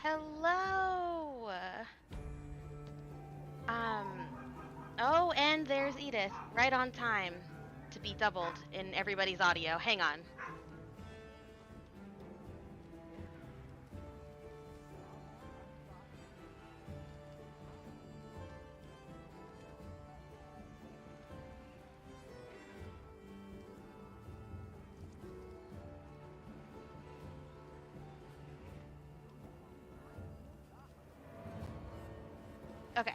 Hello. Oh, and there's Edith, right on time to be doubled in everybody's audio. Hang on. Okay.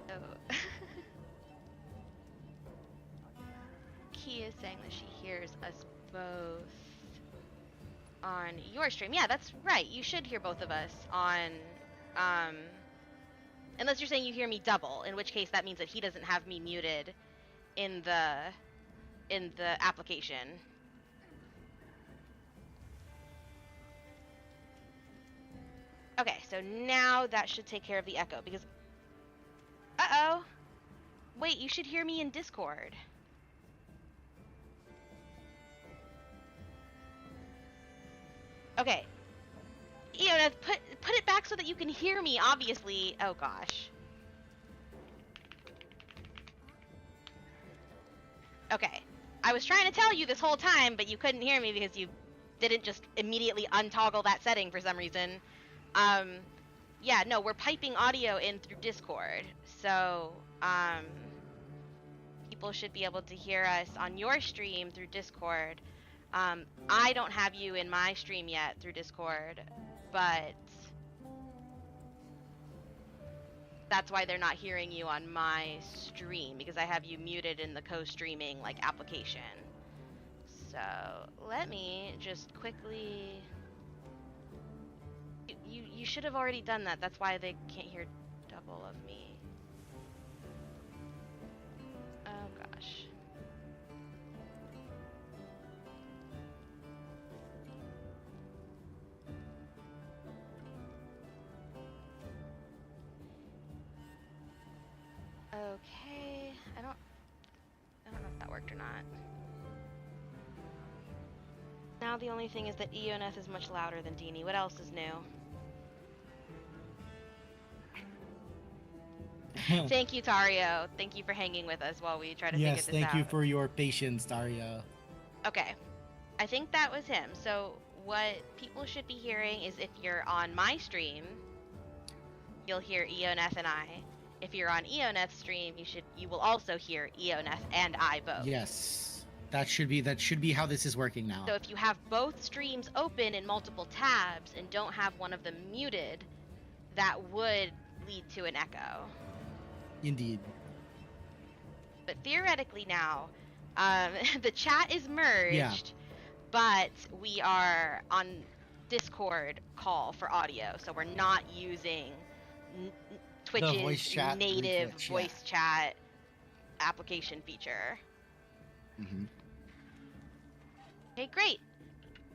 Oh. Key is saying that she hears us both on your stream. Yeah, that's right. You should hear both of us on, um, unless you're saying you hear me double, in which case that means that he doesn't have me muted in the application. Okay, so now that should take care of the echo because uh-oh. Wait, you should hear me in Discord. Okay. Iona, put it back so that you can hear me, obviously. Oh gosh. Okay. I was trying to tell you this whole time, but you couldn't hear me because you didn't just immediately untoggle that setting for some reason. Yeah, no, we're piping audio in through Discord. So, people should be able to hear us on your stream through Discord. I don't have you in my stream yet through Discord, but that's why they're not hearing you on my stream, because I have you muted in the co-streaming like application. So let me just quickly. You should have already done that. That's why they can't hear double of me. Oh gosh. Okay, I don't know if that worked or not. Now the only thing is that Eoneth is much louder than Deanie. What else is new? Thank you, Tario. Thank you for hanging with us while we try to figure this out. Yes, thank you for your patience, Dario. Okay, I think that was him. So what people should be hearing is if you're on my stream, you'll hear Eoneth and I. If you're on Eoneth's stream, you will also hear Eoneth and I both. Yes, that should be how this is working now. So if you have both streams open in multiple tabs and don't have one of them muted, that would lead to an echo. Indeed. But theoretically now, the chat is merged, Yeah. but we are on Discord call for audio, so we're not using Twitch's native voice chat application feature. Mm-hmm. Okay, great.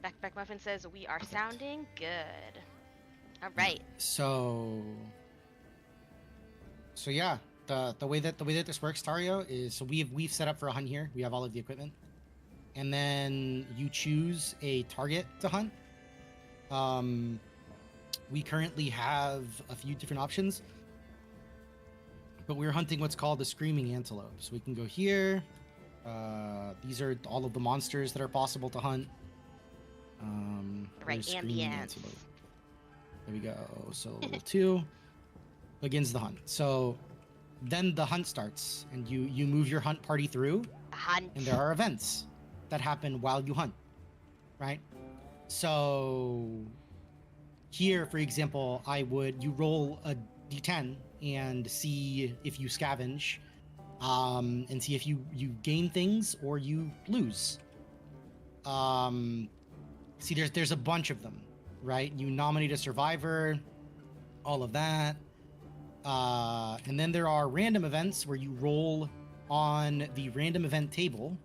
Back Muffin says we are sounding good. All right. So yeah, the way that this works, Tario, is so we've set up for a hunt here. We have all of the equipment, and then you choose a target to hunt. We currently have a few different options, but we're hunting what's called the screaming antelope. So we can go here. These are all of the monsters that are possible to hunt. Right, ambience. There we go. So level 2 begins the hunt. So then the hunt starts, and you move your hunt party through. Hunt. And there are events that happen while you hunt, right? So here, for example, you roll a d10 and see if you scavenge, and see if you gain things or you lose. See, there's a bunch of them, right? You nominate a survivor, all of that. And then there are random events where you roll on the random event table.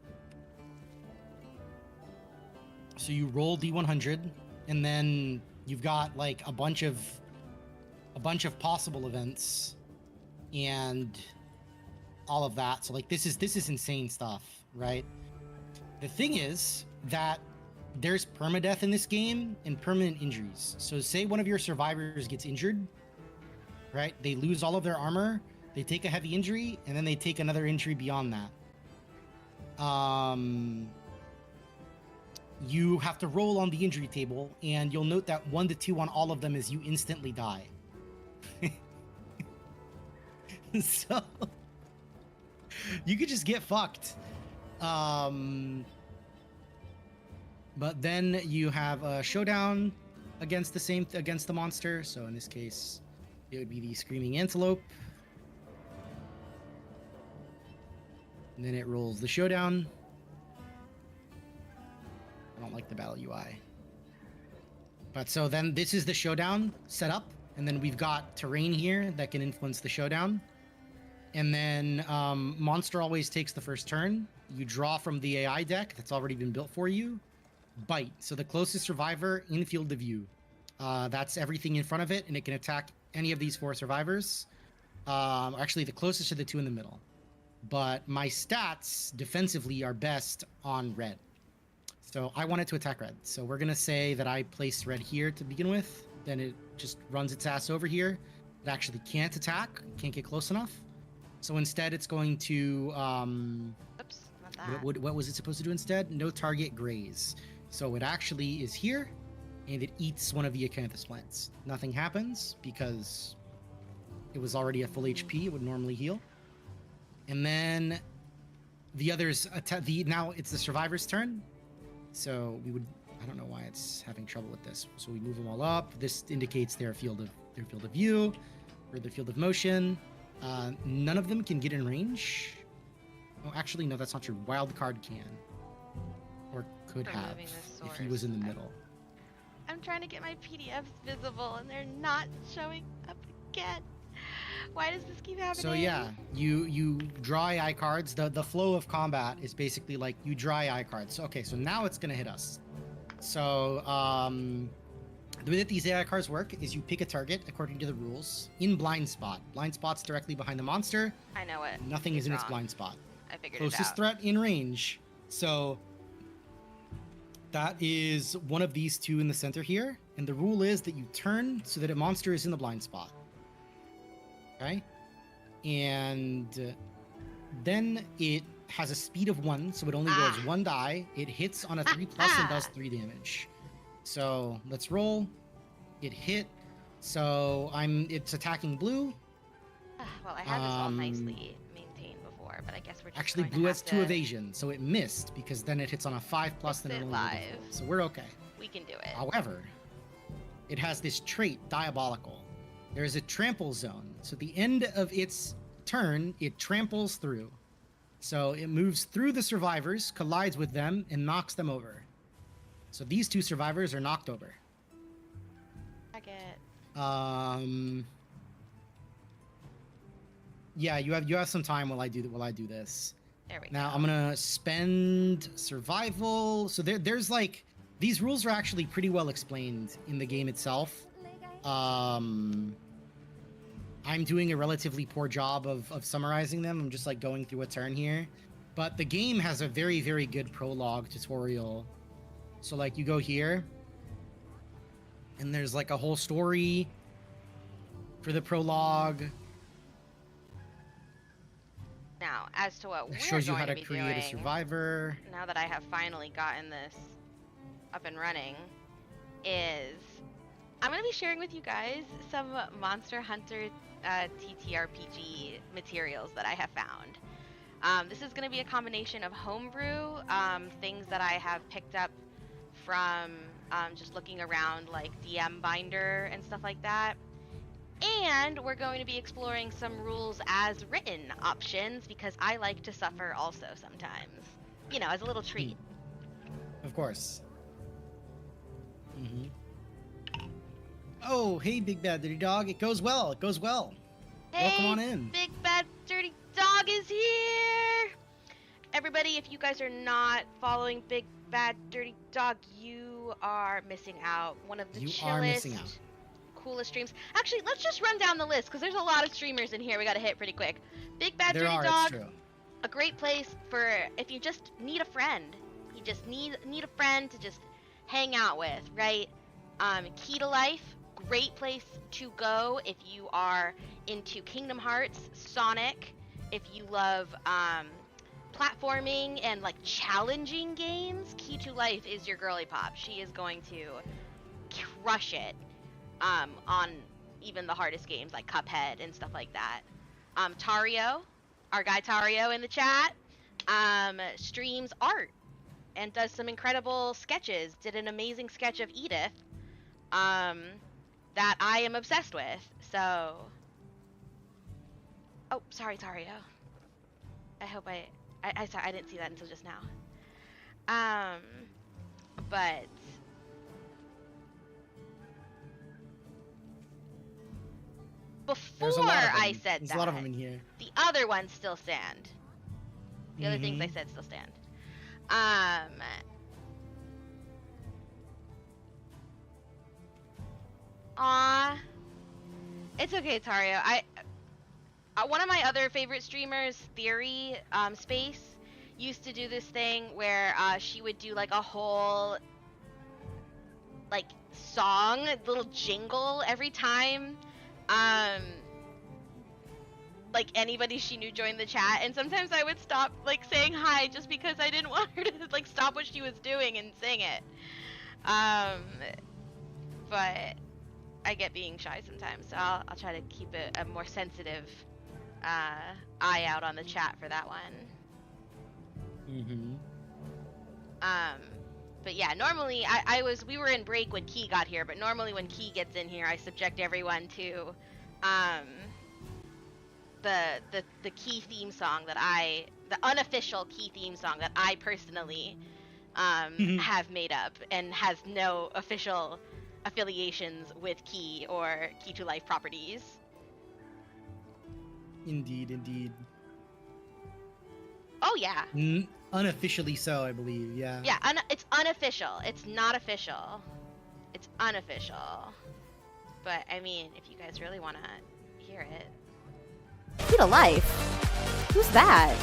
So you roll D100, and then you've got like a bunch of possible events, and all of that. So like this is insane stuff, right? The thing is that there's permadeath in this game and permanent injuries. So say one of your survivors gets injured, right? They lose all of their armor, they take a heavy injury, and then they take another injury beyond that. You have to roll on the injury table, and you'll note that 1 to 2 on all of them is you instantly die. So you could just get fucked. But then you have a showdown against the monster. So in this case, it would be the Screaming Antelope. And then it rolls the showdown. I don't like the battle UI. But so then this is the showdown set up. And then we've got terrain here that can influence the showdown. And then monster always takes the first turn. You draw from the AI deck that's already been built for you. Bite. So the closest survivor in field of view. That's everything in front of it, and it can attack any of these 4 survivors. Actually, the closest are the 2 in the middle. But my stats defensively are best on red. So I want it to attack red. So we're going to say that I place red here to begin with. Then it just runs its ass over here. It actually can't attack. It can't get close enough. So instead, it's going to... Oops, not that. What was it supposed to do instead? No target graze. So it actually is here, and it eats one of the acanthus plants. Nothing happens because it was already at full HP. It would normally heal. And then the others now it's the survivor's turn. So we would... I don't know why it's having trouble with this. So we move them all up. This indicates their field of view or their field of motion. None of them can get in range. Oh, actually, no, that's not true. Wild card can. Or could have if he was in the middle. I'm trying to get my PDFs visible and they're not showing up again. Why does this keep happening? So yeah, you draw AI cards. The flow of combat is basically like you draw AI cards. So, okay, so now it's gonna hit us. So the way that these AI cards work is you pick a target according to the rules in blind spot. Blind spot's directly behind the monster. I know it. Nothing is in its blind spot. I figured it out. Closest threat in range. So that is one of these 2 in the center here. And the rule is that you turn so that a monster is in the blind spot. Okay? And then it has a speed of 1, so it only rolls 1 die. It hits on a 3+ and does 3 damage. So let's roll. It hit. So it's attacking blue. Well, I had this all nicely maintained before, but I guess we're just actually blue has 2 evasion, so it missed because then it hits on a 5+ and it only live. So we're okay. We can do it. However, it has this trait, Diabolical. There is a trample zone. So at the end of its turn, it tramples through. So it moves through the survivors, collides with them, and knocks them over. So these 2 survivors are knocked over. I get. Yeah, you have some time while I do this. There we go. Now I'm gonna spend survival. So there's like these rules are actually pretty well explained in the game itself. I'm doing a relatively poor job of summarizing them. I'm just like going through a turn here. But the game has a very, very good prologue tutorial. So like you go here and there's like a whole story for the prologue. Now, as to what we're shows you going how to be create doing, a survivor. now that I have finally gotten this up and running, is I'm going to be sharing with you guys some Monster Hunter TTRPG materials that I have found. This is going to be a combination of homebrew, things that I have picked up from just looking around like DM Binder and stuff like that. And we're going to be exploring some rules as written options because I like to suffer also sometimes. You know, as a little treat. Of course. Oh, hey, Big Bad Dirty Dog. It goes well. It goes well. Hey, welcome on in. Big Bad Dirty Dog is here! Everybody, if you guys are not following Big Bad Dirty Dog, you are missing out. One of the chillest, coolest streams. Actually, let's just run down the list because there's a lot of streamers in here we gotta hit pretty quick. Big Bad There Dirty are, Dog, it's true. a great place for if you just need a friend. You just need a friend to just hang out with, right? Key to Life, great place to go if you are into Kingdom Hearts, Sonic, if you love platforming and like challenging games. Key to Life is your girly pop. She is going to crush it on even the hardest games like Cuphead and stuff like that. Tario, our guy Tario in the chat, streams art and does some incredible sketches. Did an amazing sketch of Edith that I am obsessed with. So, oh, sorry, Tario. I hope I didn't see that until just now. But before I said There's a lot of them in here. the other ones still stand. The other things I said still stand. Aw. It's okay, Tario. One of my other favorite streamers, Theory Space, used to do this thing where she would do like a whole like song, little jingle every time like anybody she knew joined the chat, and sometimes I would stop like saying hi just because I didn't want her to like stop what she was doing and sing it. But I get being shy sometimes, so I'll try to keep a more sensitive eye out on the chat for that one. But yeah, normally we were in break when Key got here, but normally when Key gets in here, I subject everyone to the Key theme song the unofficial Key theme song that I personally have made up and has no official affiliations with Key or Key to Life properties. Indeed. Oh yeah. Unofficially so, I believe. Yeah. Yeah, it's unofficial. It's not official. It's unofficial. But I mean, if you guys really want to hear it. Key to Life? Who's that?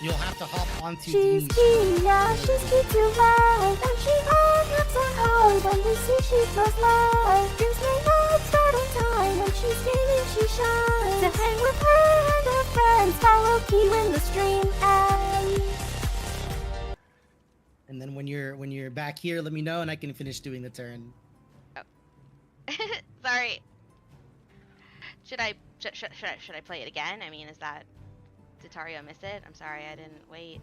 You'll have to hop onto She's the... key, yeah, she's key to life. And she opens her heart when we see she feels life. Dreams may not start on time. When she's gaming, she shines. To hang with her and her friends, follow Key when the stream ends. And then when you're back here, let me know and I can finish doing the turn. Oh. Sorry. Should I play it again? I mean, did Tario miss it? I'm sorry, I didn't wait.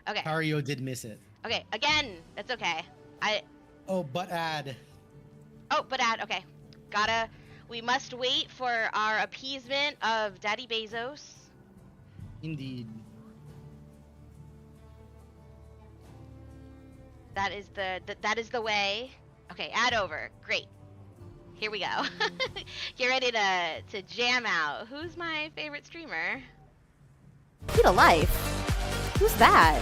Okay. Tario did miss it. Okay, again. That's okay. Oh, but add. Okay. We must wait for our appeasement of Daddy Bezos. Indeed. That is the way. Okay, add over. Great. Here we go. Get ready to jam out. Who's my favorite streamer? Key to Life? Who's that?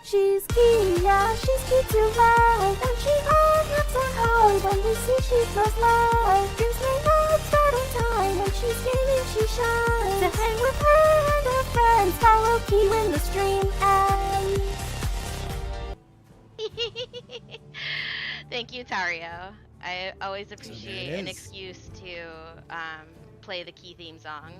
She's key, yeah, she's key to life. And she opens her heart when we see she feels life. Dreams may not start on time. When she's gaming, she shines. To hang with her and her friends, follow Key when the stream ends. Thank you, Tario. I always appreciate an excuse to play the Key theme song.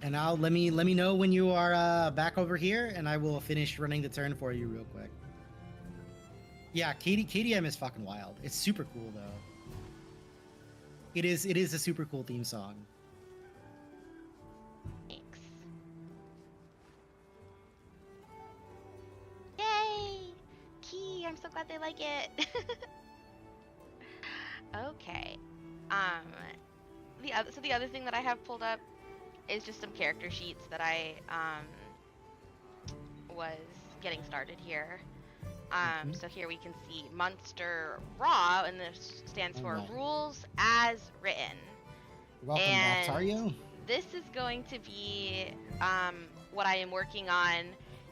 And let me know when you are back over here, and I will finish running the turn for you real quick. Yeah, KDM is fucking wild. It's super cool though. It is a super cool theme song. Thanks. Yay! Key, I'm so glad they like it. Okay. The other thing that I have pulled up is just some character sheets that I was getting started here. So here we can see Monster Raw, and this stands for Rules as Written. Welcome and back, Tario. This is going to be what I am working on.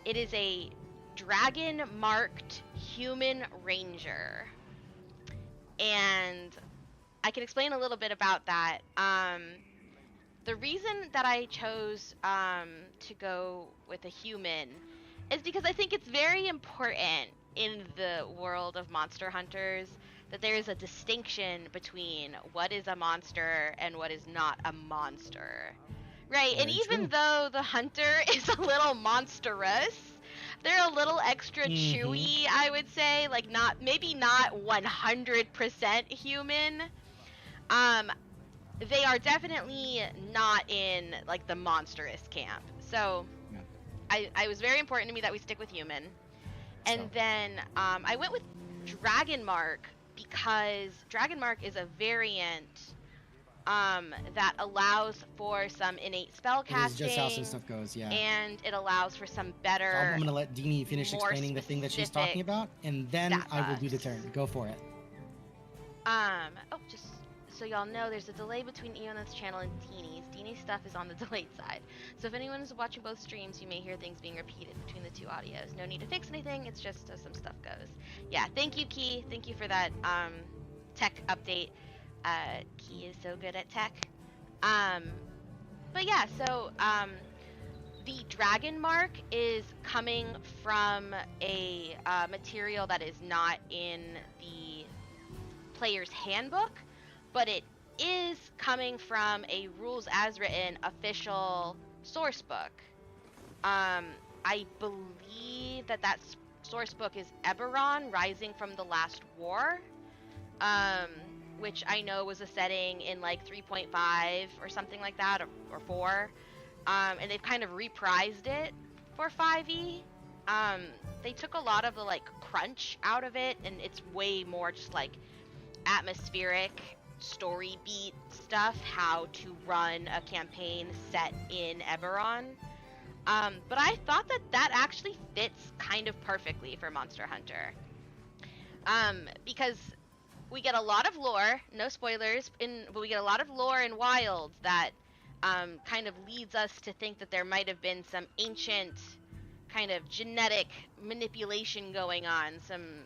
It is a dragon marked human ranger. and I can explain a little bit about that. The reason that I chose to go with a human is because I think it's very important in the world of monster hunters that there is a distinction between what is a monster and what is not a monster. Right, and Very even true. though the hunter is a little monstrous, they're a little extra chewy, I would say, like maybe not 100% human. Um, they are definitely not in like the monstrous camp. So Yeah. I was very important to me that we stick with human. And So- then I went with Dragon Mark because Dragon Mark is a variant that allows for some innate spell It is just how some casting, stuff goes, yeah. and it allows for some So better. I'm going to let Deanie finish more explaining the thing that she's specific talking about, and then stat I will do the buffs. turn. Go for it. Oh, just so y'all know, there's a delay between Iona's channel and Teeny's. Teeny's stuff is on the delayed side. So if anyone is watching both streams, you may hear things being repeated between the two audios. No need to fix anything, it's just as some stuff goes. Yeah, thank you, Key. Thank you for that tech update. Key is so good at tech. But yeah, so the Dragon Mark is coming from a material that is not in the player's handbook, but it is coming from a rules as written official source book. I believe that source book is Eberron, Rising from the Last War, which I know was a setting in like 3.5 or something like that, or 4. And they've kind of reprised it for 5e. They took a lot of the like crunch out of it, and it's way more just like atmospheric story beat stuff, how to run a campaign set in Eberron. But I thought that actually fits kind of perfectly for Monster Hunter. Because we get a lot of lore, no spoilers, but we get a lot of lore in Wilds that kind of leads us to think that there might have been some ancient kind of genetic manipulation going on, some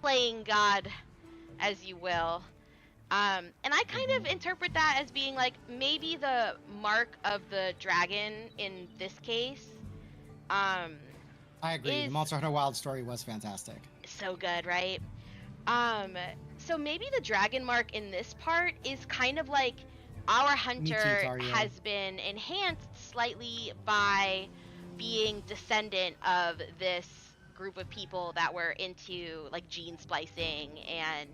playing God, as you will. And I kind of interpret that as being like maybe the mark of the dragon in this case. I agree. The Monster Hunter Wild story was fantastic. So good, right? So maybe the dragon mark in this part is kind of like our hunter has been enhanced slightly by being descendant of this group of people that were into like gene splicing and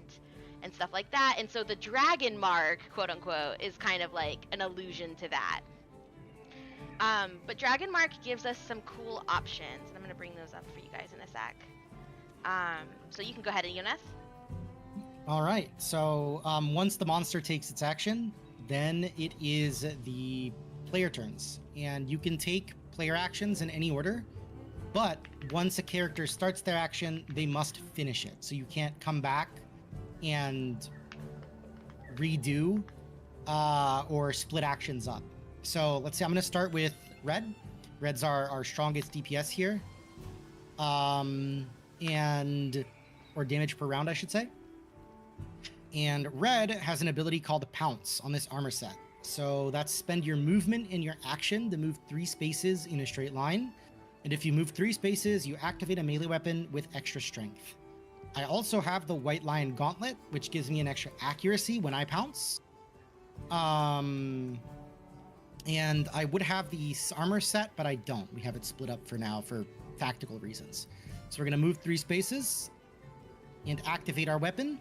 stuff like that, and so the dragon mark, quote unquote, is kind of like an allusion to that. But dragon mark gives us some cool options, and I'm going to bring those up for you guys in a sec. So you can go ahead, Ionas. All right. So once the monster takes its action, then it is the player turns, and you can take player actions in any order. But once a character starts their action, they must finish it. So you can't come back and redo or split actions up. So let's say I'm going to start with Red. Red's our strongest DPS here. Or damage per round, I should say. And Red has an ability called Pounce on this armor set. So that's spend your movement and your action to move 3 spaces in a straight line. And if you move 3 spaces, you activate a melee weapon with extra strength. I also have the White Lion Gauntlet, which gives me an extra accuracy when I pounce. And I would have the armor set, but I don't. We have it split up for now for tactical reasons. So we're going to move 3 spaces and activate our weapon.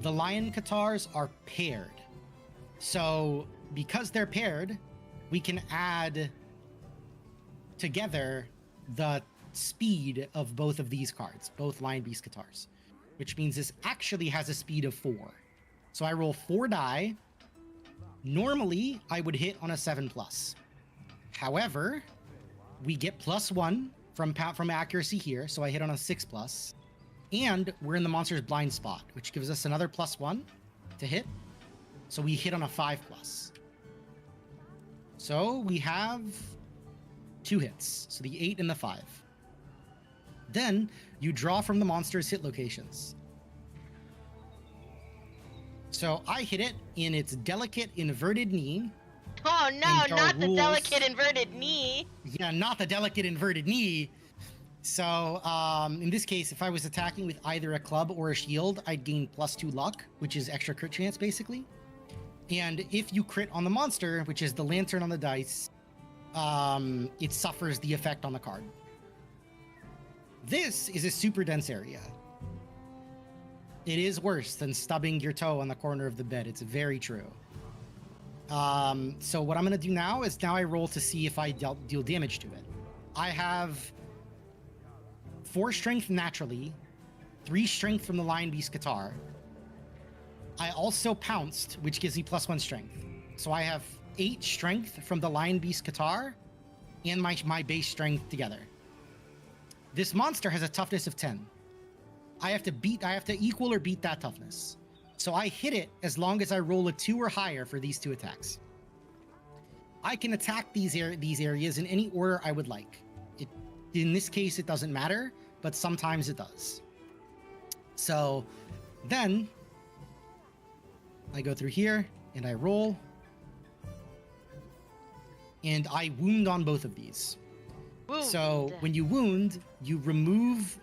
The Lion Katars are paired. So because they're paired, we can add together the speed of both of these cards, both Lion Beast Katars, which means this actually has a speed of 4. So I roll 4 die. Normally, I would hit on a 7+. However, we get +1 from accuracy here, so I hit on a 6+. And we're in the monster's blind spot, which gives us another +1 to hit. So we hit on a 5+. So we have 2 hits, so the 8 and the 5. Then you draw from the monster's hit locations. So I hit it in its delicate inverted knee. Oh no, And there are not the rules. delicate inverted knee. Yeah, not the delicate inverted knee. So in this case, if I was attacking with either a club or a shield, I'd gain +2 luck, which is extra crit chance basically. And if you crit on the monster, which is the lantern on the dice, it suffers the effect on the card. This is a super dense area. It is worse than stubbing your toe on the corner of the bed. It's very true. So what I'm going to do now is I roll to see if I deal damage to it. I have 4 strength naturally, 3 strength from the Lion Beast Guitar. I also pounced, which gives me +1 strength. So I have 8 strength from the Lion Beast Guitar and my base strength together. This monster has a toughness of 10. I have to equal or beat that toughness. So I hit it as long as I roll a 2 or higher for these 2 attacks. I can attack these areas in any order I would like. In this case, it doesn't matter, but sometimes it does. So then I go through here and I roll. And I wound on both of these. Wound. So when you wound, you remove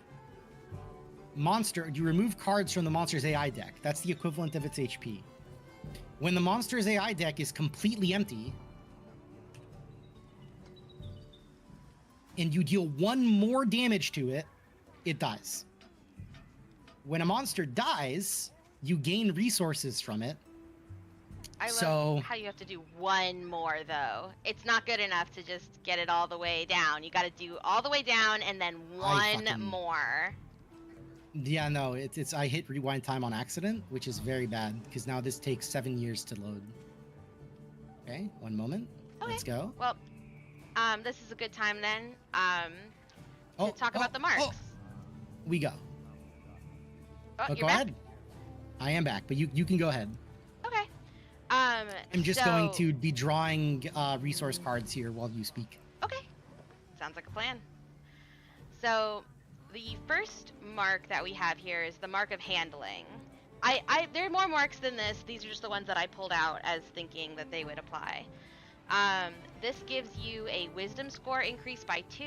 cards from the monster's AI deck. That's the equivalent of its HP. When the monster's AI deck is completely empty, and you deal 1 more damage to it, it dies. When a monster dies, you gain resources from it. I love how you have to do 1 more, though. It's not good enough to just get it all the way down. You got to do all the way down and then 1 more. Yeah, no, it's I hit rewind time on accident, which is very bad because now this takes 7 years to load. Okay, 1 moment. Okay. Let's go. Well, this is a good time then to talk about the marks. We go. Oh, But you're go back? ahead. I am back, but you can go ahead. Okay. I'm just going to be drawing resource cards here while you speak. Okay. Sounds like a plan. So, the first mark that we have here is the mark of handling. There are more marks than this. These are just the ones that I pulled out as thinking that they would apply. This gives you a wisdom score increase by 2,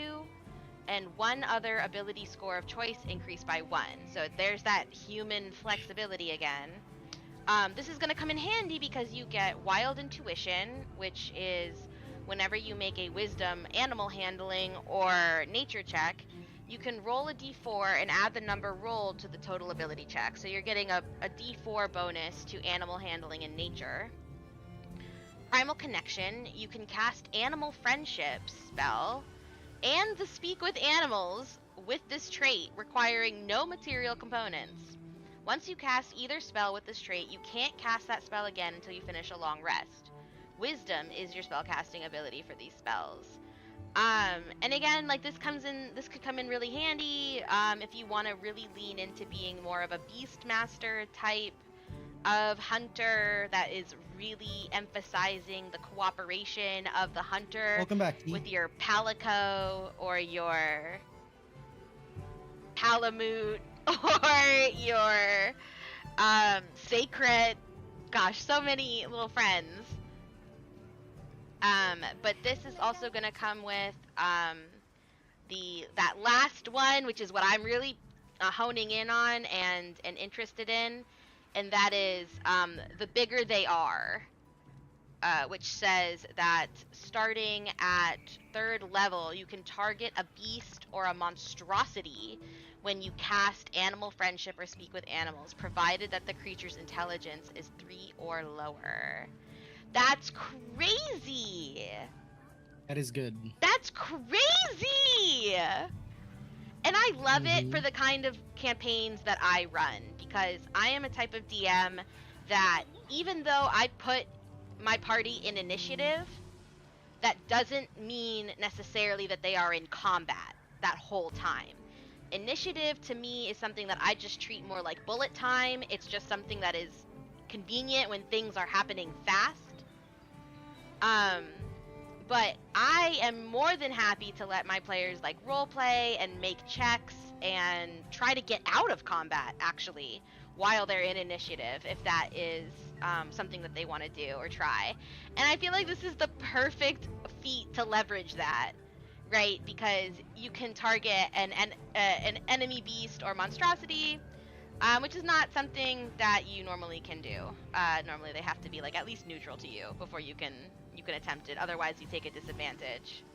and 1 other ability score of choice increased by 1. So there's that human flexibility again. This is going to come in handy because you get Wild Intuition, which is whenever you make a Wisdom, Animal Handling, or Nature check, you can roll a d4 and add the number rolled to the total ability check. So you're getting a d4 bonus to Animal Handling and Nature. Primal Connection, you can cast Animal Friendship spell and the Speak with Animals with this trait, requiring no material components. Once you cast either spell with this trait, you can't cast that spell again until you finish a long rest. Wisdom is your spellcasting ability for these spells. And again, like this could come in really handy if you want to really lean into being more of a Beastmaster type of hunter that is really emphasizing the cooperation of the hunter. Welcome back, with your Palico or your Palamute or your Sacred. Gosh, so many little friends. But this is also going to come with that last one, which is what I'm really honing in on and interested in, and that is the bigger they are, which says that starting at 3rd level, you can target a beast or a monstrosity when you cast Animal Friendship or Speak with Animals, provided that the creature's intelligence is 3 or lower. That's crazy! That is good. That's crazy! And I love it for the kind of campaigns that I run, because I am a type of DM that even though I put my party in initiative, that doesn't mean necessarily that they are in combat that whole time. Initiative to me is something that I just treat more like bullet time. It's just something that is convenient when things are happening fast. But I am more than happy to let my players like role play and make checks and try to get out of combat, actually, while they're in initiative, if that is something that they want to do or try. And I feel like this is the perfect feat to leverage that, right? Because you can target an enemy beast or monstrosity, which is not something that you normally can do. Normally they have to be like at least neutral to you before you can attempt it. Otherwise you take a disadvantage.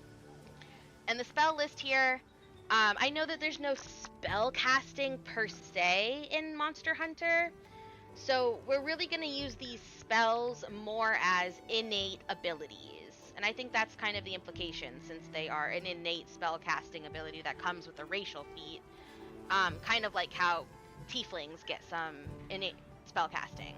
And the spell list here, I know that there's no spell casting per se in Monster Hunter, so we're really going to use these spells more as innate abilities. And I think that's kind of the implication, since they are an innate spell casting ability that comes with a racial feat. Kind of like how tieflings get some innate spell casting.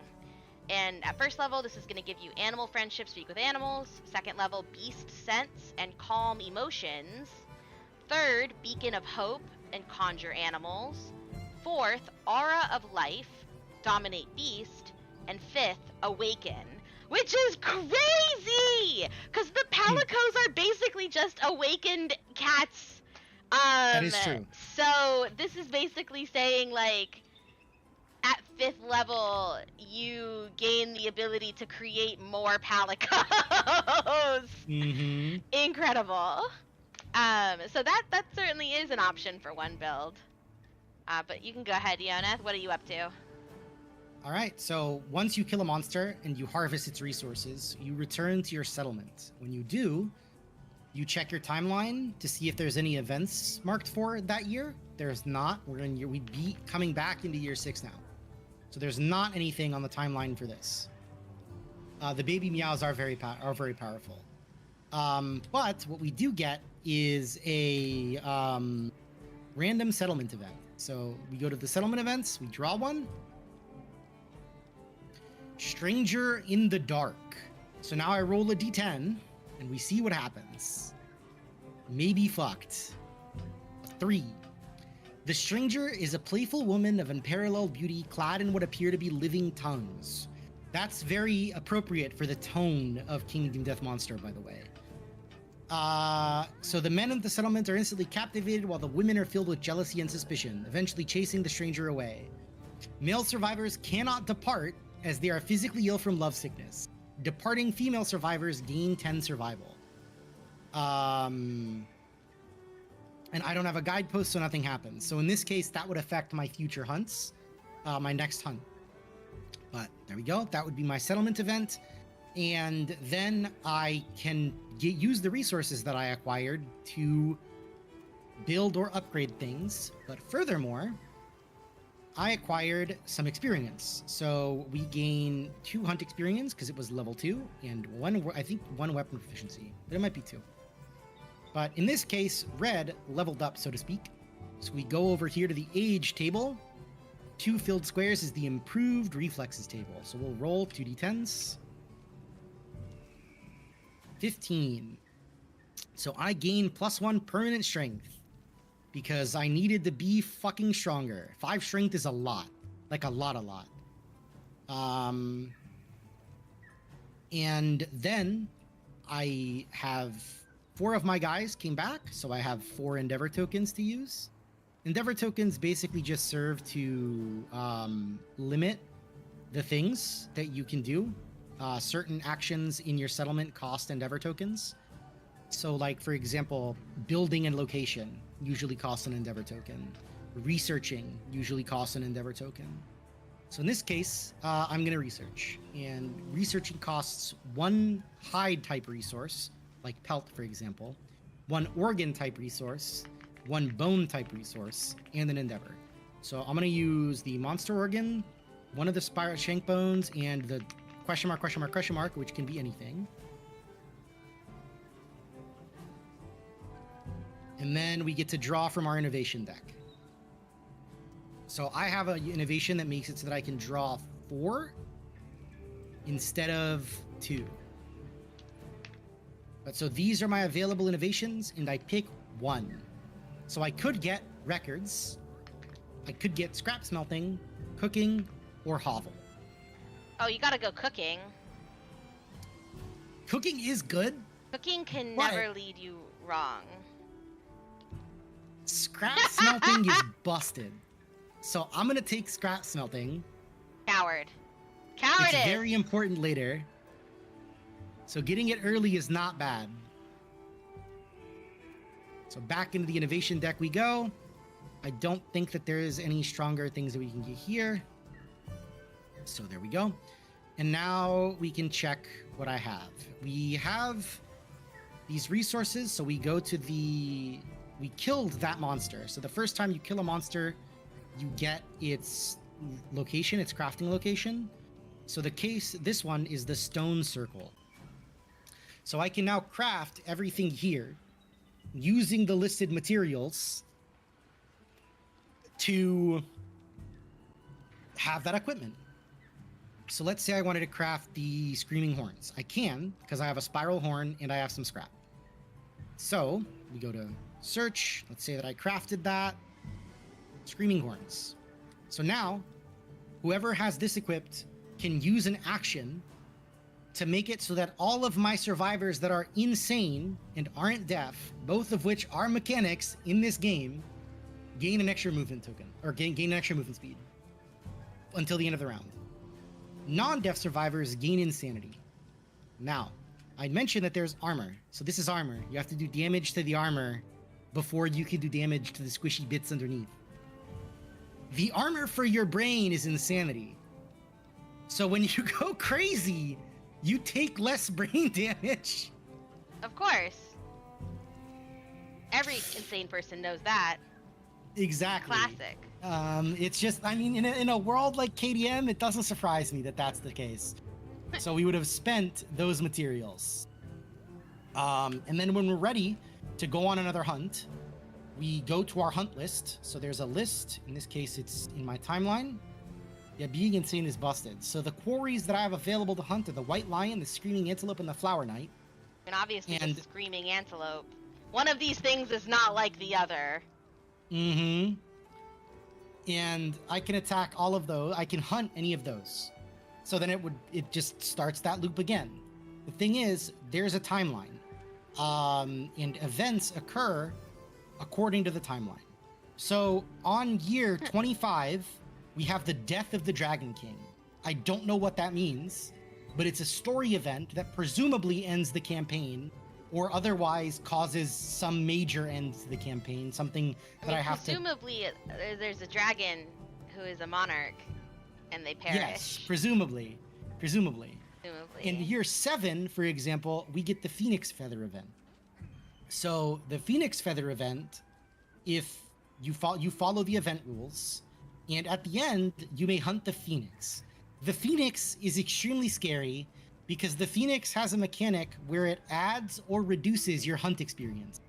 And at first level, this is going to give you animal friendship, speak with animals. Second level, beast sense and calm emotions. Third, beacon of hope and conjure animals. Fourth, aura of life, dominate beast. And fifth, awaken, which is crazy, because the palicos are basically just awakened cats. That is true. So this is basically saying, like, at 5th level, you gain the ability to create more palicos. Mm-hmm. Incredible. So that certainly is an option for one build. But you can go ahead, Ioneth. What are you up to? All right, so once you kill a monster and you harvest its resources, you return to your settlement. When you do, you check your timeline to see if there's any events marked for that year. There's not. We'd be coming back into year 6 now. So there's not anything on the timeline for this. The baby meows are very powerful. But what we do get is a random settlement event. So we go to the settlement events, we draw one. Stranger in the dark. So now I roll a d10 and we see what happens. Maybe fucked. 3. The stranger is a playful woman of unparalleled beauty, clad in what appear to be living tongues. That's very appropriate for the tone of Kingdom Death Monster, by the way. So the men of the settlement are instantly captivated, while the women are filled with jealousy and suspicion, eventually chasing the stranger away. Male survivors cannot depart, as they are physically ill from love sickness. Departing female survivors gain 10 survival. And I don't have a guidepost, so nothing happens. So in this case, that would affect my future hunts, my next hunt. But there we go. That would be my settlement event. And then I can use the resources that I acquired to build or upgrade things. But furthermore, I acquired some experience. So we gain 2 hunt experience because it was level 2, and one weapon proficiency, but it might be 2. But in this case, red leveled up, so to speak. So we go over here to the age table. 2 filled squares is the improved reflexes table. So we'll roll 2d10s. 15. So I gain +1 permanent strength because I needed to be fucking stronger. 5 strength is a lot. Like a lot. And then I have 4 of my guys came back, so I have 4 endeavor tokens to use. Endeavor tokens basically just serve to limit the things that you can do. Certain actions in your settlement cost endeavor tokens. So like, for example, building and location usually costs an endeavor token. Researching usually costs an endeavor token. So in this case, I'm going to research. And researching costs 1 hide type resource, like pelt, for example, 1 organ type resource, 1 bone type resource, and an endeavor. So I'm going to use the monster organ, 1 of the spiral shank bones, and the question mark, which can be anything. And then we get to draw from our innovation deck. So I have an innovation that makes it so that I can draw 4 instead of 2. But so these are my available innovations, and I pick 1. So I could get records, I could get scrap smelting, cooking, or hovel. Oh, you gotta go cooking. Cooking is good. Cooking can but never lead you wrong. Scrap smelting is busted. So I'm gonna take scrap smelting. Coward. Cowardice. It's very important later. So getting it early is not bad. So back into the innovation deck we go. I don't think that there is any stronger things that we can get here. So there we go. And now we can check what I have. We have these resources. So we go to we killed that monster. So the first time you kill a monster, you get its location, its crafting location. So this one is the stone circle. So I can now craft everything here using the listed materials to have that equipment. So let's say I wanted to craft the screaming horns. I can, because I have a spiral horn and I have some scrap. So we go to search. Let's say that I crafted that. Screaming horns. So now, whoever has this equipped can use an action to make it so that all of my survivors that are insane and aren't deaf, both of which are mechanics in this game, gain an extra movement token, or gain an extra movement speed until the end of the round. Non-deaf survivors gain insanity. Now, I mentioned that there's armor. So this is armor. You have to do damage to the armor before you can do damage to the squishy bits underneath. The armor for your brain is insanity. So when you go crazy, you take less brain damage. Of course. Every insane person knows that. Exactly. Classic. It's just, I mean, in a world like KDM, it doesn't surprise me that that's the case. So we would have spent those materials. And then when we're ready to go on another hunt, we go to our hunt list. So there's a list. In this case, it's in my timeline. Yeah, being insane is busted. So the quarries that I have available to hunt are the white lion, the screaming antelope, and the flower knight. And obviously the screaming antelope. One of these things is not like the other. Mm-hmm. And I can attack all of those. I can hunt any of those. So then it just starts that loop again. The thing is, there's a timeline. And events occur according to the timeline. So on year 25, we have the death of the Dragon King. I don't know what that means, but it's a story event that presumably ends the campaign or otherwise causes some major end to the campaign, something that I have presumably, there's a dragon who is a monarch, and they perish. Yes, presumably. In year 7, for example, we get the Phoenix Feather event. So the Phoenix Feather event, if you follow the event rules, and at the end, you may hunt the Phoenix. The Phoenix is extremely scary because the Phoenix has a mechanic where it adds or reduces your hunt experience.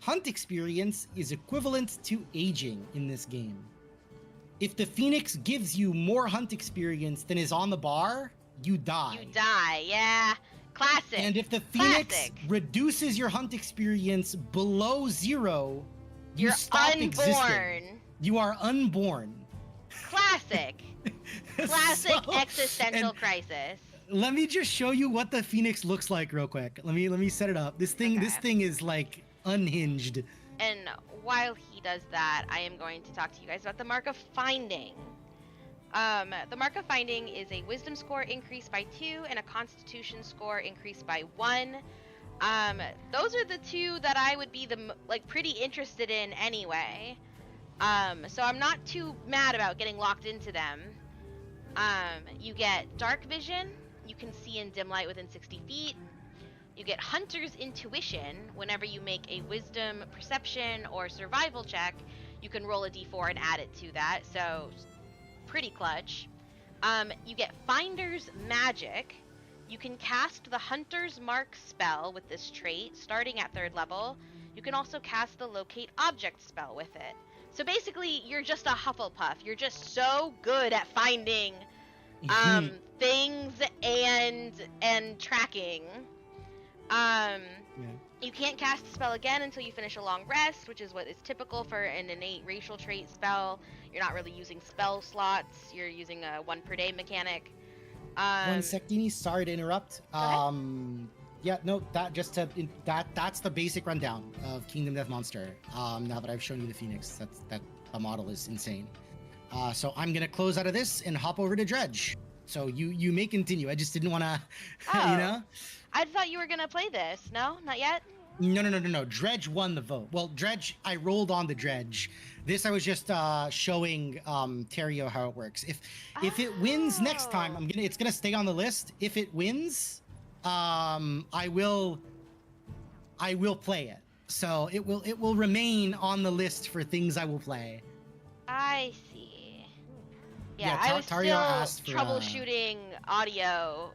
Hunt experience is equivalent to aging in this game. If the Phoenix gives you more hunt experience than is on the bar, you die. You die, yeah. Classic. And if the Phoenix reduces your hunt experience below 0, you stop unborn. existing. You are unborn. Classic. Classic existential crisis. Let me just show you what the Phoenix looks like real quick. Let me set it up. This thing is like unhinged. And while he does that, I am going to talk to you guys about the Mark of Finding. The Mark of Finding is a Wisdom score increased by 2 and a Constitution score increased by 1. Those are the two that I would be pretty interested in anyway. So I'm not too mad about getting locked into them. You get Dark Vision. You can see in dim light within 60 feet. You get Hunter's Intuition. Whenever you make a Wisdom, Perception, or Survival check, you can roll a d4 and add it to that. So, pretty clutch. You get Finder's Magic. You can cast the Hunter's Mark spell with this trait, starting at 3rd level. You can also cast the Locate Object spell with it. So basically, you're just a Hufflepuff. You're just so good at finding things and tracking. You can't cast the spell again until you finish a long rest, which is what is typical for an innate racial trait spell. You're not really using spell slots. You're using a 1 per day mechanic. 1 sec, Dini. Sorry to interrupt. Yeah, no, that's the basic rundown of Kingdom Death Monster. Now that I've shown you the Phoenix, that the model is insane. So I'm gonna close out of this and hop over to Dredge. So you may continue. I just didn't want to, Oh. you know. I thought you were gonna play this. No, not yet. No. Dredge won the vote. Well, Dredge, I rolled on the Dredge. This I was just showing Terrio how it works. If it wins next time, it's gonna stay on the list. If it wins, I will play it. So it will remain on the list for things I will play. I see. Yeah, Yeah, I was Tario asked still for, troubleshooting audio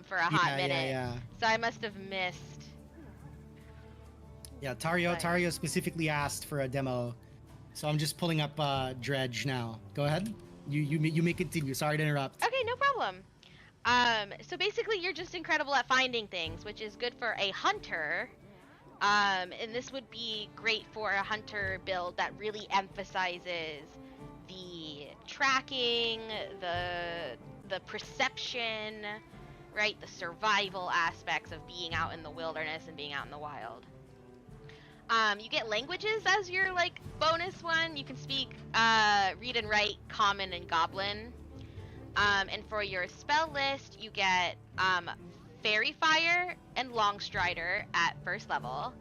for a hot minute, Yeah. so I must have missed. Yeah, Tario specifically asked for a demo, so I'm just pulling up Dredge now. Go ahead. You may continue. Sorry to interrupt. Okay, no problem. So basically, you're just incredible at finding things, which is good for a hunter. And this would be great for a hunter build that really emphasizes the tracking, the perception, right? The survival aspects of being out in the wilderness and being out in the wild. You get languages as your like bonus one. You can speak read and write Common and Goblin. And for your spell list, you get Fairy Fire and Long Strider at first level.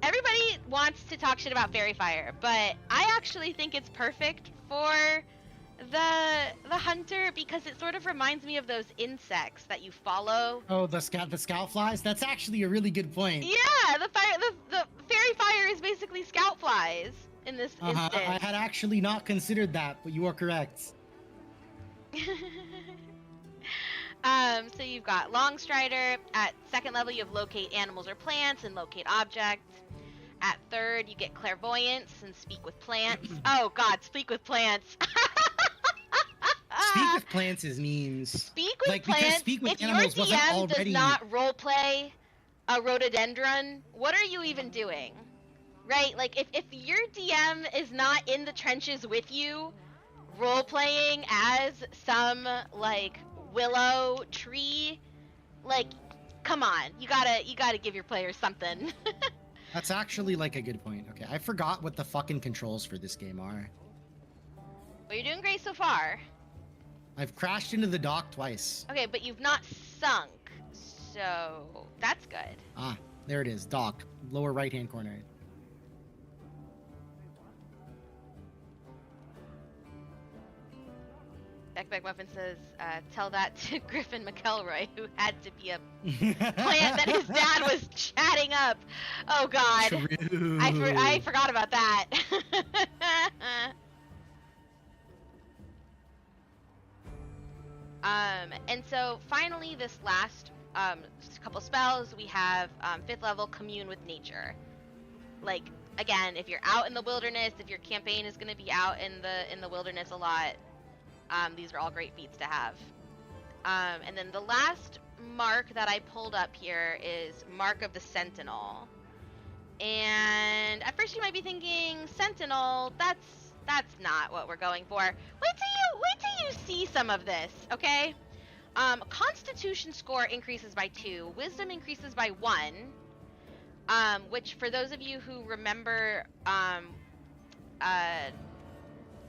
Everybody wants to talk shit about Fairy Fire, but I actually think it's perfect for the hunter because it sort of reminds me of those insects that you follow. Oh, the scout flies. That's actually a really good point. Yeah, the Fairy Fire is basically scout flies in this instance. I had actually not considered that, but you are correct. So you've got Long Strider. At second level, you have Locate Animals or Plants and Locate Objects. At third, you get Clairvoyance and Speak with Plants. Oh god, Speak with Plants. Speak with Plants is memes. Speak with like, Plants, because Speak with if your Animals wasn't DM already... does not roleplay a rhododendron, what are you even doing? Right? Like, if your DM is not in the trenches with you, role-playing as some, like, willow tree, like, come on. You gotta give your players something. That's actually, like, a good point. Okay, I forgot what the fucking controls for this game are. Well, you're doing great so far. I've crashed into the dock twice. Okay, but you've not sunk, so that's good. Ah, there it is. Dock. Lower right-hand corner. Beck Muffin says, tell that to Griffin McElroy, who had to be a plant that his dad was chatting up. Oh god. True. I forgot about that. And so finally this last couple spells, we have 5th level Commune with Nature. Like, again, if you're out in the wilderness, if your campaign is going to be out in the wilderness a lot, these are all great feats to have. And then the last mark that I pulled up here is Mark of the Sentinel. And at first you might be thinking, Sentinel, that's not what we're going for. Wait till you see some of this, okay? Constitution score increases by 2, Wisdom increases by 1, which for those of you who remember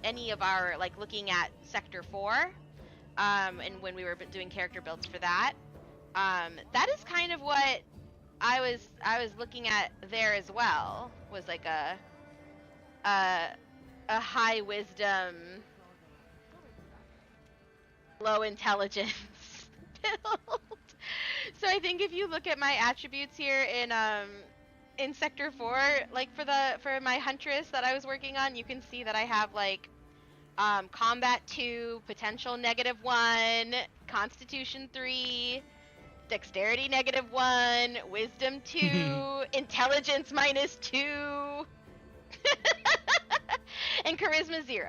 any of our, like, looking at Sector 4, and when we were doing character builds for that, that is kind of what I was looking at there as well, was like a high wisdom, low intelligence build. So I think if you look at my attributes here in Sector 4, like for my Huntress that I was working on, you can see that I have like Combat 2, Potential -1, Constitution 3, Dexterity -1, Wisdom 2, Intelligence -2, and Charisma 0.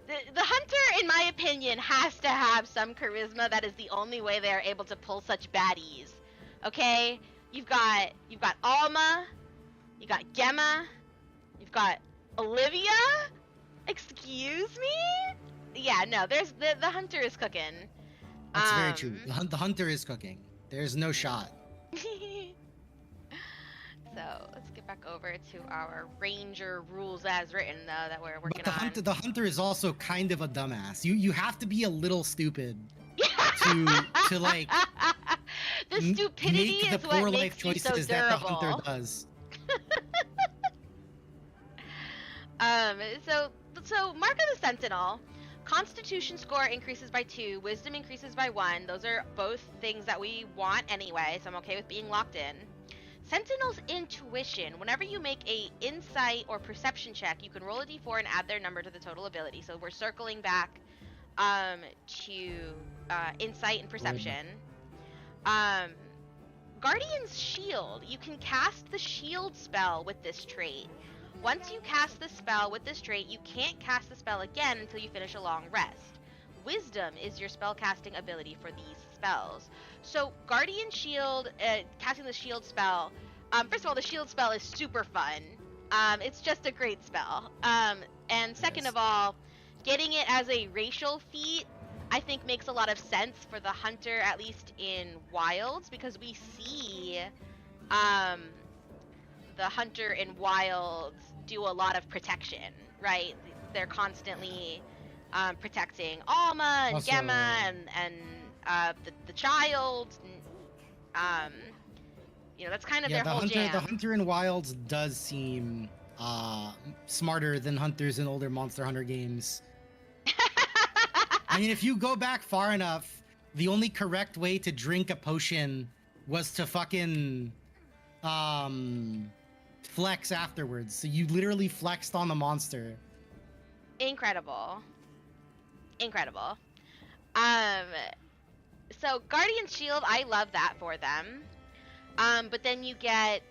The Hunter, in my opinion, has to have some charisma. That is the only way they are able to pull such baddies. Okay? You've got Alma, you got Gemma, you've got Olivia. Excuse me? Yeah, no, there's the Hunter is cooking. That's very true. The Hunter is cooking. There's no shot. So let's get back over to our ranger rules as written, though, that we're working But on. the hunter is also kind of a dumbass. You have to be a little stupid to like the stupidity make the is what poor life makes you so choices that the hunter durable. does. So Mark of the Sentinel, Constitution score increases by 2, Wisdom increases by 1. Those are both things that we want anyway, so I'm okay with being locked in. Sentinel's Intuition. Whenever you make a Insight or Perception check, you can roll a d4 and add their number to the total ability. So we're circling back to Insight and Perception. Guardian's Shield. You can cast the Shield spell with this trait. Once you cast the spell with this trait, you can't cast the spell again until you finish a long rest. Wisdom is your spellcasting ability for these spells. So Guardian Shield, casting the Shield spell, first of all, the Shield spell is super fun. It's just a great spell. And second of all, getting it as a racial feat, I think makes a lot of sense for the hunter, at least in Wilds, because we see the hunter in Wilds do a lot of protection, right? They're constantly protecting Alma and Also, Gemma and the child. That's kind of their whole jam. The hunter in Wilds does seem smarter than hunters in older Monster Hunter games. I mean, if you go back far enough, the only correct way to drink a potion was to fucking flex afterwards. So you literally flexed on the monster. Incredible. So Guardian Shield, I love that for them. But then you get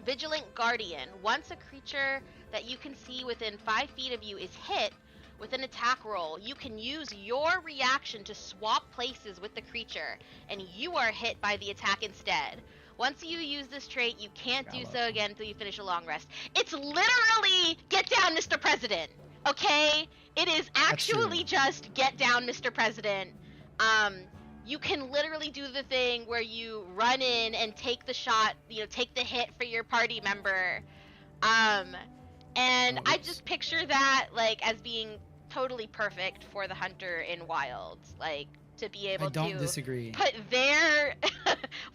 Vigilant Guardian. Once a creature that you can see within 5 feet of you is hit with an attack roll, you can use your reaction to swap places with the creature, and you are hit by the attack instead. Once you use this trait, you can't do so again until you finish a long rest. It's literally get down, Mr. President. Okay? It is actually just get down, Mr. President. You can literally do the thing where you run in and take the shot, take the hit for your party member. And I just picture that, as being totally perfect for the hunter in Wilds. To be able to disagree. Put their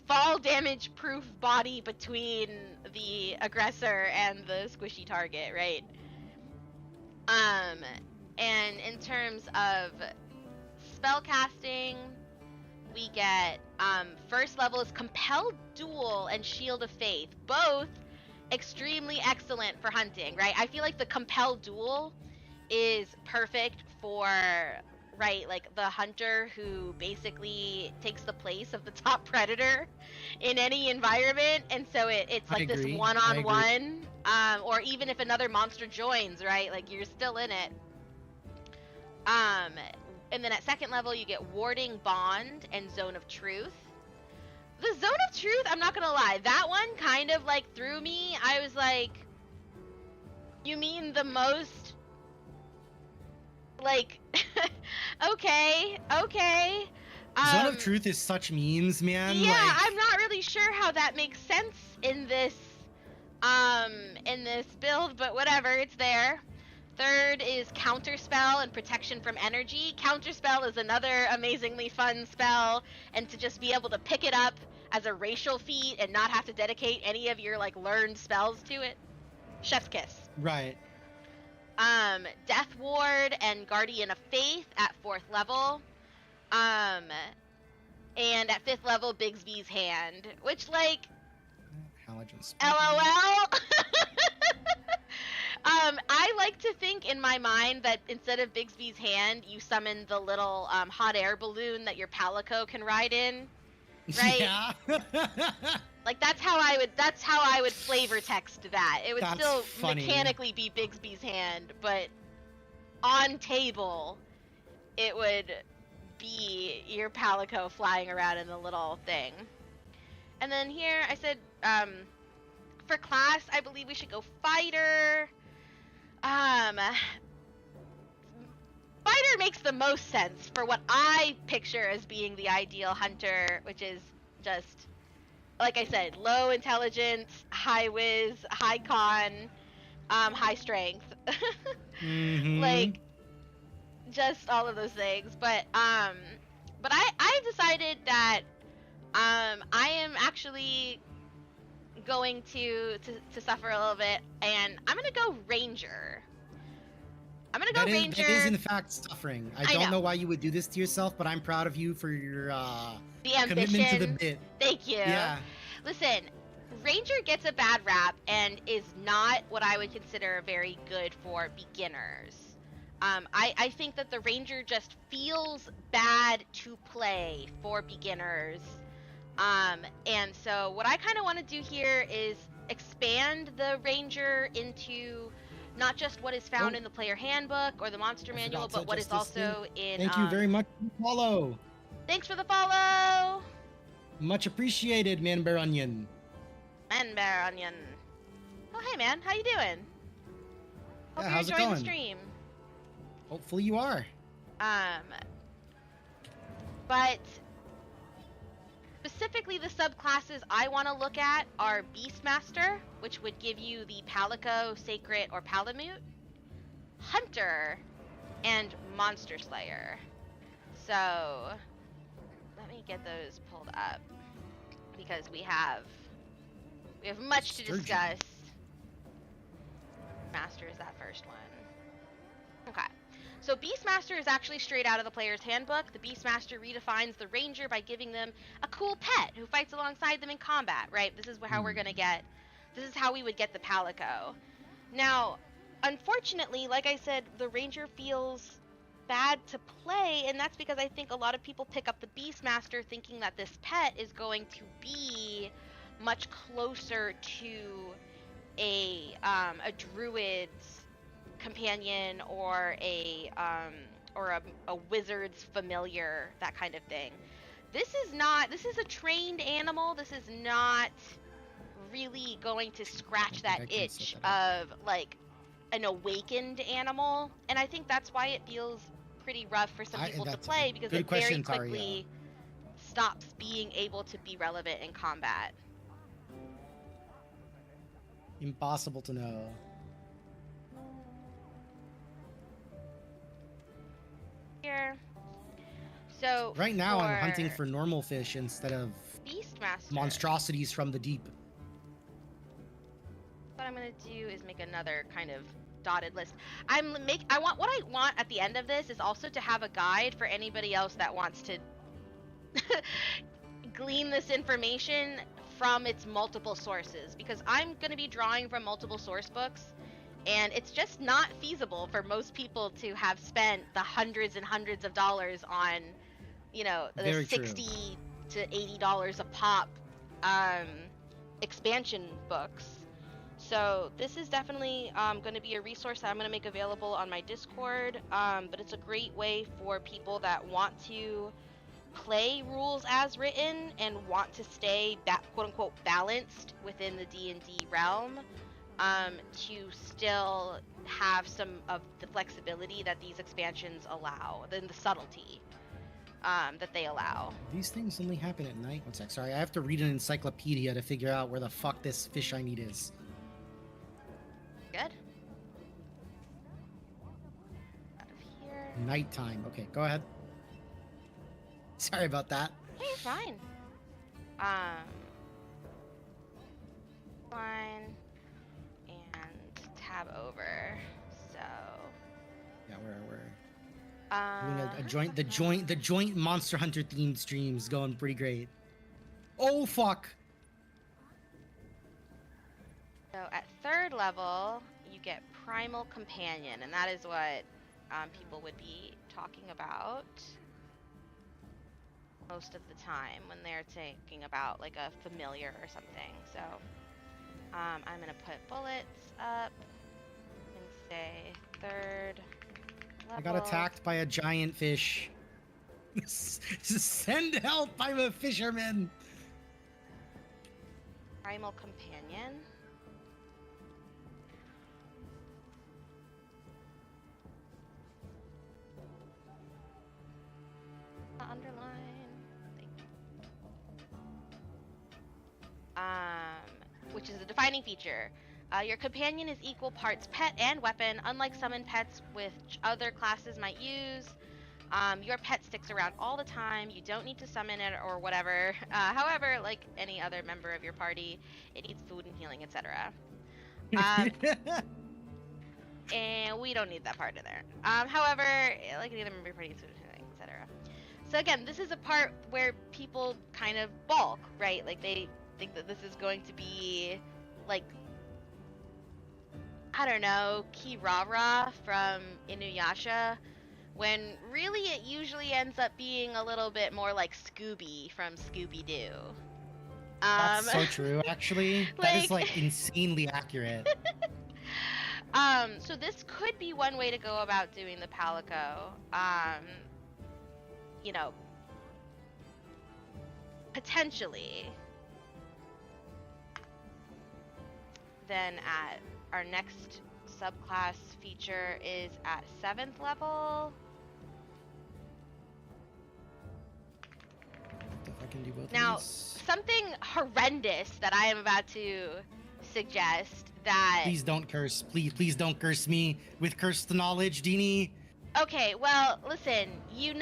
fall damage proof body between the aggressor and the squishy target, right? And in terms of spellcasting, we get first level is Compel Duel and Shield of Faith, both extremely excellent for hunting, right? I feel like the Compel Duel is perfect for the hunter who basically takes the place of the top predator in any environment, and so it's like this one-on-one, or even if another monster joins, right? You're still in it. And then at second level, you get Warding Bond and Zone of Truth. The Zone of Truth, I'm not gonna lie, that one kind of threw me. I was like, you mean the most okay. Zone of Truth is such memes, man. Yeah, I'm not really sure how that makes sense in this build, but whatever, it's there. Third is Counterspell and Protection from Energy. Counterspell is another amazingly fun spell, and to just be able to pick it up as a racial feat and not have to dedicate any of your learned spells to it. Chef's kiss. Right. Death Ward and Guardian of Faith at 4th level. And at 5th level, Bigsby's Hand, which Halogen Spell. LOL. I like to think in my mind that instead of Bigsby's Hand, you summon the little hot air balloon that your Palico can ride in, right? Yeah. That's how I would flavor text that. It would still mechanically be Bigsby's Hand, but on table, it would be your Palico flying around in the little thing. And then here I said, for class, I believe we should go fighter. Fighter makes the most sense for what I picture as being the ideal hunter, which is just, like I said, low intelligence, high whiz, high con, high strength. Mm-hmm. Like, just all of those things. But I decided that I am actually going to suffer a little bit, and I'm gonna go ranger. I'm gonna go ranger. That is in fact suffering. I I don't know. know why you would do this to yourself, but I'm proud of you for your The commitment to the ambition. bit. Thank you. Yeah. Listen, ranger gets a bad rap and is not what I would consider very good for beginners. I think that the ranger just feels bad to play for beginners. And so what I kind of want to do here is expand the ranger into not just what is found in the player handbook or the monster manual, but what is also in. Thank you very much for the follow. Thanks for the follow, Much appreciated, Man Bear Onion. Man Bear Onion. Oh hey man, how you doing? Hope Yeah, you're how's it enjoying the going? stream. Hopefully you are. But specifically the subclasses I want to look at are Beastmaster, which would give you the Palico, Sacred, or Palamute, Hunter, and Monster Slayer. So let me get those pulled up because we have much to Sturgeon. discuss. Master is that first one. Okay. So Beastmaster is actually straight out of the player's handbook. The Beastmaster redefines the ranger by giving them a cool pet who fights alongside them in combat, right? This is how we're going to get, this is how we would get the Palico. Now, unfortunately, like I said, the ranger feels bad to play, and that's because I think a lot of people pick up the Beastmaster thinking that this pet is going to be much closer to a druid's companion or a wizard's familiar, that kind of thing. This is a trained animal. This is not really going to scratch that itch of like an awakened animal, and I think that's why it feels pretty rough for some people to play, because it very quickly stops being able to be relevant in combat. Impossible to know. Here. So right now I'm hunting for normal fish instead of Beastmaster monstrosities from the deep. What I'm gonna do is make another kind of dotted list. What I want at the end of this is also to have a guide for anybody else that wants to glean this information from its multiple sources, because I'm going to be drawing from multiple source books, and it's just not feasible for most people to have spent the hundreds and hundreds of dollars on, you know, the Very $60 to $80 a pop expansion books. So this is definitely going to be a resource that I'm going to make available on my Discord, but it's a great way for people that want to play rules as written and want to stay quote-unquote balanced within the D&D realm, to still have some of the flexibility that these expansions allow, and the subtlety that they allow. These things only happen at night. One sec, sorry, I have to read an encyclopedia to figure out where the fuck this fish I need is. Good. Out of here. Nighttime. Okay, go ahead. Sorry about that. Hey, you're fine. Fine. And tab over. So. Yeah, we're doing the joint Monster Hunter themed streams going pretty great. Oh fuck. So at 3rd level, you get Primal Companion, and that is what people would be talking about most of the time when they're thinking about like a familiar or something. So I'm gonna put bullets up and say 3rd level. I got attacked by a giant fish. Send help! I'm a fisherman. Primal Companion. Underline. which is a defining feature. Your companion is equal parts pet and weapon, unlike summon pets which other classes might use. Your pet sticks around all the time. You don't need to summon it or whatever. However, like any other member of your party, it needs food and healing, etc. And we don't need that part in there. However, like any other member of your party needs food and healing, etc. So again, this is a part where people kind of balk, right? Like they think that this is going to be like, I don't know, Kirara from Inuyasha, when really it usually ends up being a little bit more like Scooby from Scooby-Doo. That's so true, actually. That is like insanely accurate. So this could be one way to go about doing the Palico. You know, potentially. Then at our next subclass feature is at 7th level. If I can do both Now, of these. something horrendous that I am about to suggest that... Please don't curse. Please don't curse me with cursed knowledge, Deanie. Okay, well, listen, you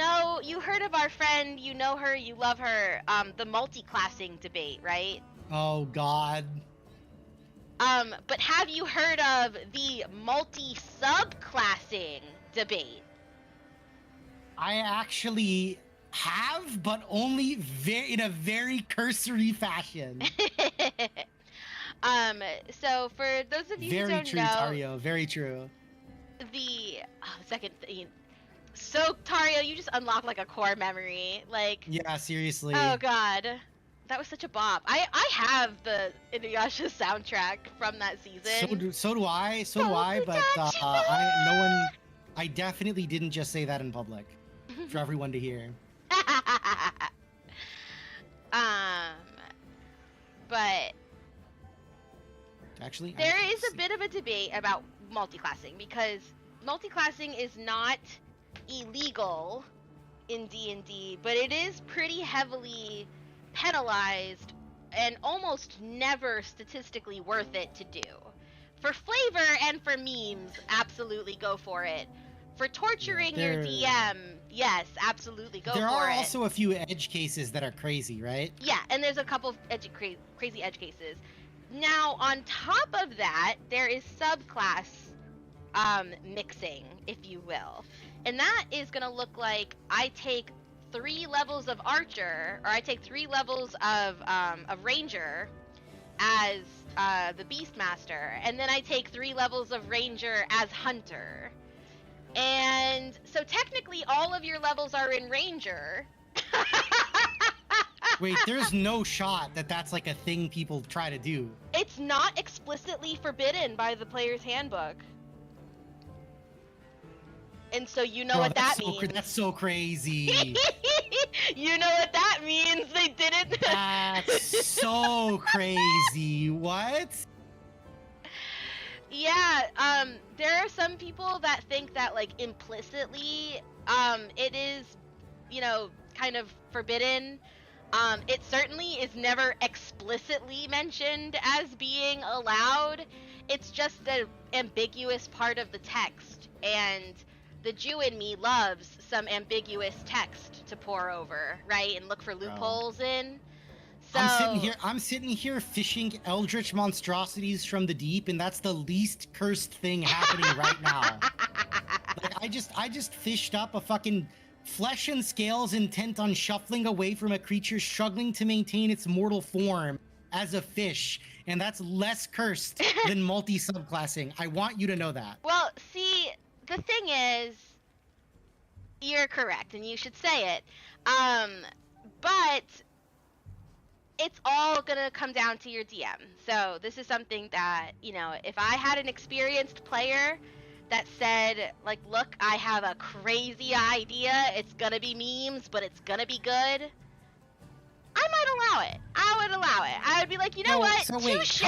heard of our friend, you know her, you love her, the multi-classing debate, right? Oh, God. But have you heard of the multi-subclassing debate? I actually have, but only in a very cursory fashion. So for those of you who Very don't true, know, Tario. Very true. So Tario, you just unlocked like a core memory, like. Yeah, seriously. Oh God, that was such a bop. I have the Inuyasha soundtrack from that season. So do I. But I definitely didn't just say that in public for everyone to hear. But Actually, there is a bit of a debate about multiclassing, because multiclassing is not illegal in D&D, but it is pretty heavily penalized and almost never statistically worth it to do. For flavor and for memes, absolutely go for it. For torturing your DM, yes, absolutely go for it. There are also a few edge cases that are crazy, right? Yeah, and there's a couple of crazy edge cases. Now, on top of that, there is subclass mixing, if you will. And that is going to look like I take 3 levels of Archer, or I take 3 levels of Ranger as the Beastmaster, and then I take 3 levels of Ranger as Hunter. And so technically all of your levels are in Ranger. Wait, there's no shot that that's like a thing people try to do. It's not explicitly forbidden by the player's handbook. And so you know what that means. That's so crazy. You know what that means. They didn't. That's so crazy. What? Yeah, there are some people that think that, like, implicitly, it is, you know, kind of forbidden. It certainly is never explicitly mentioned as being allowed. It's just an ambiguous part of the text, and the Jew in me loves some ambiguous text to pore over, right, and look for loopholes in. So I'm sitting here fishing eldritch monstrosities from the deep, and that's the least cursed thing happening right now. Like, I just fished up a fucking flesh and scales intent on shuffling away from a creature struggling to maintain its mortal form as a fish, and that's less cursed than multi-subclassing. I want you to know that. Well, see, the thing is, you're correct, and you should say it. But it's all gonna come down to your DM. So this is something that, you know, if I had an experienced player that said, like, look, I have a crazy idea, it's gonna be memes, but it's gonna be good, I might allow it. I would allow it. I would be like, you know what? So wait, touche.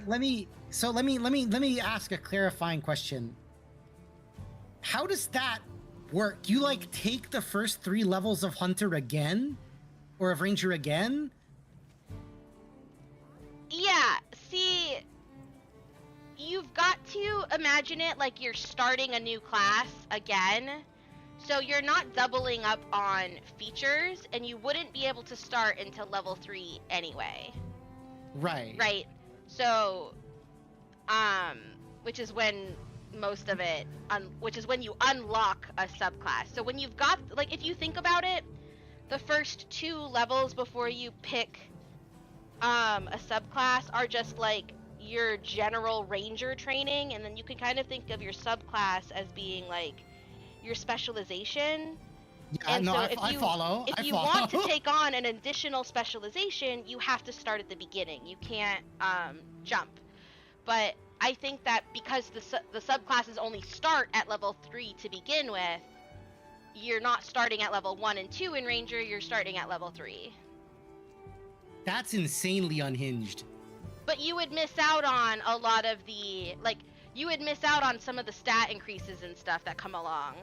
let me ask a clarifying question. How does that work? You like take the first 3 levels of Hunter again, or of Ranger again? Yeah. See, you've got to imagine it like you're starting a new class again. So you're not doubling up on features, and you wouldn't be able to start until level 3 anyway. Right. Right. So, which is when most of it, which is when you unlock a subclass. So when you've got, like, if you think about it, the first 2 levels before you pick a subclass are just like your general ranger training, and then you can kind of think of your subclass as being like your specialization. Yeah, And no, so I follow. if I you follow. want to take on an additional specialization, you have to start at the beginning. You can't jump. But I think that because the subclasses only start at level 3 to begin with, you're not starting at level 1 and 2 in Ranger, you're starting at level 3. That's insanely unhinged. But you would miss out on a lot of the, like, you would miss out on some of the stat increases and stuff that come along.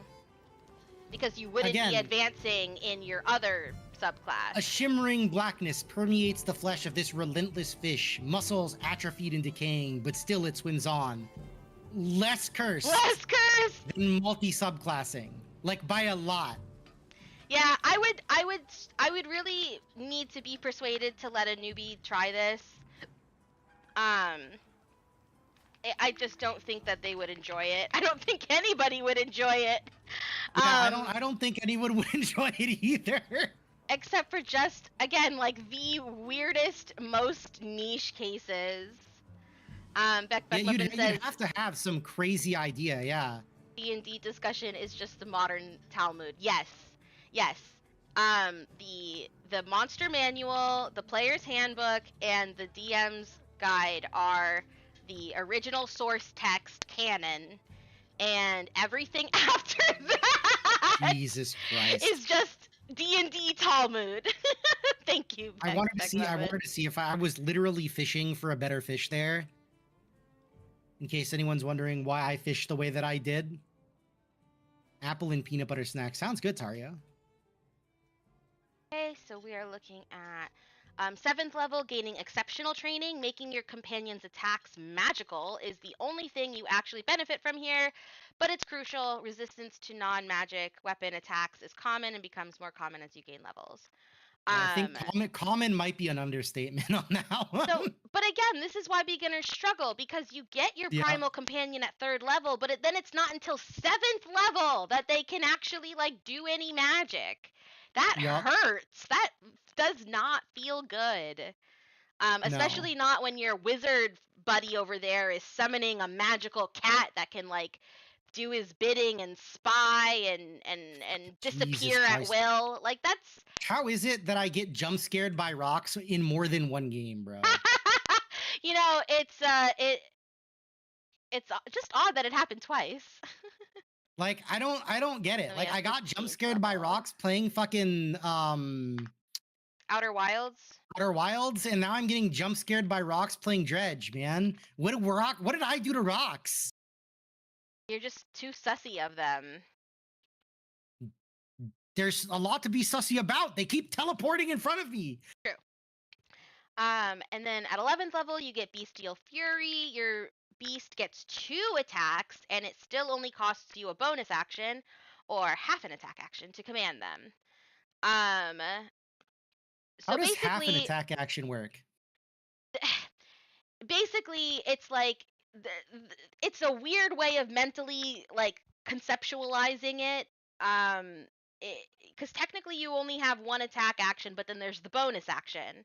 Because you wouldn't Again, be advancing in your other subclass. A shimmering blackness permeates the flesh of this relentless fish, muscles atrophied and decaying, but still it swims on. Less cursed Less cursed! than multi-subclassing. Like, by a lot. Yeah, I would really need to be persuaded to let a newbie try this. I just don't think that they would enjoy it. I don't think anybody would enjoy it. Yeah, I don't think anyone would enjoy it either. Except for just, again, like the weirdest, most niche cases. Beck Yeah, Weapon says you'd have to have some crazy idea, yeah. D&D discussion is just the modern Talmud. Yes, yes. The monster manual, the player's handbook, and the DM's guide are the original source text canon, and everything after that Jesus Christ. is just D&D Talmud. Thank you. I wanted to see if I was literally fishing for a better fish there. In case anyone's wondering why I fished the way that I did. Apple and peanut butter snack. Sounds good, Taria. Okay, so we are looking at 7th level, gaining exceptional training. Making your companion's attacks magical is the only thing you actually benefit from here, but it's crucial. Resistance to non-magic weapon attacks is common and becomes more common as you gain levels. Yeah, I think common might be an understatement on that one. So, but again, this is why beginners struggle, because you get your primal companion at 3rd level, but then it's not until 7th level that they can actually like do any magic. That hurts. That does not feel good. Especially not when your wizard buddy over there is summoning a magical cat that can like do his bidding and spy and disappear at will. Like, that's... How is it that I get jump scared by rocks in more than one game, bro? You know, it's just odd that it happened twice. Like, I don't get it. Like, I got jump scared by rocks playing fucking Outer Wilds. Outer Wilds, and now I'm getting jump scared by rocks playing Dredge, man. What did I do to rocks? You're just too sussy of them. There's a lot to be sussy about. They keep teleporting in front of me. True. And then at 11th level, you get Bestial Fury. Your beast gets 2 attacks, and it still only costs you a bonus action or half an attack action to command them. So how does half an attack action work? Basically, it's like it's a weird way of mentally like conceptualizing it. Because technically you only have 1 attack action, but then there's the bonus action.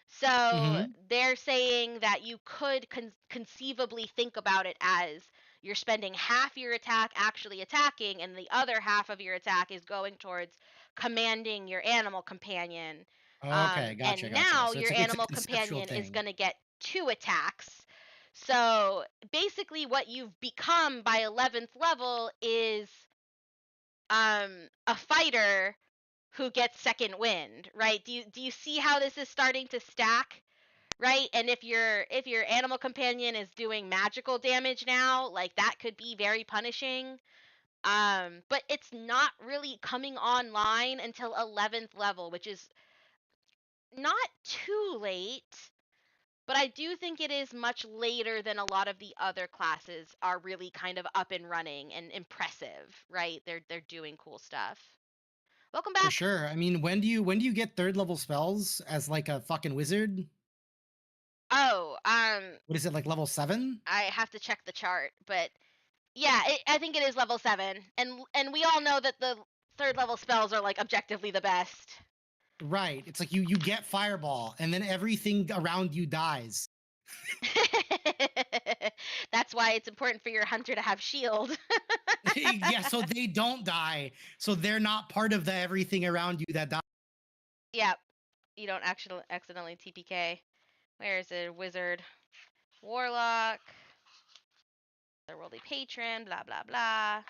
So they're saying that you could conceivably think about it as you're spending half your attack actually attacking, and the other half of your attack is going towards commanding your animal companion. Okay, gotcha. And now so your animal companion is going to get 2 attacks. So basically what you've become by 11th level is a fighter who gets second wind, right? Do you see how this is starting to stack? Right? And if your animal companion is doing magical damage now, like, that could be very punishing. But it's not really coming online until 11th level, which is not too late. But I do think it is much later than a lot of the other classes are really kind of up and running and impressive, right? They're doing cool stuff. Welcome For back. sure. I mean, when do you get third level spells as like a fucking wizard? Oh, What is it, like level 7? I have to check the chart, but yeah, I think it is level 7, and we all know that the third level spells are like objectively the best. Right. It's like you get fireball and then everything around you dies. That's why it's important for your hunter to have shield. Yeah, so they don't die. So they're not part of the everything around you that dies. Yep. You don't actually accidentally TPK. Where is it? Wizard, warlock, the worldly patron, blah blah blah.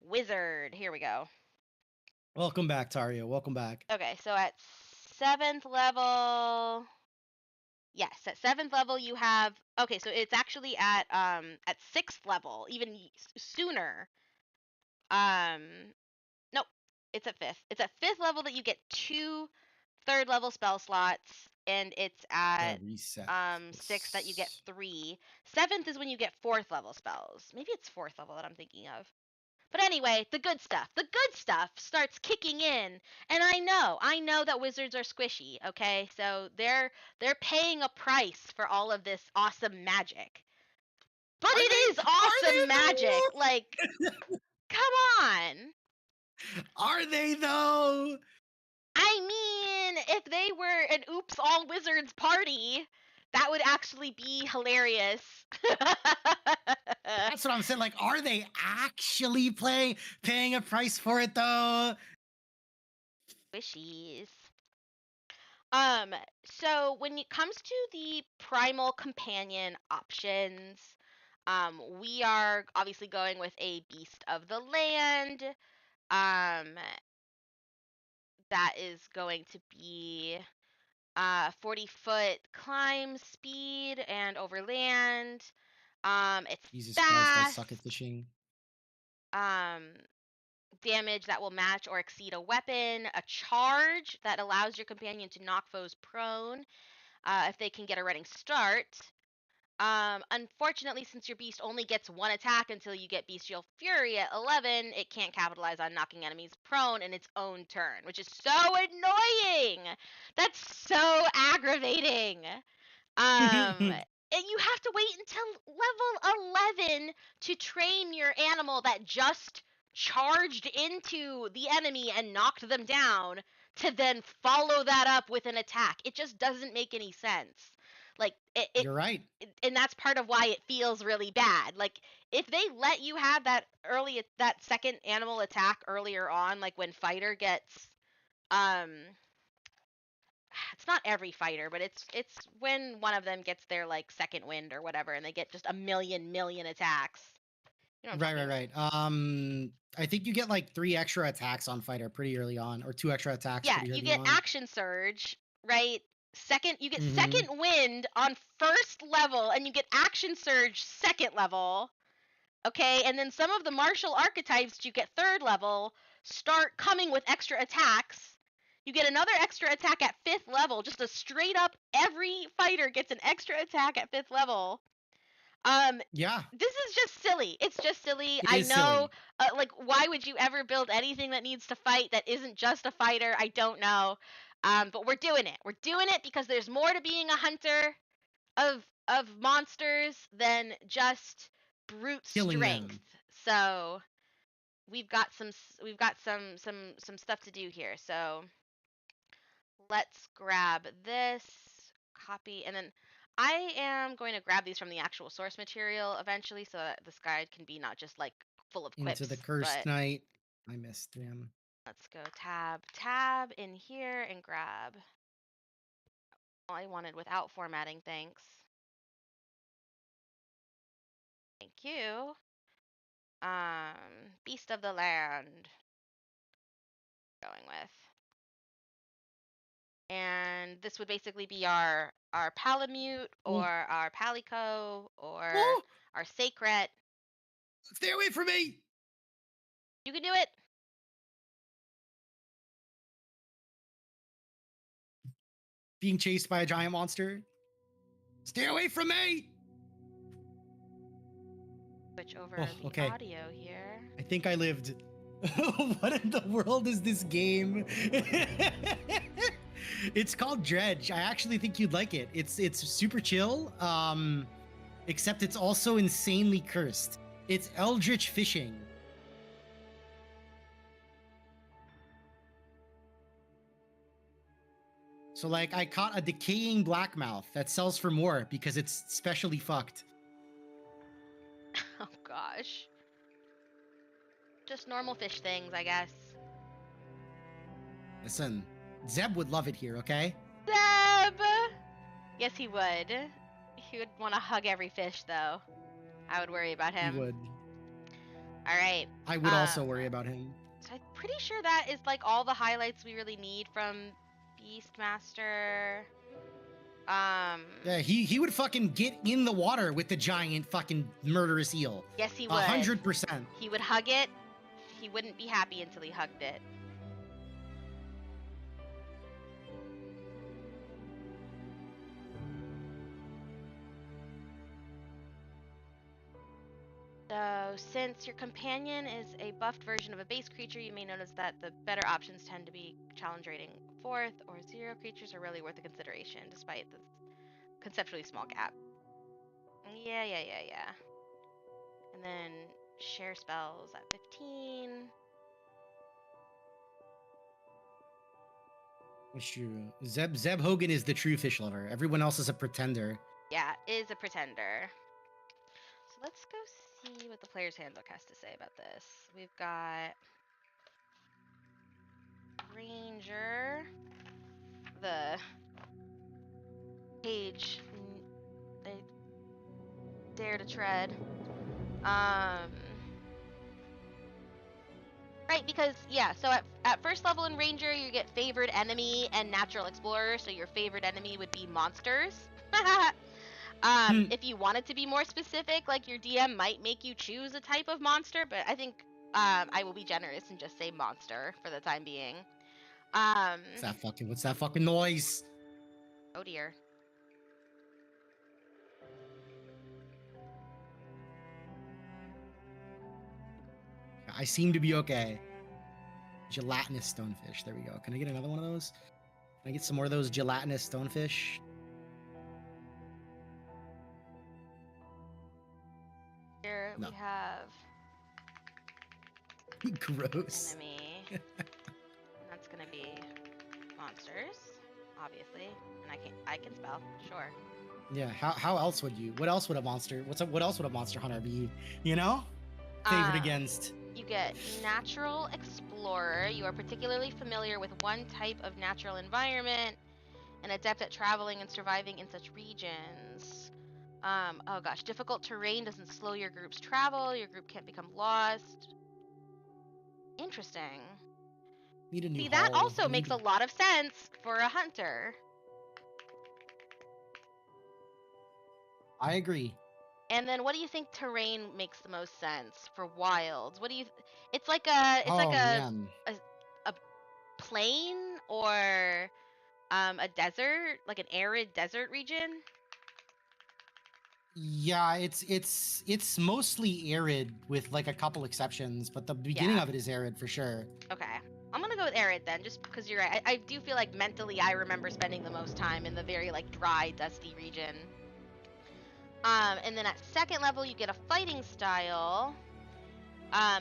Wizard. Here we go. Welcome back, Tario. Welcome back. Okay, so at 7th level, yes, at 7th level you have, okay, so it's actually at 6th level, even sooner. Nope, it's at 5th. It's at 5th level that you get 2 third level spell slots, and it's at Reset. 6th that you get 3. 7th is when you get 4th level spells. Maybe it's 4th level that I'm thinking of. But anyway, the good stuff starts kicking in. And I know that wizards are squishy, okay? So they're paying a price for all of this awesome magic. But Are it they- is are they awesome magic. though? Like, come on. Are they though? I mean, if they were an oops all wizards party, that would actually be hilarious. That's what I'm saying. Like, are they actually paying a price for it though? Wishies. So when it comes to the primal companion options, we are obviously going with a beast of the land. Um, that is going to be 40-foot climb speed and over land. It's Jesus Christ, I fast. suck at fishing. Um, damage that will match or exceed a weapon. A charge that allows your companion to knock foes prone if they can get a running start. Unfortunately, since your beast only gets 1 attack until you get Bestial Fury at 11, it can't capitalize on knocking enemies prone in its own turn, which is so annoying. That's so aggravating. And you have to wait until level 11 to train your animal that just charged into the enemy and knocked them down to then follow that up with an attack. It just doesn't make any sense. Like You're right. and that's part of why it feels really bad. Like if they let you have that second animal attack earlier on, like when fighter gets um it's not every fighter, but it's when one of them gets their like second wind or whatever, and they get just a million attacks. You know what I'm Right. talking about. I think you get like 3 extra attacks on fighter pretty early on, or 2 extra attacks Yeah, pretty you early get on. action surge, right? You get Mhm. second wind on first level, and you get action surge second level. Okay, and then some of the martial archetypes you get third level start coming with extra attacks. You get another extra attack at 5th level, just a straight up every fighter gets an extra attack at 5th level. Yeah, This is just silly. It's just silly. it I is know, silly. like, why would you ever build anything that needs to fight that isn't just a fighter? I don't know. But we're doing it. We're doing it because there's more to being a hunter of monsters than just brute Killing strength. them. So we've got some stuff to do here. So let's grab this copy, and then I am going to grab these from the actual source material eventually, so that this guide can be not just like full of Into quips, the cursed but night. I missed him. let's go tab in here and grab all I wanted without formatting. Thanks. Thank you. Beast of the land. Going with. And this would basically be our Palamute Oh, or our Palico or oh, our Sacred. stay away from me! You can do it. Being chased by a giant monster. Stay away from me! Switch over Oh, the okay. audio here. I think I lived. What in the world is this game? It's called Dredge. I actually think you'd like it. It's super chill. Except it's also insanely cursed. It's Eldritch Fishing. So like I caught a decaying blackmouth that sells for more because it's specially fucked. Oh gosh. Just normal fish things, I guess. Listen, Zeb would love it here, okay? Zeb! Yes, he would. He would want to hug every fish, though. I would worry about him. He would. All right. I would also worry about him. So I'm pretty sure that is like all the highlights we really need from Beastmaster. Yeah, he would fucking get in the water with the giant fucking murderous eel. Yes, he would. 100%. He would hug it. He wouldn't be happy until he hugged it. So, since your companion is a buffed version of a base creature, you may notice that the better options tend to be challenge rating 4th or 0 creatures are really worth a consideration, despite the conceptually small gap. Yeah. And then share spells at 15. Zeb Hogan is the true fish lover. Everyone else is a pretender. Yeah, is a pretender. So let's go see what the player's handbook has to say about this. We've got Ranger, the page they dare to tread. Right, because yeah, so at first level in Ranger you get favored enemy and natural explorer, so your favored enemy would be monsters. If you wanted to be more specific, like your DM might make you choose a type of monster, but I think I will be generous and just say monster for the time being. What's that fucking noise? Oh dear. I seem to be okay. Gelatinous stonefish. There we go. Can I get another one of those? Can I get some more of those gelatinous stonefish? Here No. we have Gross. enemy. And that's gonna be monsters, obviously. And I can spell, sure. Yeah. How else would you? What else would a monster? What else would a monster hunter be? You know, favored against. You get Natural Explorer. You are particularly familiar with one type of natural environment and adept at traveling and surviving in such regions. Oh gosh, difficult terrain doesn't slow your group's travel. Your group can't become lost. Interesting. Need a new See, that hull. also makes a lot of sense for a hunter. I agree. And then what do you think terrain makes the most sense for wilds? What do you it's like a Man. a plain or a desert, like an arid desert region? Yeah, it's mostly arid with like a couple exceptions, but the beginning of it is arid for sure. Okay. I'm gonna go with arid then, just because you're right. I do feel like mentally I remember spending the most time in the very like dry, dusty region. And then at second level you get a fighting style.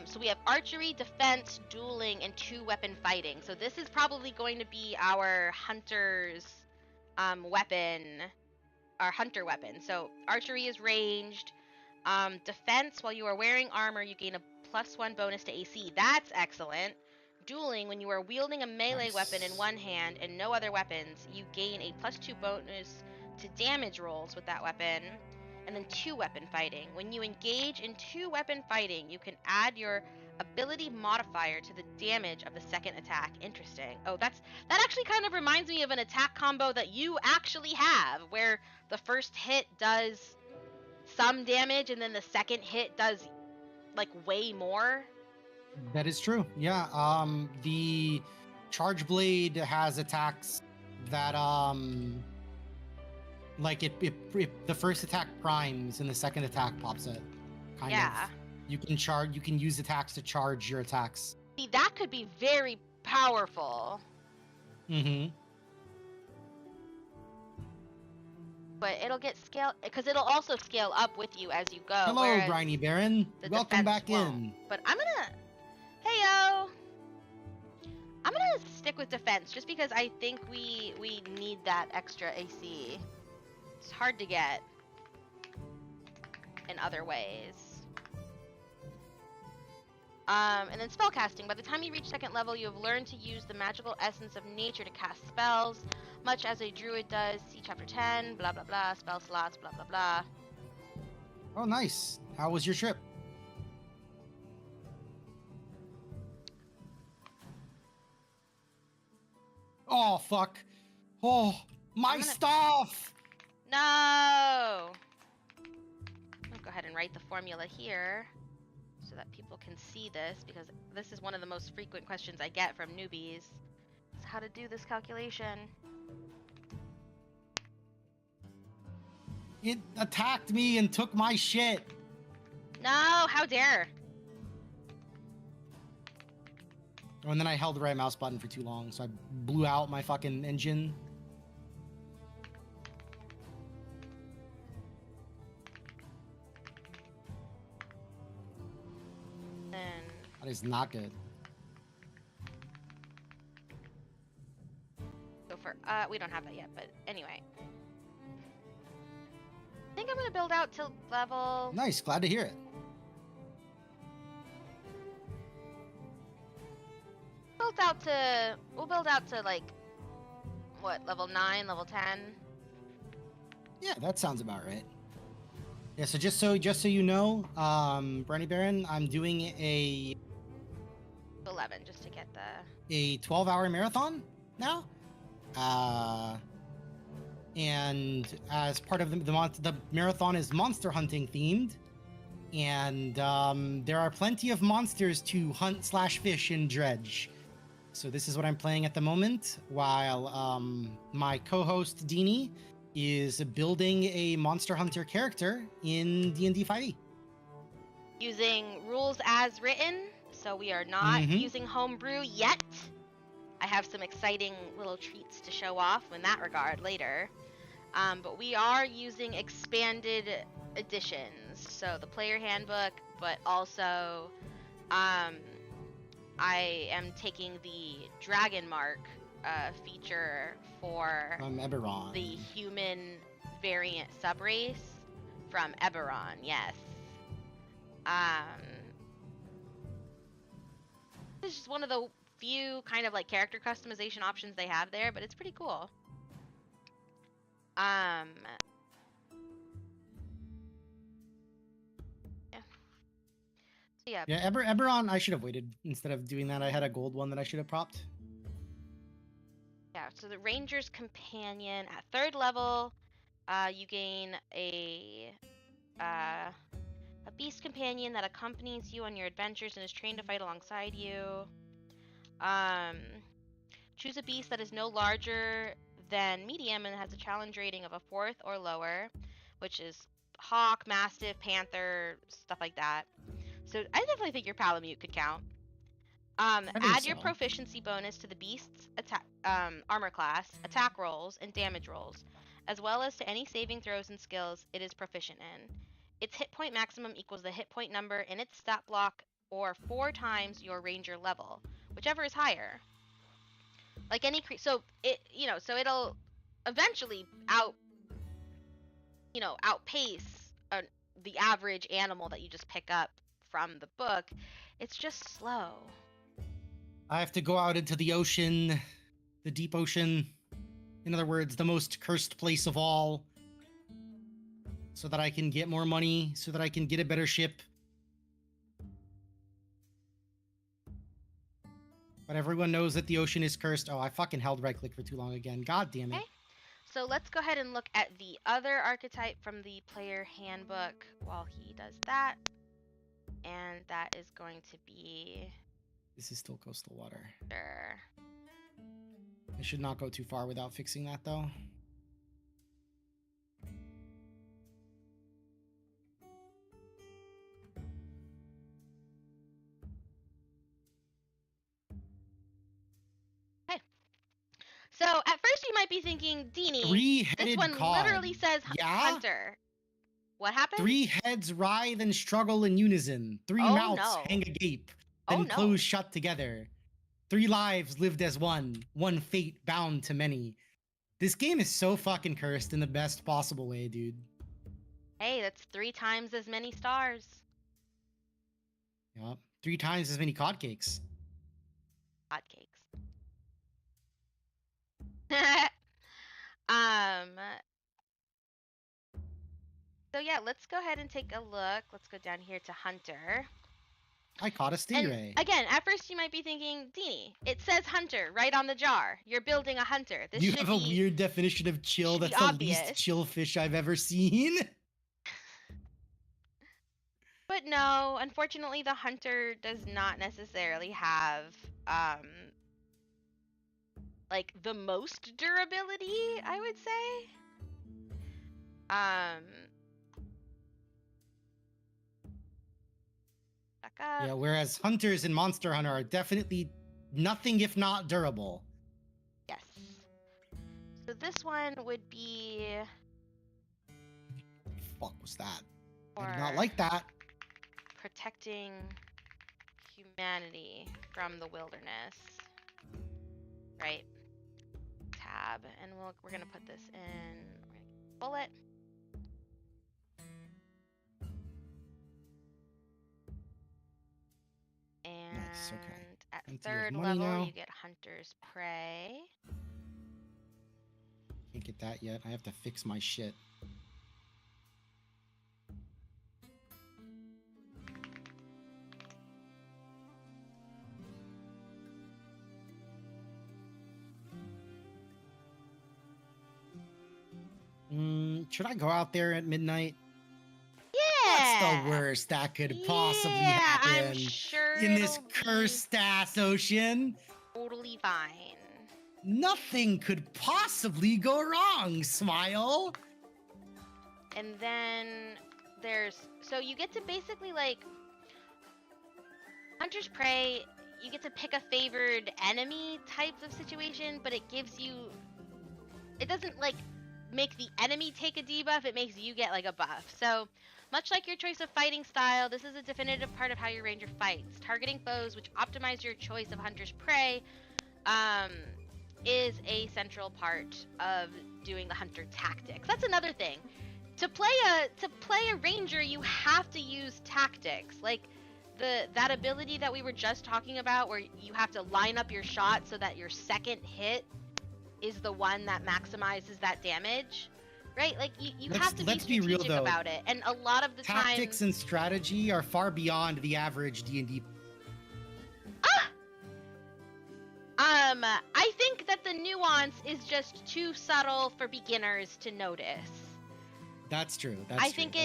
So we have archery, defense, dueling, and 2-weapon fighting. So this is probably going to be our hunter's weapon, our hunter weapon. So archery is ranged. Defense, while you are wearing armor, you gain a +1 bonus to AC. That's excellent. Dueling, when you are wielding a melee weapon in one hand and no other weapons, you gain a +2 bonus to damage rolls with that weapon. And then 2-weapon fighting. When you engage in 2-weapon fighting, you can add your ability modifier to the damage of the second attack. Interesting. Oh, that actually kind of reminds me of an attack combo that you actually have, where the first hit does some damage and then the second hit does like way more. That is true. Yeah. The Charge Blade has attacks that Like the first attack primes and the second attack pops it. Kind Yeah. of. You can use attacks to charge your attacks. See, that could be very powerful. Mm-hmm. But it'll get scaled because it'll also scale up with you as you go. Hello, whereas Briny Baron. the Welcome defense back won't. in. But I'm gonna, heyo. I'm gonna stick with defense just because I think we need that extra AC. It's hard to get in other ways. And then spellcasting. By the time you reach second level, you have learned to use the magical essence of nature to cast spells, much as a druid does. See chapter 10, blah blah blah, spell slots, blah blah blah. Oh, nice. How was your trip? Oh, fuck. Oh, my stuff! No! I'll go ahead and write the formula here so that people can see this, because this is one of the most frequent questions I get from newbies. Is how to do this calculation. It attacked me and took my shit. No, how dare! Oh, and then I held the right mouse button for too long, so I blew out my fucking engine. Then That is not good. go for, we don't have that yet, but anyway. I think I'm gonna build out to level... Nice, glad to hear it. We'll build out to like, what, level 9, level 10? Yeah, that sounds about right. Yeah, so just so you know, Briny Baron, I'm doing a 11, just to get the... a 12-hour marathon now. And as part of the marathon is monster hunting themed, and there are plenty of monsters to hunt/fish in Dredge. So this is what I'm playing at the moment, while my co-host Deanie is building a Monster Hunter character in D&D 5e. Using rules as written, so we are not using homebrew yet. I have some exciting little treats to show off in that regard later. But we are using expanded editions, so the player handbook, but also I am taking the Dragon Mark feature for From Eberron. the human variant subrace from Eberron, yes. This is just one of the few kind of like character customization options they have there, but it's pretty cool. Yeah. So yeah. Yeah, Eberron, I should have waited instead of doing that. I had a gold one that I should have propped. Yeah, so the Ranger's Companion at 3rd level, you gain a beast companion that accompanies you on your adventures and is trained to fight alongside you. Choose a beast that is no larger than medium and has a challenge rating of a 4th or lower, which is hawk, mastiff, panther, stuff like that. So I definitely think your Palamute could count. Add your proficiency bonus to the beast's attack, armor class, attack rolls, and damage rolls, as well as to any saving throws and skills it is proficient in. Its hit point maximum equals the hit point number in its stat block, or 4 times your ranger level, whichever is higher. Like any so it'll eventually outpace the average animal that you just pick up from the book. It's just slow. I have to go out into the ocean, the deep ocean. In other words, the most cursed place of all, so that I can get more money, so that I can get a better ship. But everyone knows that the ocean is cursed. Oh, I fucking held right click for too long again. God damn it. Okay. So let's go ahead and look at the other archetype from the player handbook while he does that. And that is going to be... This is still coastal water. Sure. I should not go too far without fixing that, though. So at first you might be thinking, Deanie, this Three-headed one cod. literally says Yeah? hunter. What happened? 3 heads writhe and struggle in unison. 3 Oh, mouths no. hang agape, Oh, then no. close shut together. 3 lives lived as one fate bound to many. This game is so fucking cursed in the best possible way, dude. Hey, that's 3 times as many stars. Yup. 3 times as many cod cakes. Hotcakes. um. So yeah, let's go ahead and take a look. Let's go down here to Hunter. I caught a And stingray. again, at first you might be thinking, Deanie, it says hunter right on the jar. You're building a hunter. This You should have a be weird definition of chill. should be That's the obvious. least chill fish I've ever seen. But no, unfortunately the hunter does not necessarily have like the most durability, I would say. Back up. Yeah, whereas hunters in Monster Hunter are definitely nothing if not durable. Yes. So this one would be Fuck was that? I for did not like that. protecting humanity from the wilderness. Right. Tab, and we're gonna put this in. We're gonna bullet. And Nice, okay. at Plenty of third money level, now. you get Hunter's Prey. Can't get that yet. I have to fix my shit. Should I go out there at midnight? Yeah. What's the worst that could possibly I'm happen sure in this it'll be cursed ass ocean? totally fine. Nothing could possibly go wrong, Smile. And then so you get to basically like Hunter's Prey, you get to pick a favored enemy type of situation, but it doesn't like make the enemy take a debuff, it makes you get like a buff. So much like your choice of fighting style, this is a definitive part of how your ranger fights. Targeting foes which optimize your choice of Hunter's Prey is a central part of doing the hunter tactics. That's another thing. To play a ranger, you have to use tactics. Like that ability that we were just talking about where you have to line up your shot so that your second hit is the one that maximizes that damage. Right? Like you have to be let's be strategic real, though. about it. And a lot of the Tactics time and strategy are far beyond the average D&D. I think that the nuance is just too subtle for beginners to notice. That's true. I think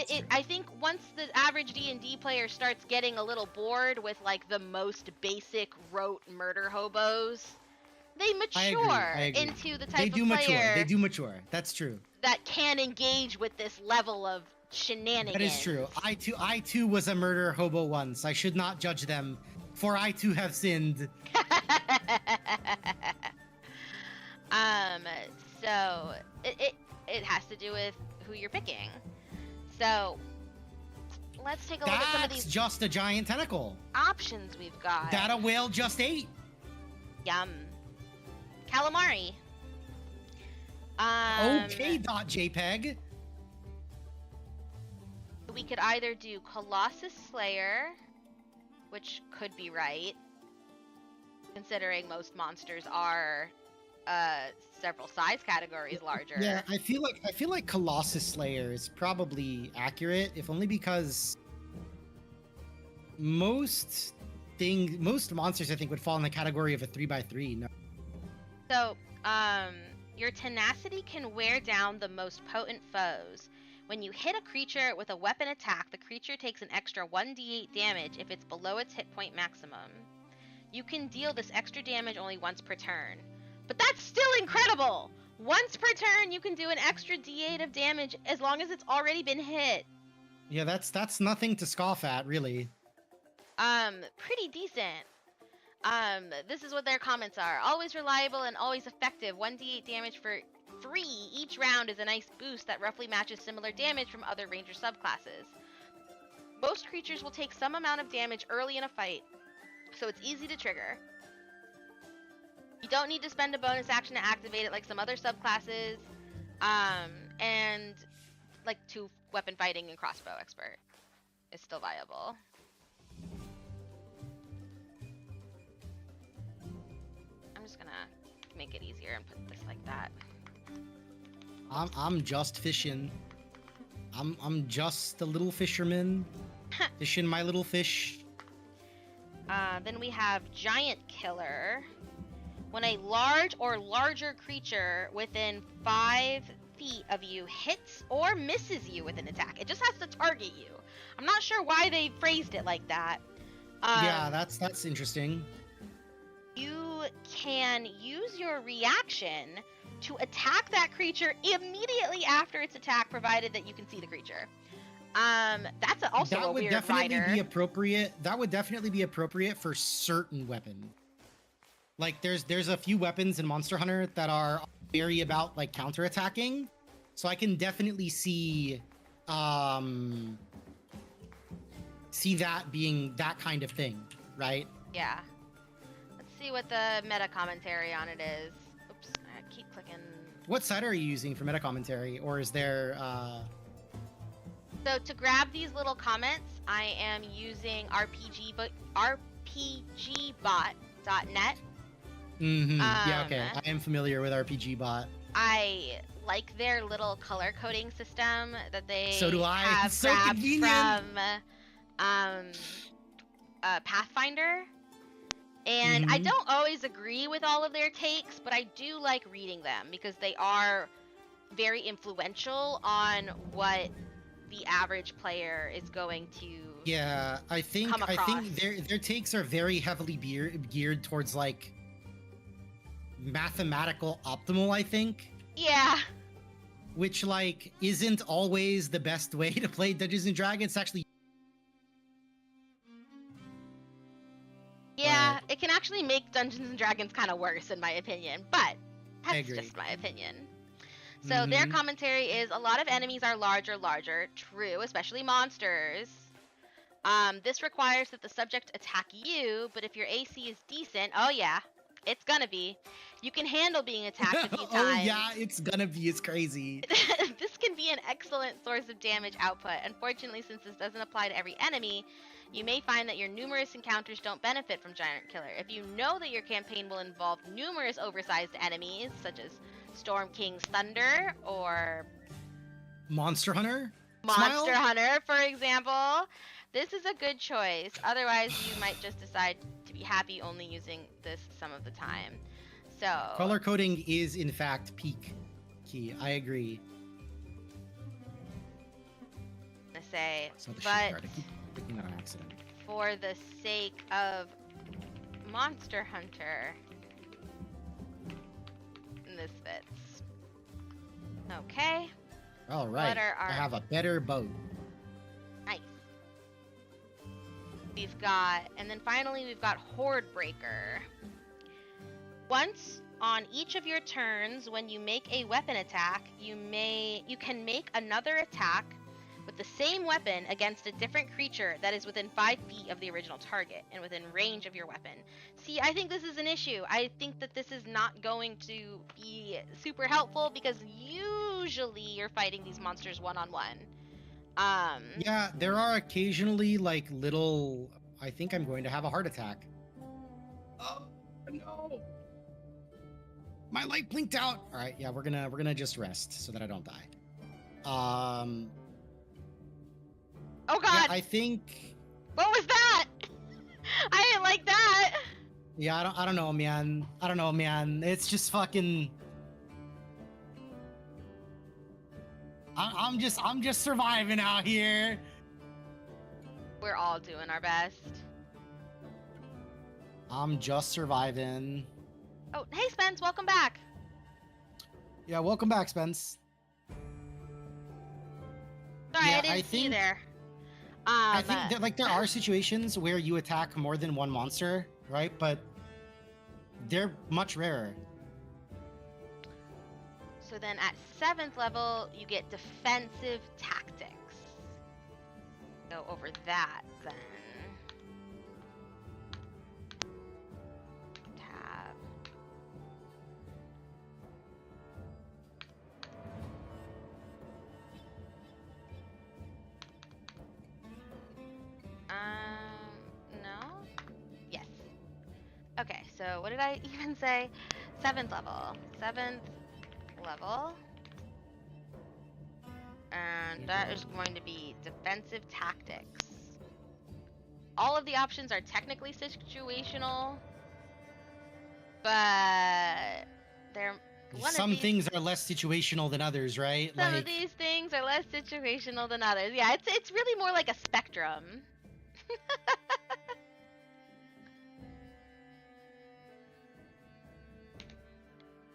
once the average D&D player starts getting a little bored with like the most basic rote murder hobos, they mature I agree. into the type of player They do mature. That's true. that can engage with this level of shenanigans. That is true. I too was a murder hobo once. I should not judge them, for I too have sinned. So it has to do with who you're picking. So let's take a look at some of That's these just a giant tentacle. options we've got. That a whale just ate. Yum. Calamari. Okay, .jpg. We could either do Colossus Slayer, which could be right, considering most monsters are several size categories larger. Yeah, I feel like Colossus Slayer is probably accurate, if only because most monsters I think would fall in the category of a 3x3. No. So, your tenacity can wear down the most potent foes. When you hit a creature with a weapon attack, the creature takes an extra 1d8 damage if it's below its hit point maximum. You can deal this extra damage only once per turn. But that's still incredible! Once per turn, you can do an extra d8 of damage as long as it's already been hit. Yeah, that's nothing to scoff at, really. Pretty decent. This is what their comments are. Always reliable and always effective. 1d8 damage for free each round is a nice boost that roughly matches similar damage from other ranger subclasses. Most creatures will take some amount of damage early in a fight, so it's easy to trigger. You don't need to spend a bonus action to activate it like some other subclasses. And like 2 weapon fighting and crossbow expert is still viable. I'm just gonna make it easier and put this like that. I'm just fishing. I'm just a little fisherman, fishing my little fish. Then we have Giant Killer. When a large or larger creature within 5 feet of you hits or misses you with an attack, it just has to target you. I'm not sure why they phrased it like that. Yeah, that's interesting. You can use your reaction to attack that creature immediately after its attack, provided that you can see the creature. That's also a weird rider. That would definitely be appropriate for certain weapons. Like there's a few weapons in Monster Hunter that are very about like counterattacking, so I can definitely see that being that kind of thing, right? Yeah. Let's see what the meta commentary on it is. Oops, I keep clicking. What site are you using for meta commentary, or is there? So to grab these little comments, I am using RPGbot.net. Yeah, okay. I am familiar with RPG Bot. I like their little color coding system that they So do I. have It's so grabbed convenient. from Pathfinder. And I don't always agree with all of their takes, but I do like reading them because they are very influential on what the average player is going to I think come across. their takes are very heavily geared towards like mathematical optimal, I think. Yeah. Which like isn't always the best way to play Dungeons and Dragons. Actually, yeah, it can actually make Dungeons and Dragons kind of worse in my opinion, but that's just my opinion. So their commentary is a lot of enemies are larger. True, especially monsters. This requires that the subject attack you, but if your AC is decent, oh yeah, it's gonna be. You can handle being attacked a few times. Oh yeah, it's gonna be. It's crazy. This can be an excellent source of damage output. Unfortunately, since this doesn't apply to every enemy, you may find that your numerous encounters don't benefit from Giant Killer. If you know that your campaign will involve numerous oversized enemies, such as Storm King's Thunder or Monster Hunter, for example, this is a good choice. Otherwise, you might just decide to be happy only using this some of the time. So color coding is in fact peak key. I agree. I'm gonna say, So the but I keep picking that on accident. for the sake of Monster Hunter, this fits. Okay. All right. What are our... I have a better bow. Nice. We've got, and then finally we've got Horde Breaker. Once on each of your turns, when you make a weapon attack, you can make another attack with the same weapon against a different creature that is within 5 feet of the original target and within range of your weapon. See, I think this is an issue. I think that this is not going to be super helpful because usually you're fighting these monsters one-on-one. Yeah, there are occasionally like little. I think I'm going to have a heart attack. Oh no! My light blinked out. All right, yeah, we're gonna just rest so that I don't die. Oh God! Yeah, I think. What was that? I didn't like that. Yeah, I don't know, man. I don't know, man. It's just fucking. I'm just surviving out here. We're all doing our best. I'm just surviving. Oh, hey Spence, welcome back. Yeah, welcome back, Spence. Sorry, Yeah, I didn't see you there. I think that, like there are situations where you attack more than one monster, right? But They're much rarer. So then at 7th level, you get defensive tactics. Go over that then. Tab. No? Yes. Okay, so what did I even say? 7th level. 7th level. And that is going to be defensive tactics. All of the options are technically situational, but they're Some things are less situational than others, right? Some of these things are less situational than others. Yeah, it's really more like a spectrum.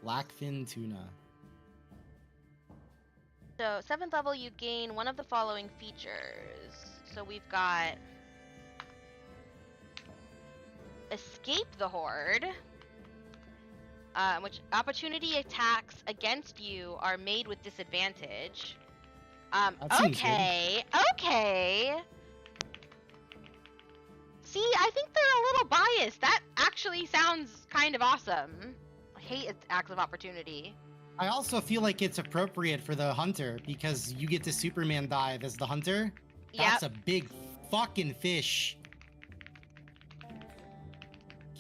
Blackfin tuna. So 7th level, you gain one of the following features. So we've got Escape the Horde, which opportunity attacks against you are made with disadvantage. Okay. See, I think they're a little biased. That actually sounds kind of awesome. I hate acts of opportunity. I also feel like it's appropriate for the hunter because you get to Superman dive as the hunter. That's a big fucking fish.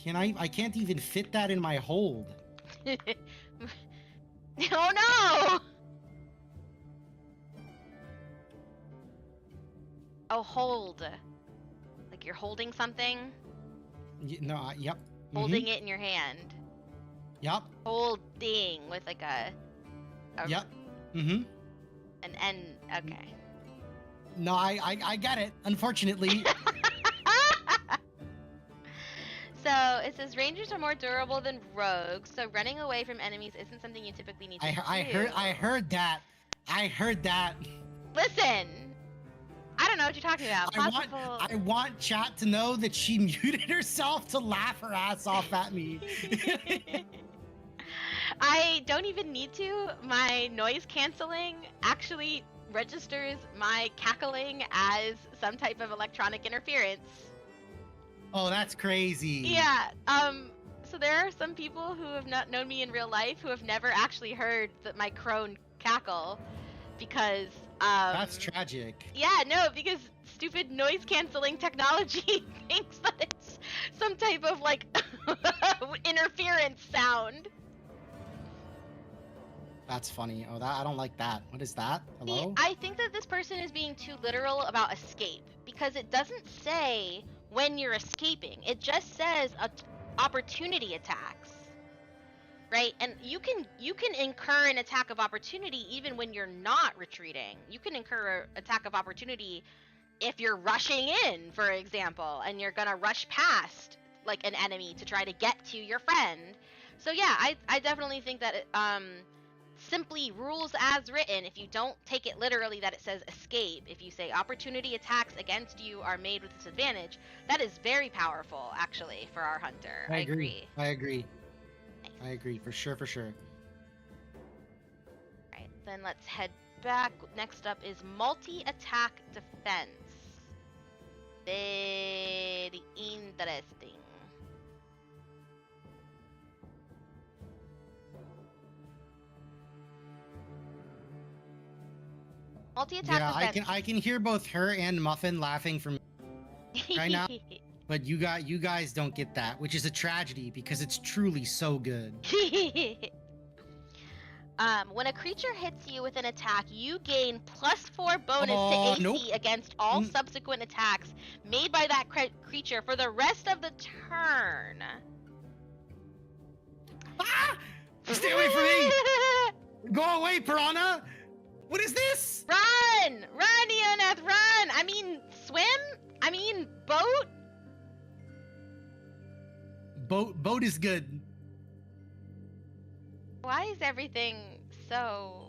I can't even fit that in my hold. Oh no! Oh, hold. Like you're holding something? No, yep. Holding it in your hand. Yep. Holding with like a yep. Mm-hmm. Okay. No, I get it, unfortunately. So it says rangers are more durable than rogues, so running away from enemies isn't something you typically need to do. I heard that. I heard that. Listen, I don't know what you're talking about. I want chat to know that she muted herself to laugh her ass off at me. I don't even need to. My noise canceling actually registers my cackling as some type of electronic interference. Oh, that's crazy. Yeah. So there are some people who have not known me in real life who have never actually heard my crone cackle because that's tragic. Yeah, no, because stupid noise canceling technology thinks that it's some type of like interference sound. That's funny. Oh, I don't like that. What is that? Hello? See, I think that this person is being too literal about escape because it doesn't say when you're escaping. It just says opportunity attacks. Right? And you can incur an attack of opportunity even when you're not retreating. You can incur an attack of opportunity if you're rushing in, for example, and you're gonna rush past like an enemy to try to get to your friend. So yeah, I definitely think that simply rules as written, if you don't take it literally that it says escape, if you say opportunity attacks against you are made with disadvantage, that is very powerful actually for our hunter. I agree. I agree. Nice. I agree for sure. Alright, then let's head back. Next up is multi-attack defense. Very interesting. Multi-attack defense. Yeah, I can hear both her and Muffin laughing from right now. But you guys don't get that, which is a tragedy because it's truly so good. When a creature hits you with an attack, you gain +4 bonus to AC against all subsequent attacks made by that creature for the rest of the turn. Ah! Stay away from me! Go away, Piranha! What is this? Run! Run, Ioneth, run! I mean, swim? I mean, boat? Boat is good. Why is everything so...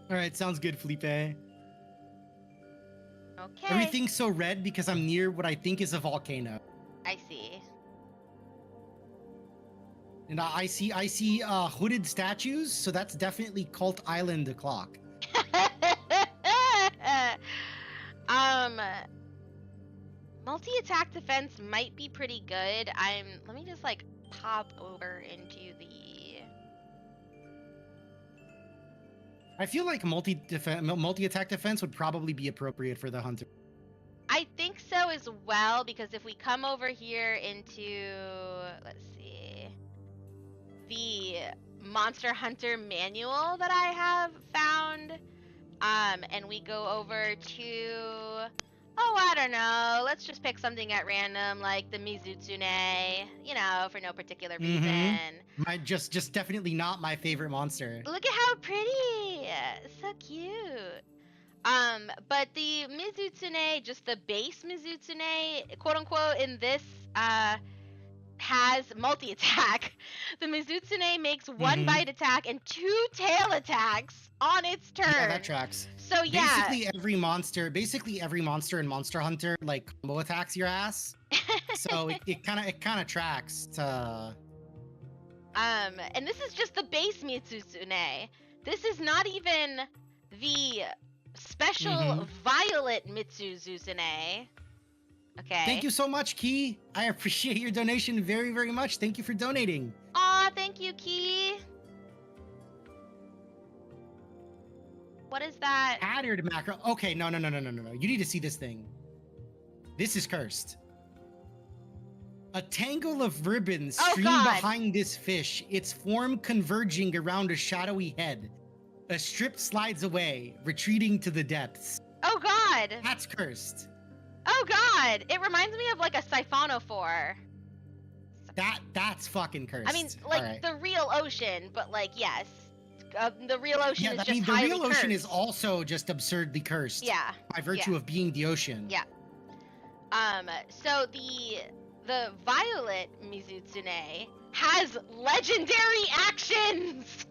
Alright, sounds good, Felipe. Okay. Everything's so red because I'm near what I think is a volcano. I see. And I see hooded statues, so that's definitely Cult Island clock. um, multi-attack defense might be pretty good. Let me just like pop over into the. I feel like multi-attack defense would probably be appropriate for the hunter. I think so as well, because if we come over here into, let's see, the Monster Hunter manual that I have found, and we go over to, I don't know, let's just pick something at random, like the Mizutsune, for no particular reason. Just definitely not my favorite monster. Look at how pretty! So cute. But the Mizutsune, just the base Mizutsune, quote unquote, in this, has multi-attack. The Mizutsune makes one bite attack and 2 tail attacks on its turn. Yeah, that tracks. So yeah. Basically every monster in Monster Hunter like combo attacks your ass. So it kind of tracks to. And this is just the base Mizutsune. This is not even the special Violet Mizutsune. Okay. Thank you so much, Key. I appreciate your donation very, very much. Thank you for donating. Aw, thank you, Key. What is that? Tattered macro. Okay, no. You need to see this thing. This is cursed. A tangle of ribbons stream behind this fish, its form converging around a shadowy head. A strip slides away, retreating to the depths. Oh god! That's cursed. Oh god! It reminds me of like a siphonophore. That's fucking cursed. I mean, like the real ocean, but like yes, the real ocean is just the highly real cursed. ocean is also just absurdly cursed. Yeah. By virtue of being the ocean. Yeah. So the Violet Mizutsune has legendary actions.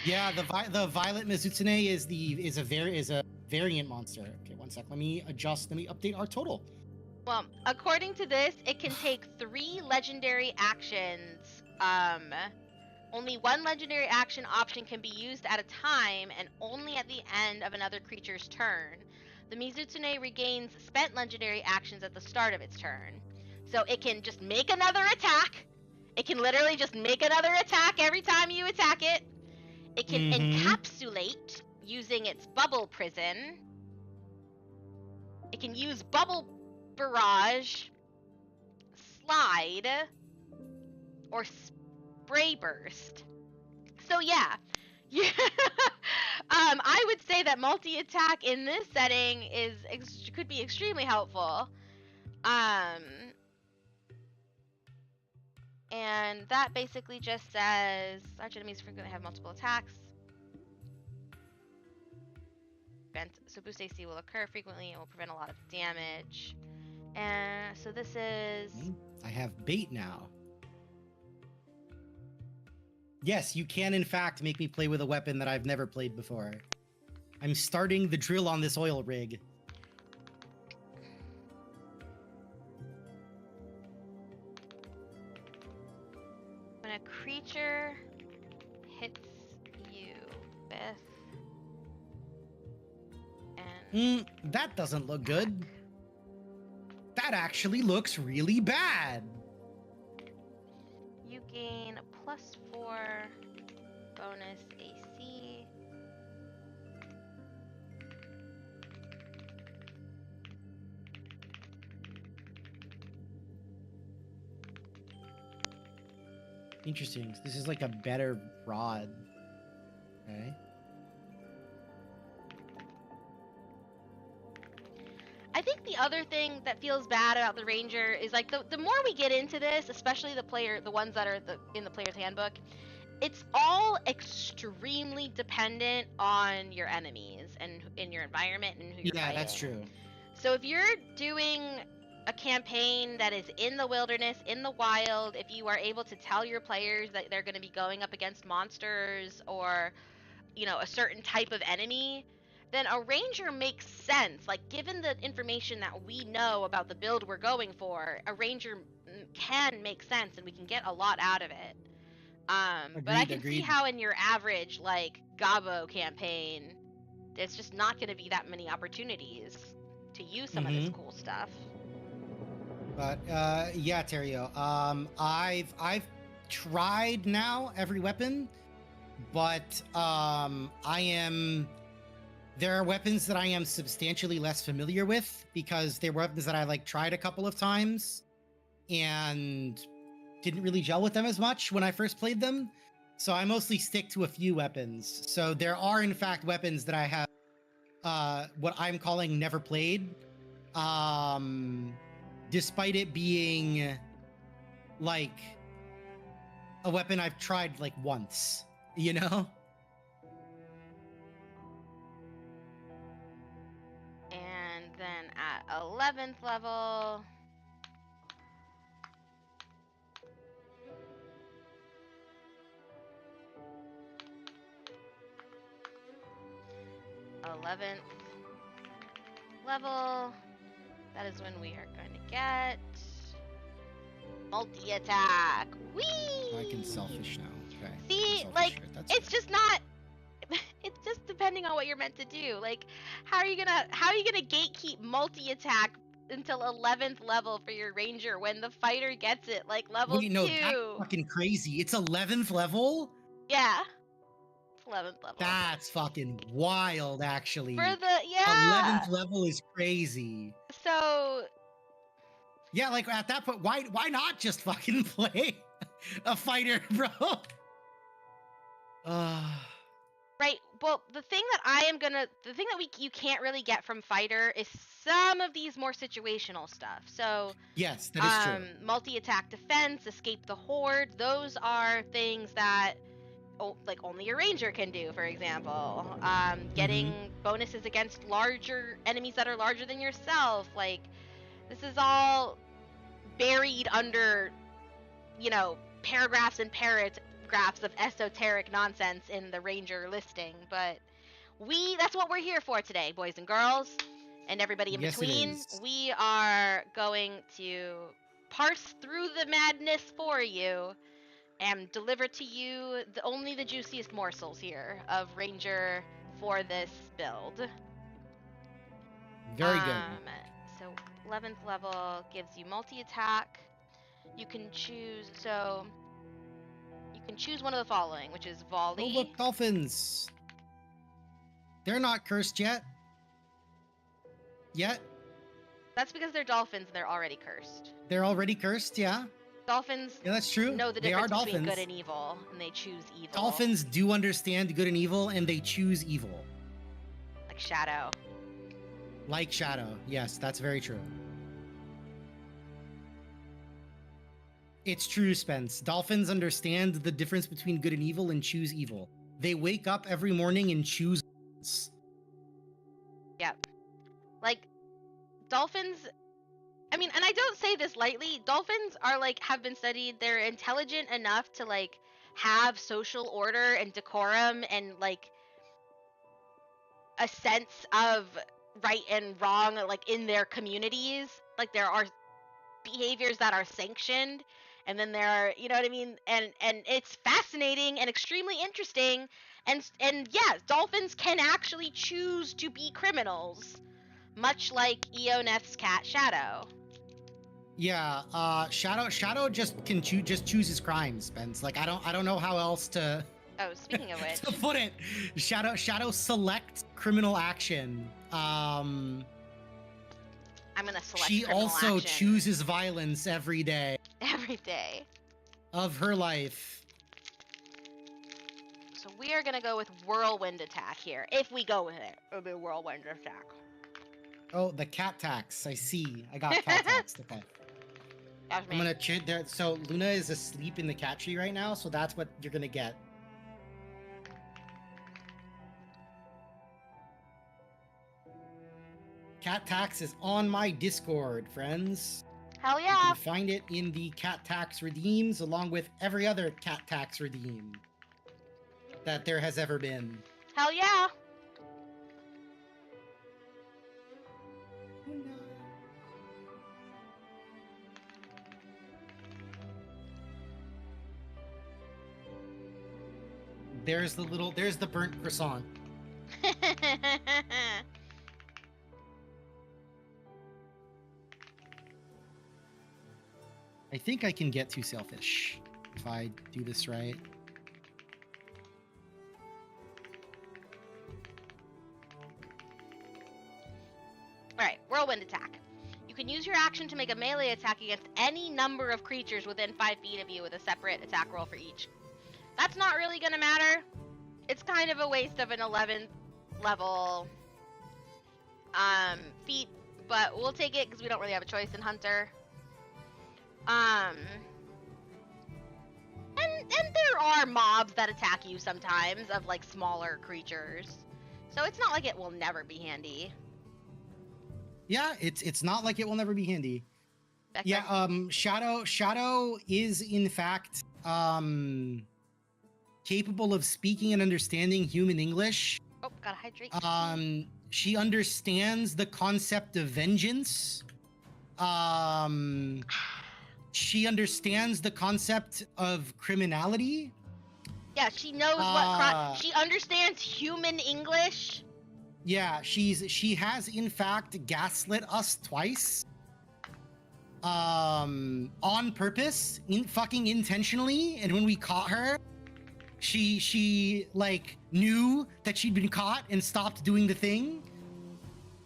Yeah, the Violet Mizutsune is a variant monster. Okay, one sec. Let me update our total. Well, according to this, it can take 3 legendary actions. Only 1 legendary action option can be used at a time, and only at the end of another creature's turn. The Mizutsune regains spent legendary actions at the start of its turn. So it can just make another attack. It can literally just make another attack every time you attack it. It can encapsulate using its bubble prison. It can use bubble barrage, slide, or spray burst. So yeah. I would say that multi-attack in this setting could be extremely helpful. And that basically just says large enemies frequently have multiple attacks. So boost AC will occur frequently and will prevent a lot of damage. And so this is. I have bait now. Yes, you can in fact make me play with a weapon that I've never played before. I'm starting the drill on this oil rig. When a creature hits you with that doesn't look good. That actually looks really bad. You gain +4 bonus AC. Interesting. This is like a better rod. Okay. I think the other thing that feels bad about the Ranger is like the more we get into this, especially the ones that are in the player's handbook, it's all extremely dependent on your enemies and in your environment and who you're fighting. Yeah, that's true. So if you're doing a campaign that is in the wilderness, in the wild, if you are able to tell your players that they're going to be going up against monsters or, a certain type of enemy, then a ranger makes sense. Like, given the information that we know about the build we're going for, a ranger can make sense, and we can get a lot out of it. But I Agreed, can see agreed. how in your average like Gabo campaign, there's just not going to be that many opportunities to use some of this Mhm. cool stuff. But yeah, Terrio. I've tried now every weapon, but there are weapons that I am substantially less familiar with because they're weapons that I like tried a couple of times and didn't really gel with them as much when I first played them. So I mostly stick to a few weapons. So there are in fact weapons that I have what I'm calling never played. Despite it being like a weapon I've tried like once, you know? And then at 11th level, level, that is when we are going to get multi-attack. Whee! I can selfish now. Okay. See, Selfish like, here. That's it's good. just not. It's just depending on what you're meant to do. Like, how are you gonna gatekeep multi-attack until 11th level for your ranger when the fighter gets it like level Wait, no, that's 2? fucking crazy. It's 11th level? Yeah, it's 11th level. That's fucking wild, actually. For the 11th level is crazy. So Yeah, like at that point, why not just fucking play a fighter, bro? right. Well, the thing that you can't really get from fighter is some of these more situational stuff. So yes, that is true. multi-attack defense, escape the horde. Those are things that like only a ranger can do, for example. Getting bonuses against larger enemies that are larger than yourself. Like, this is all buried under, paragraphs and paragraphs of esoteric nonsense in the ranger listing. But that's what we're here for today, boys and girls, and everybody in Yes, it between. is. We are going to parse through the madness for you and deliver to you only the juiciest morsels here of ranger for this build. Very good. So 11th level gives you multi-attack. You can choose one of the following, which is volley. Oh, look, dolphins. They're not cursed yet. That's because they're dolphins and they're already cursed. They're already cursed, yeah. Dolphins Yeah, that's true. know the They are difference between dolphins. good and evil, and they choose evil. Dolphins do understand good and evil, and they choose evil. Like Shadow. Like Shadow. Yes, that's very true. It's true, Spence. Dolphins understand the difference between good and evil and choose evil. They wake up every morning and choose. Yep. Like, dolphins, I mean, and I don't say this lightly, dolphins are like, have been studied, they're intelligent enough to like have social order and decorum and like a sense of right and wrong like in their communities. Like, there are behaviors that are sanctioned, and then there are, you know what I mean, and it's fascinating and extremely interesting, and yeah, dolphins can actually choose to be criminals, much like Eoneth's cat Shadow. Yeah, Shadow just can choose his crimes, Spence. Like I don't know how else to. Oh, speaking of which, to put it, Shadow select criminal action. I'm gonna select She criminal also action chooses violence every day every day. of her life. So we are gonna go with whirlwind attack here, if we go with it. It'll be whirlwind attack. Oh, the cat tax. I see. I got cat tax. Okay. That's me. I'm gonna check there. So Luna is asleep in the cat tree right now, so that's what you're gonna get. Cat tax is on my Discord, friends. Hell You yeah! can find it in the cat tax redeems, along with every other cat tax redeem that there has ever been. Hell yeah! There's the burnt croissant. I think I can get too selfish if I do this right. Alright, whirlwind attack. You can use your action to make a melee attack against any number of creatures within 5 feet of you with a separate attack roll for each. That's not really gonna matter. It's kind of a waste of an 11th level feat, but we'll take it because we don't really have a choice in Hunter. And there are mobs that attack you sometimes of like smaller creatures. So it's not like it will never be handy. Yeah, it's not like it will never be handy. Becca? Yeah, Shadow is in fact capable of speaking and understanding human English. Oh, gotta hydrate. She understands the concept of vengeance. She understands the concept of criminality. Yeah, she knows she understands human English. Yeah, she has in fact gaslit us twice. On purpose, fucking intentionally, and when we caught her, she like knew that she'd been caught and stopped doing the thing.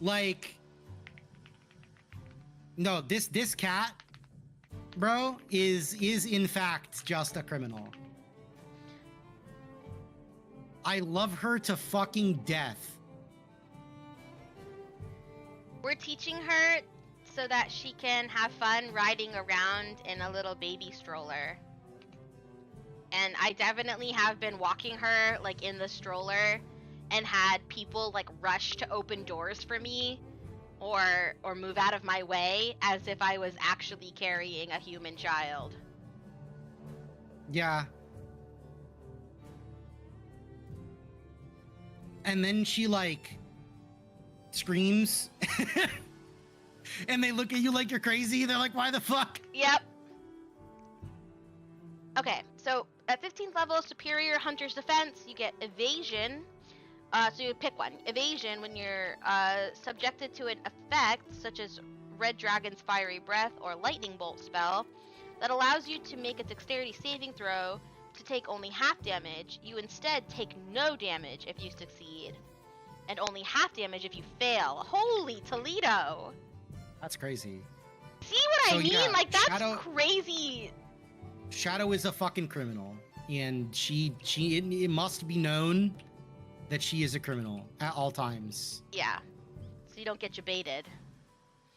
Like, no, this cat, bro, is in fact just a criminal. I love her to fucking death. We're teaching her so that she can have fun riding around in a little baby stroller. And I definitely have been walking her like in the stroller and had people like rush to open doors for me or move out of my way as if I was actually carrying a human child. Yeah. And then she like screams and they look at you like you're crazy. They're like, why the fuck? Yep. Okay, so at 15th level, Superior Hunter's Defense, you get Evasion. So you pick one. Evasion, when you're subjected to an effect, such as Red Dragon's Fiery Breath or Lightning Bolt spell, that allows you to make a dexterity saving throw to take only half damage. You instead take no damage if you succeed, and only half damage if you fail. Holy Toledo! That's crazy. See what I mean? Yeah, like, that's crazy. Shadow is a fucking criminal, and it must be known that she is a criminal at all times. Yeah. So you don't get baited.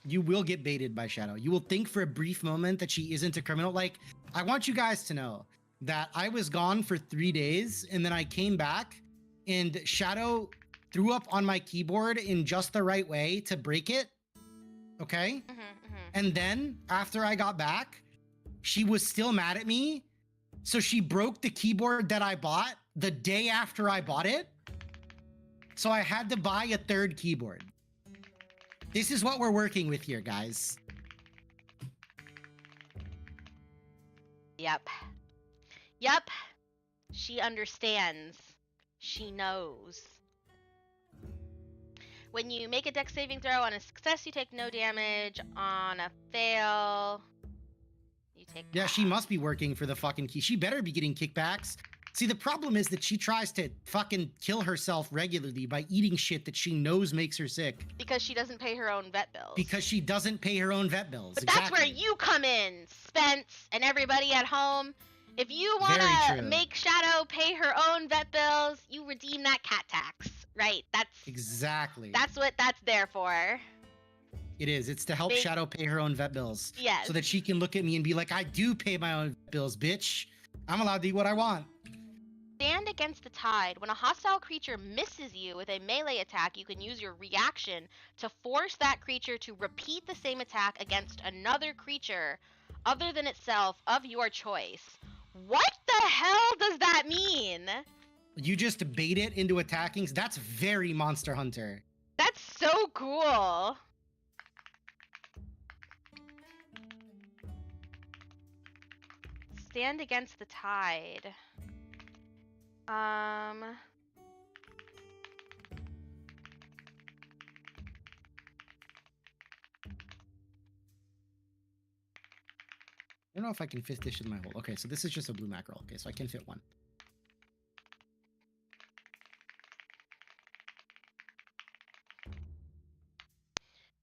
You will get baited by Shadow. You will think for a brief moment that she isn't a criminal. Like, I want you guys to know that I was gone for 3 days, and then I came back, and Shadow threw up on my keyboard in just the right way to break it. Okay? And then, after I got back, she was still mad at me. So she broke the keyboard that I bought the day after I bought it. So I had to buy a third keyboard. This is what we're working with here, guys. Yep. Yep. She understands. She knows. When you make a dex saving throw on a success, you take no damage. On a fail, you take... Yeah, she must be working for the fucking key. She better be getting kickbacks. See, the problem is that she tries to fucking kill herself regularly by eating shit that she knows makes her sick. Because she doesn't pay her own vet bills. Because she doesn't pay her own vet bills. But that's where you come in, Spence, and everybody at home. If you want to make Shadow pay her own vet bills, you redeem that cat tax, right? Exactly. That's what that's there for. It is. It's to help Shadow pay her own vet bills. Yes. So that she can look at me and be like, I do pay my own vet bills, bitch. I'm allowed to eat what I want. Stand against the tide. When a hostile creature misses you with a melee attack, you can use your reaction to force that creature to repeat the same attack against another creature other than itself of your choice. What the hell does that mean? You just bait it into attacking. That's very Monster Hunter. That's so cool. Stand against the tide. Um. I don't know if I can fit this in my hole. Okay, so this is just a blue mackerel. Okay, so I can fit one.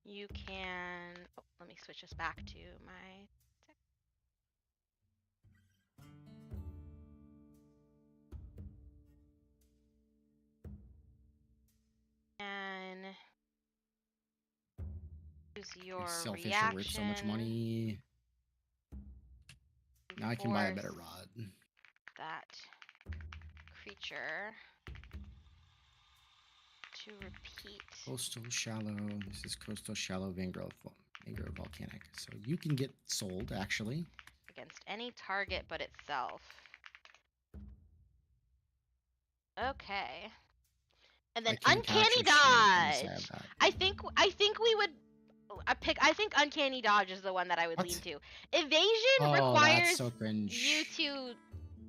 You can. Oh, let me switch this back to my. And use your Selfish reaction. are worth so much money. Now I can buy a better rod. That creature to repeat. Coastal shallow. This is coastal shallow mangrove volcanic. So you can get sold actually Against any target but itself. Okay. And then uncanny dodge. I think we would I think uncanny dodge is the one that I would lean to. Evasion requires so you to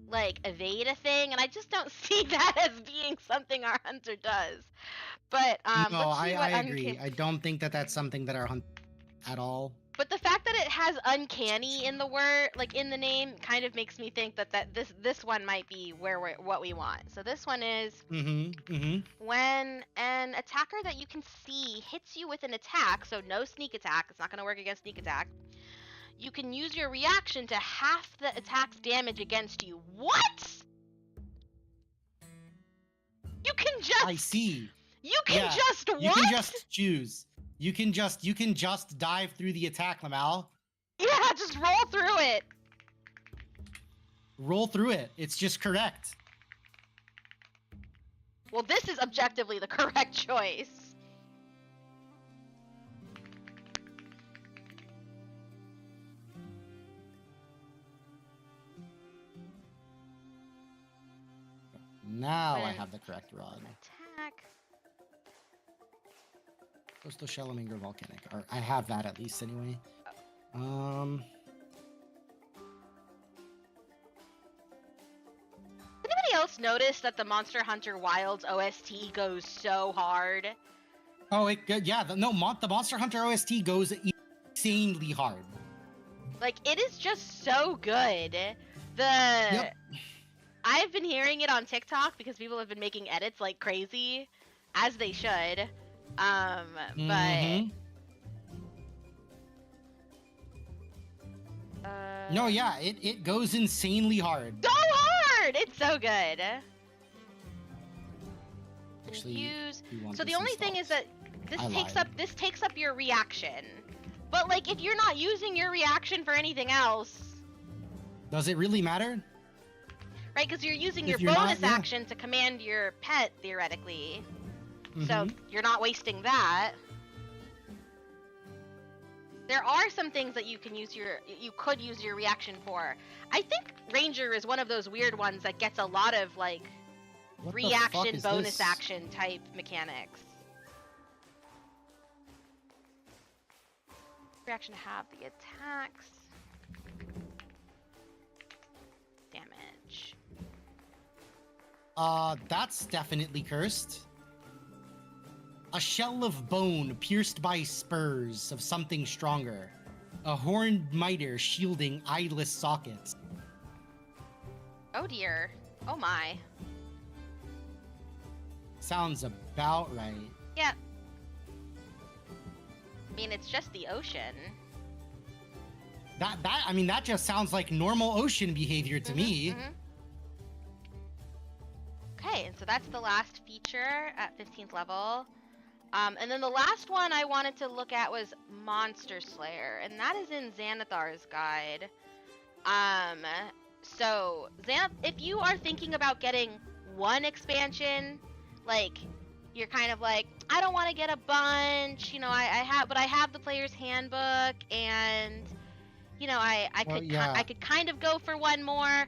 like evade a thing, and I just don't see that as being something our hunter does. But no, I agree. I don't think that that's something that our hunter at all. But the fact that it has uncanny in the word, like in the name, kind of makes me think that this one might be what we want. So this one is when an attacker that you can see hits you with an attack, so no sneak attack, it's not going to work against sneak attack, you can use your reaction to half the attack's damage against you. What? You can just... I see. You can just what? You can just choose. You can just dive through the attack, Lamal. Yeah, just roll through it. Roll through it. It's just correct. Well, this is objectively the correct choice. Now I have the correct rod. Attack. Coastal shallow mangrove volcanic. Or I have that at least anyway. Anybody else notice that the Monster Hunter Wilds OST goes so hard? Oh, yeah. The Monster Hunter OST goes insanely hard. Like, it is just so good. Yep. I've been hearing it on TikTok because people have been making edits like crazy, as they should. No, yeah, it goes insanely hard. So hard! It's so good. Actually, so the only thing is that this takes up your reaction. But like, if you're not using your reaction for anything else, does it really matter? Right, because you're using your bonus action to command your pet theoretically. So you're not wasting that. There are some things that you could use your reaction for. I think Ranger is one of those weird ones that gets a lot of like reaction bonus action type mechanics. Reaction to have the attacks. Damage. That's definitely cursed. A shell of bone pierced by spurs of something stronger. A horned miter shielding eyeless sockets. Oh dear. Oh my. Sounds about right. Yeah. I mean, it's just the ocean. That just sounds like normal ocean behavior to me. Okay, and so that's the last feature at 15th level. And then the last one I wanted to look at was Monster Slayer, and that is in Xanathar's guide. So if you are thinking about getting one expansion, like you're kind of like, I don't want to get a bunch, you know, I have the player's handbook, and you know, I could kind of go for one more.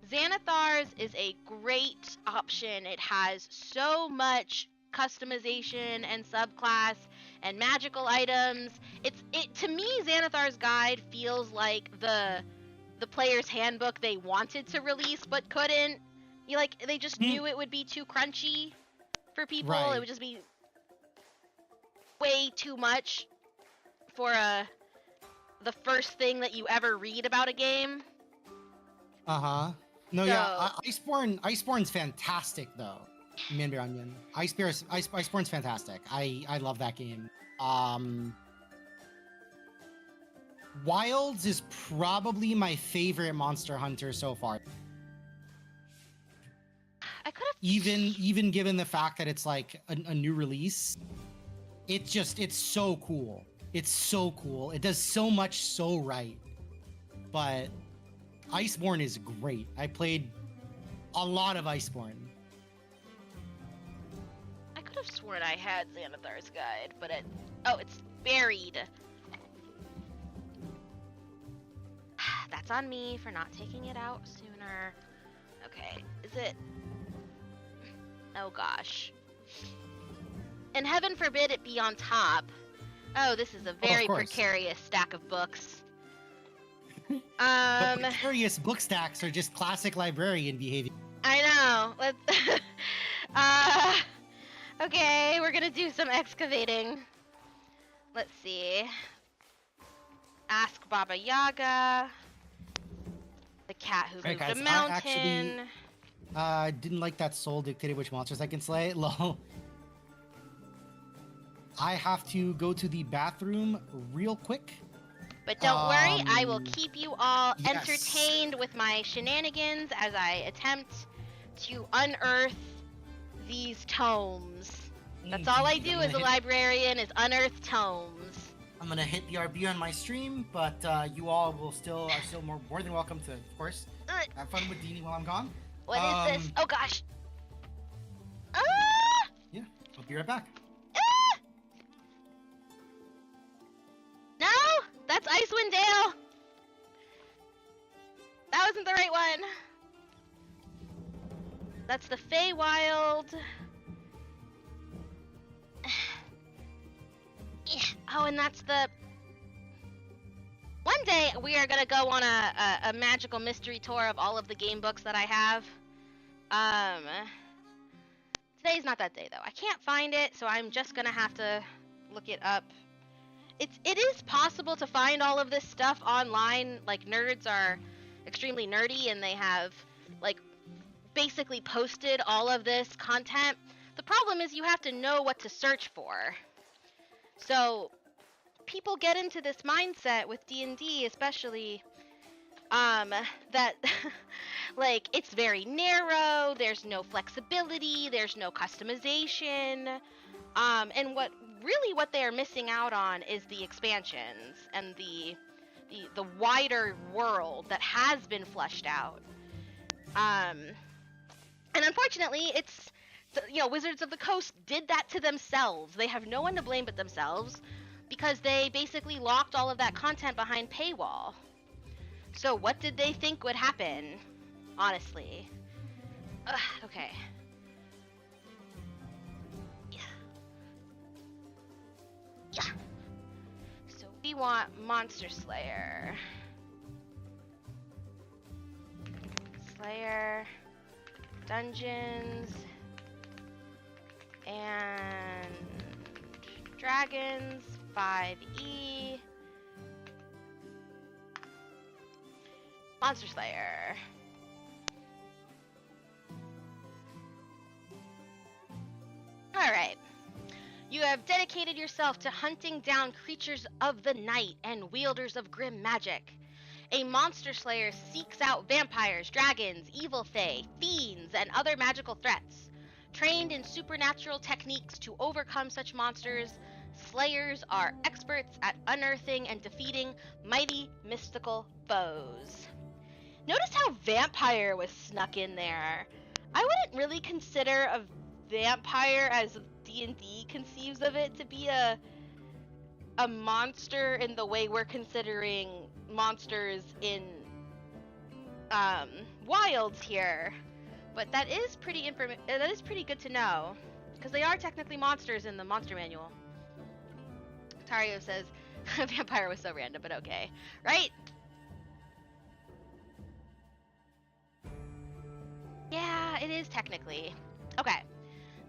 Xanathar's is a great option. It has so much customization and subclass and magical items. To me, Xanathar's guide feels like the player's handbook they wanted to release but couldn't. You like they just knew it would be too crunchy for people. Right. It would just be way too much for the first thing that you ever read about a game. No, yeah, So- Iceborne's fantastic though. Manbear Onion. Iceborne's fantastic. I love that game. Wilds is probably my favorite Monster Hunter so far. I could have Even given the fact that it's like a new release, it's so cool. It's so cool. It does so much so right. But Iceborne is great. I played a lot of Iceborne. I could have sworn I had Xanathar's Guide, but it's buried. That's on me for not taking it out sooner. Okay, is it? Oh gosh. And heaven forbid it be on top. Oh, this is a very course. precarious stack of books. But precarious book stacks are just classic librarian behavior. I know. Let's. Okay, we're gonna do some excavating. Let's see. Ask Baba Yaga. The cat who Alright, moved guys, a mountain. Didn't like that soul dictated which monsters I can slay. Lol. I have to go to the bathroom real quick. But don't worry, I will keep you all yes. entertained with my shenanigans as I attempt to unearth these tomes. That's all I do as a librarian is unearth tomes. I'm gonna hit BRB on my stream, but you all are still more than welcome to, of course, have fun with Deanie while I'm gone. What is this? Oh gosh. Ah! Yeah, I'll be right back. Ah! No, that's Icewind Dale. That wasn't the right one. That's the Feywild. Oh, and that's the... One day, we are going to go on a magical mystery tour of all of the game books that I have. Today's not that day, though. I can't find it, so I'm just going to have to look it up. It is possible to find all of this stuff online. Like, nerds are extremely nerdy, and they have, like, basically posted all of this content. The problem is you have to know what to search for. So people get into this mindset with D&D, especially that like it's very narrow, there's no flexibility, there's no customization, and what they are missing out on is the expansions and the wider world that has been fleshed out. And unfortunately, it's Wizards of the Coast did that to themselves. They have no one to blame but themselves because they basically locked all of that content behind paywall. So what did they think would happen? Honestly. Okay. Yeah. So we want Monster Slayer. Dungeons. And Dragons, 5E. Monster Slayer. Alright. You have dedicated yourself to hunting down creatures of the night and wielders of grim magic. A Monster Slayer seeks out vampires, dragons, evil fae, fiends, and other magical threats. Trained in supernatural techniques to overcome such monsters, Slayers are experts at unearthing and defeating mighty mystical foes. Notice how vampire was snuck in there. I wouldn't really consider a vampire as D&D conceives of it to be a monster in the way we're considering monsters in Wilds here. But that is pretty good to know, because they are technically monsters in the monster manual. Tario says, vampire was so random, but okay. Right? Yeah, It is technically. Okay.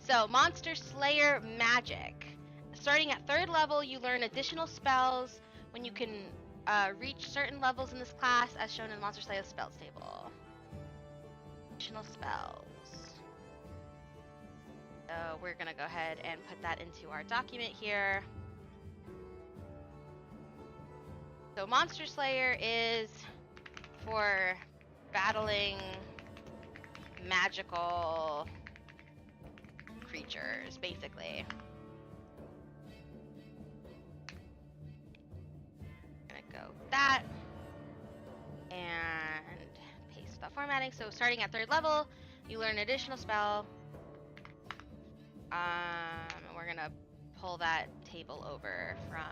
So, Monster Slayer Magic. Starting at 3rd level, you learn additional spells when you can reach certain levels in this class, as shown in the Monster Slayer spells table. Additional spells. So, we're going to go ahead and put that into our document here. So, Monster Slayer is for battling magical creatures, basically. Gonna go with that and paste without formatting. So starting at 3rd level, you learn an additional spell. We're gonna pull that table over from.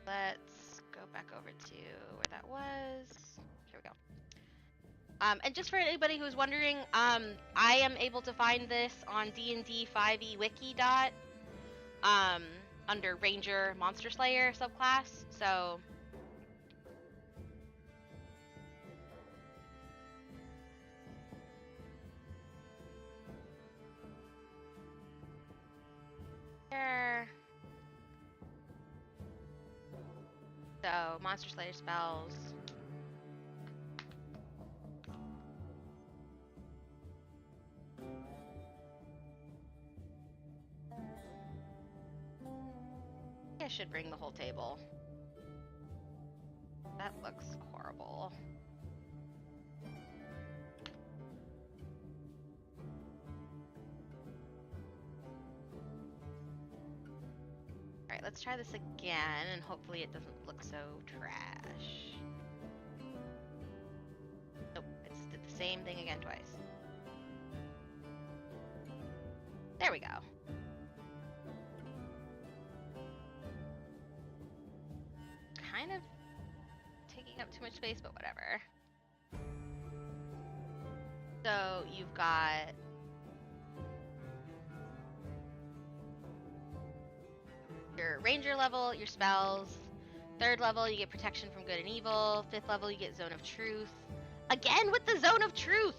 Let's go back over to where that was. Here we go. And just for anybody who's wondering, I am able to find this on D&D 5e wiki under Ranger Monster Slayer subclass. So there. So Monster Slayer spells. I should bring the whole table. That looks horrible. Alright, let's try this again, and hopefully it doesn't look so trash. Nope, it's did the same thing again twice. There we go. Kind of taking up too much space, but whatever. So you've got your ranger level, your spells. 3rd level, you get protection from good and evil. 5th level, you get zone of truth. Again with the zone of truth!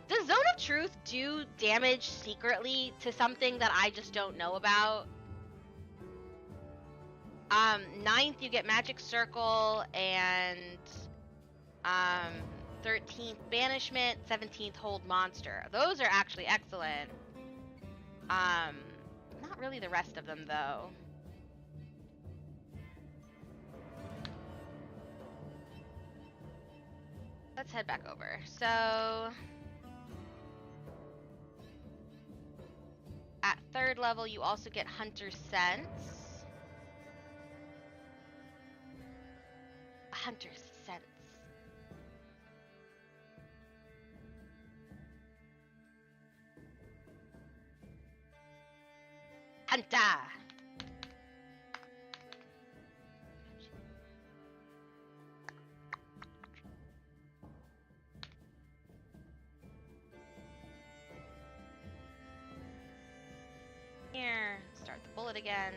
Does zone of truth do damage secretly to something that I just don't know about? 9th, you get magic circle, and 13th, banishment. 17th, hold monster. Those are actually excellent. Not really the rest of them, though. Let's head back over. So at 3rd level, you also get Hunter's Sense. Hunter's Sense. Hunter! Here, start the bullet again.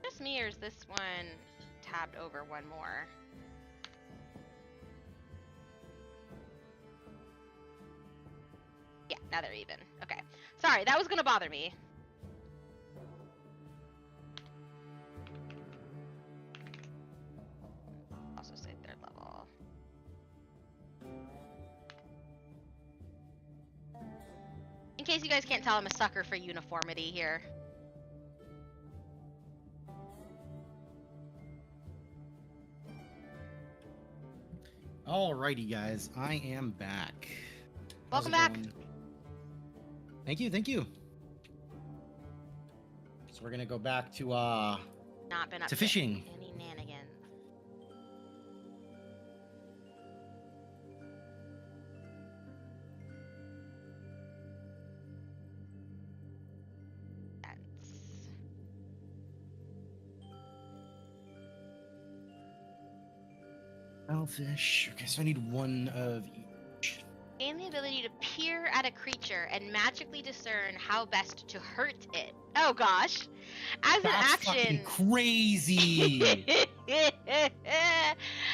Just me, or is this one tabbed over one more? Yeah, now they're even. Okay. Sorry, that was gonna bother me. Also say 3rd level. In case you guys can't tell, I'm a sucker for uniformity here. Alrighty, guys, I am back. Welcome back. Thank you, thank you. So we're gonna go back to Not been up to fishing. any nanigans. Elfish. Okay, so I need one of each. Gain the ability to peer at a creature and magically discern how best to hurt it. Oh gosh. As an That's action. fucking crazy.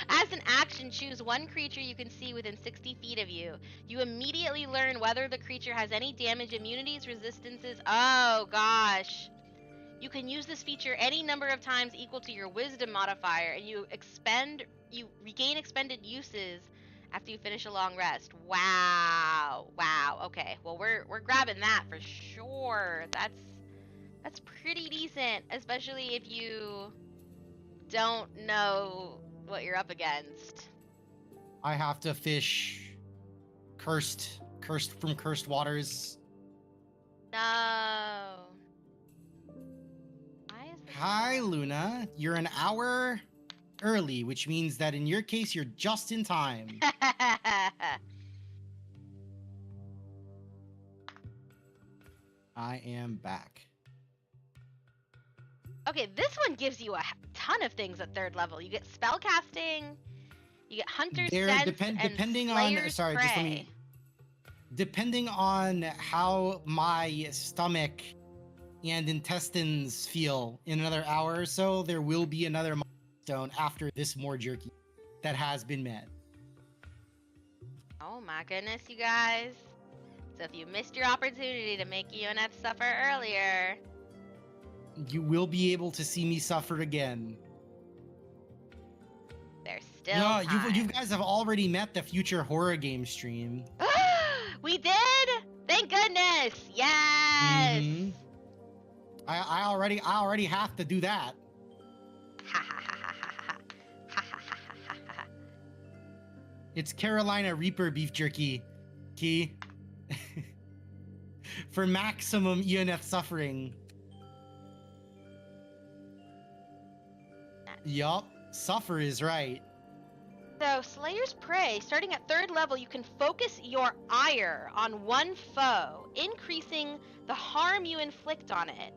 As an action, choose one creature you can see within 60 feet of you. You immediately learn whether the creature has any damage, immunities, resistances. Oh gosh. You can use this feature any number of times equal to your wisdom modifier, and you regain expended uses after you finish a long rest. Wow. Wow. Okay. Well, we're grabbing that for sure. That's pretty decent, especially if you don't know what you're up against. I have to fish cursed from cursed waters. No. Why is this Hi, not- Luna. You're an hour early, which means that in your case, you're just in time. I am back. Okay, this one gives you a ton of things at 3rd level. You get spellcasting, you get Hunter's Sense, and depending Slayer's on Prey. just let me depending on how my stomach and intestines feel in another hour or so, there will be another milestone after this more jerky that has been met. Oh my goodness, you guys. So if you missed your opportunity to make UNF suffer earlier, You will be able to see me suffer again. there's still No, time. you guys have already met the future horror game stream. We did? Thank goodness! Yes! Mhm. I already have to do that. It's Carolina Reaper beef jerky, Key. For maximum ENF suffering. Yup, suffer is right. So, Slayer's Prey, starting at 3rd level, you can focus your ire on one foe, increasing the harm you inflict on it.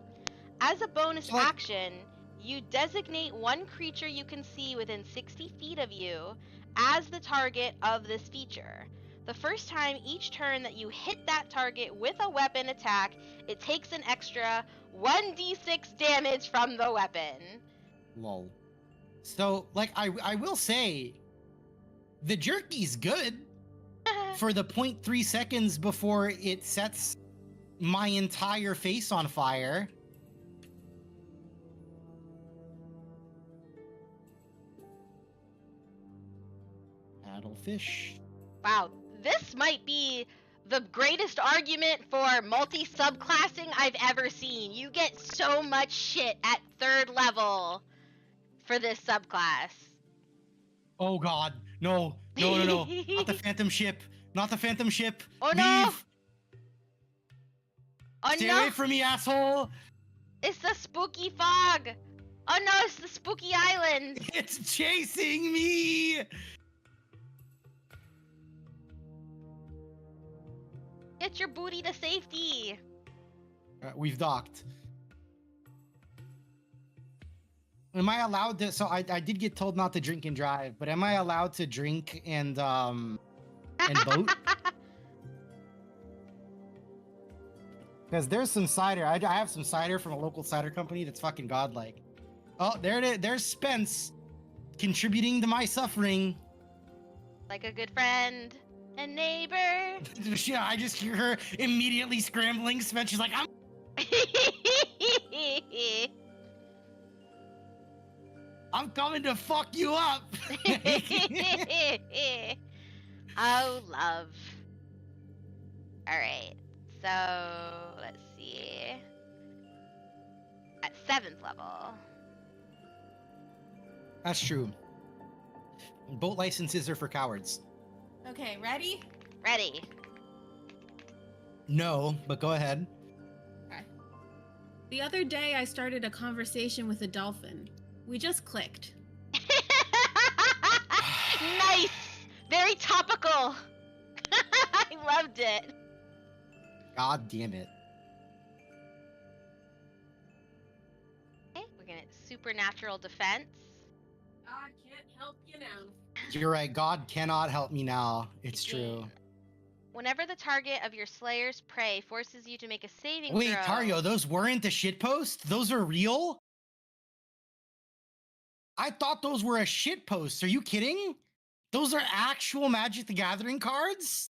As a bonus So, like- action, you designate one creature you can see within 60 feet of you as the target of this feature. The first time each turn that you hit that target with a weapon attack, it takes an extra 1d6 damage from the weapon. Lol. So, like, I will say, the jerky's good for the 0.3 seconds before it sets my entire face on fire. Paddlefish. Wow, this might be the greatest argument for multi-subclassing I've ever seen. You get so much shit at 3rd level for this subclass. Oh god, no. Not the phantom ship. Not the phantom ship. Oh, Leave. no. Oh Stay no, away from me, asshole. it's the spooky fog. Oh no, it's the spooky island. It's chasing me. Get your booty to safety. We've docked. Am I allowed to? So I did get told not to drink and drive, but am I allowed to drink and boat? Because there's some cider. I have some cider from a local cider company that's fucking godlike. Oh, there it is. There's Spence contributing to my suffering. Like a good friend and neighbor. Yeah, I just hear her immediately scrambling. Spence, she's like, I'm coming to fuck you up. Oh, love. Alright, so let's see. At 7th level. That's true. Boat licenses are for cowards. Okay, ready? Ready. No, but go ahead. The other day I started a conversation with a dolphin. We just clicked. Nice! Very topical! I loved it. God damn it. Okay, we're gonna supernatural defense. I can't help you now. You're right. God cannot help me now. It's true. Again. Whenever the target of your slayer's prey forces you to make a saving Wait, throw. Tario, those weren't the shitpost? Those are real? I thought those were a shitpost. Are you kidding? Those are actual Magic the Gathering cards?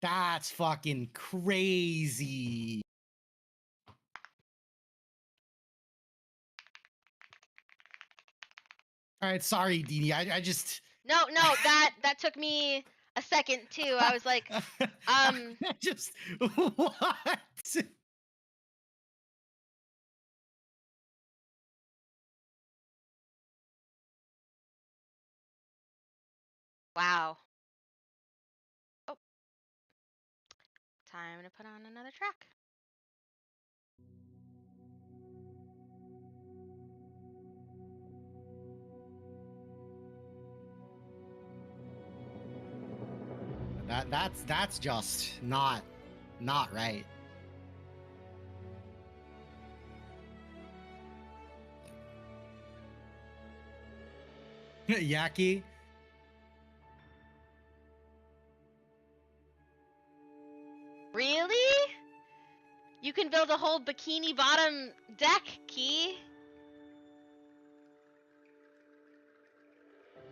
That's fucking crazy. All right, sorry, Dini. I just No, that took me a second too. I was like, I just what? wow. Oh, time to put on another track. That's just not right. Yaki. Really? You can build a whole bikini bottom deck, Key.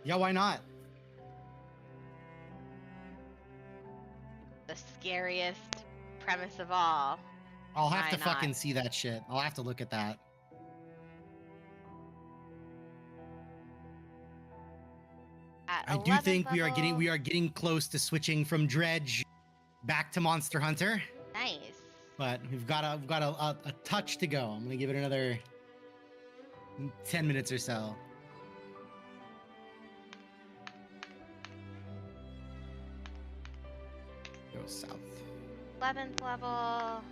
Yeah, why not? The scariest premise of all. I'll have Why to not? fucking see that shit. I'll have to look at that. At I do 11th think we level. are getting close to switching from Dredge back to Monster Hunter, Nice. but we've got a touch to go. I'm gonna give it another 10 minutes or so. Go south. 11th level.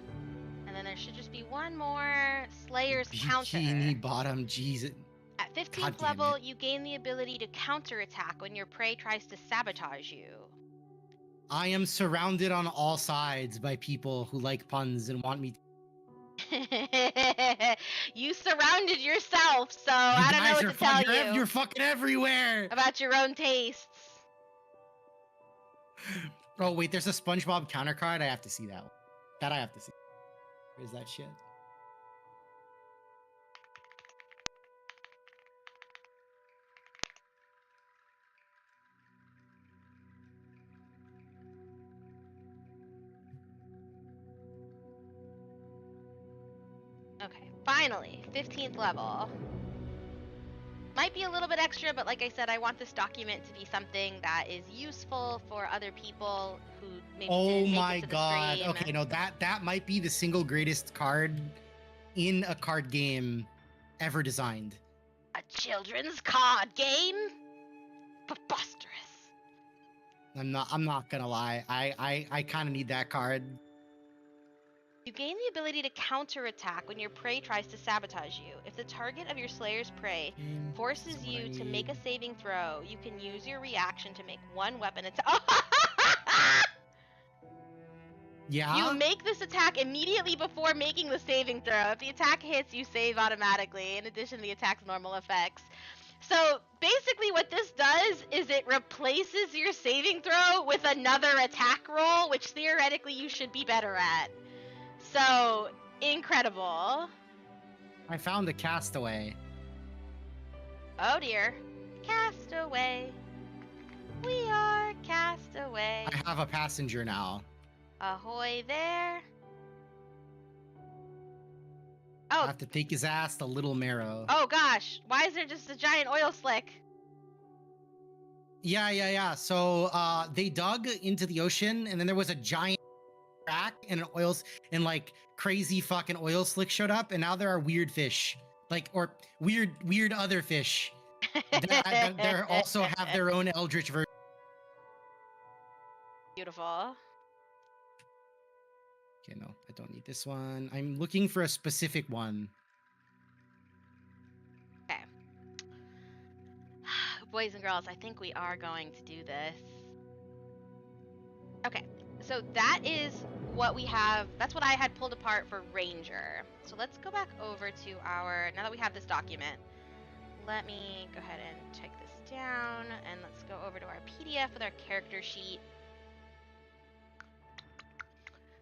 And then there should just be one more Slayer's counter. Bikini bottom, Jesus. At 15th God damn level, it. you gain the ability to counterattack when your prey tries to sabotage you. I am surrounded on all sides by people who like puns and want me to. You surrounded yourself, so You I don't know guys what are to tell you You're fucking everywhere. about your own tastes. Oh wait, there's a SpongeBob counter card. I have to see that one. That I have to see. Where's that shit? Okay, finally, 15th level. Might be a little bit extra, but like I said, I want this document to be something that is useful for other people who maybe Oh didn't make my it to the god. stream. Okay, no, that might be the single greatest card in a card game ever designed. A children's card game? Preposterous. I'm not gonna lie. I kind of need that card. You gain the ability to counterattack when your prey tries to sabotage you. If the target of your Slayer's prey forces That's what I you to make a need. saving throw, you can use your reaction to make one weapon attack. Yeah. You make this attack immediately before making the saving throw. If the attack hits, you save automatically, in addition to the attack's normal effects. So basically what this does is it replaces your saving throw with another attack roll, which theoretically you should be better at. So, incredible. I found a castaway. Oh dear. Castaway. We are castaway. I have a passenger now. Ahoy there. I Oh, have to take his ass to Little Marrow. oh gosh. Why is there just a giant oil slick? Yeah. So they dug into the ocean, and then there was a giant crack, and and like crazy fucking oil slick showed up, and now there are weird fish, or weird other fish that they also have their own eldritch version. Beautiful. Okay, no, I don't need this one. I'm looking for a specific one. Okay. Boys and girls, I think we are going to do this. Okay, so that is what we have. That's what I had pulled apart for Ranger. So let's go back over to our, now that we have this document, let me go ahead and take this down and let's go over to our PDF with our character sheet.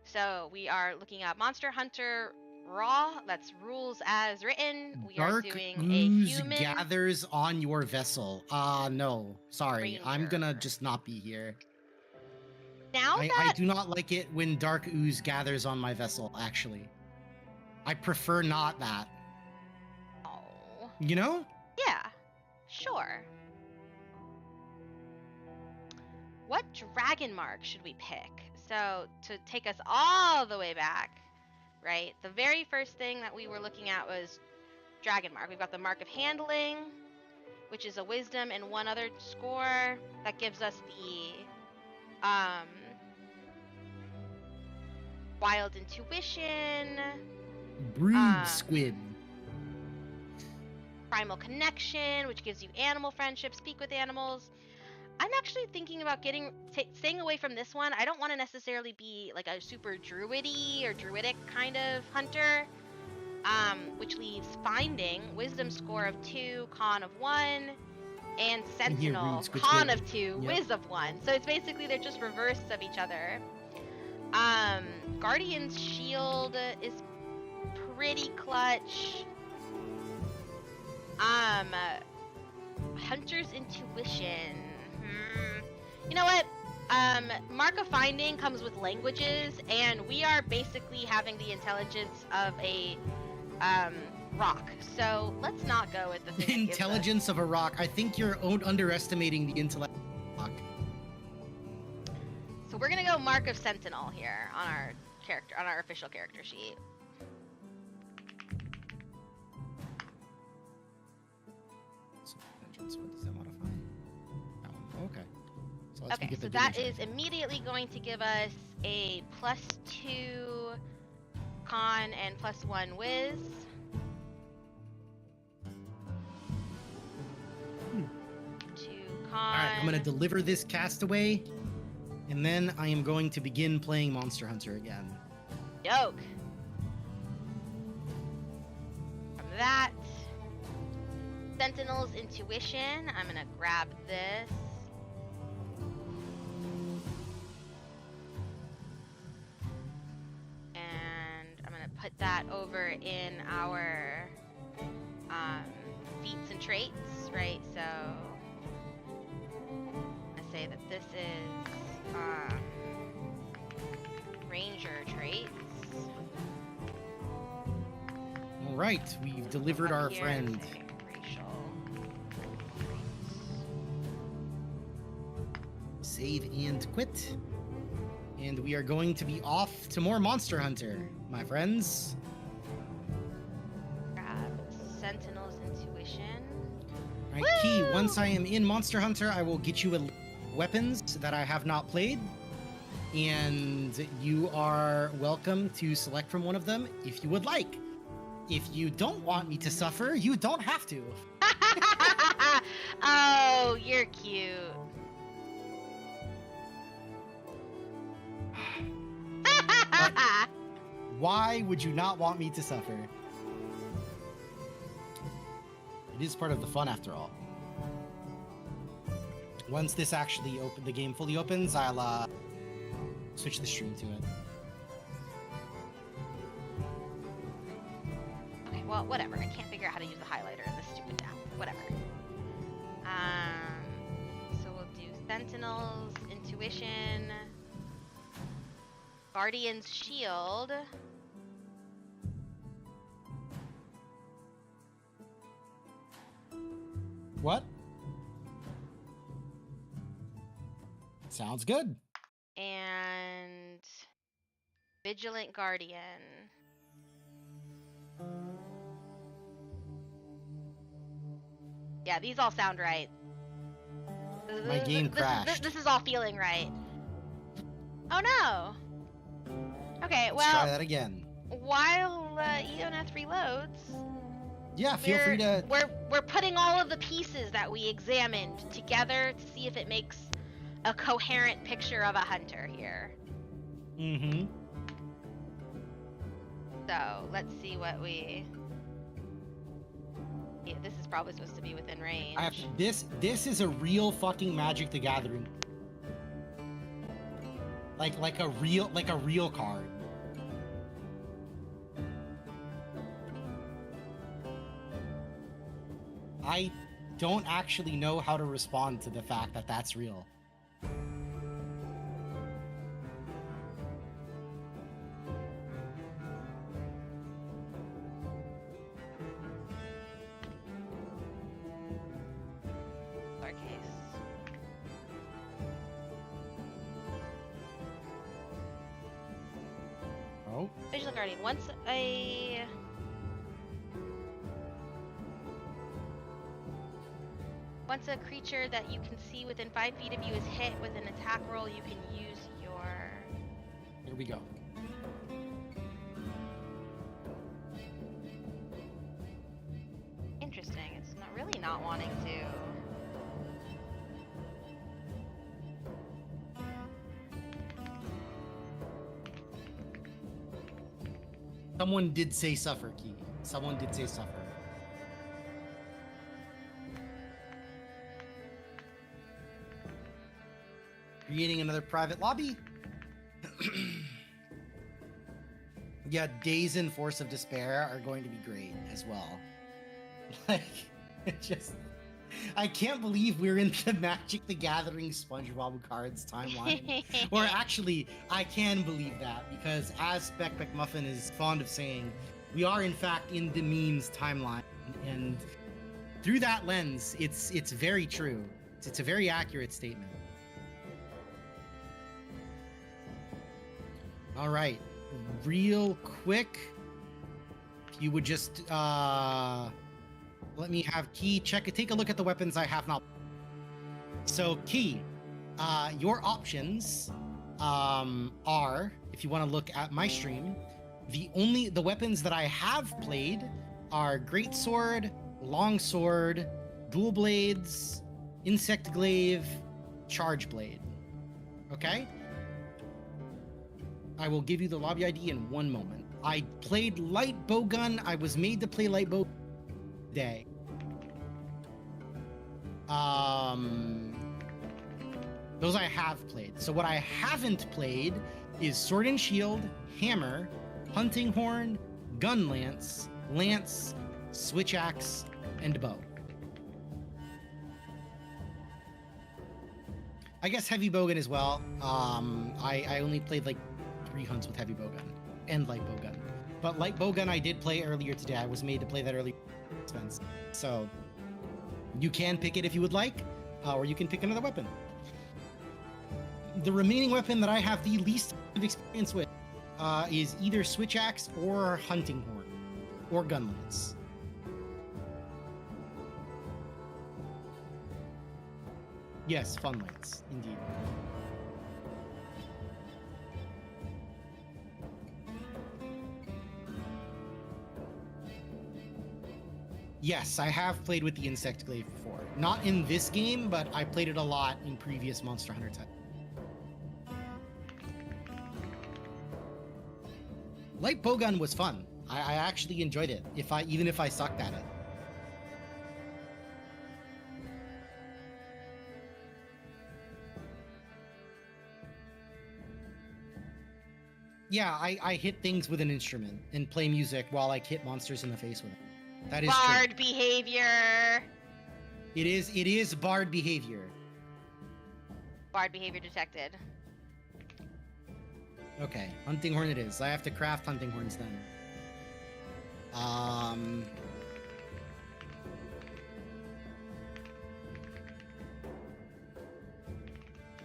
So we are looking at Monster Hunter Raw. That's rules as written. We are Dark doing a ooze human gathers on your vessel. No, sorry. I'm gonna Ranger. just not be here. Now I that do not like it when dark ooze gathers on my vessel, actually. I prefer not that. oh, You know? yeah, sure. What dragon mark should we pick? So to take us all the way back, right? The very first thing that we were looking at was dragon mark. We've got the mark of handling, which is a wisdom and one other score that gives us the wild intuition, Brood squid. primal connection, which gives you animal friendship, speak with animals. I'm actually thinking about staying away from this one. I don't want to necessarily be like a super druidy or druidic kind of hunter, which leaves finding, wisdom score of 2, con of 1, and sentinel, Rude, con squid. of 2, Yep. wiz of 1. So it's basically they're just reverse of each other. Guardian's shield is pretty clutch. Hunter's intuition. You know what? Mark of finding comes with languages, and we are basically having the intelligence of a rock. So let's not go with the thing that gives us- Intelligence of a rock. I think you're underestimating the intellect of a rock. So we're gonna go mark of sentinel here on our character, on our official character sheet. So, intelligence, what does that modify? That one. Okay. So let's Okay, get so the that division. is immediately going to give us a +2 con and +1 whiz. Con. Alright, I'm gonna deliver this castaway, and then I am going to begin playing Monster Hunter again. Yoke. From that, Sentinel's intuition. I'm gonna grab this. And I'm gonna put that over in our feats and traits, right? So I say that this is Ranger traits. Alright, we've delivered Up our here, friend. say racial traits. Save and quit. And we are going to be off to more Monster Hunter, my friends. Grab Sentinel's intuition. Alright, Key, Woo! once I am in Monster Hunter, I will get you weapons that I have not played. And you are welcome to select from one of them if you would like. If you don't want me to suffer, you don't have to. Oh, you're cute. Why would you not want me to suffer? It is part of the fun after all. Once this actually the game fully opens, I'll switch the stream to it. Okay, well, whatever. I can't figure out how to use the highlighter in this stupid app. Whatever. So we'll do Sentinel's intuition, Guardian's shield. What? Sounds good. And Vigilant Guardian. Yeah, these all sound right. My game crashed. This is all feeling right. Oh no. Okay, Let's try well, that again. while Eoneth reloads, Yeah, feel free to. we're putting all of the pieces that we examined together to see if it makes a coherent picture of a hunter here. Mm-hmm. So let's see what we. Yeah, this is probably supposed to be within range. I have this. This is a real fucking Magic the Gathering. Like a real card. I don't actually know how to respond to the fact that that's real. Our case. Oh, Visual Guardian. Once a creature that you can see within 5 feet of you is hit with an attack roll, you can use your. here we go. Interesting. It's not really not wanting to. Someone did say suffer, Key. Someone did say suffer. Creating another private lobby. Yeah, Days and Force of Despair are going to be great as well. Like, it just... I can't believe we're in the Magic the Gathering SpongeBob cards timeline. Or actually, I can believe that, because as Beck McMuffin is fond of saying, we are in fact in the memes timeline. And through that lens, it's very true. It's a very accurate statement. All right, real quick, if you would just let me have Key take a look at the weapons I have not. So Key, your options are, if you want to look at my stream, the weapons that I have played are Greatsword, Longsword, Dual Blades, Insect Glaive, Charge Blade. Okay? I will give you the lobby ID in one moment. I played light bowgun. I was made to play light bow today. Those I have played. So what I haven't played is Sword and Shield, Hammer, Hunting Horn, Gun Lance, Lance, Switch Axe, and Bow. I guess Heavy Bowgun as well. I only played like 3 hunts with Heavy Bowgun and Light Bowgun. But Light Bowgun I did play earlier today. I was made to play that early. So you can pick it if you would like, or you can pick another weapon. The remaining weapon that I have the least of experience with is either Switch Axe or Hunting Horn or Gun Lance. Yes, Fun Lance, indeed. Yes, I have played with the Insect Glaive before. Not in this game, but I played it a lot in previous Monster Hunter titles. Light Bowgun was fun. I actually enjoyed it, even if I sucked at it. Yeah, I hit things with an instrument and play music while I hit monsters in the face with it. That is Bard true. behavior. It is bard behavior. Bard behavior detected. Okay, Hunting Horn it is. I have to craft Hunting Horns then.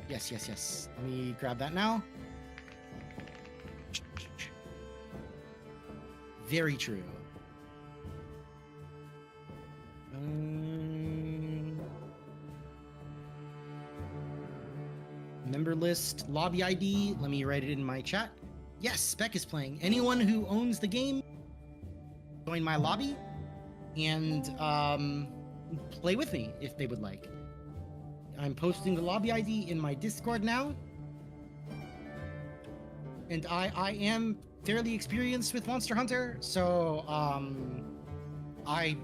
Yes. Let me grab that now. Very true. Member list, lobby ID. Let me write it in my chat. Yes, Spec is playing. Anyone who owns the game, join my lobby and play with me if they would like. I'm posting the lobby ID in my Discord now. And I am fairly experienced with Monster Hunter, so I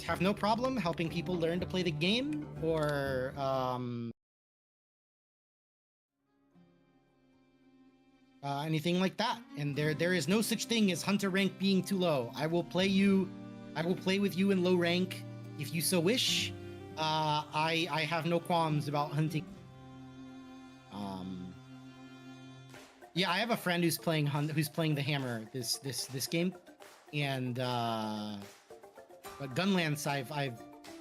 have no problem helping people learn to play the game or anything like that. And there is no such thing as hunter rank being too low. I will play with you in low rank if you so wish. I have no qualms about hunting. Yeah, I have a friend who's playing the hammer this game, and but Gunlance I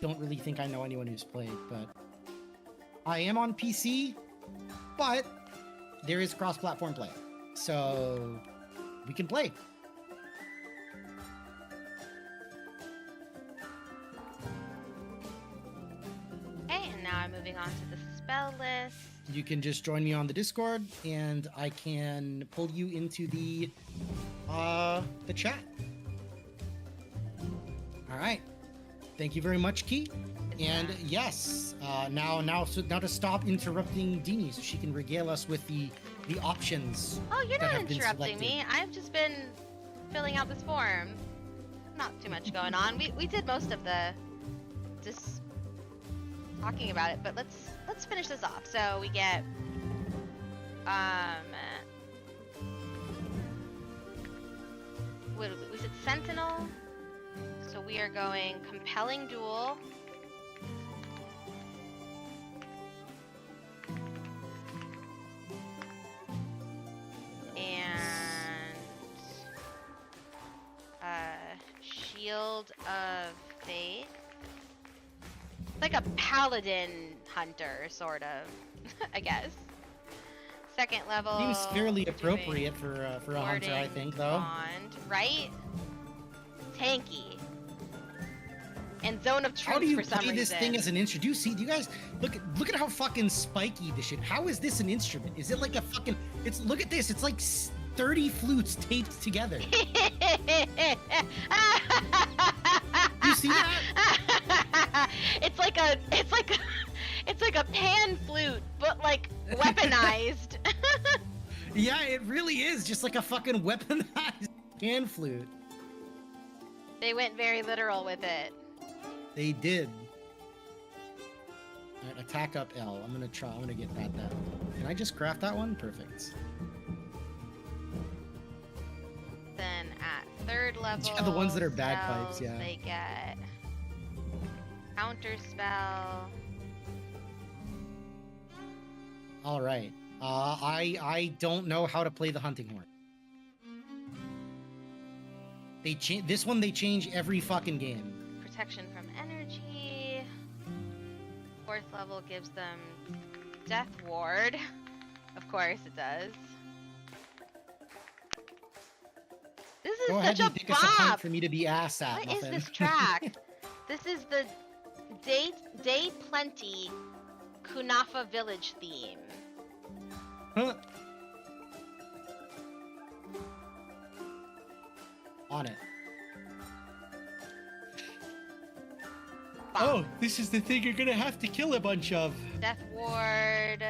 don't really think I know anyone who's played, but I am on PC, but there is cross-platform play, so we can play. Okay, and now I'm moving on to the spell list. You can just join me on the Discord, and I can pull you into the chat. All right. Thank you very much, Key. And yes, now to stop interrupting Deanie, so she can regale us with the options. Oh, you're that not have been interrupting me. selected. I've just been filling out this form. Not too much going on. We did most of the just talking about it, but let's finish this off. So we get what was it? Sentinel. So we are going compelling duel. And Shield of Faith. Like a paladin hunter, sort of, I guess. Second level. Seems fairly we're appropriate for a hunter, I warding think, though. Bond, right? Tanky. And Zone of How do Truth you for some play reason. this thing as an instrument? See, do you guys look at how fucking spiky this shit? How is this an instrument? Is it like a fucking? Look at this. It's like 30 flutes taped together. You see that? It's like a pan flute, but like weaponized. Yeah, it really is just like a fucking weaponized pan flute. They went very literal with it. They did. Alright, attack up L. I'm gonna get that down. Can I just craft that one? Perfect. Then at third level, Yeah, the ones that are bagpipes, spells, yeah. they get counter spell. All right. I don't know how to play the hunting horn. They change every fucking game. Protection from energy. Fourth level gives them Death Ward. Of course it does. This is Go ahead such and a pick us a hunt bop. for me to be ass at. What is Muffin. this track? This is the Day Plenty Kunafa Village theme. Huh? On it. Bop. Oh, this is the thing you're gonna have to kill a bunch of. Death Ward,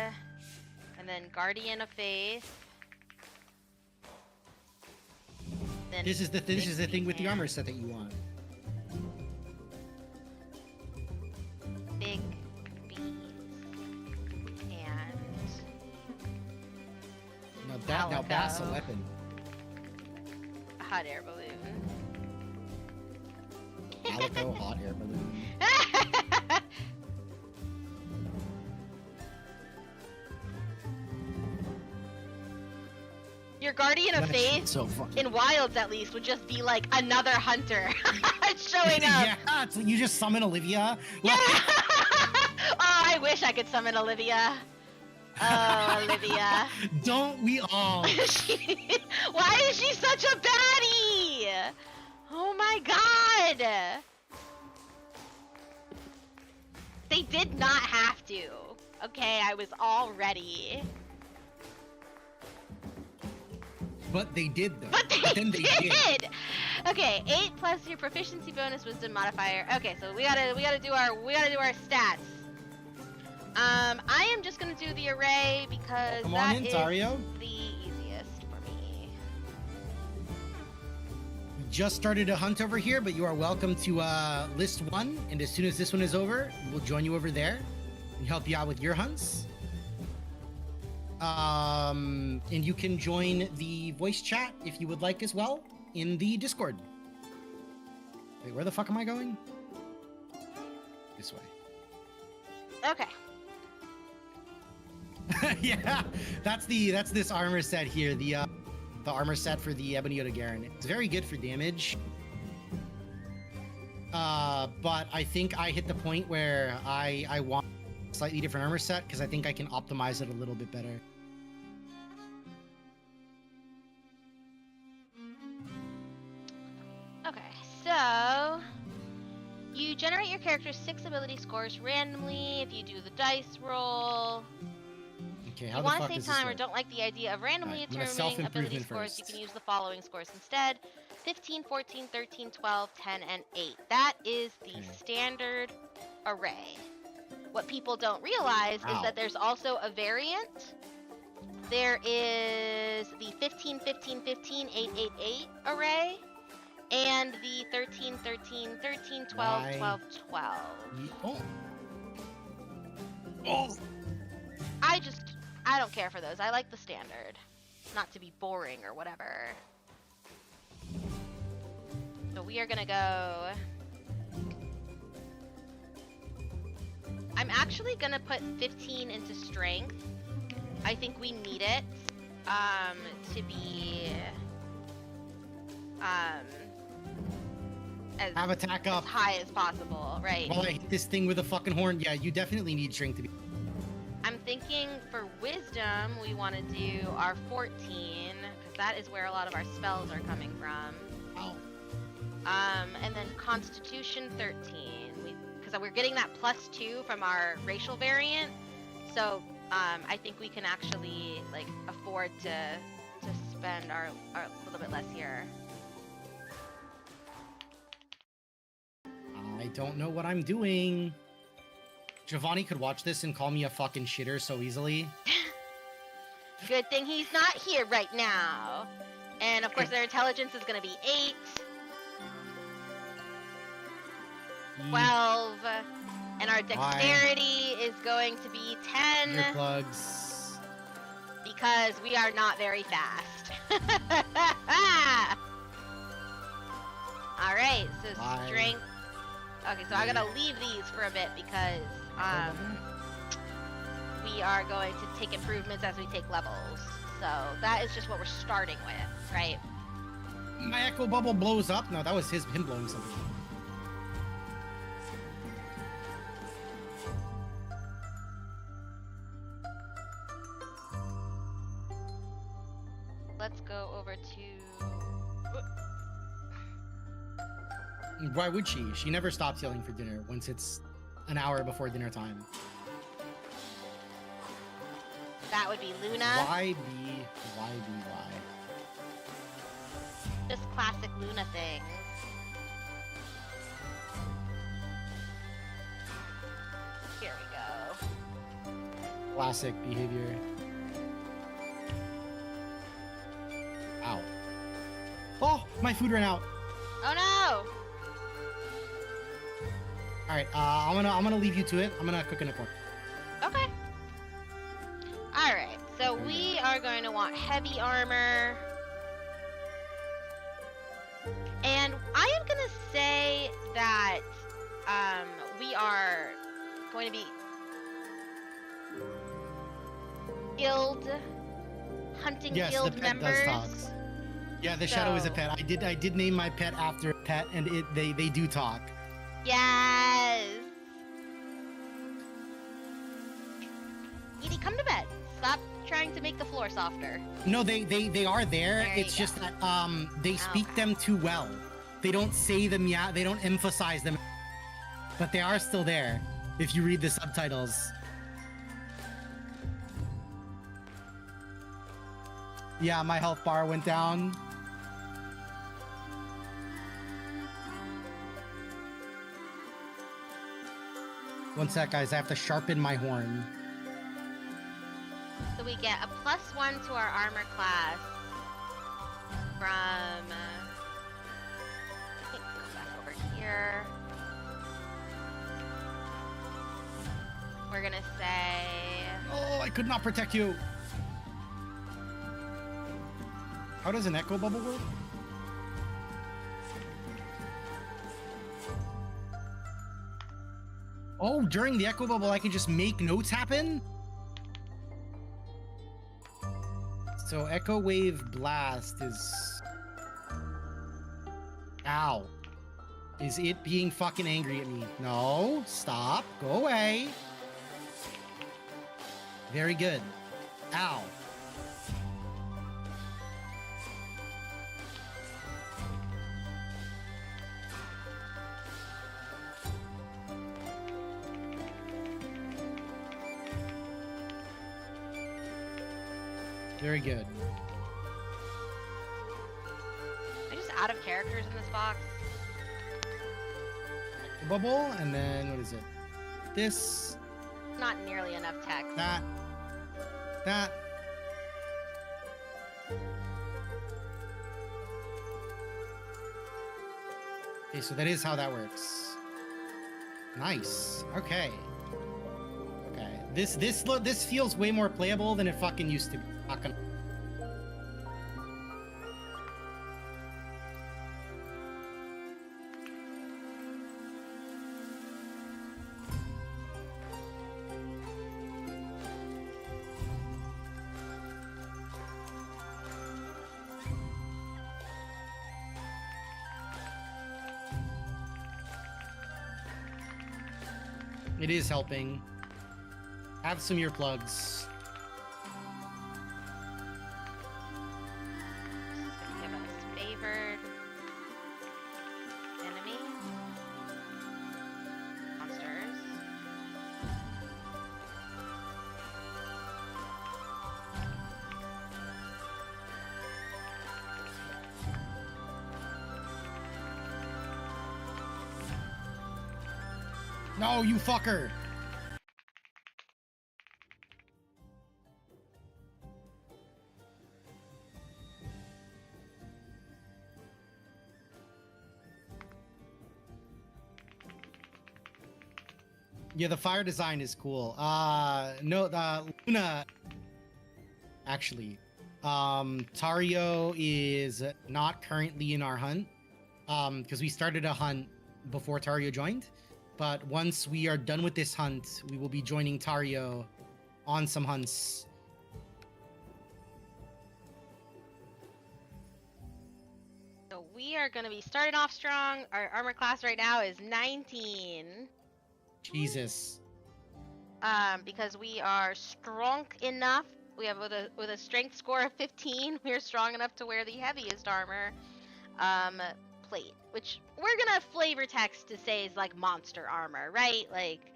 and then Guardian of Faith. Then This is the thing with the Hand. armor set that you want. Big bees and Now that's a Calico. weapon. a hot air balloon. Calico hot air balloon. Your Guardian of That shit's Faith, so fucking. in Wilds at least, would just be like another hunter showing up. Yeah, you just summon Olivia. Oh, I wish I could summon Olivia. Oh, Olivia. Don't we all? Why is she such a baddie? Oh my god. They did not have to. Okay, I was all ready. But they did though. But they then did. Okay, 8 plus your proficiency bonus wisdom modifier. Okay, so we gotta do our stats. I am just gonna do the array because Come that on in, is Tario. the easiest for me. just started a hunt over here, but you are welcome to list one. And as soon as this one is over, we'll join you over there and help you out with your hunts. And you can join the voice chat if you would like as well in the Discord. Wait, where the fuck am I going? This way. Okay. Yeah, that's this armor set here. The armor set for the Ebony Odogaron. It's very good for damage. But I think I hit the point where I want a slightly different armor set because I think I can optimize it a little bit better. Okay, so you generate your character's 6 ability scores randomly if you do the dice roll. Okay, If how you the want fuck to does save this time or work? don't like the idea of randomly Alright, I'm gonna determining ability self-improvement scores, you first. can use the following scores instead. 15, 14, 13, 12, 10, and 8. That is the Okay. standard array. What people don't realize is Wow. that there's also a variant. There is the 15, 15, 15, 8, 8, 8 array, and the 13, 13, 13, 12, Why? 12, 12. Oh. Oh. I don't care for those. I like the standard. Not to be boring or whatever. So we are gonna go... I'm actually gonna put 15 into strength. I think we need it to be Have attack as up. high as possible, right? While I hit this thing with a fucking horn, yeah, you definitely need strength to be. I'm thinking for wisdom, we want to do our 14, because that is where a lot of our spells are coming from. Ow. And then Constitution 13, because we're getting that +2 from our racial variant, so I think we can actually like afford to spend our little bit less here. I don't know what I'm doing. Giovanni could watch this and call me a fucking shitter so easily. Good thing he's not here right now. And of course, their intelligence is going to be 8, 12, and our dexterity is going to be 10. Earplugs. Because we are not very fast. Alright, so Why? strength. Okay, so I'm gonna leave these for a bit because we are going to take improvements as we take levels. So that is just what we're starting with, right? My echo bubble blows up. No, that was him blowing something. Let's go over to... Why would she? She never stops yelling for dinner once it's an hour before dinner time. That would be Luna. Why? Just classic Luna things. Here we go. Classic behavior. Ow. Oh, my food ran out. Oh no! All right, I'm gonna leave you to it. I'm gonna cook in a pork. Okay. Alright, so we are going to want heavy armor. And I am going to say that we are going to be hunting Yes, guild the pet members. does talk. Yeah, the shadow is a So- pet. I did name my pet after a pet, and they do talk. Yes! Edie, come to bed. Stop trying to make the floor softer. No, they are there. There you It's just go. that they speak Okay. them too well. They don't say them. Yeah, they don't emphasize them, but they are still there if you read the subtitles. Yeah, my health bar went down. One sec, guys. I have to sharpen my horn. So we get a +1 to our armor class from gonna say. Oh, I could not protect you. How does an echo bubble work? Oh, during the echo bubble, I can just make notes happen? So echo wave blast is... Ow. Is it being fucking angry at me? No, stop, go away. Very good. Ow. Very good. I just out of characters in this box. Bubble, and then what is it? This, Not nearly enough text. that. Okay, so that is how that works. Nice. Okay. Okay. This feels way more playable than it fucking used to be. Not gonna... It is helping. Have some earplugs. Give us favored enemy monsters. No, you fucker! Yeah, the fire design is cool. No, Luna. Actually, Tario is not currently in our hunt. Because we started a hunt before Tario joined. But once we are done with this hunt, we will be joining Tario on some hunts. So we are going to be starting off strong. Our armor class right now is 19. Jesus. Because we are strong enough. We have with a strength score of 15. We are strong enough to wear the heaviest armor. Plate, which we're gonna flavor text to say is like monster armor, right? Like,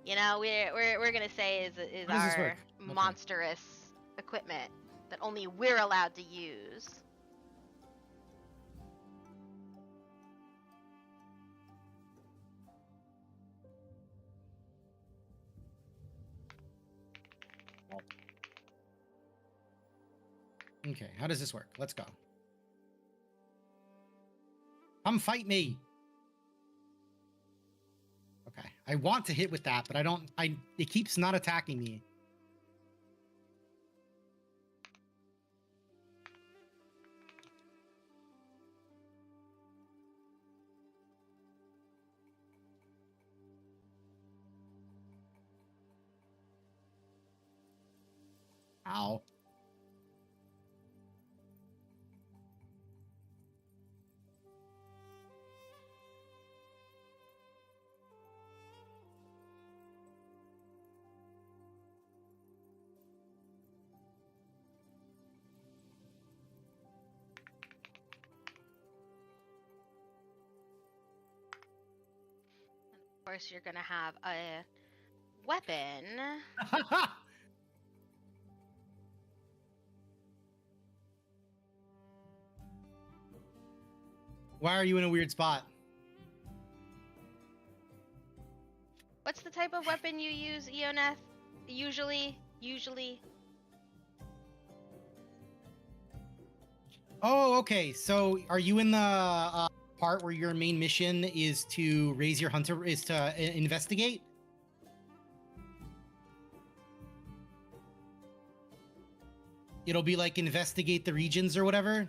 you know, we're gonna say is How does this our work? Okay. monstrous equipment that only we're allowed to use. Okay, how does this work? Let's go. Come fight me. Okay, I want to hit with that, but I don't. It keeps not attacking me. Ow. Of course, you're gonna have a weapon. Why are you in a weird spot? What's the type of weapon you use, Eoneth? Usually. Oh, okay. So, are you in the part where your main mission is to raise your hunter, is to investigate? It'll be like investigate the regions or whatever.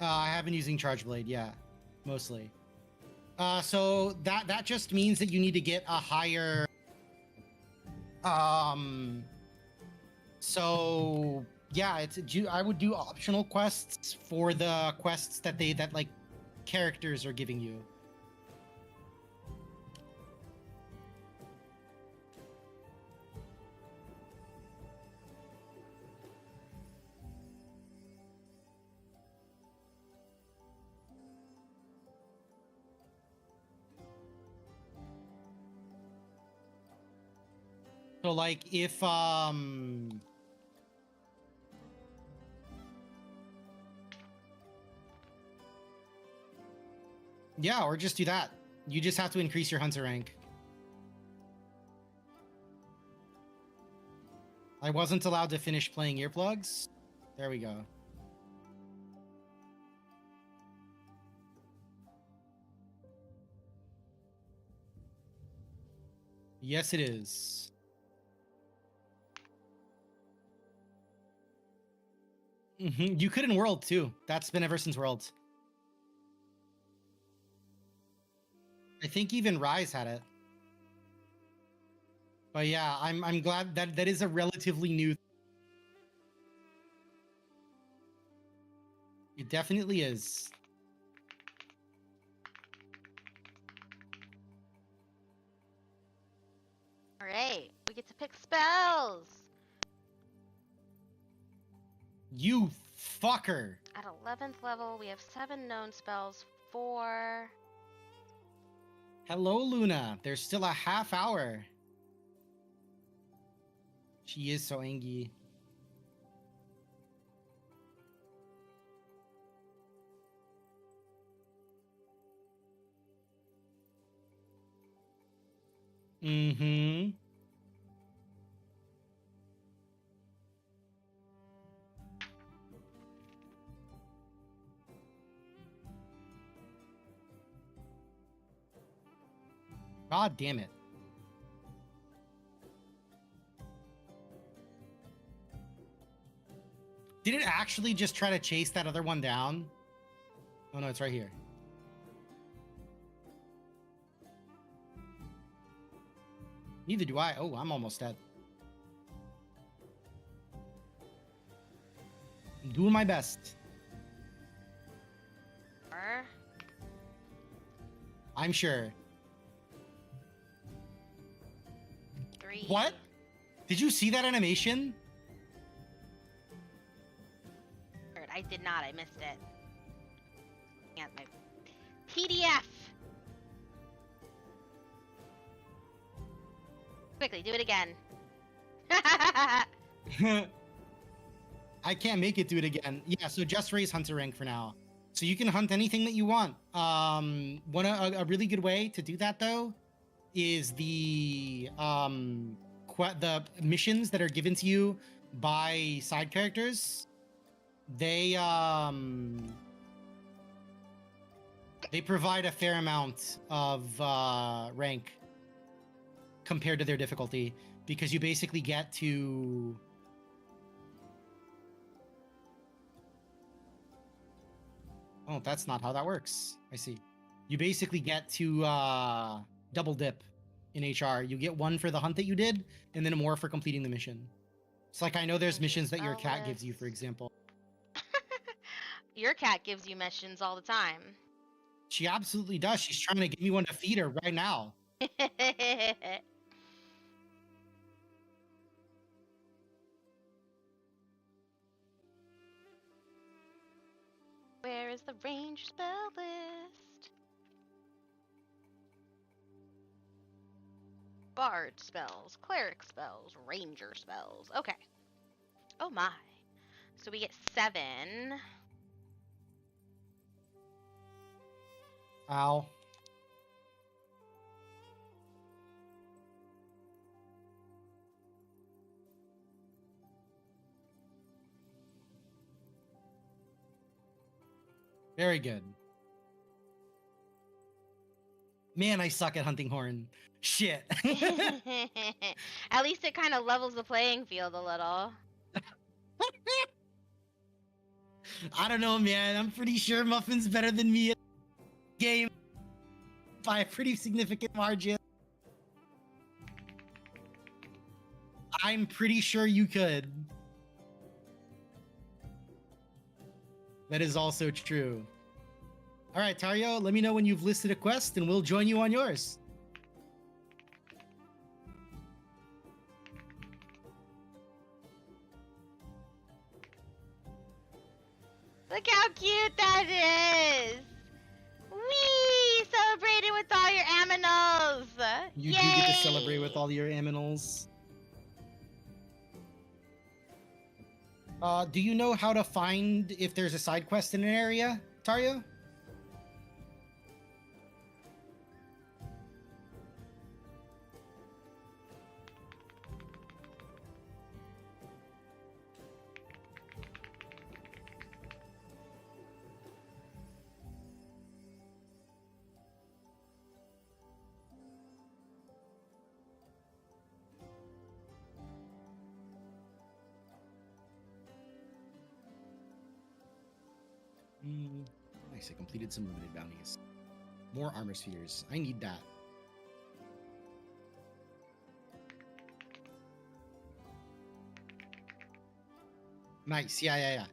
I have been using Charge Blade, yeah, mostly. So that just means that you need to get a higher. So yeah, I would do optional quests for the quests that like characters are giving you. So like if yeah, or just do that. You just have to increase your hunter rank. I wasn't allowed to finish playing earplugs. There we go. Yes, it is. You could in World too. That's been ever since World. I think even Rise had it. But yeah, I'm glad that is a relatively new. It definitely is. All right, we get to pick spells. You fucker. At 11th level, we have 7 known spells, 4. Hello, Luna. There's still a half hour. She is so angry. Mm-hmm. God damn it. Did it actually just try to chase that other one down? Oh no, it's right here. Neither do I. Oh, I'm almost dead. I'm doing my best. I'm sure. 3. What? Did you see that animation? I did not. I missed it. Yeah, my PDF. Quickly, do it again. I can't make it do it again. Yeah, so just raise hunter rank for now. So you can hunt anything that you want. A really good way to do that though is the missions that are given to you by side characters. They provide a fair amount of rank compared to their difficulty, because you basically get to oh, that's not how that works. I see. You basically get to double dip in HR. You get 1 for the hunt that you did, and then more for completing the mission. It's like, I know there's missions that your cat gives you, for example. Your cat gives you missions all the time. She absolutely does. She's trying to give me one to feed her right now. Where is the range spell list? Bard spells, cleric spells, ranger spells. Okay. Oh my. So we get 7. Ow. Very good. Man, I suck at hunting horn. Shit. At least it kind of levels the playing field a little. I don't know, man. I'm pretty sure Muffin's better than me at the game by a pretty significant margin. I'm pretty sure you could. That is also true. All right, Tario, let me know when you've listed a quest and we'll join you on yours. Look how cute that is! Whee! Celebrating with all your aminals! You Yay! do get to celebrate with all your aminals. Do you know how to find if there's a side quest in an area, Tario? Nice, I completed some limited bounties. More armor spheres. I need that. Nice, yeah.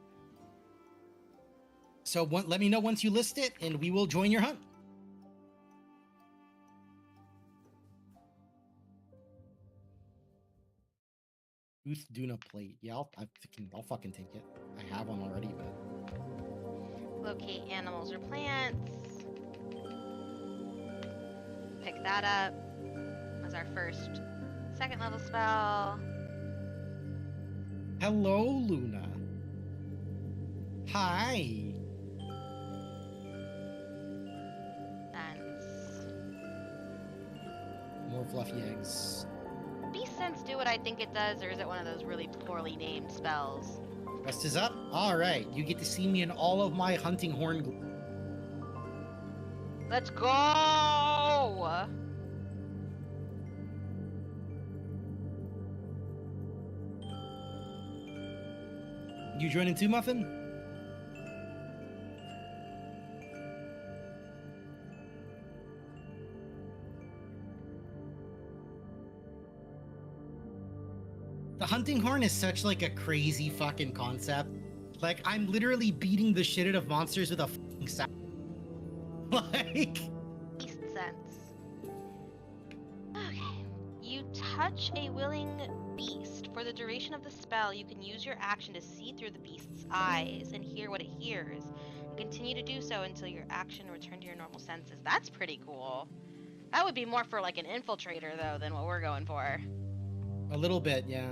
So let me know once you list it, and we will join your hunt. Booth Duna plate. Yeah, I'll fucking take it. I have one already, but... Locate animals or plants. Pick that up as our first second level spell. Hello, Luna. Hi. Sense. More fluffy eggs. Beast Sense do what I think it does, or is it one of those really poorly named spells? Quest is up. All right, you get to see me in all of my hunting horn. Let's go! You joining too, Muffin? The hunting horn is such like a crazy fucking concept. Like, I'm literally beating the shit out of monsters with a fucking sack. Like... Beast Sense. Okay. You touch a willing beast. For the duration of the spell, you can use your action to see through the beast's eyes and hear what it hears. And continue to do so until your action return to your normal senses. That's pretty cool. That would be more for like an infiltrator though than what we're going for. A little bit, yeah.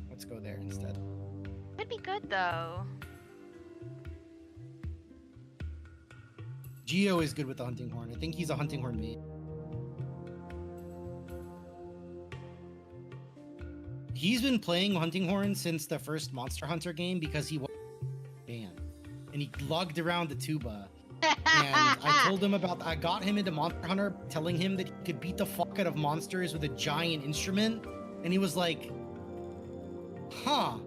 Let's go there instead. Could be good though. Geo is good with the hunting horn. I think he's a hunting horn mate. He's been playing hunting horn since the first Monster Hunter game because he was banned. And he lugged around the tuba. And I told him about... I got him into Monster Hunter telling him that he could beat the fuck out of monsters with a giant instrument. And he was like... Huh.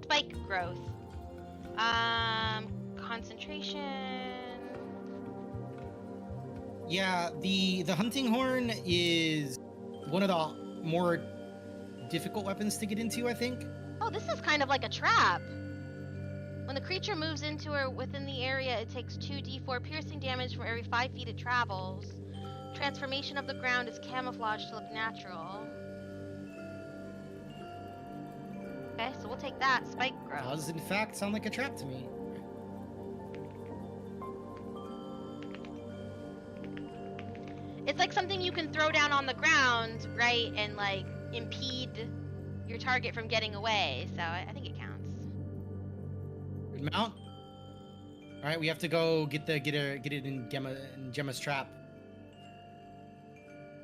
Spike growth. Concentration. Yeah, the hunting horn is one of the more difficult weapons to get into, I think. Oh, this is kind of like a trap. When the creature moves into or within the area, it takes 2d4 piercing damage for every 5 feet it travels. Transformation of the ground is camouflaged to look natural. Okay, so we'll take that. Spike growth. Does in fact sound like a trap to me. It's like something you can throw down on the ground, right? And like impede your target from getting away. So I think it counts. Good mount. All right, we have to go get it in Gemma's trap.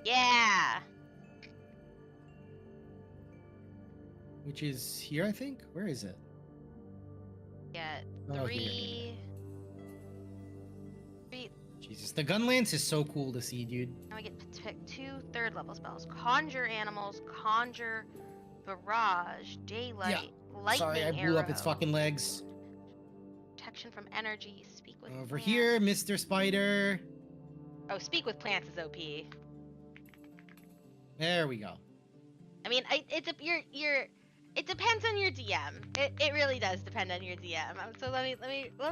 Yeah. which is here, I think. Where is it? Get Oh, three. Jesus, the gun lance is so cool to see, dude. Now I get to pick 2 third-level spells: Conjure Animals, Conjure Barrage, Daylight, Lightning Sorry, I blew up its Arrow, fucking legs. Protection from Energy, Speak with Over Plants. here, Mr. Spider. Oh, Speak with Plants is OP. There we go. I mean, it depends on your DM. It really does depend on your DM. So let me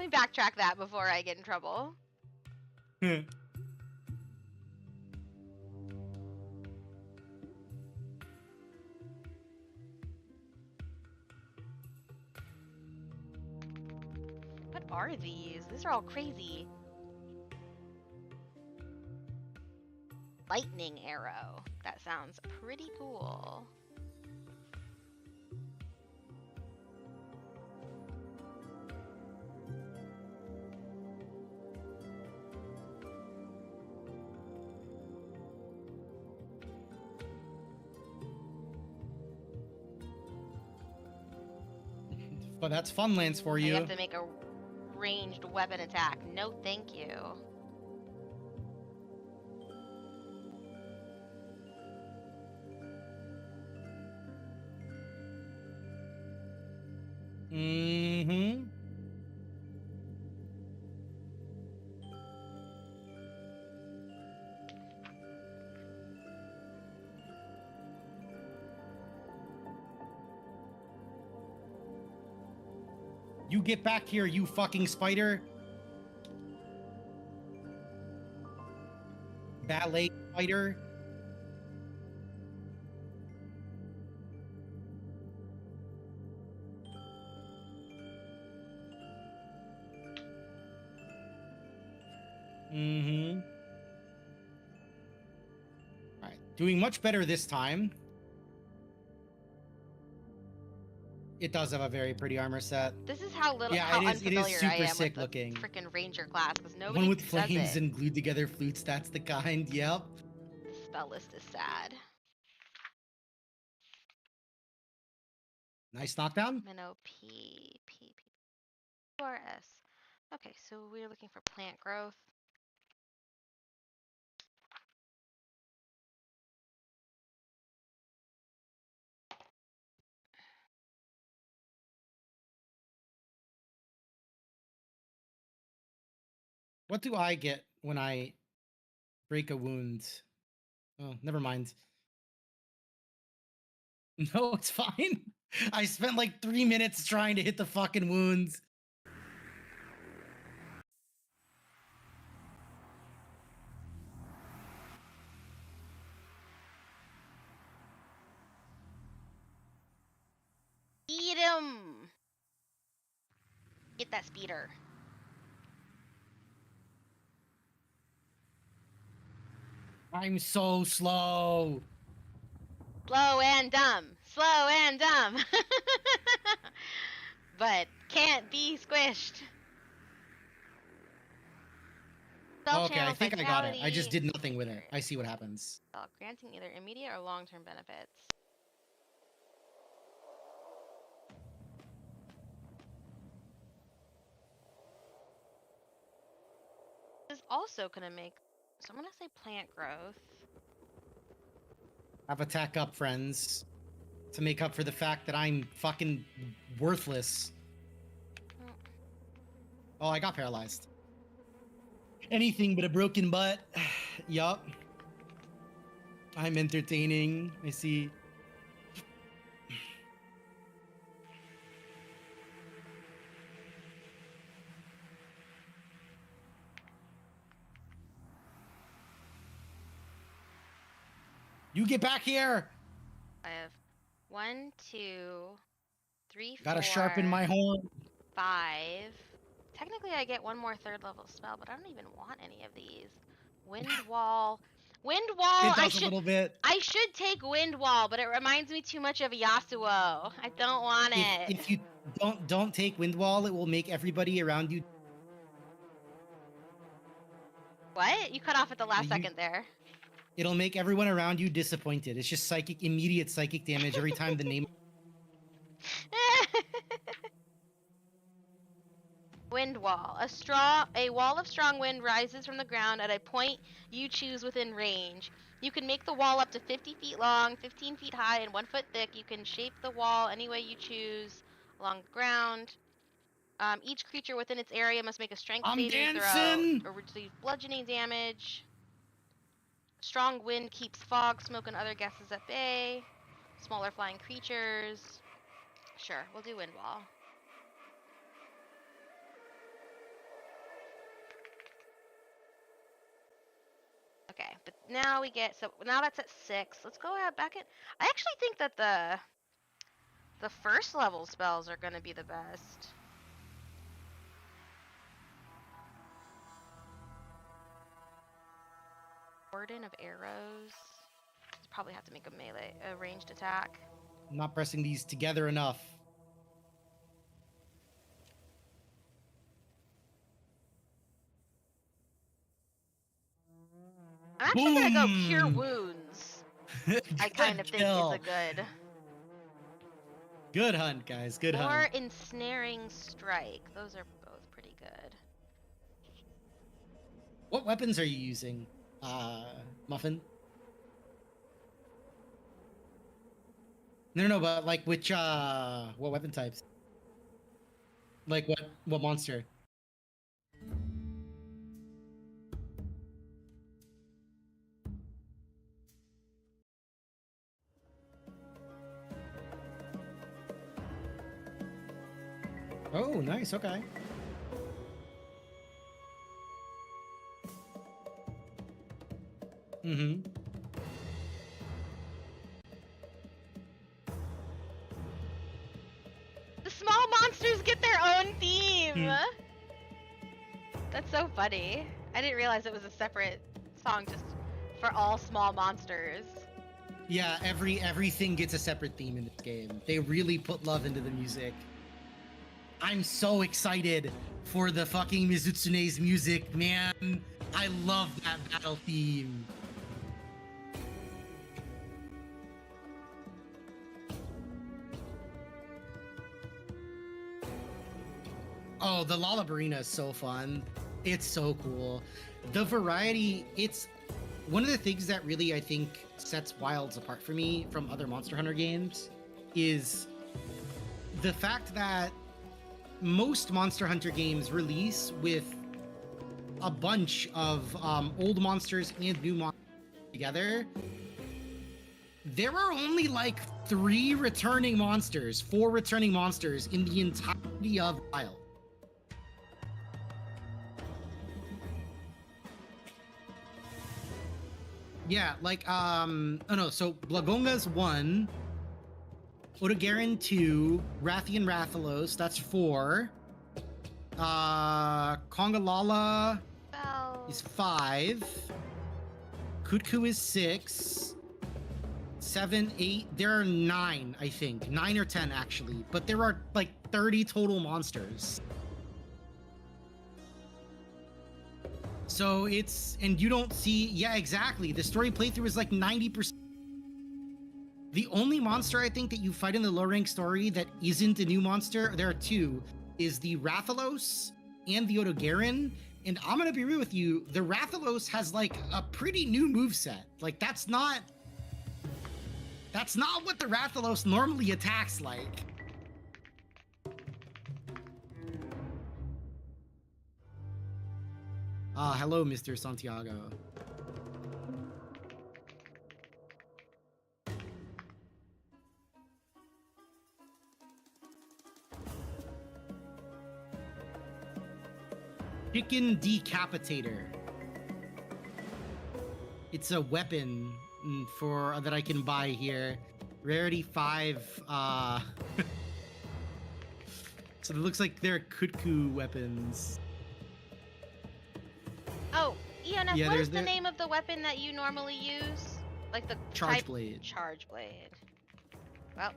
backtrack that before I get in trouble. What are these? These are all crazy. Lightning Arrow. That sounds pretty cool. But that's fun lance for you. You have to make a ranged weapon attack. No, thank you. Mm-hmm. You get back here, you fucking spider. Ballet spider. Mm-hmm. All right, doing much better this time. It does have a very pretty armor set. This is how little, Yeah, how it is unfamiliar super I am sick with the looking. freaking ranger class, because nobody One with does flames it. and glued together flutes, that's the kind, yep. The spell list is sad. Nice knockdown. Minnow P P P R S. Okay, so we're looking for plant growth. What do I get when I break a wound? Oh, never mind. No, it's fine. I spent like 3 minutes trying to hit the fucking wounds. Eat him! Get that speeder. I'm so slow. Slow and dumb. Slow and dumb. But can't be squished. Spell Okay, I channel think I got it. I just vitality. did nothing with it. I see what happens. Granting either immediate or long-term benefits. This is also gonna make, so I'm gonna say plant growth. Have attack up, friends. To make up for the fact that I'm fucking worthless. Oh, I got paralyzed. Anything but a broken butt. Yup. I'm entertaining. I see. You get back here! I have 1, 2, 3, Gotta 4, sharpen my horn. 5. Technically, I get one more third-level spell, but I don't even want any of these. Wind wall. Wind wall. It does a little bit. I should take wind wall, but it reminds me too much of Yasuo. I don't want it. If you don't take wind wall, it will make everybody around you. What? You cut off at the last second there. It'll make everyone around you disappointed. It's just immediate psychic damage every time the name. Wind wall. A wall of strong wind rises from the ground at a point you choose within range. You can make the wall up to 50 feet long, 15 feet high, and 1 foot thick. You can shape the wall any way you choose along the ground. Each creature within its area must make a strength I'm saving throw dancing! or receive bludgeoning damage. Strong wind keeps fog, smoke, and other gases at bay. Smaller flying creatures. Sure, we'll do wind wall. Okay, but now we get, so now that's at 6. Let's go back in. I actually think that the first level spells are gonna be the best. Warden of Arrows. Probably have to make a ranged attack. I'm not pressing these together enough. I'm actually gonna go Cure Boom! Wounds. I kind of think is a good. Good hunt, guys. Good Or hunt. Ensnaring Strike. Those are both pretty good. What weapons are you using, Muffin? No, but like which what weapon types? Like what monster? Oh, nice. Okay. Mm-hmm. The small monsters get their own theme. That's so funny. I didn't realize it was a separate song just for all small monsters. Yeah, everything gets a separate theme in this game. They really put love into the music. I'm so excited for the fucking Mizutsune's music, man. I love that battle theme. Oh, the Lollabarina is so fun. It's so cool. The variety, it's one of the things that really, I think, sets Wilds apart for me from other Monster Hunter games is the fact that most Monster Hunter games release with a bunch of old monsters and new monsters together. There are only like 4 returning monsters in the entirety of Wild. Yeah, like oh no, so Blagonga's 1, Odogaron 2, Rathian Rathalos, that's 4. Kongalala is 5. Kutku is 6. 7, 8. There are 9, I think. 9 or 10 actually, but there are like 30 total monsters. So it's, and you don't see, yeah, exactly. The story playthrough is like 90%. The only monster I think that you fight in the low rank story that isn't a new monster, there are 2, is the Rathalos and the Odogaron. And I'm gonna be real with you, the Rathalos has like a pretty new moveset. Like that's not what the Rathalos normally attacks like. Hello, Mr. Santiago. Chicken Decapitator. It's a weapon for that I can buy here. Rarity 5. So it looks like they're Kutku weapons. Oh, ENF, Yeah, what is there's the name of the weapon that you normally use? Like the Charge type... blade. Charge blade. Well,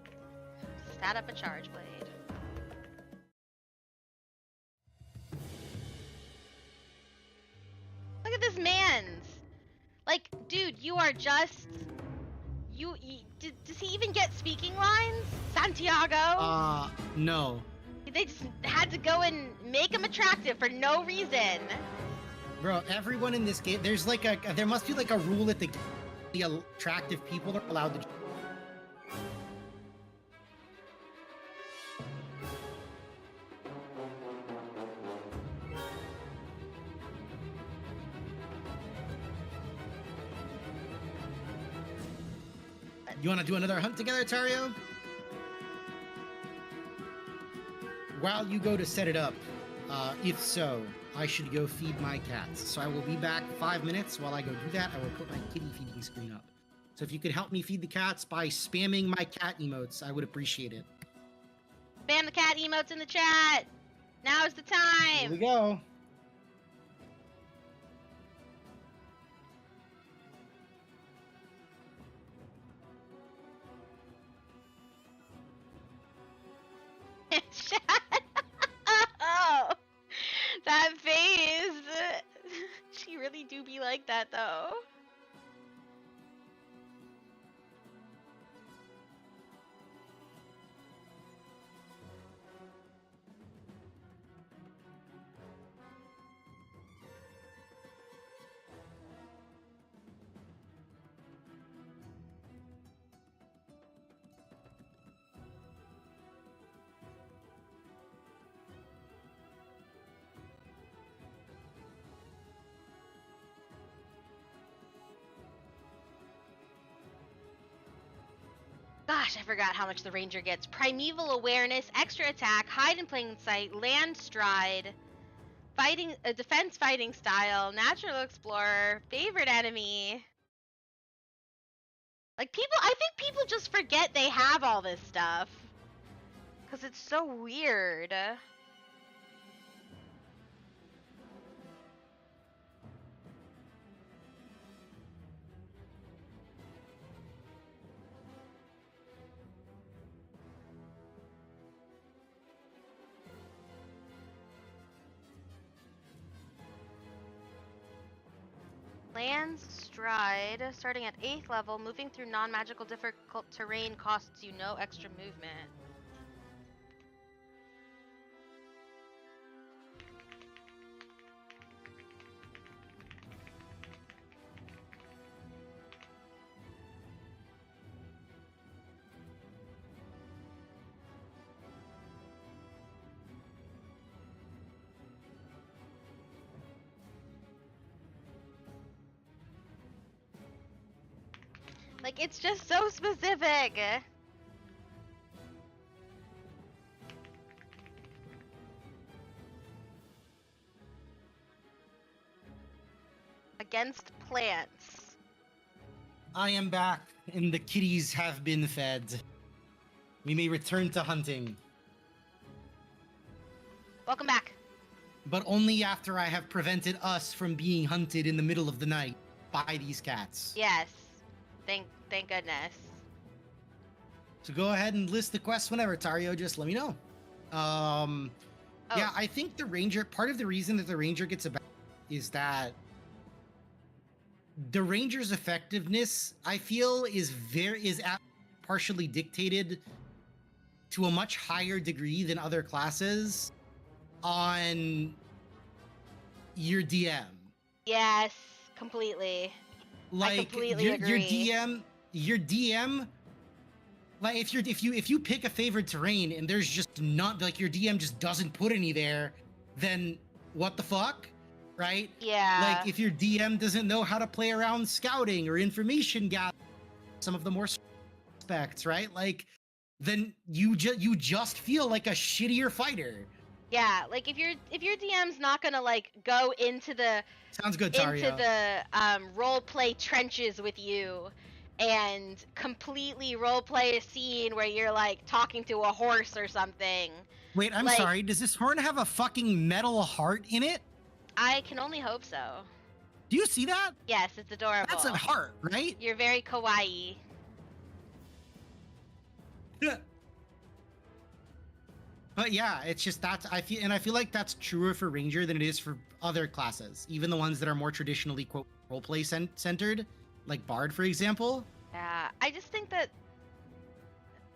stat up a charge blade. Look at this man's. Like, dude, you Does he even get speaking lines? Santiago? No. They just had to go and make him attractive for no reason. Bro, everyone in this game, there must be like a rule that the attractive people are allowed to. You want to do another hunt together, Tario? While you go to set it up, if so, I should go feed my cats. So I will be back 5 minutes. While I go do that, I will put my kitty feeding screen up. So if you could help me feed the cats by spamming my cat emotes, I would appreciate it. Spam the cat emotes in the chat. Now is the time. Here we go. Oh, that face. She really do be like that though. Gosh, I forgot how much the ranger gets. Primeval awareness, extra attack, hide in plain sight, land stride, fighting, defense fighting style, natural explorer, favorite enemy. Like I think people just forget they have all this stuff. Cause it's so weird. Land's stride, starting at 8th level, moving through non-magical difficult terrain costs you no extra movement. Like, it's just so specific. Against plants. I am back, and the kitties have been fed. We may return to hunting, Welcome back. but only after I have prevented us from being hunted in the middle of the night by these cats. Yes. Thank goodness. So go ahead and list the quests whenever, Tario. Just let me know. Yeah, I think the ranger. Part of the reason that the ranger gets a is that the ranger's effectiveness, I feel, is partially dictated to a much higher degree than other classes on your DM. Yes, completely. Like completely your agree. DM, like if you pick a favored terrain and there's just not, like, your DM just doesn't put any there, then what the fuck, right? Yeah. Like if your DM doesn't know how to play around scouting or information gathering, some of the more aspects, right? Like then you just feel like a shittier fighter. Yeah, like if your DM's not gonna like go into the Sounds good, Tario. role play trenches with you and completely role play a scene where you're like talking to a horse or something. Wait, I'm like- sorry. Does this horn have a fucking metal heart in it? I can only hope so. Do you see that? Yes, it's adorable. That's a heart, right? You're very kawaii. But yeah, it's just I feel like that's truer for Ranger than it is for other classes, even the ones that are more traditionally quote roleplay centered, like Bard, for example. Yeah, I just think that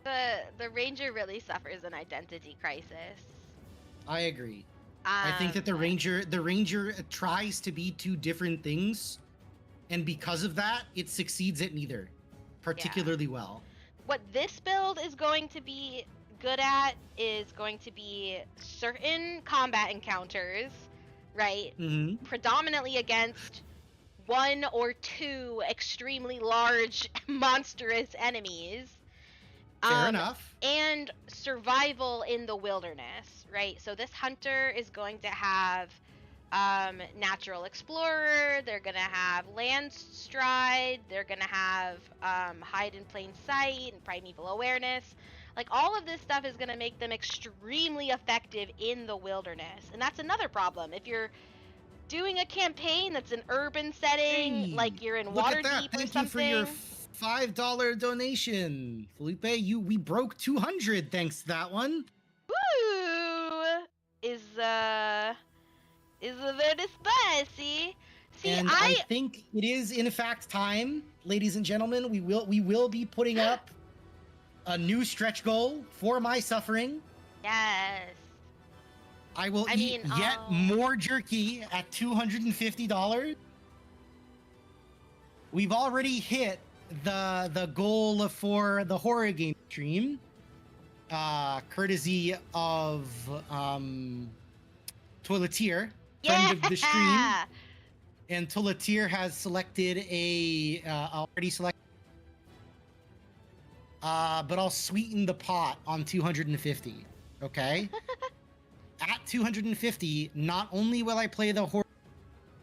the ranger really suffers an identity crisis. I agree. I think that the ranger tries to be two different things, and because of that, it succeeds at neither particularly well. What this build is going to be good at is going to be certain combat encounters, right? Mm-hmm. Predominantly against one or two extremely large, monstrous enemies. Fair enough. And survival in the wilderness, right? So this hunter is going to have natural explorer, they're gonna have land stride, they're gonna have hide in plain sight and primeval awareness. Like all of this stuff is gonna make them extremely effective in the wilderness, and that's another problem. If you're doing a campaign that's an urban setting, Hey, like you're in look at that. Waterdeep or Thank something. you for your $5 donation, Felipe. We broke 200 thanks to that one. Woo! Is very spicy. See, And I think it is in fact time, ladies and gentlemen. We will be putting up a new stretch goal for my suffering. Yes. I will eat yet more jerky at $250. We've already hit the goal for the horror game stream, courtesy of Toileteer, friend of the stream. And Toileteer has selected already selected. But I'll sweeten the pot on 250. Okay. At 250, not only will I play the horror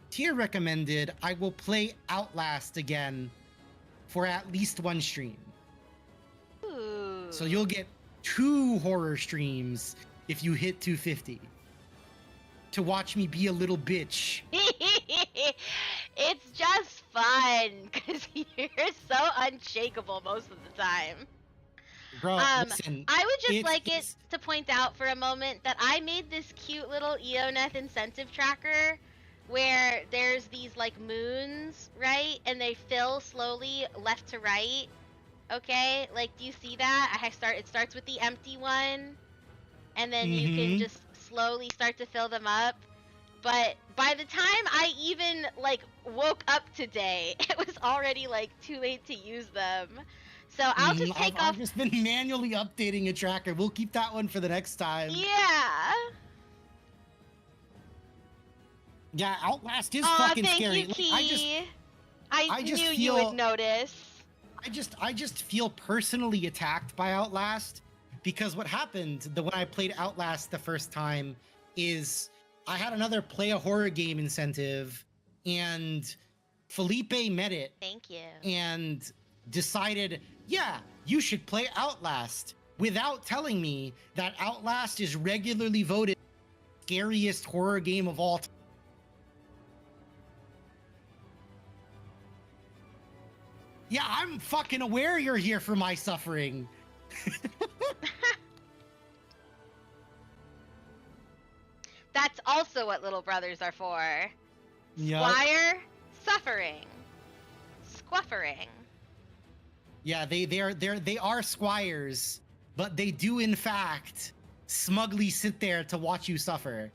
tier recommended, I will play Outlast again for at least one stream. Ooh. So you'll get 2 horror streams if you hit 250 to watch me be a little bitch. It's just fun because you're so unshakable most of the time. Bro, listen, I would just like it to point out for a moment that I made this cute little Eoneth incentive tracker where there's these like moons, right? And they fill slowly left to right. Okay? Like, do you see that? It starts with the empty one, and then you can just slowly start to fill them up. But by the time I even like woke up today, it was already like too late to use them. So I'll just take off. I've just been manually updating a tracker. We'll keep that one for the next time. Yeah. Yeah, Outlast is fucking thank scary. You, Key. I just knew feel, you would notice. I just feel personally attacked by Outlast because what happened when I played Outlast the first time is I had another play a horror game incentive, and Felipe met it. Thank you. And decided, yeah, you should play Outlast without telling me that Outlast is regularly voted scariest horror game of all time. Yeah, I'm fucking aware you're here for my suffering. That's also what little brothers are for. Yep. Squire, suffering. Squuffering. Yeah, they are squires, but they do in fact smugly sit there to watch you suffer.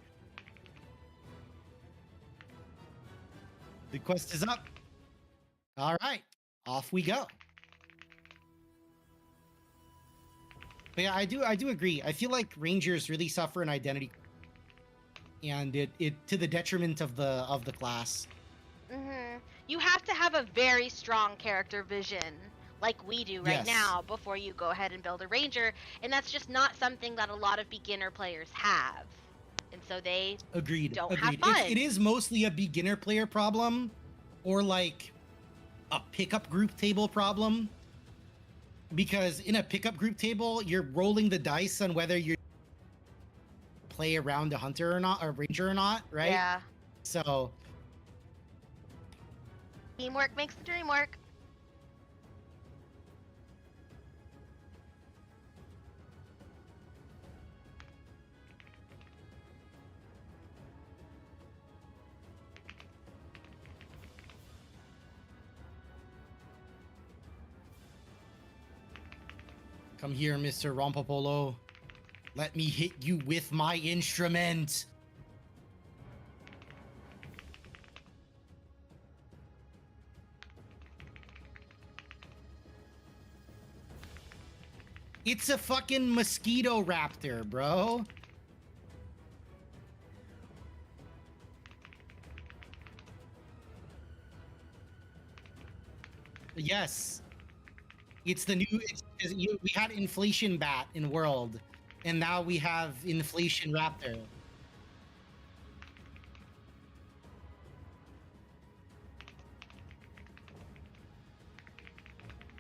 The quest is up. All right, off we go. But yeah, I do agree. I feel like rangers really suffer an identity, and it to the detriment of the class. Mm-hmm. You have to have a very strong character vision, like we do right now, before you go ahead and build a ranger, and that's just not something that a lot of beginner players have, and so they don't have fun. It is mostly a beginner player problem, or like a pickup group table problem, because in a pickup group table, you're rolling the dice on whether you play around a hunter or not, or a ranger or not, right? Yeah. So teamwork makes the dream work. Come here, Mr. Rompopolo. Let me hit you with my instrument. It's a fucking mosquito raptor, bro. Yes. It's the new. We had inflation bat in world, and now we have inflation raptor.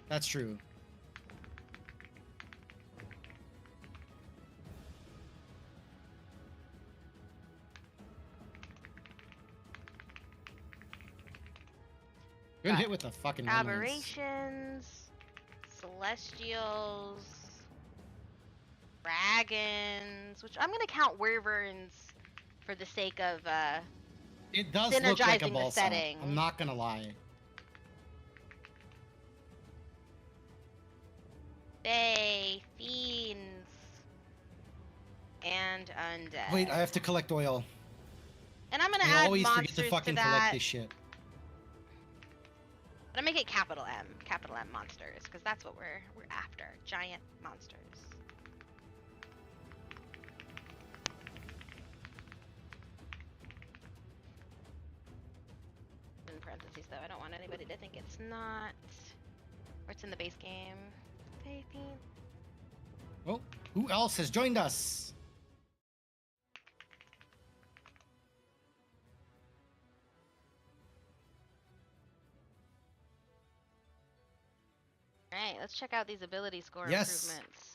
That's true. Good hit with the fucking remnants. Aberrations, celestials, dragons, which I'm gonna count wyverns for the sake of It does look like a synergizing the ball setting. I'm not gonna lie. Fae, fiends, and undead. Wait, I have to collect oil. And I'm gonna I add always forget monsters to fucking to collect that. this shit. But I make it capital M monsters, because that's what we're after. Giant monsters. In parentheses though, I don't want anybody to think it's not, or it's in the base game. Oh, who else has joined us? Alright, let's check out these ability score Yes. improvements.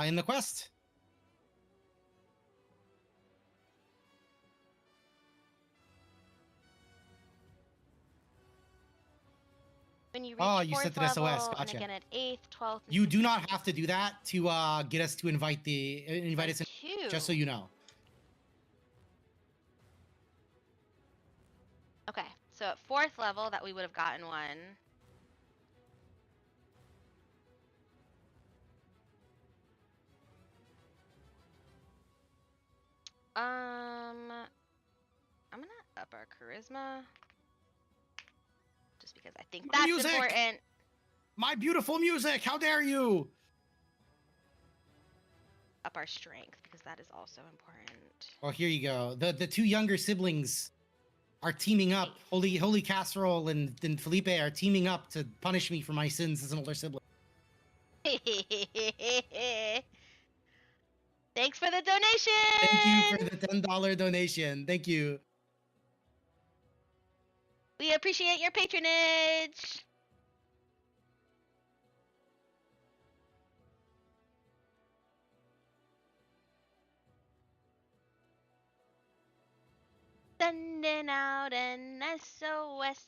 In the quest. When you reach Oh, you 4th sent an level, SOS. and Gotcha. again at 8th, 12th, and You do 16th. not have to do that to get us to invite us in, Two. just so you know. Okay, so at 4th level, that we would have gotten one. I'm gonna up our charisma. Just because I think that's Music! important. My beautiful music! How dare you! Up our strength, because that is also important. Oh, here you go. The two younger siblings are teaming up. Holy Casserole and Felipe are teaming up to punish me for my sins as an older sibling. Thanks for the donation! Thank you for the $10 donation. Thank you. We appreciate your patronage! Sending out an SOS.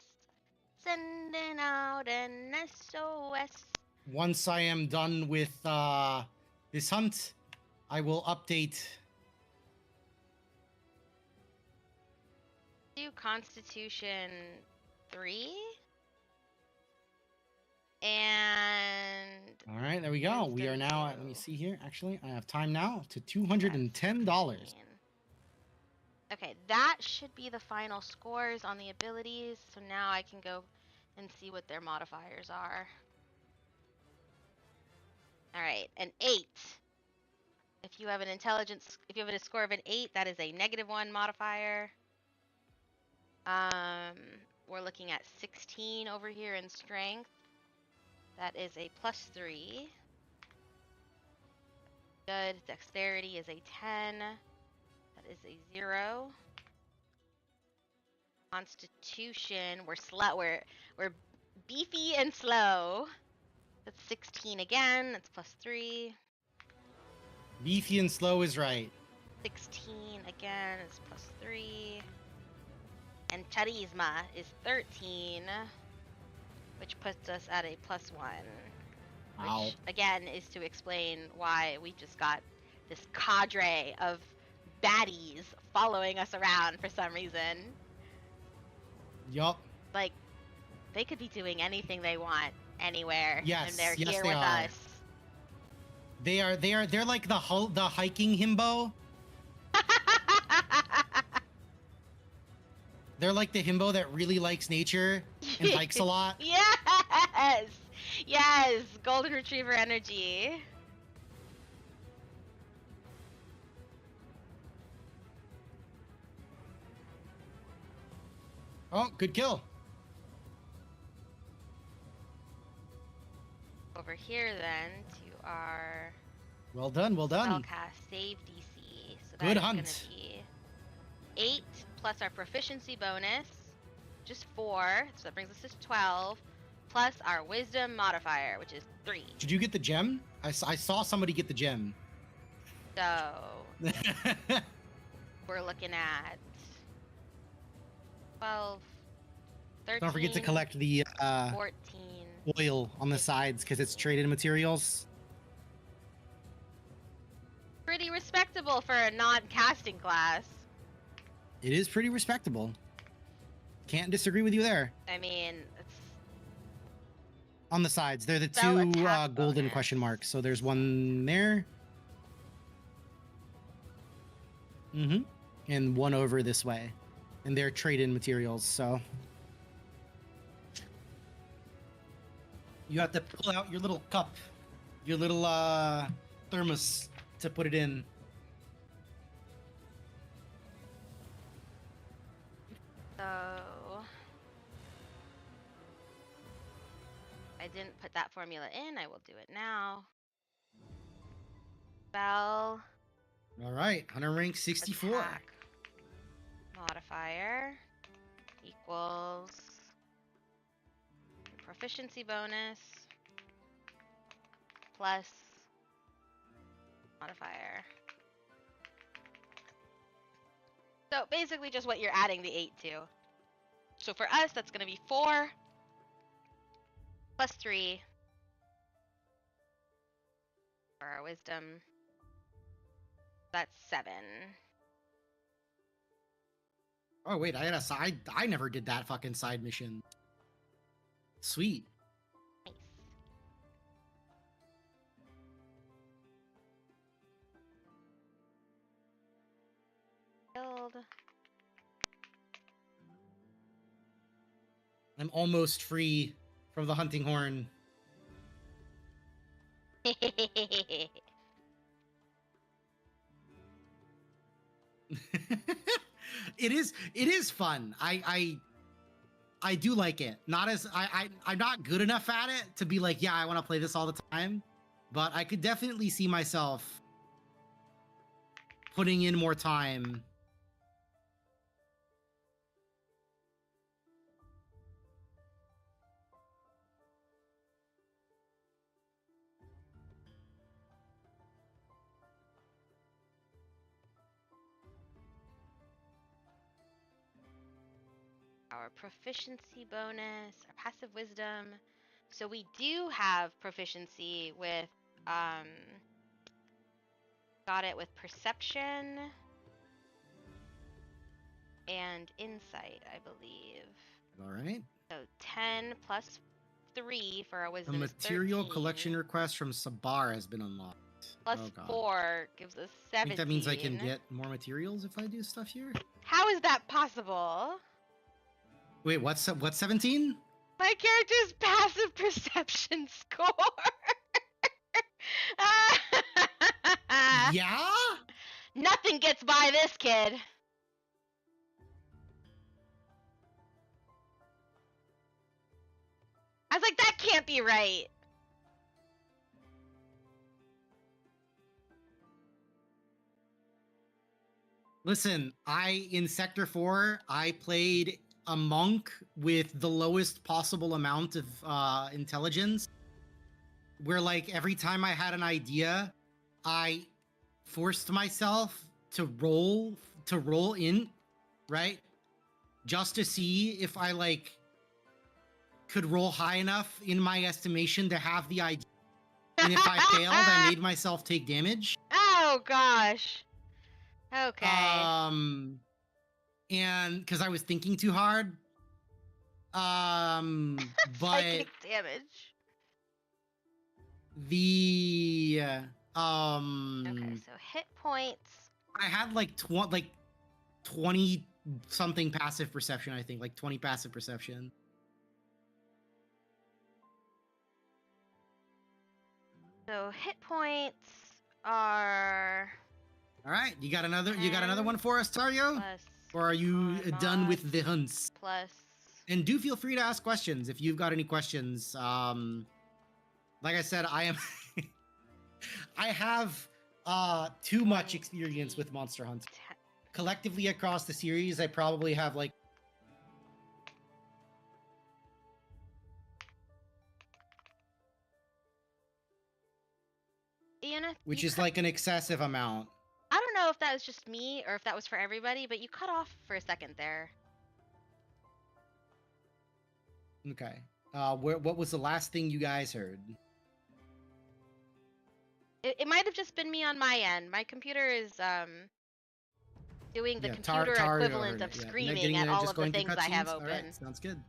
Sending out an SOS. Once I am done with this hunt, I will update. Do Constitution 3. And All right, there we go. We are now at, let me see here. Actually, I have time now to $210. okay, that should be the final scores on the abilities. So now I can go and see what their modifiers are. All right, an 8. If you have an intelligence, if you have a score of an 8, that is a -1 modifier. We're looking at 16 over here in strength. That is a +3. Good. Dexterity is a 10. That is a 0. Constitution, we're beefy and slow. That's 16 again. That's +3. Beefy and slow is right. 16 again is +3. And charisma is 13, which puts us at a +1. Wow. Which, again, is to explain why we just got this cadre of baddies following us around for some reason. Yup. Like, they could be doing anything they want anywhere, Yes, and they're yes, here they with are. us. They're like the hiking himbo. They're like the himbo that really likes nature and hikes a lot. Yes! Yes! Golden Retriever energy. Oh, good kill. Over here, then, to our Well done, well done. spellcast save DC. So Good that is hunt. going to be 8 plus our proficiency bonus, just 4. So that brings us to 12, plus our wisdom modifier, which is 3. Did you get the gem? I saw somebody get the gem. So we're looking at 12, 13, Don't forget to collect the 14. oil on the sides because it's traded materials. Pretty respectable for a non-casting class. It is pretty respectable. Can't disagree with you there. I mean, it's On the sides, they're the Spell two attack golden bonus. question marks. So there's one there. Mm-hmm. And one over this way. And they're trade-in materials, so... You have to pull out your little cup. Your little thermos to put it in. so. I didn't put that formula in. I will do it now. Spell All right, hunter rank 64. attack modifier equals proficiency bonus plus modifier. So basically just what you're adding the 8 to. So for us, that's going to be 4 plus 3 for our wisdom. That's 7. Oh wait, I had a side. I never did that fucking side mission. Sweet. Nice. Build. I'm almost free from the hunting horn. It is fun. I do like it. Not as I'm not good enough at it to be like, yeah, I want to play this all the time, but I could definitely see myself putting in more time. Our proficiency bonus, our passive wisdom. So we do have proficiency with, got it with perception and insight, I believe. All right. So 10 plus 3 for our A wisdom is material 13. collection request from Sabar has been unlocked. Plus Oh, God. 4 gives us 17. I think that means I can get more materials if I do stuff here. How is that possible? Wait, what's 17? My character's passive perception score. Yeah? Nothing gets by this kid. I was like, that can't be right. Listen, in Sector 4, I played a monk with the lowest possible amount of intelligence, where like every time I had an idea, I forced myself to roll in, right? Just to see if I like could roll high enough in my estimation to have the idea. And if I failed, I made myself take damage. Oh gosh. Okay. And because I was thinking too hard, But Psychic damage. the Okay, so hit points. I had like 20 something passive perception, I think, like 20 passive perception. So hit points are All right, you got another 10 one for us, Tario? plus Or are you con done with mod the hunts? plus. And do feel free to ask questions if you've got any questions. Like I said, I am I have too much experience with Monster Hunter. Collectively across the series, I probably have like Ian, which you is cut- like an excessive amount. I don't know if that was just me or if that was for everybody, but you cut off for a second there. Okay. What was the last thing you guys heard? It might have just been me on my end. My computer is doing the Yeah, computer Tario equivalent heard of it, yeah. screaming Getting at there, all just of the going through things I have cutscenes? open. All right, sounds good.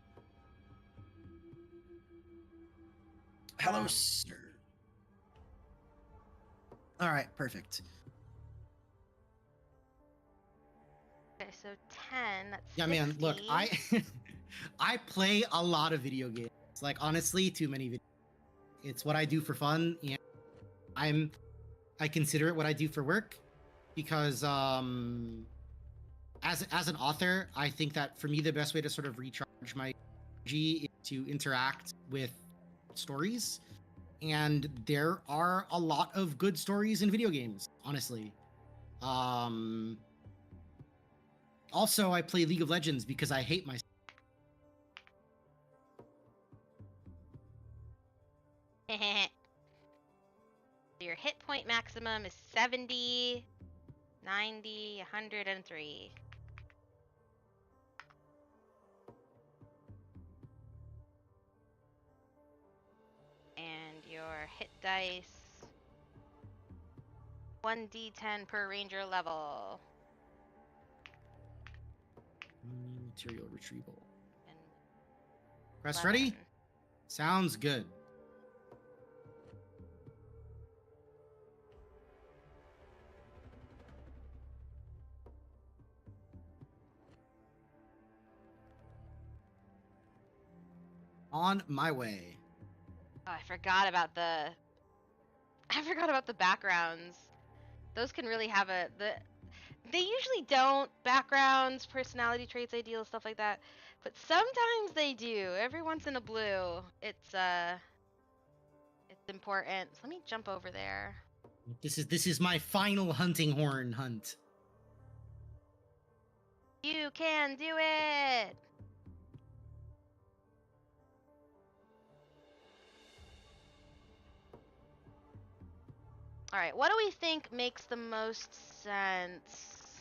Hello, sir. All right, perfect. Okay, so 10. That's Yeah, man. Look, 60. I play a lot of video games. Like honestly, too many video. It's what I do for fun, and I consider it what I do for work, because as an author, I think that for me the best way to sort of recharge my energy is to interact with stories, and there are a lot of good stories in video games, honestly. Also, I play League of Legends because I hate myself. Your hit point maximum is 70, 90, 103. And your hit dice 1d10 per ranger level. Material retrieval. And Press 11. ready? Sounds good. On my way. Oh, I forgot about the backgrounds. Those can really have they usually don't. Backgrounds, personality traits, ideals, stuff like that. But sometimes they do. Every once in a blue. It's important. So let me jump over there. This is my final hunting horn hunt. You can do it. All right, what do we think makes the most sense?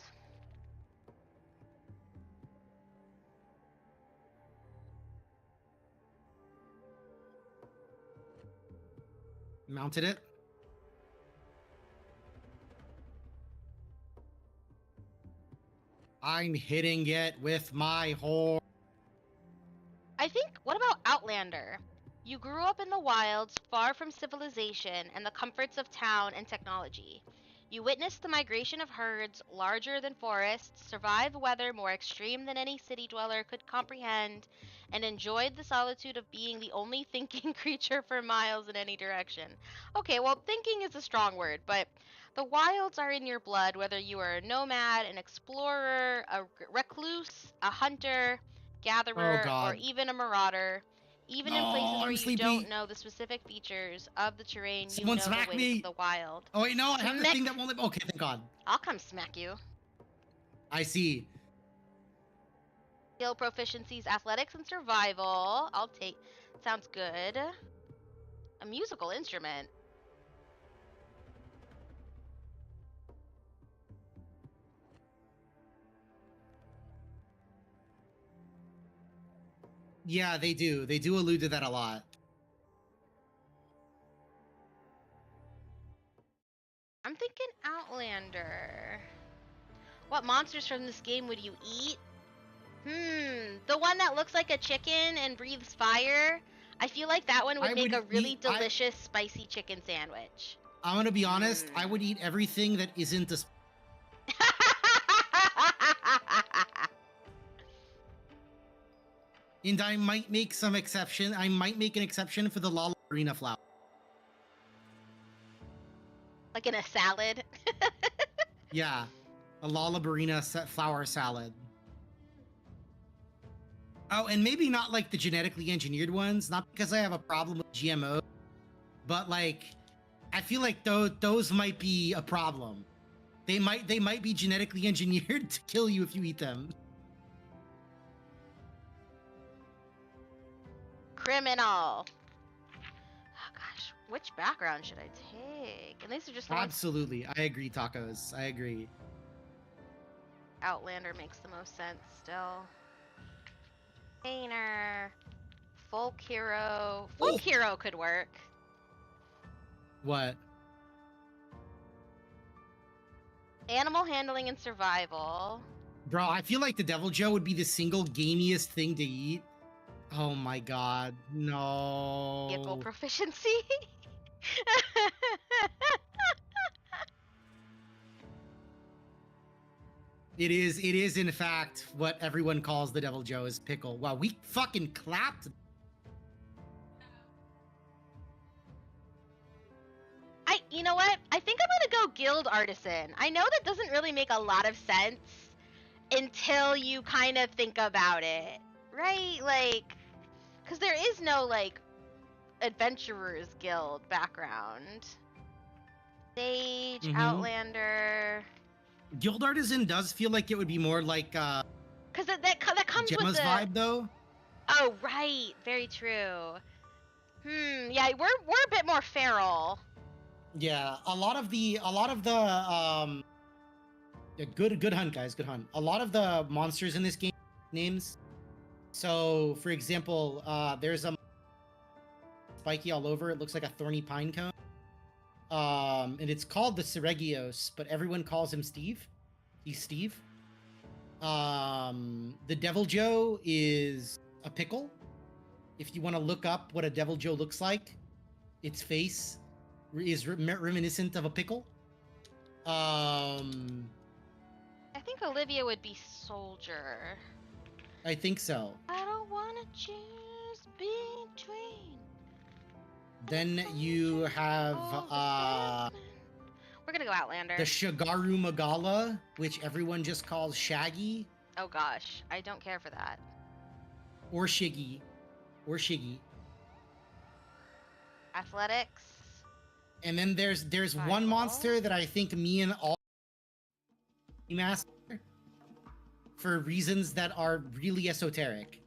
Mounted it. I'm hitting it with my horn. I think, what about Outlander? You grew up in the wilds, far from civilization and the comforts of town and technology. You witnessed the migration of herds larger than forests, survived weather more extreme than any city dweller could comprehend, and enjoyed the solitude of being the only thinking creature for miles in any direction. Okay, well, thinking is a strong word, but the wilds are in your blood, whether you are a nomad, an explorer, a recluse, a hunter, Oh gatherer, or God. even a marauder. Even in No, places where I'm you sleepy. don't know the specific features of the terrain, Someone you know smack the ways me. of the wild. Oh wait, no, I have the Smack. thing that won't live. Okay, thank God. I'll come smack you. I see. Skill proficiencies, athletics, and survival. I'll take. Sounds good. A musical instrument. Yeah, they do. They do allude to that a lot. I'm thinking Outlander. What monsters from this game would you eat? The one that looks like a chicken and breathes fire. I feel like that one would I make would a really eat- delicious spicy chicken sandwich. I'm gonna be honest. I would eat everything that isn't a. And I might make some exception. I might make an exception for the Lalabarina flower. Like in a salad. Yeah, a Lalabarina flower salad. Oh, and maybe not like the genetically engineered ones. Not because I have a problem with GMO, but like, I feel like those might be a problem. They might be genetically engineered to kill you if you eat them. Criminal. Oh gosh, which background should I take? And these are just the ones. Absolutely, I agree, tacos. I agree. Outlander makes the most sense still. Painter. Folk hero. Folk hero could work. What? Animal handling and survival. Bro, I feel like the Devil Joe would be the single gamiest thing to eat. Oh my god, no. Vehicle proficiency. It is in fact what everyone calls the Devil Joe is pickle. Wow, we fucking clapped. You know what? I think I'm gonna go guild artisan. I know that doesn't really make a lot of sense until you kind of think about it, right? Like, because there is no like adventurers guild background. Sage, Outlander. Guild artisan does feel like it would be more like Because that comes Gemma's with the vibe though. Oh right, very true. Yeah, we're a bit more feral. Yeah, a lot of the yeah, good hunt, guys, good hunt. A lot of the monsters in this game names. So, for example, there's a spiky all over. It looks like a thorny pine cone. And it's called the Seregios, but everyone calls him Steve. He's Steve. The Devil Joe is a pickle. If you want to look up what a Devil Joe looks like, its face is reminiscent of a pickle. I think Olivia would be soldier. I think so. I don't want to choose between. Then you have We're gonna go Outlander. the Shigaru Magala, which everyone just calls Shaggy Oh gosh, I don't care for that. or Shiggy or Shiggy. Athletics. And then there's one Survival. monster that I think me and all master for reasons that are really esoteric.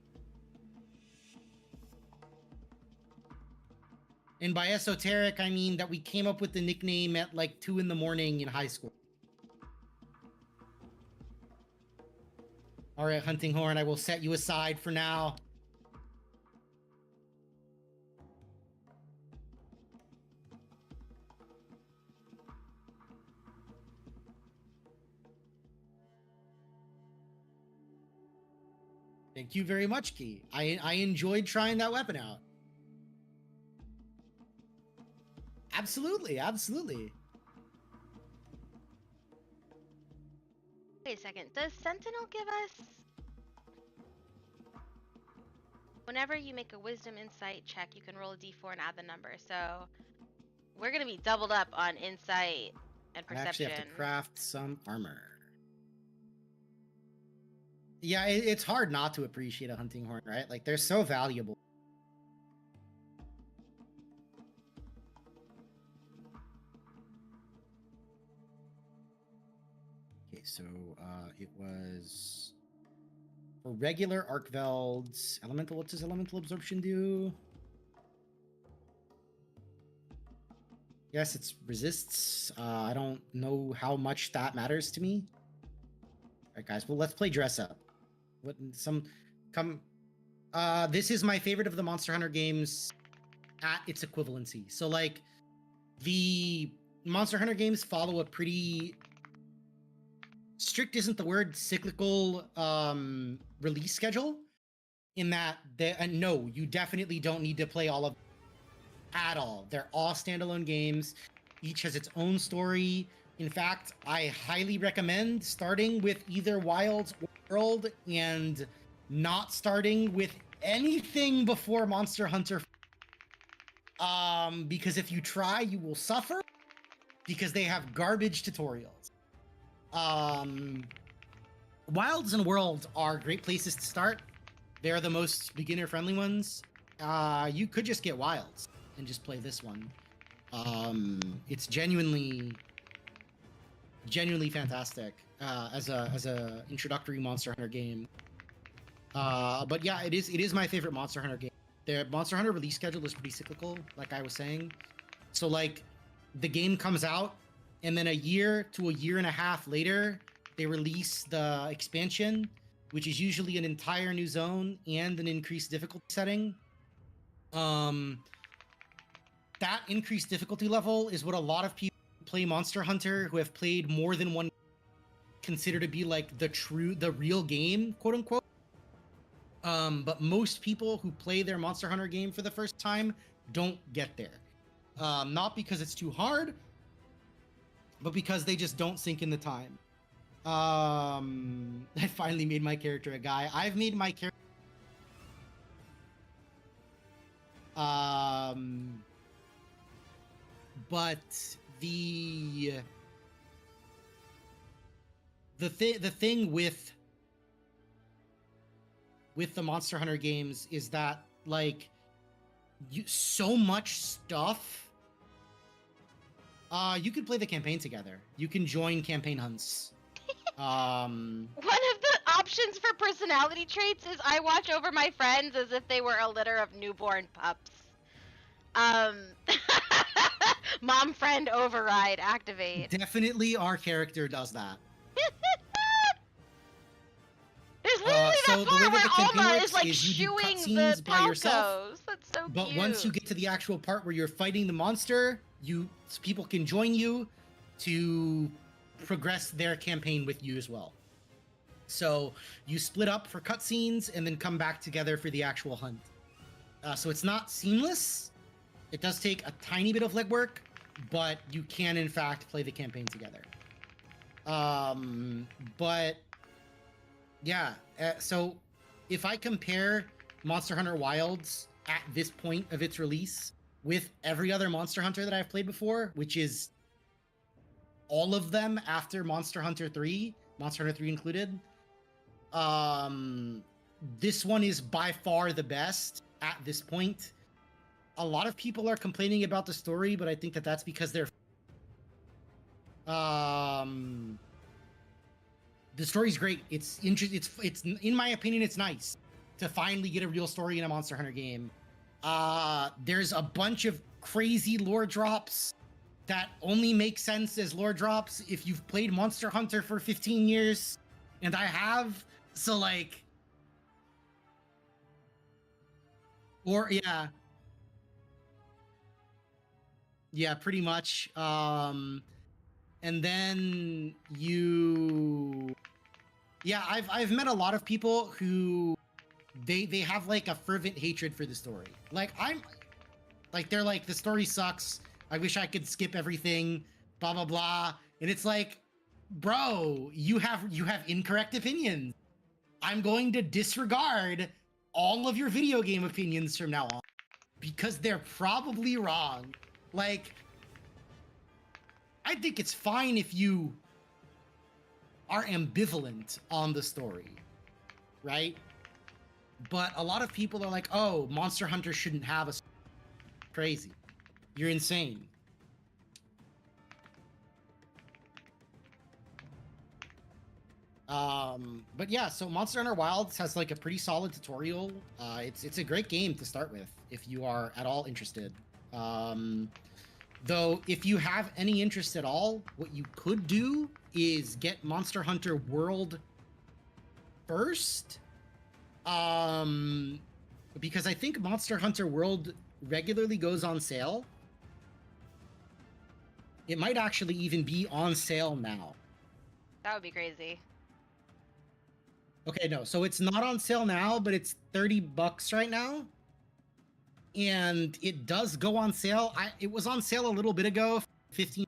And by esoteric, I mean that we came up with the nickname at like 2 in the morning in high school. All right, Hunting Horn, I will set you aside for now. Thank you very much, Key. I enjoyed trying that weapon out. Absolutely, absolutely. Wait a second. Does Sentinel give us? Whenever you make a Wisdom Insight check, you can roll a d4 and add the number. So we're gonna be doubled up on Insight and I actually Perception. have to craft some armor. Yeah, it's hard not to appreciate a hunting horn, right? Like, they're so valuable. Okay, so it was for regular Arcvelds. Elemental, what's his elemental absorption do? Yes, it's resists. I don't know how much that matters to me. All right, guys. Well, let's play dress up. This is my favorite of the Monster Hunter games at its equivalency. So, like, the Monster Hunter games follow a pretty strict isn't the word, cyclical release schedule, in that no, you definitely don't need to play all of at all. They're all standalone games. Each has its own story. In fact, I highly recommend starting with either Wilds or World and not starting with anything before Monster Hunter. Because if you try, you will suffer because they have garbage tutorials. Wilds and Worlds are great places to start. They're the most beginner-friendly ones. You could just get Wilds and just play this one. It's genuinely fantastic as a introductory Monster Hunter game. But yeah, it is my favorite Monster Hunter game. The Monster Hunter release schedule is pretty cyclical, like I was saying. So like, the game comes out, and then a year to a year and a half later, they release the expansion, which is usually an entire new zone and an increased difficulty setting. That increased difficulty level is what a lot of people who play Monster Hunter who have played more than one consider to be like the real game, quote unquote. But most people who play their Monster Hunter game for the first time don't get there. Not because it's too hard, but because they just don't sink in the time. I finally made my character a guy. I've made my character but the thing with the Monster Hunter games is that like so much stuff. You could play the campaign together. You can join campaign hunts. One of the options for personality traits is I watch over my friends as if they were a litter of newborn pups. Mom friend override activate. Definitely our character does that. There's literally So that the way part that the where campaign Alma works is like is you do shooing the cutscenes by yourself, Palcos. That's so But cute. once you get to the actual part where you're fighting the monster, people can join you to progress their campaign with you as well. So you split up for cutscenes and then come back together for the actual hunt. So it's not seamless. It does take a tiny bit of legwork, but you can in fact play the campaign together. But yeah, so if I compare Monster Hunter Wilds at this point of its release with every other Monster Hunter that I've played before, which is all of them after Monster Hunter 3, Monster Hunter 3 included, this one is by far the best at this point. A lot of people are complaining about the story, but I think that that's because they're the story's great. It's interesting. It's in my opinion, it's nice to finally get a real story in a Monster Hunter game. There's a bunch of crazy lore drops that only make sense as lore drops if you've played Monster Hunter for 15 years, and I have. So like, or yeah, pretty much. And then I've met a lot of people who they have like a fervent hatred for the story. Like they're like, the story sucks. I wish I could skip everything, blah blah blah. And it's like, bro, you have incorrect opinions. I'm going to disregard all of your video game opinions from now on because they're probably wrong. Like, I think it's fine if you are ambivalent on the story, right? But a lot of people are like, oh, Monster Hunter shouldn't have a story. Crazy. You're insane. But yeah, so Monster Hunter Wilds has like a pretty solid tutorial. It's a great game to start with if you are at all interested. Though, if you have any interest at all, what you could do is get Monster Hunter World first. Because I think Monster Hunter World regularly goes on sale. It might actually even be on sale now. That would be crazy. Okay, no. So it's not on sale now, but it's $30 right now. And it does go on sale. It was on sale a little bit ago, 15.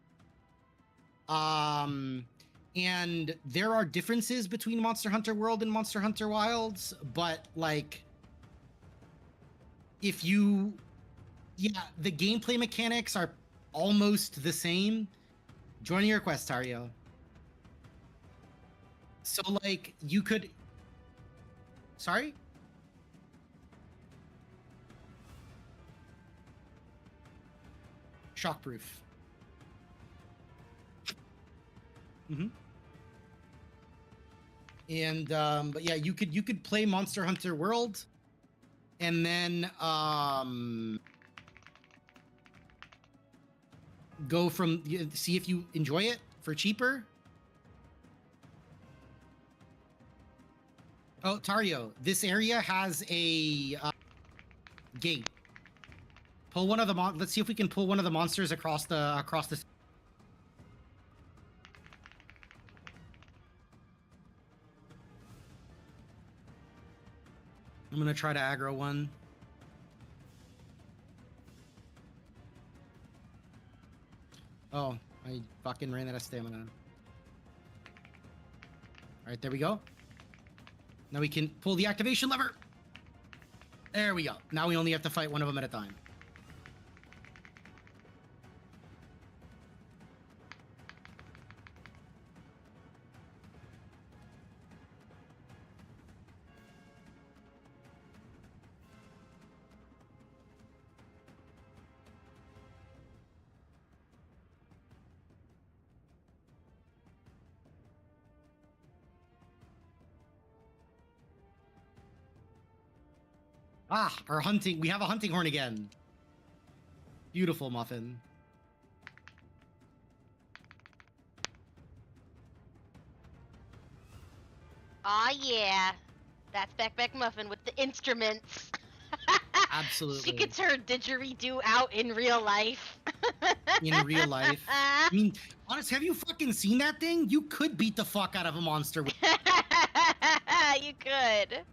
And there are differences between Monster Hunter World and Monster Hunter Wilds, but like if you the gameplay mechanics are almost the same. Join your request, Tario. So like you could Sorry? Shockproof. Mm-hmm. And but yeah, you could play Monster Hunter World and then go from see if you enjoy it for cheaper. Oh, Tario, this area has a gate. Pull one of the let's see if we can pull one of the monsters across the I'm gonna try to aggro one. Oh, I fucking ran out of stamina. All right, there we go. Now we can pull the activation lever. There we go. Now we only have to fight one of them at a time. Ah, our hunting. We have a hunting horn again. Beautiful, Muffin. Aw, yeah. That's Beck Muffin with the instruments. Absolutely. She gets her didgeridoo out in real life. In real life. I mean, honest, have you fucking seen that thing? You could beat the fuck out of a monster with You could.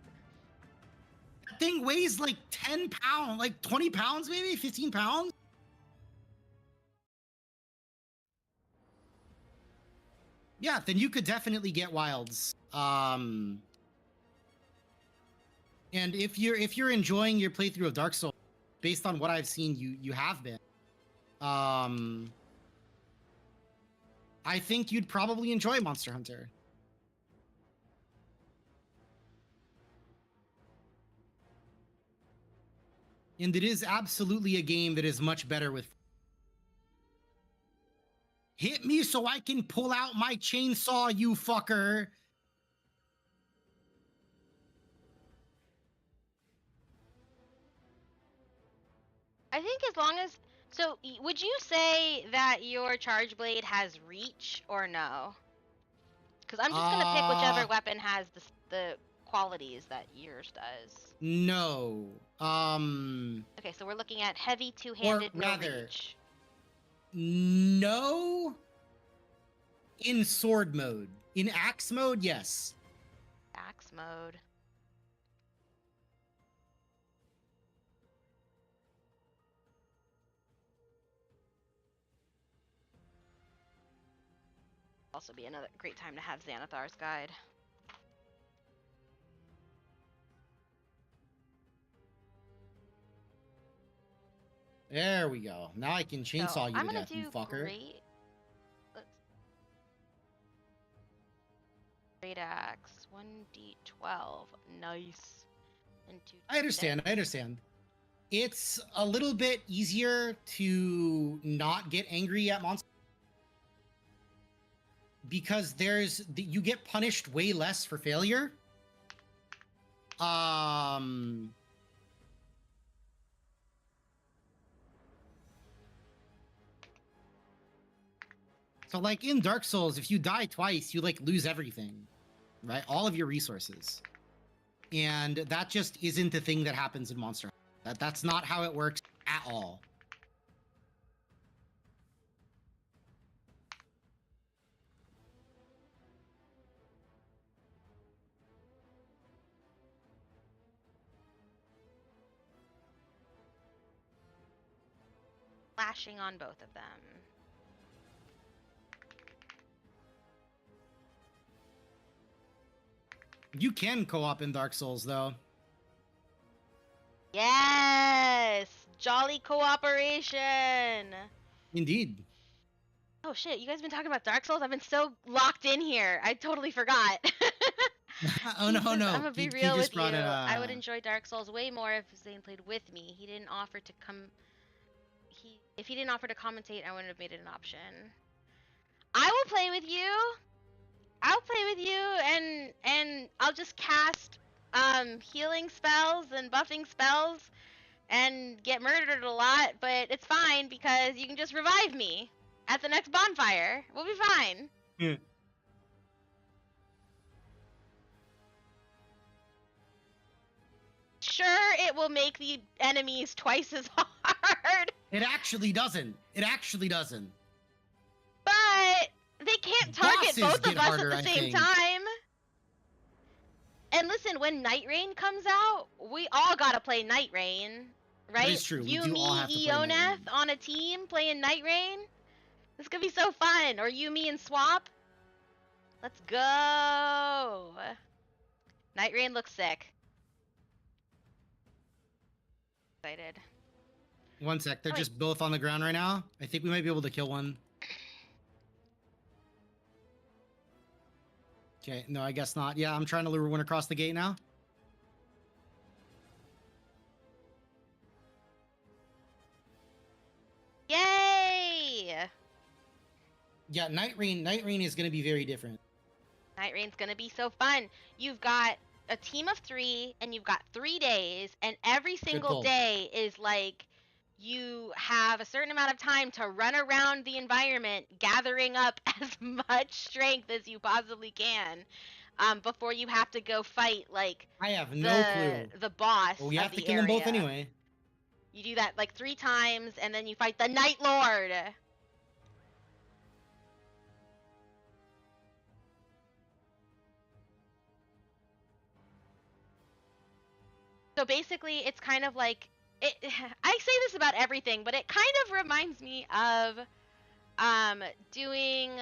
that thing weighs like 10 pounds, like 20 pounds, maybe 15 pounds. Yeah, then you could definitely get wilds. And if you're enjoying your playthrough of Dark Souls, based on what I've seen, you have been. I think you'd probably enjoy Monster Hunter. And it is absolutely a game that is much better with. Hit me so I can pull out my chainsaw, you fucker. I think as long as... So, would you say that your charge blade has reach or no? Because I'm just going to pick whichever weapon has the qualities that yours does. No. Okay, so we're looking at heavy two-handed, no reach. No. In sword mode. In axe mode, yes. Axe mode. Also be another great time to have Xanathar's guide. There we go. Now I can chainsaw So, you I'm to gonna death, you do fucker. Great axe, 1d12, nice. And 2d10. I understand. It's a little bit easier to not get angry at monsters because you get punished way less for failure. So like in Dark Souls, if you die twice, you like lose everything, right? All of your resources. And that just isn't the thing that happens in Monster Hunter. That's not how it works at all. slashing on both of them. You can co-op in Dark Souls, though. Yes! Jolly cooperation! Indeed. Oh shit, you guys been talking about Dark Souls? I've been so locked in here. I totally forgot. Oh no, no. I'm gonna be He real just with you. brought it, I would enjoy Dark Souls way more if Zane played with me. He didn't offer to come. If he didn't offer to commentate, I wouldn't have made it an option. I will play with you. I'll play with you, and I'll just cast healing spells and buffing spells and get murdered a lot, but it's fine because you can just revive me at the next bonfire. We'll be fine. Yeah. Sure, it will make the enemies twice as hard, It actually doesn't. It actually doesn't. but they can't target Bosses both get of us harder, at the I same think. time. And listen, when Night Rain comes out, we all gotta play Night Rain, right? is true. We You, do me, all have to play Night Eoneth Rain. on a team playing Night Rain. This is gonna be so fun. Or you, me, and Swap. Let's go. Night Rain looks sick. Excited. One sec. They're Oh, wait. just both on the ground right now. I think we might be able to kill one. Okay, no, I guess not. Yeah, I'm trying to lure one across the gate now. Yay! Yeah, Night Rain is going to be very different. Night Rain's gonna be so fun. You've got a team of 3, and you've got 3 days, and every single pull. day is like you have a certain amount of time to run around the environment, gathering up as much strength as you possibly can, before you have to go fight like I have no clue. the boss. Well, we of have to the kill them both area. anyway. You do that like 3 times, and then you fight the Night Lord. So basically, it's kind of like it. I say this about everything, but it kind of reminds me of doing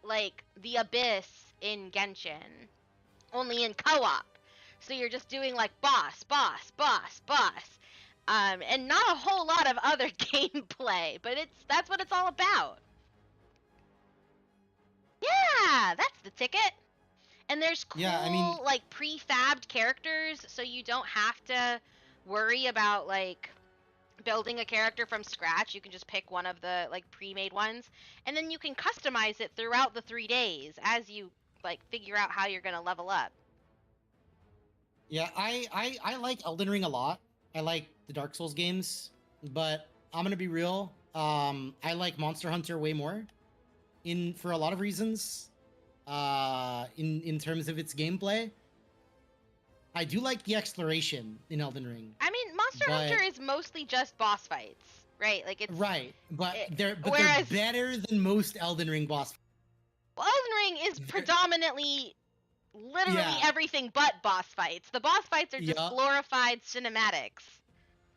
like the Abyss in Genshin, only in co-op. So you're just doing like boss, boss, boss, boss, and not a whole lot of other gameplay. But that's what it's all about. Yeah, that's the ticket. And there's cool, Yeah, I mean- like, prefabbed characters, so you don't have to worry about, like, building a character from scratch. You can just pick one of the, like, pre-made ones, and then you can customize it throughout the 3 days as you, like, figure out how you're gonna level up. Yeah, I like Elden Ring a lot. I like the Dark Souls games, but I'm gonna be real. I like Monster Hunter way more, for a lot of reasons. In terms of its gameplay, I do like the exploration in Elden Ring. I mean, Monster But- Hunter is mostly just boss fights, right? Like, it's... Right, but it- they're whereas- better than most Elden Ring boss. Well, Elden Ring is Ver- predominantly literally Yeah. everything but boss fights. The boss fights are just Yeah. glorified cinematics.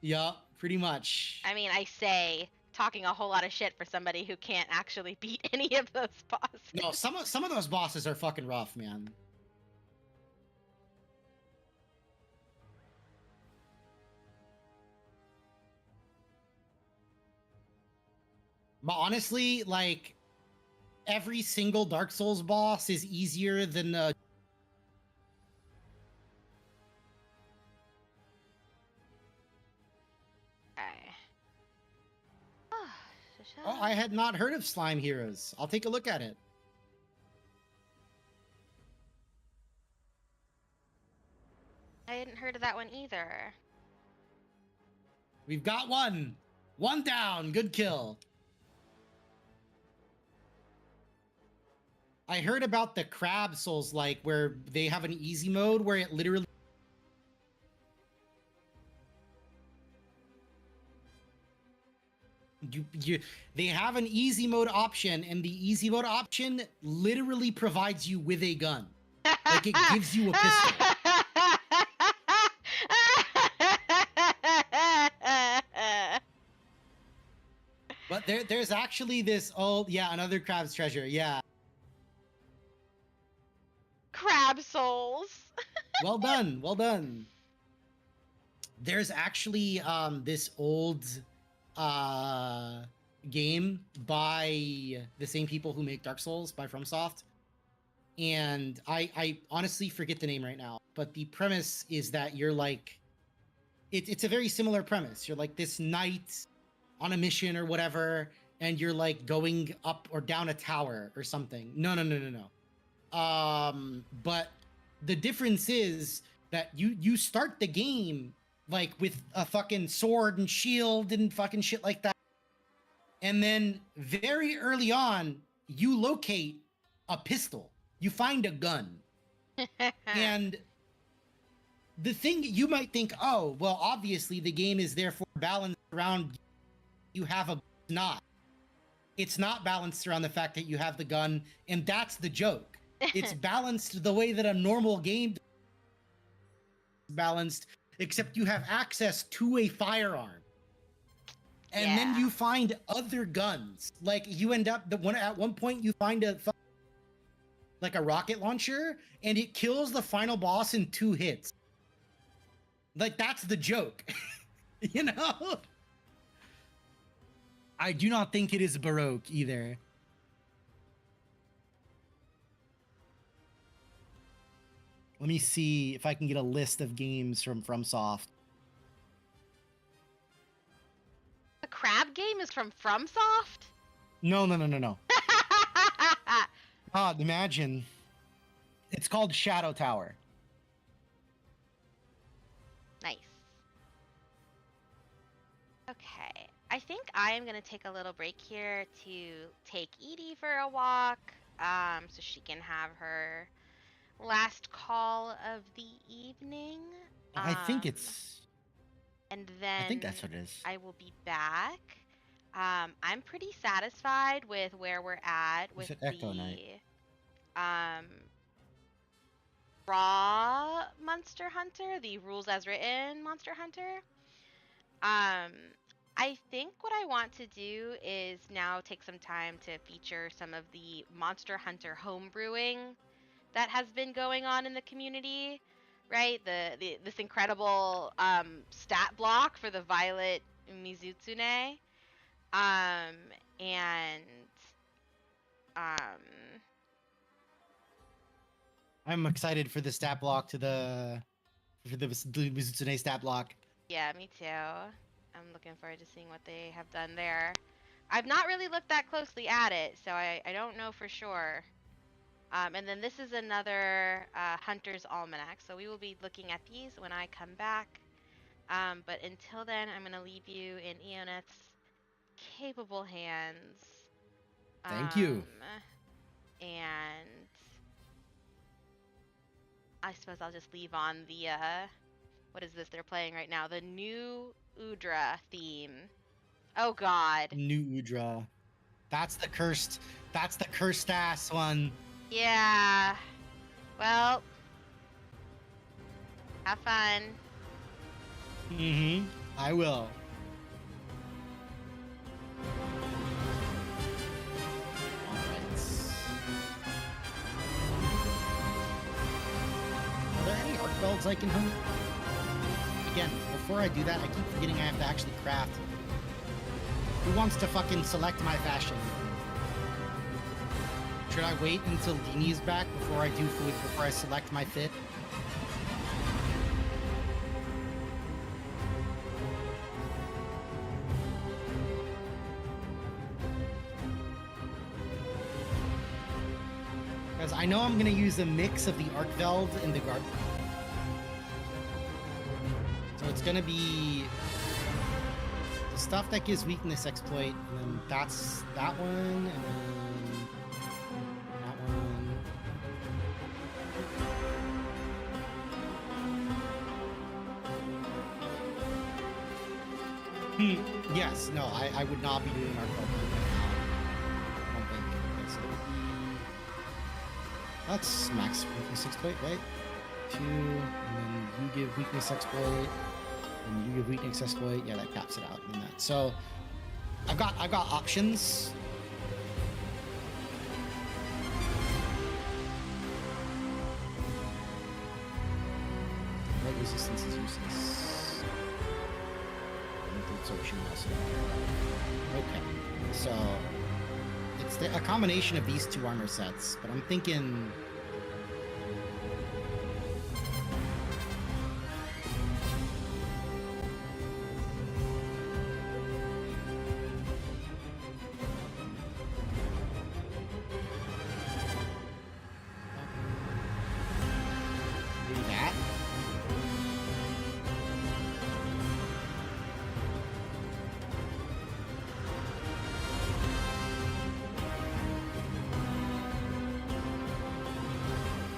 Yeah, pretty much. I mean, I say talking a whole lot of shit for somebody who can't actually beat any of those bosses. No, some of those bosses are fucking rough, man. But honestly, like, every single Dark Souls boss is easier than Okay. Oh, I had not heard of Slime Heroes. I'll take a look at it. I hadn't heard of that one either. We've got one. One down. Good kill. I heard about the Crab Souls, like, where they have an easy mode where it literally... They have an easy mode option, and the easy mode option literally provides you with a gun. Like, it gives you a pistol. There's actually this old, another crab's treasure. Yeah. Crab souls. Well done. Well done. There's actually this old game by the same people who make Dark Souls, by FromSoft. And I honestly forget the name right now, but the premise is that you're like, it's a very similar premise. You're like this knight on a mission or whatever, and you're like going up or down a tower or something. No. But the difference is that you start the game like with a fucking sword and shield and fucking shit like that. And then very early on, you locate a pistol. You find a gun. And the thing you might think, oh, well, obviously the game is therefore balanced around you have a not. It's not balanced around the fact that you have the gun, and that's the joke. It's balanced the way that a normal game is balanced, except you have access to a firearm. And then you find other guns. Like you end up at one point you find a rocket launcher, and it kills the final boss in 2 hits. Like that's the joke. You know? I do not think it is Baroque either. Let me see if I can get a list of games from FromSoft. The crab game is from FromSoft? No. Imagine. It's called Shadow Tower. Nice. Okay. I think I am going to take a little break here to take Edie for a walk, so she can have her last call of the evening. I think it's... And then I think that's what it is. I will be back. I'm pretty satisfied with where we're at with the Echo Night. raw Monster Hunter, the rules as written Monster Hunter. I think what I want to do is now take some time to feature some of the Monster Hunter homebrewing that has been going on in the community, right? This incredible stat block for the Violet Mizutsune. I'm excited for the stat block for the Mizutsune stat block. Yeah, me too. I'm looking forward to seeing what they have done there. I've not really looked that closely at it, so I don't know for sure. And then this is another Hunter's Almanac, so we will be looking at these when I come back. But until then, I'm going to leave you in Eonet's capable hands. Thank you. And I suppose I'll just leave on the, what is this they're playing right now? The new Udra theme. Oh god. New Udra. That's the cursed ass one. Yeah. Well, have fun. Mm-hmm. I will. Are there any arc belts I can hunt? Again, before I do that, I keep forgetting I have to actually craft. Who wants to fucking select my fashion? Should I wait until Dini's back before I select my fit? Because I know I'm going to use a mix of the Arcveld and the Guard. So it's going to be the stuff that gives weakness exploit, and then that's that one, and then that one. Yes, no, I would not be doing Arcveld right now. I don't think. Okay, so that's max weakness exploit, right? 2, and then you give weakness exploit, and you give weakness exploit. Yeah, that caps it out. And that. So I've got options. Light resistance is useless. Absorption also. Okay, so it's a combination of these two armor sets, but I'm thinking. Do that.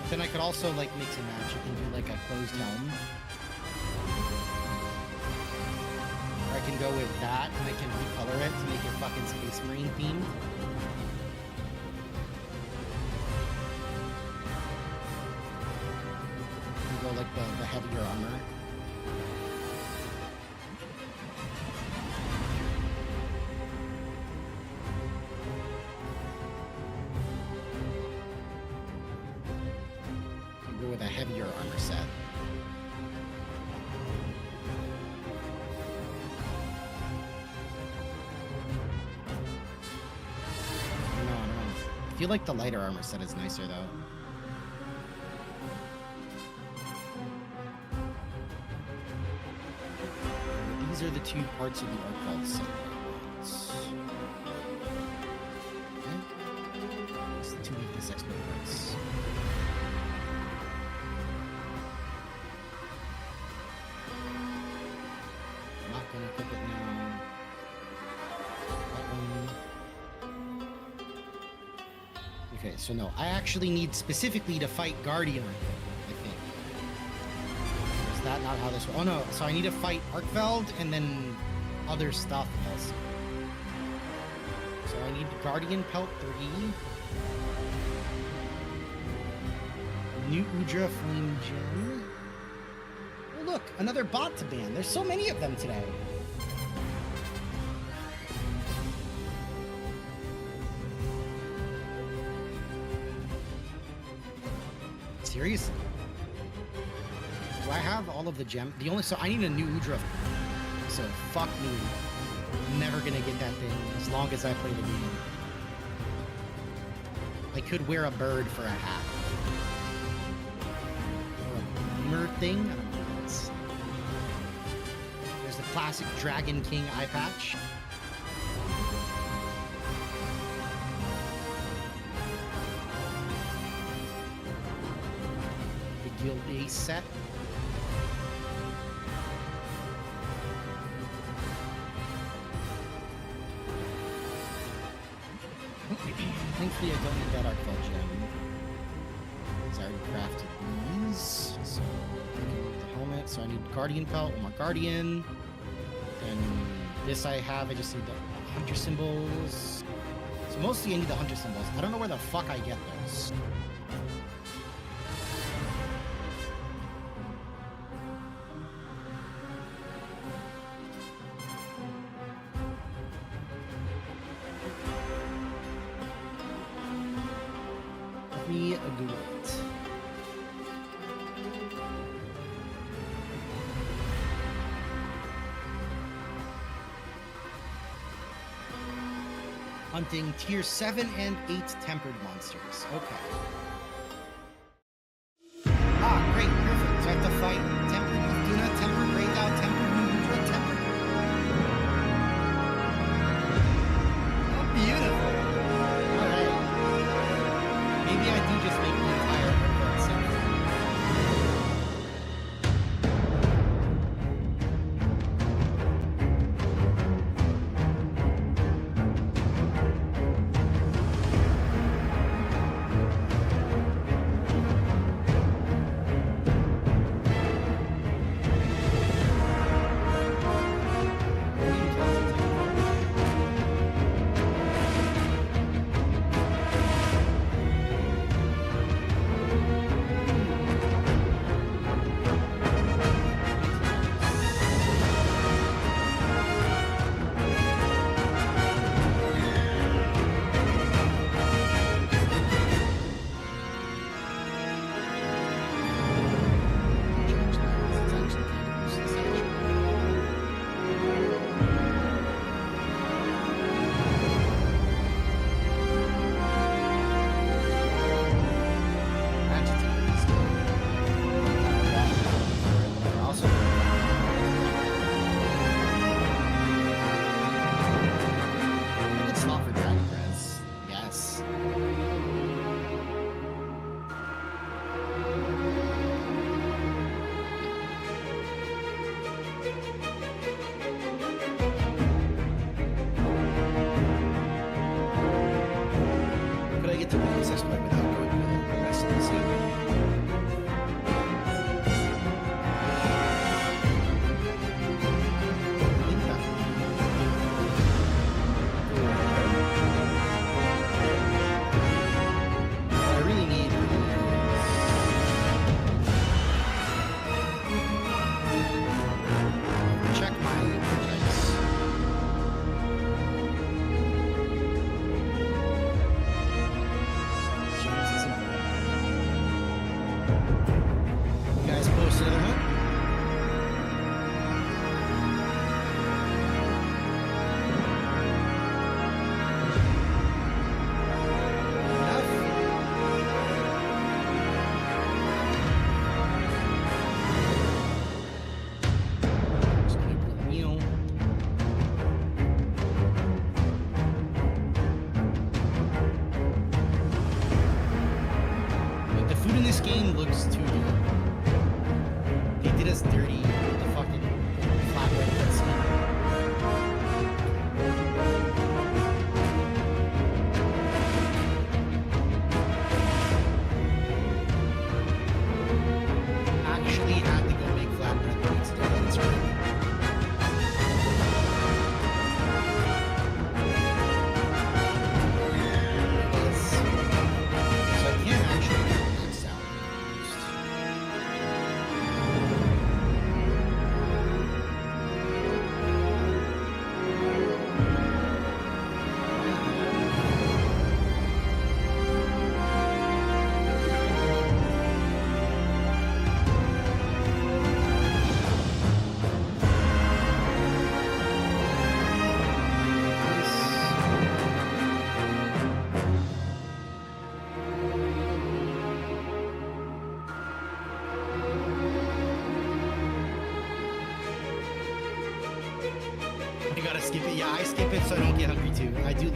Then I could also like mix and match. I can do like a closed helm. Or I can go with that and I can recolor it to make it fucking Space Marine themed. I can go like the heavier armor. Go with a heavier armor set. I don't know. I feel like the lighter armor set is nicer though. These are the two parts of the Arcveld set. Okay. It's the two weakness expert parts. Not gonna equip it now. That one. Okay, so no, I actually need specifically to fight Guardian, I think. Is that not how this works? Oh no, so I need to fight Arcveld and then other stuff also. So I need Guardian Pelt 3. New Udra Flame Gem. Oh look, another bot to ban. There's so many of them today. Seriously? Do I have all of the gem? So I need a new Udra. So fuck me. Never gonna get that thing as long as I play the game. I could wear a bird for a hat. Or a beamer thing? I don't know what that's. There's the classic Dragon King eye patch. The Guild Ace set. Thankfully, I don't need that Arcveld gem. So I already crafted these. So the helmet. So I need Guardian Pelt, one more Guardian. And this I have. I just need the Hunter symbols. So mostly I need the Hunter symbols. I don't know where the fuck I get those. Me a Google it. Hunting tier 7 and 8 tempered monsters. Okay. Ah, great, perfect. So I have to fight tempered Luna, tempered Raydal, tempered Nubudra, tempered. Oh, beautiful. Alright. Maybe I do just make the entire Arcveld set. gotta skip it. Yeah, I skip it so I don't get hungry too. I do.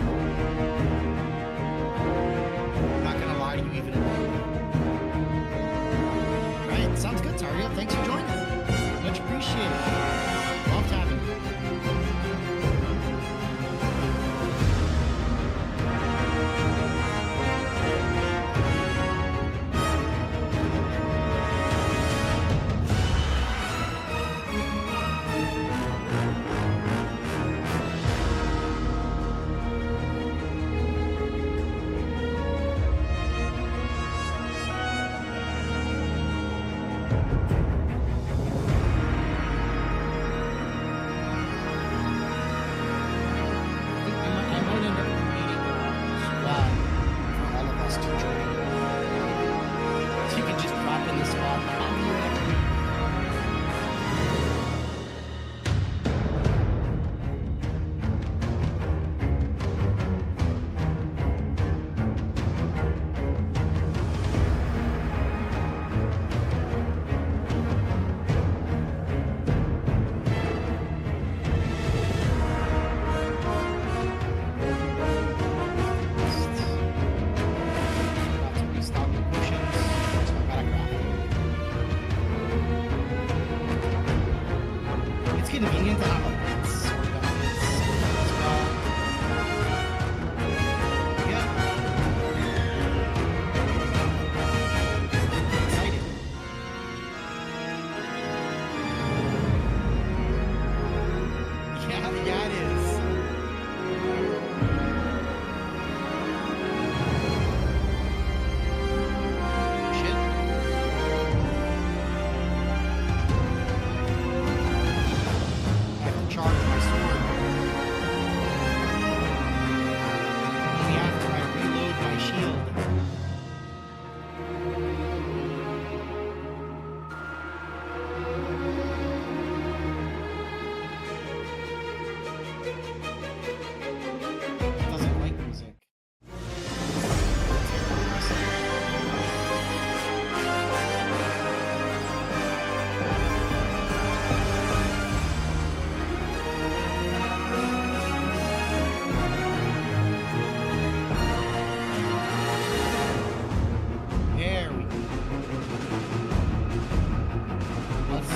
I'm not gonna lie to you even a little. Right, sounds good, Tario. Thanks for joining. Much appreciated. Loved having you. I might end up creating as well for all of us to join. So you can just drop in the spot. I'll be right there. About to restock the potions, so I gotta craft them. It's convenient to have a lance or guns as well. Yeah. Exciting. Yeah, it is. Shit. I have to charge my sword. Only after I reload my shield. It doesn't like music. There we go. Let's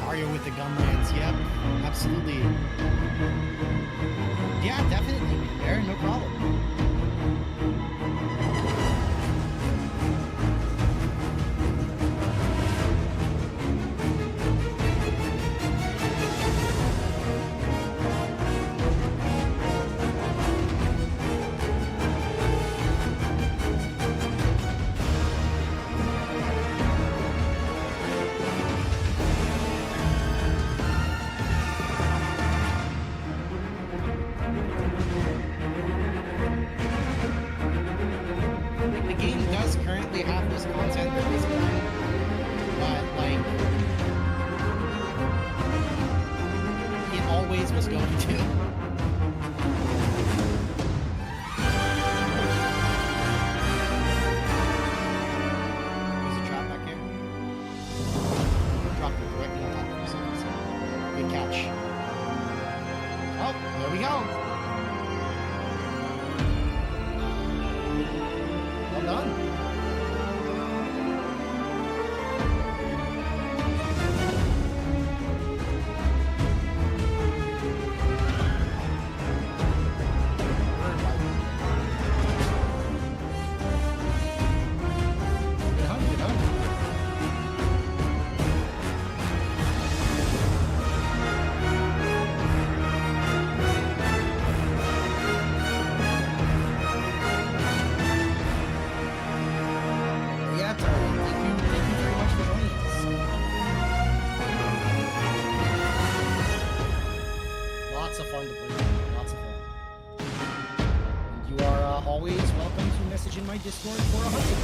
Tario with the gun lance. Yep, absolutely. Yeah, definitely, man. There, no problem. The game does currently have this content that is fun, but like it always was going to. There's a trap back here. Drop it directly on top of yourselves. Good catch. Oh, there we go. Well done. Good hunt, good hunt. Yeah, Tony, thank you very much for joining us. Lots of fun to play. Lots of fun. And you are always welcome to message in my Discord for a hunting.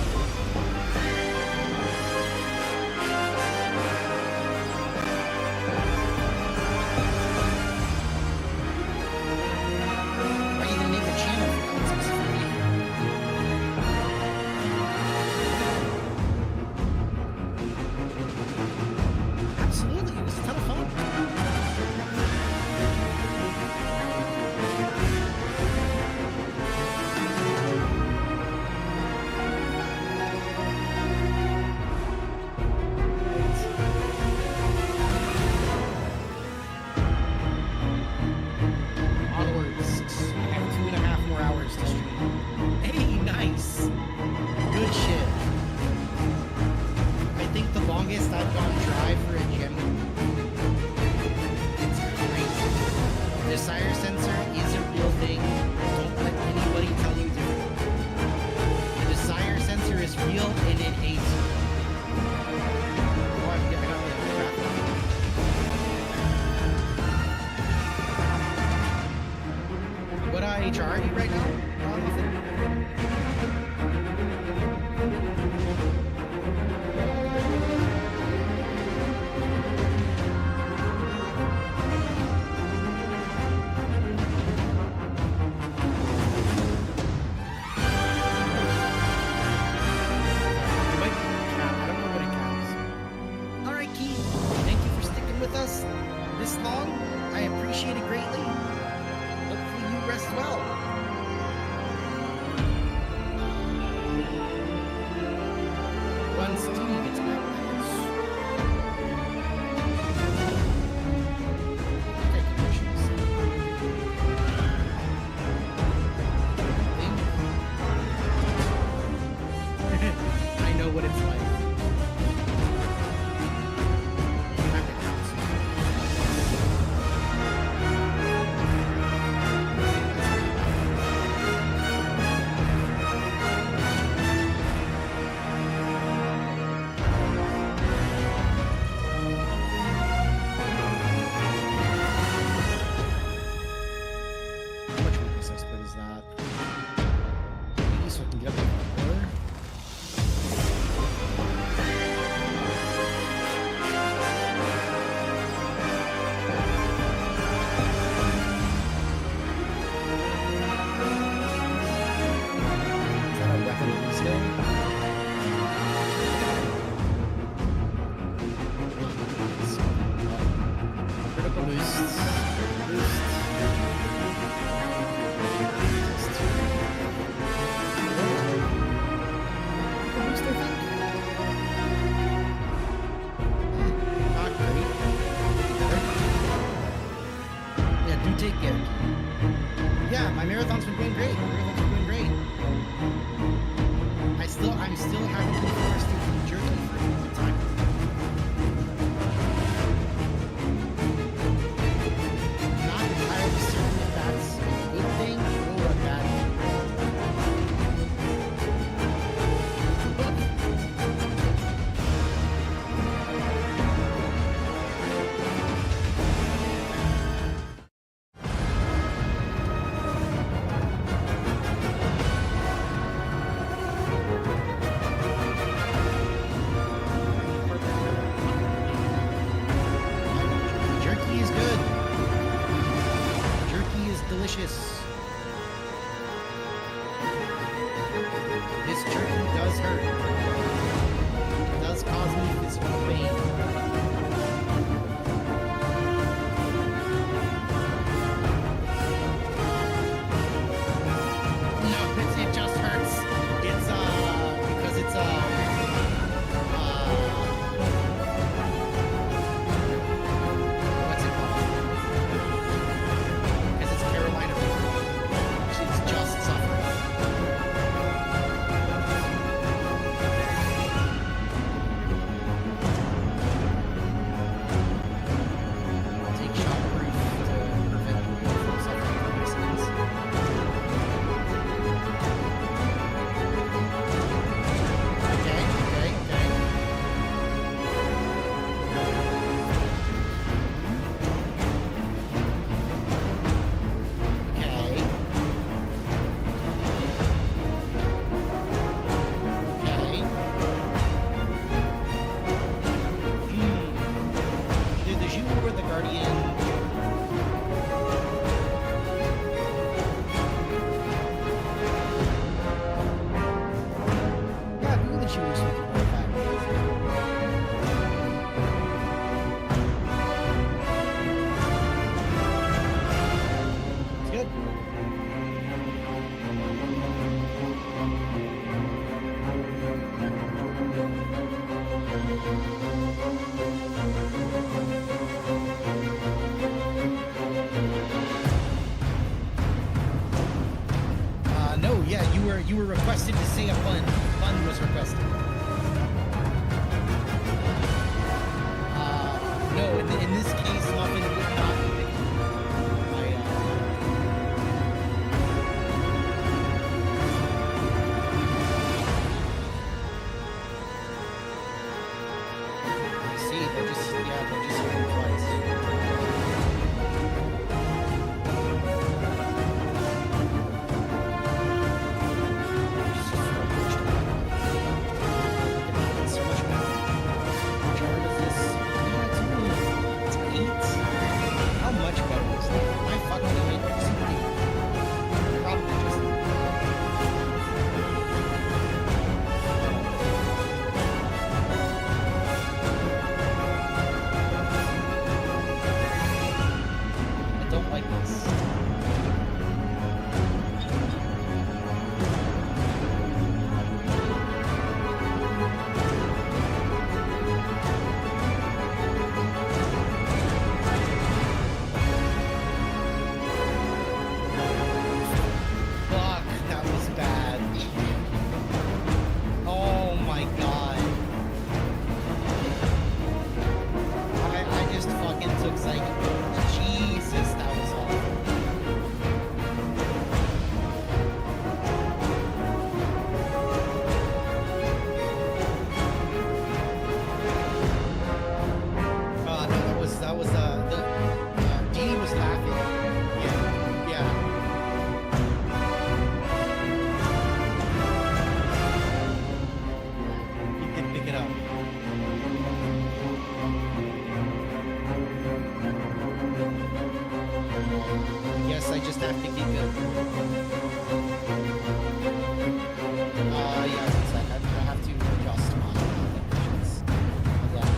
right now, Muffin? It might be cat. I don't know what it counts. All right, Key. Thank you for sticking with us this long. I appreciate it greatly. Hopefully you rest well. Once Timmy gets back to the house. I think I can actually see. I know what it's like. Back at house. How much weakness I split is that? Maybe so I can get up to 4. Is that a weapon skill? Critical boost. Boost. Critical boost, I think. Not great. Yeah, do take care. Yeah, my marathon's been going great. I'm still having to be forced to eat jerky for a long time. Not entirely certain if that's a good thing or a bad Jerky is good. Jerky is delicious. This jerky does hurt. It does cause me physical pain. No, it just hurts. It's because it's what's it called? Because it's Carolina Reaper. She's just suffering. Take shockproof to prevent people from suffering from accidents. Okay. Okay. Either the Jew or the Guardian. Yeah, who the Jew was looking for that? It's good. No, yeah, you were requested to say a pun. Pun was requested. No, in this case, Muffin would not be picking. I see. They're just hitting twice. that was Dee was laughing. Yeah. You can pick it up. Yes, I just have to keep it. Yeah, it's like I have to adjust my conditions. Yeah.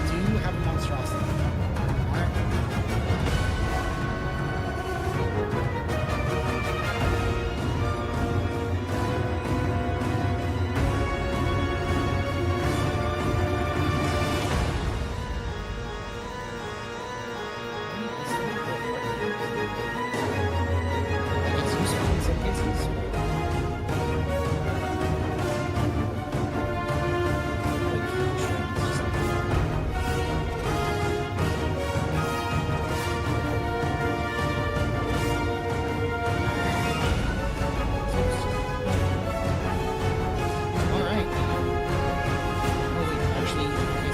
Do you have a monstrosity? Alright. It's useful in some cases. Alright. Oh wait, actually, okay,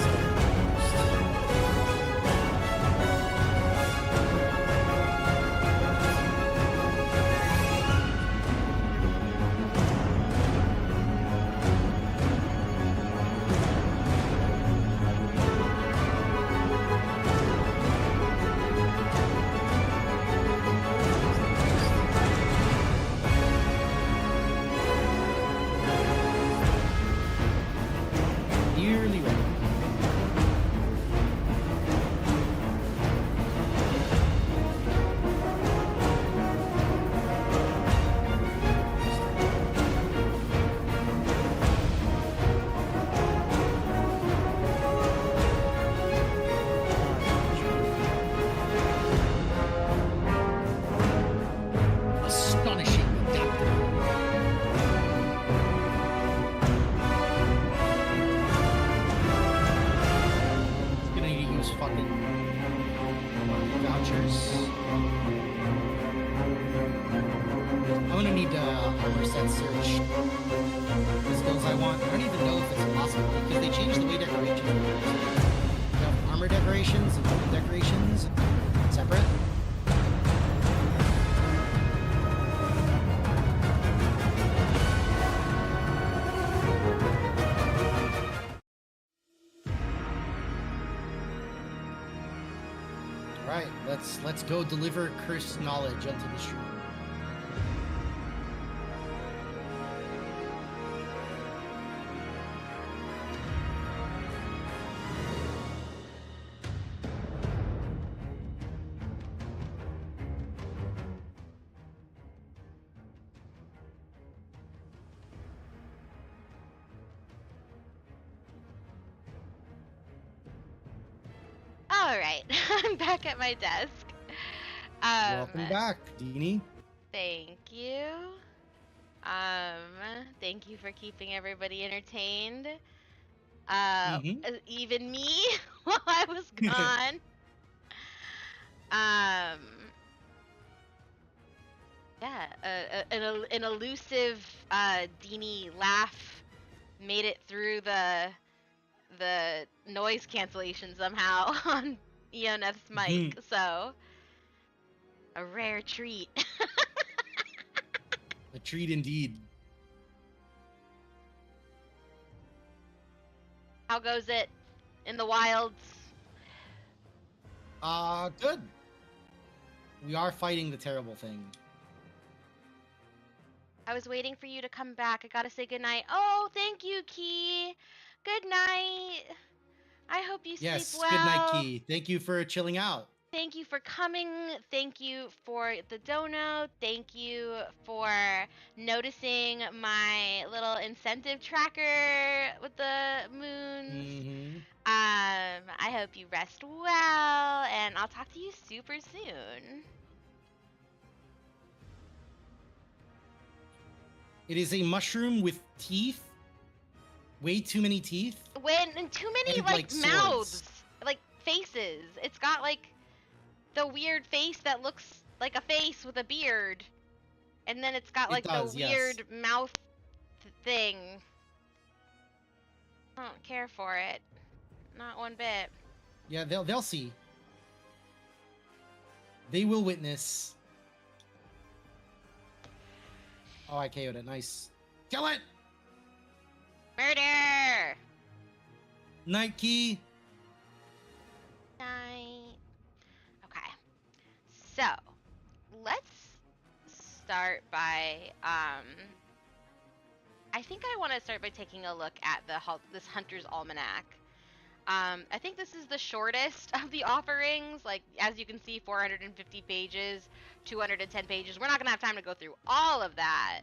nearly ready. Astonishing adaptability. Gonna need to use fucking vouchers. I'm gonna need armor set search. The skills I want. I don't even know if it's possible because they changed the way decorations work. You have armor decorations and weapon decorations separate. Alright, let's go deliver cursed knowledge unto the stream. All right, I'm back at my desk. Welcome back, Deanie. Thank you. Thank you for keeping everybody entertained. Even me while I was gone. Yeah, an elusive Deanie laugh made it through the noise cancellation somehow on Ioneth's mic, so a rare treat. A treat indeed. How goes it in the wilds? Good. We are fighting the terrible thing. I was waiting for you to come back. I gotta say goodnight. Oh, thank you, Key. Good night. I hope you sleep well. Good night, Key. Thank you for chilling out. Thank you for coming. Thank you for the dono. Thank you for noticing my little incentive tracker with the moons. I hope you rest well, and I'll talk to you super soon. It is a mushroom with teeth. Way too many teeth. And too many, like mouths. Like, faces. It's got, like, the weird face that looks like a face with a beard. And then it's got, like, the weird mouth thing. I don't care for it. Not one bit. Yeah, they'll see. They will witness. Oh, I KO'd it. Nice. Kill it! Murder! Night key. Night. Okay. So, let's start by I think I want to start by taking a look at this Hunter's Almanac. I think this is the shortest of the offerings. Like, as you can see, 450 pages, 210 pages. We're not gonna have time to go through all of that.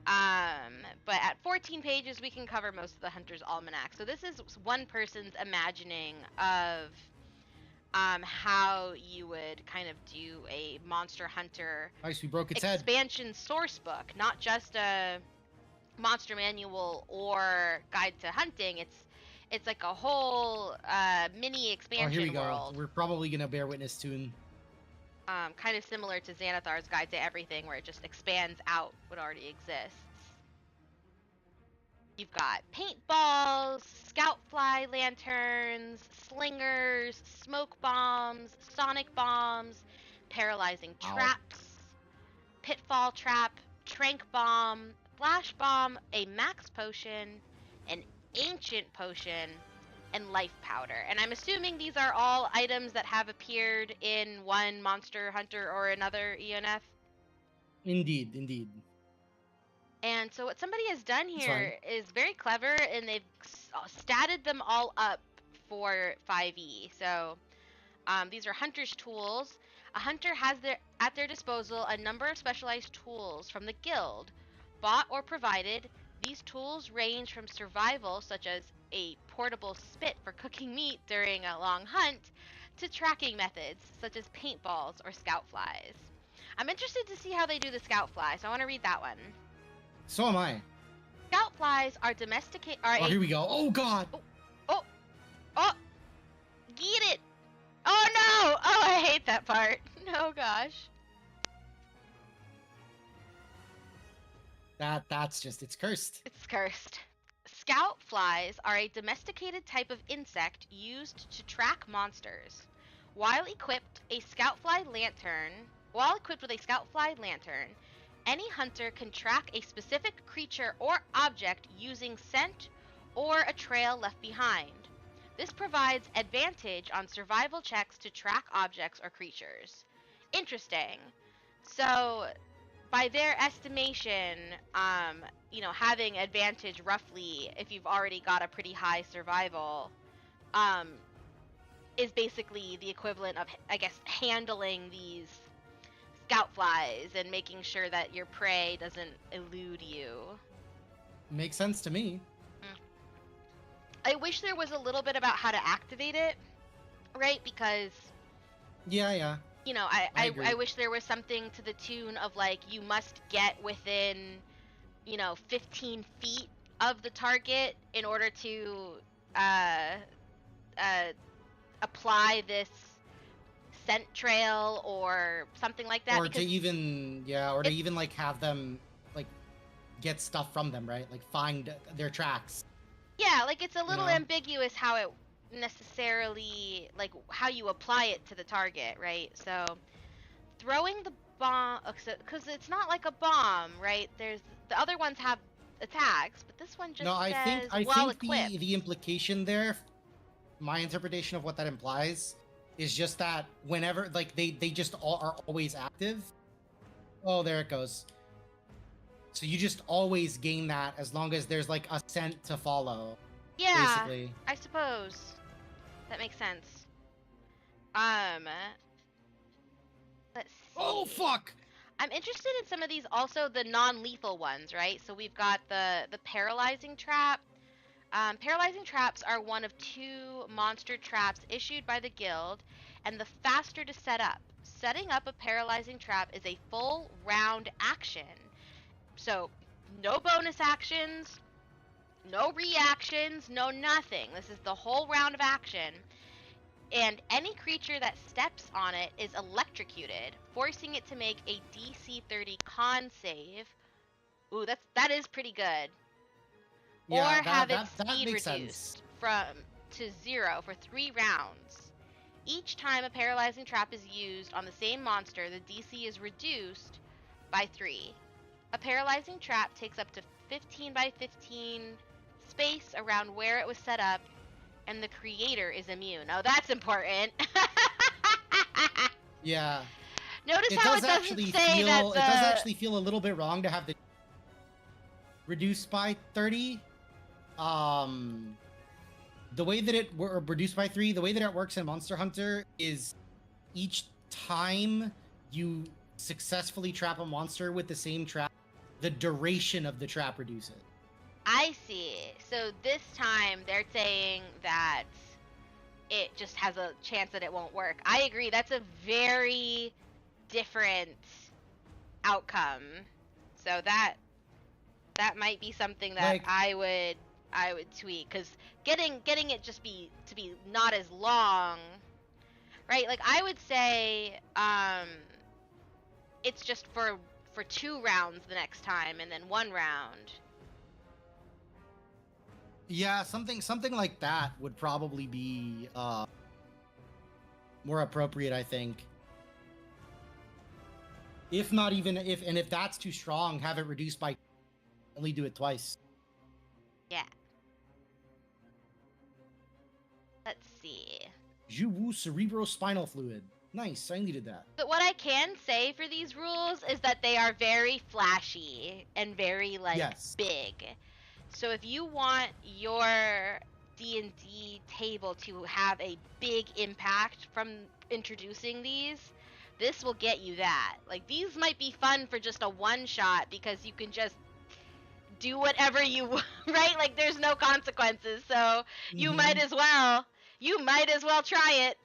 But at 14 pages, we can cover most of the Hunter's Almanac. So this is one person's imagining of how you would kind of do a Monster Hunter Nice, we broke its head. expansion source book, not just a monster manual or guide to hunting. It's like a whole mini Oh, expansion here we go. world. We're probably gonna bear witness soon. Kind of similar to Xanathar's Guide to Everything, where it just expands out what already exists. You've got paintballs, scout fly lanterns, slingers, smoke bombs, sonic bombs, paralyzing Ow. traps, pitfall trap, trank bomb, flash bomb, a max potion, an ancient potion, and life powder. And I'm assuming these are all items that have appeared in one Monster Hunter or another ENF. Indeed, indeed. And so what somebody has done That's here is very clever, and they've statted them all up for 5e. So these are hunter's tools. A hunter has at their disposal a number of specialized tools from the guild, bought or provided. These tools range from survival, such as a portable spit for cooking meat during a long hunt, to tracking methods, such as paintballs or scout flies. I'm interested to see how they do the scout fly, so I want to read that one. So am I. Scout flies are domesticated. Oh, here we go. Oh God. Oh, get it! Oh no! Oh, I hate that part. Oh gosh. That's just, it's cursed. It's cursed. Scout flies are a domesticated type of insect used to track monsters. While equipped with a scout fly lantern, any hunter can track a specific creature or object using scent or a trail left behind. This provides advantage on survival checks to track objects or creatures. Interesting. So, by their estimation, having advantage roughly if you've already got a pretty high survival, is basically the equivalent of, I guess, handling these scout flies and making sure that your prey doesn't elude you. Makes sense to me. I wish there was a little bit about how to activate it, right? Because Yeah. I agree. I wish there was something to the tune of, like, you must get within 15 feet of the target in order to apply this scent trail or something like that. Or to even like have them like get stuff from them, right? Like find their tracks. Yeah, like it's a little know? ambiguous how it necessarily, like, how you apply it to the target, right? So throwing the bomb, because it's not like a bomb, right? The other ones have attacks, but this one just I says think well equipped. the implication there, my interpretation of what that implies, is just that whenever, like, they just are always active. Oh, there it goes. So you just always gain that as long as there's like a scent to follow. Yeah, Basically. I suppose that makes sense. Let's see. Oh fuck! I'm interested in some of these, also the non-lethal ones, right? So we've got the paralyzing trap. Paralyzing traps are one of 2 monster traps issued by the guild, and the faster to set up. Setting up a paralyzing trap is a full round action. So, no bonus actions, no reactions, no nothing. This is the whole round of action. And any creature that steps on it is electrocuted, forcing it to make a DC 30 con save. Ooh, that is pretty good. Yeah, or have its that speed makes reduced sense. to 0 for 3 rounds. Each time a paralyzing trap is used on the same monster, the DC is reduced by 3. A paralyzing trap takes up to 15 by 15 space around where it was set up, and the creator is immune. Oh, that's important. Yeah. Notice It how does it doesn't actually say feel. that It does actually feel a little bit wrong to have the reduced by 30. The way that it or reduced by 3, the way that it works in Monster Hunter is each time you successfully trap a monster with the same trap, the duration of the trap reduces. I see. So this time they're saying that it just has a chance that it won't work. I agree. That's a very different outcome. So that might be something that Like- I would tweak, because getting it just to be not as long, right? Like I would say it's just for 2 rounds the next time, and then 1 round. Yeah, something like that would probably be more appropriate, I think. If not even if that's too strong, have it reduced by only do it twice. Yeah. Let's see. Juwu cerebrospinal fluid. Nice, I needed that. But what I can say for these rules is that they are very flashy and very Yes. big. So if you want your D&D table to have a big impact from introducing these, this will get you that. Like these might be fun for just a one shot because you can just do whatever you want, right? Like there's no consequences. So you Mhm. might as well try it.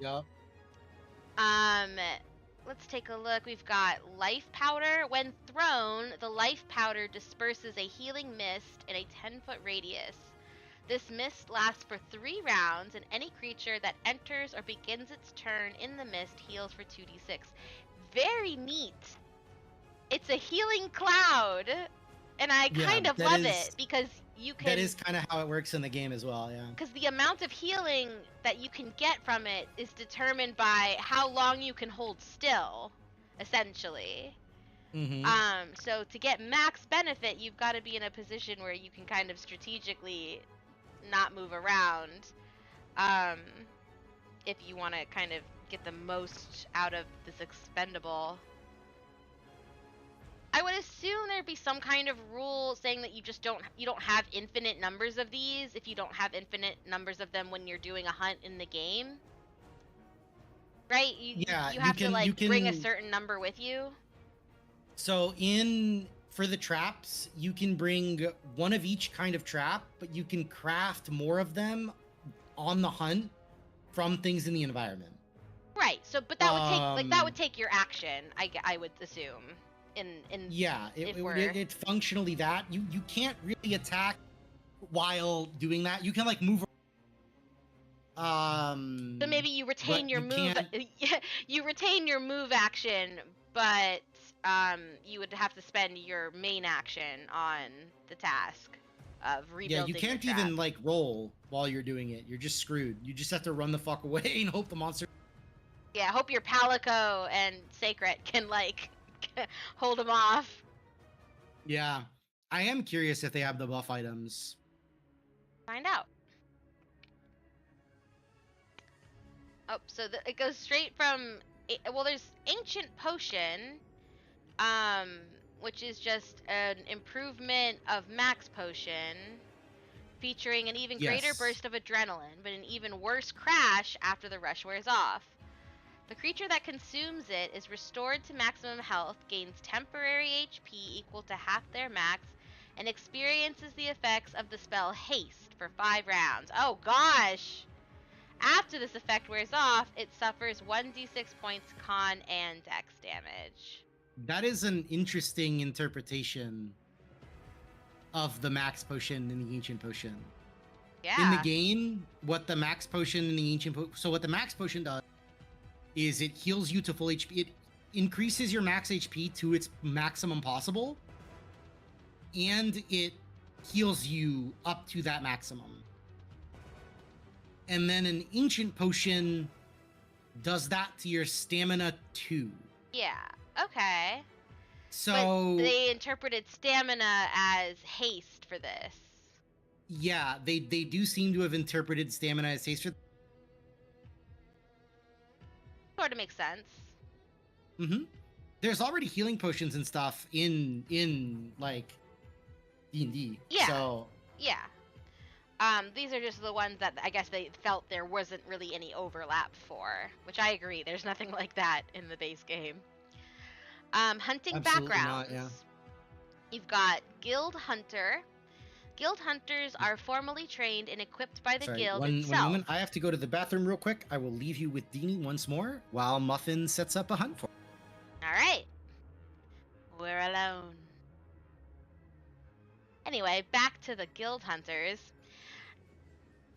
Yep. Let's take a look. We've got life powder. When thrown, the life powder disperses a healing mist in a 10-foot radius. This mist lasts for 3 rounds, and any creature that enters or begins its turn in the mist heals for 2d6. Very neat. It's a healing cloud, and I Yeah, kind of that love is- it because you can. That is kind of how it works in the game as well, yeah. Because the amount of healing that you can get from it is determined by how long you can hold still, essentially. Mm-hmm. So to get max benefit, you've got to be in a position where you can kind of strategically not move around, if you want to kind of get the most out of this expendable. I would assume there'd be some kind of rule saying that you don't have infinite numbers of these if you don't have infinite numbers of them when you're doing a hunt in the game. Right? You have to bring a certain number with you. So for the traps, you can bring one of each kind of trap, but you can craft more of them on the hunt from things in the environment. Right. So but that would take your action, I would assume. It's functionally that you can't really attack while doing that. You can move. So maybe you retain your move. can't- You retain your move action, but you would have to spend your main action on the task of Yeah, rebuilding. you can't your even trap. roll while you're doing it. You're just screwed. You just have to run the fuck away and hope the monster. Yeah, I hope your Palico and Sacred can hold them off. Yeah, I am curious if they have the buff items. Find out. Oh, so it goes straight from there's Ancient Potion, which is just an improvement of Max Potion, featuring an even greater Yes. burst of adrenaline, but an even worse crash after the rush wears off. The creature that consumes it is restored to maximum health, gains temporary HP equal to half their max, and experiences the effects of the spell Haste for 5 rounds. Oh gosh! After this effect wears off, it suffers 1d6 points con and dex damage. That is an interesting interpretation of the max potion in the ancient potion. Yeah. In the game, what the max potion in the ancient so what the max potion does is it heals you to full HP. It increases your max HP to its maximum possible, and it heals you up to that maximum. and then an ancient potion does that to your stamina too. Yeah. Okay. So but they interpreted stamina as haste for this. yeah, they do seem to have interpreted stamina as haste for. Sort of makes sense. Mm-hmm. There's already healing potions and stuff in like D&D. Yeah. So Yeah. These are just the ones that I guess they felt there wasn't really any overlap for, which I agree. There's nothing like that in the base game. Hunting Absolutely backgrounds. not, yeah. You've got Guild Hunter. Guild Hunters are formally trained and equipped by the sorry, guild one itself. moment. I have to go to the bathroom real quick. I will leave you with Deanie once more while Muffin sets up a hunt for. All right. We're alone. Anyway, back to the Guild Hunters.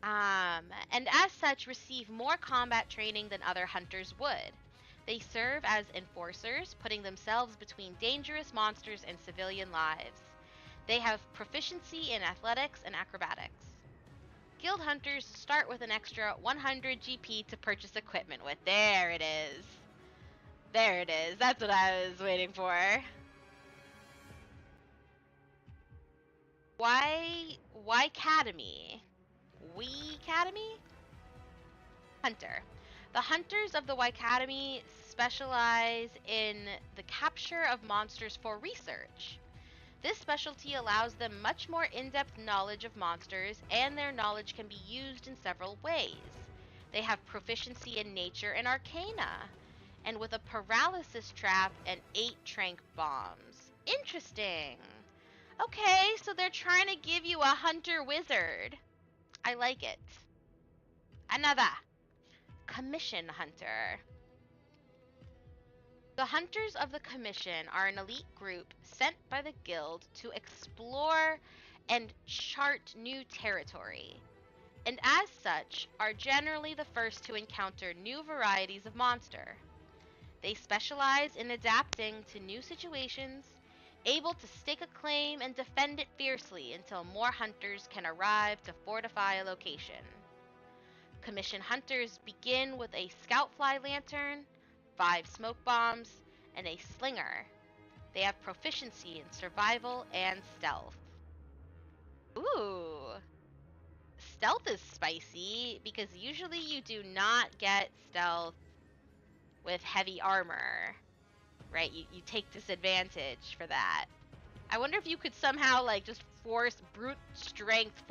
And as such, receive more combat training than other hunters would. They serve as enforcers, putting themselves between dangerous monsters and civilian lives. They have proficiency in athletics and acrobatics. Guild Hunters start with an extra 100 GP to purchase equipment with. There it is. There it is. That's what I was waiting for. Why Academy? We Academy? Hunter. The hunters of the Y Academy specialize in the capture of monsters for research. This specialty allows them much more in-depth knowledge of monsters, and their knowledge can be used in several ways. They have proficiency in nature and arcana, and with a paralysis trap and 8 trank bombs. Interesting. Okay, so they're trying to give you a hunter wizard. I like it. Another. Commission Hunter. The Hunters of the Commission are an elite group sent by the guild to explore and chart new territory, and as such are generally the first to encounter new varieties of monster. They specialize in adapting to new situations, able to stake a claim and defend it fiercely until more hunters can arrive to fortify a location. Commission Hunters begin with a scout fly lantern, 5 smoke bombs, and a slinger. They have proficiency in survival and stealth. Ooh. Stealth is spicy because usually you do not get stealth with heavy armor, right? You take disadvantage for that. I wonder if you could somehow like just force brute strength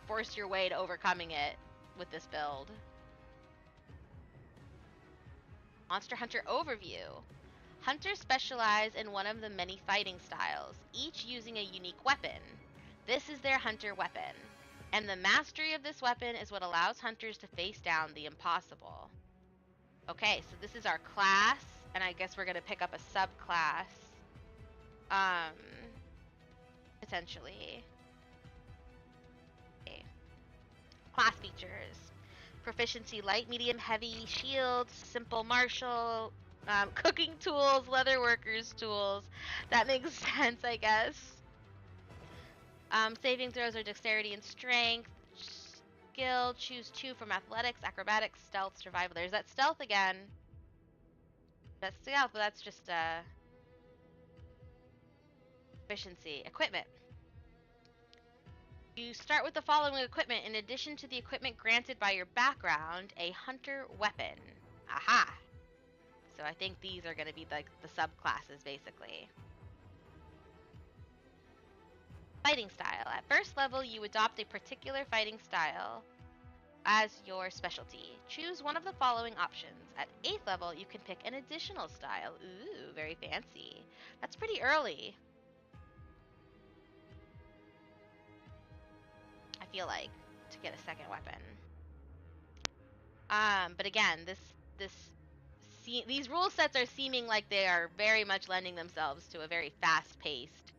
force your way to overcoming it with this build. Monster Hunter Overview. Hunters specialize in one of the many fighting styles, each using a unique weapon. This is their hunter weapon, and the mastery of this weapon is what allows hunters to face down the impossible. Okay, so this is our class, and I guess we're gonna pick up a subclass. Potentially. Okay. Class features. Proficiency light, medium, heavy, shield, simple martial, cooking tools, leather workers tools. That makes sense, I guess. Saving throws are dexterity and strength. Skill, choose 2 from athletics, acrobatics, stealth, survival. There's that stealth again. That's stealth, but that's just efficiency. Equipment. You start with the following equipment. In addition to the equipment granted by your background, a hunter weapon. Aha! So I think these are going to be like the subclasses, basically. Fighting style. At first level, you adopt a particular fighting style as your specialty. Choose one of the following options. At 8th level, you can pick an additional style. Ooh, very fancy. That's pretty early, I feel like, to get a second weapon. But again, these rule sets are seeming like they are very much lending themselves to a very fast-paced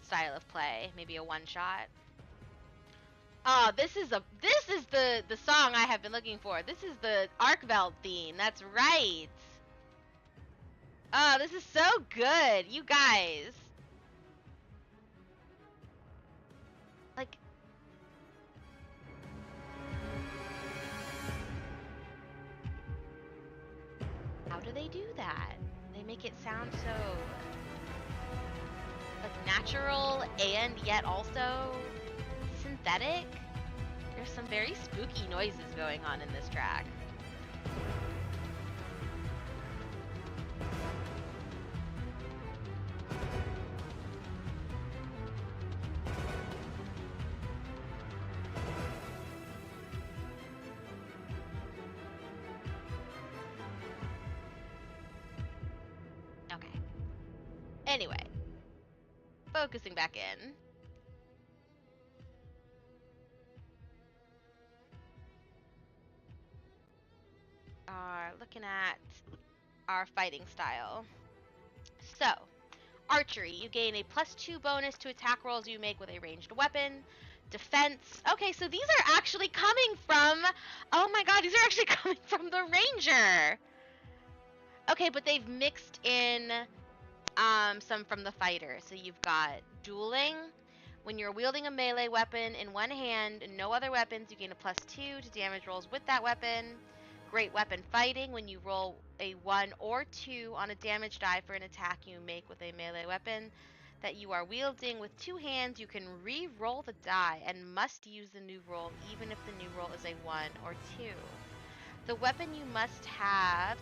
style of play. Maybe a one-shot. Oh, this is the song I have been looking for. This is the Arkveld theme. That's right. Oh, this is so good, you guys. Like, do they do that? They make it sound so like natural and yet also synthetic. There's some very spooky noises going on in this track. Okay. Anyway, focusing back in. Looking at our fighting style. So, archery, you gain a +2 bonus to attack rolls you make with a ranged weapon. Defense, okay, so these are actually coming from, oh my god, these are actually coming from the ranger. Okay, but they've mixed in some from the fighter. So you've got dueling. When you're wielding a melee weapon in one hand and no other weapons, you gain a +2 to damage rolls with that weapon. Great weapon fighting. When you roll a 1 or 2 on a damage die for an attack you make with a melee weapon that you are wielding with 2 hands, you can re-roll the die and must use the new roll even if the new roll is a 1 or 2. The weapon you must have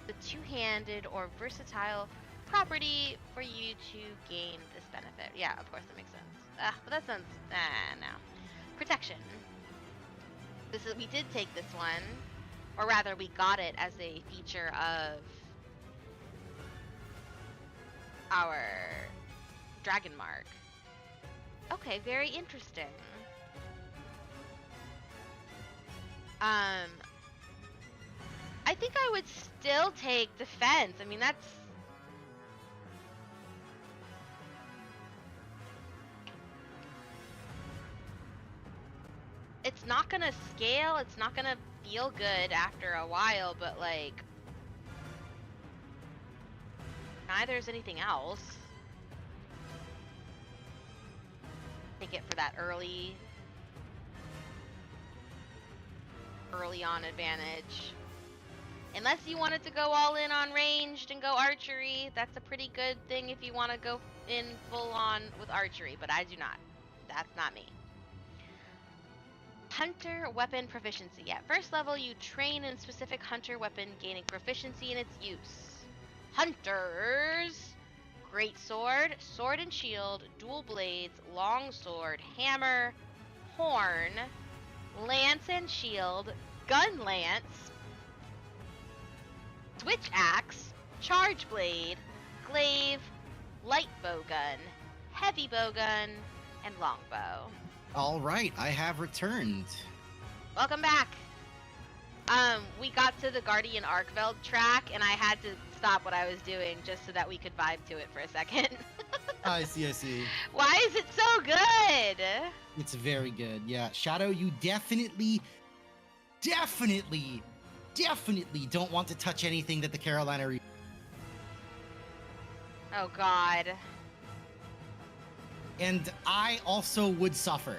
the two-handed or versatile property for you to gain this benefit. Yeah, of course that makes sense. But that sounds no. Protection. We did take this one, or rather we got it as a feature of our dragon mark. Okay, very interesting. I think I would still take defense. I mean, that's... It's not gonna scale, it's not gonna feel good after a while, but like... Neither is anything else. Take it for that early on advantage. Unless you wanted to go all in on ranged and go archery, that's a pretty good thing if you want to go in full on with archery, but I do not. That's not me. Hunter weapon proficiency. At first level, you train in a specific hunter weapon, gaining proficiency in its use. Hunters! Great sword, sword and shield, dual blades, long sword, hammer, horn, lance and shield, gun lance, switch axe, charge blade, glaive, light bowgun, heavy bowgun, and longbow. All right, I have returned. Welcome back. We got to the Guardian Arkveld track, and I had to stop what I was doing just so that we could vibe to it for a second. I see. Why is it so good? It's very good. Yeah, Shadow, you definitely don't want to touch anything that the Carolina Oh god. And I also would suffer.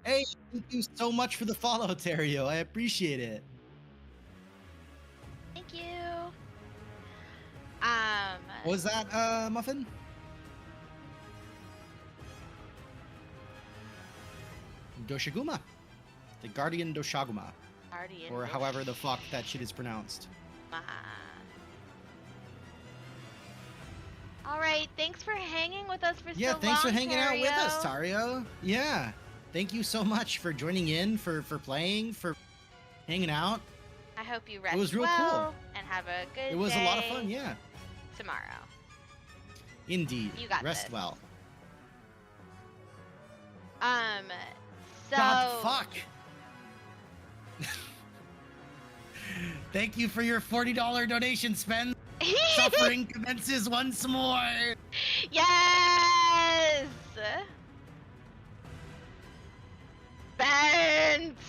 Hey, thank you so much for the follow, Terrio. I appreciate it. Thank you. What was that, Muffin? Doshiguma. The Guardian Doshaguma. Guardian Or however the fuck that shit is pronounced. Alright, thanks for hanging with us for so long, Yeah, thanks for hanging out with us, Tario. Tario. Yeah. Thank you so much for joining in, for playing, for hanging out. I hope you rest was real well cool. and have a good It was day a lot of fun, yeah. tomorrow. Indeed. You got Rest this. well. So... God, fuck. Thank you for your $40 donation, Spen. Suffering commences once more. Yes! Spence!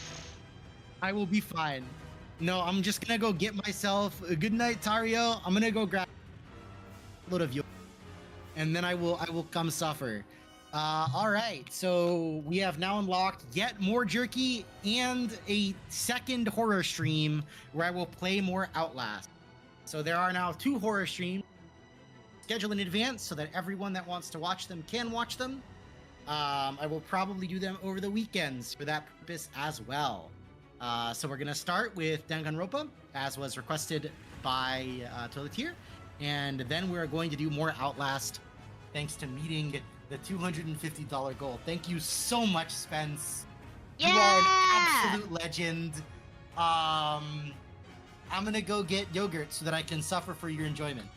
I will be fine. No, I'm just gonna go get myself a good night, Tario. I'm gonna go grab a load of you, and then I will come suffer. All right, so we have now unlocked yet more jerky and a second horror stream where I will play more Outlast. So there are now 2 horror streams scheduled in advance so that everyone that wants to watch them can watch them. I will probably do them over the weekends for that purpose as well. So we're going to start with Danganronpa, as was requested by Toileteer, and then we're going to do more Outlast thanks to meeting the $250 goal. Thank you so much, Spence. Yeah! You are an absolute legend. I'm gonna go get yogurt so that I can suffer for your enjoyment.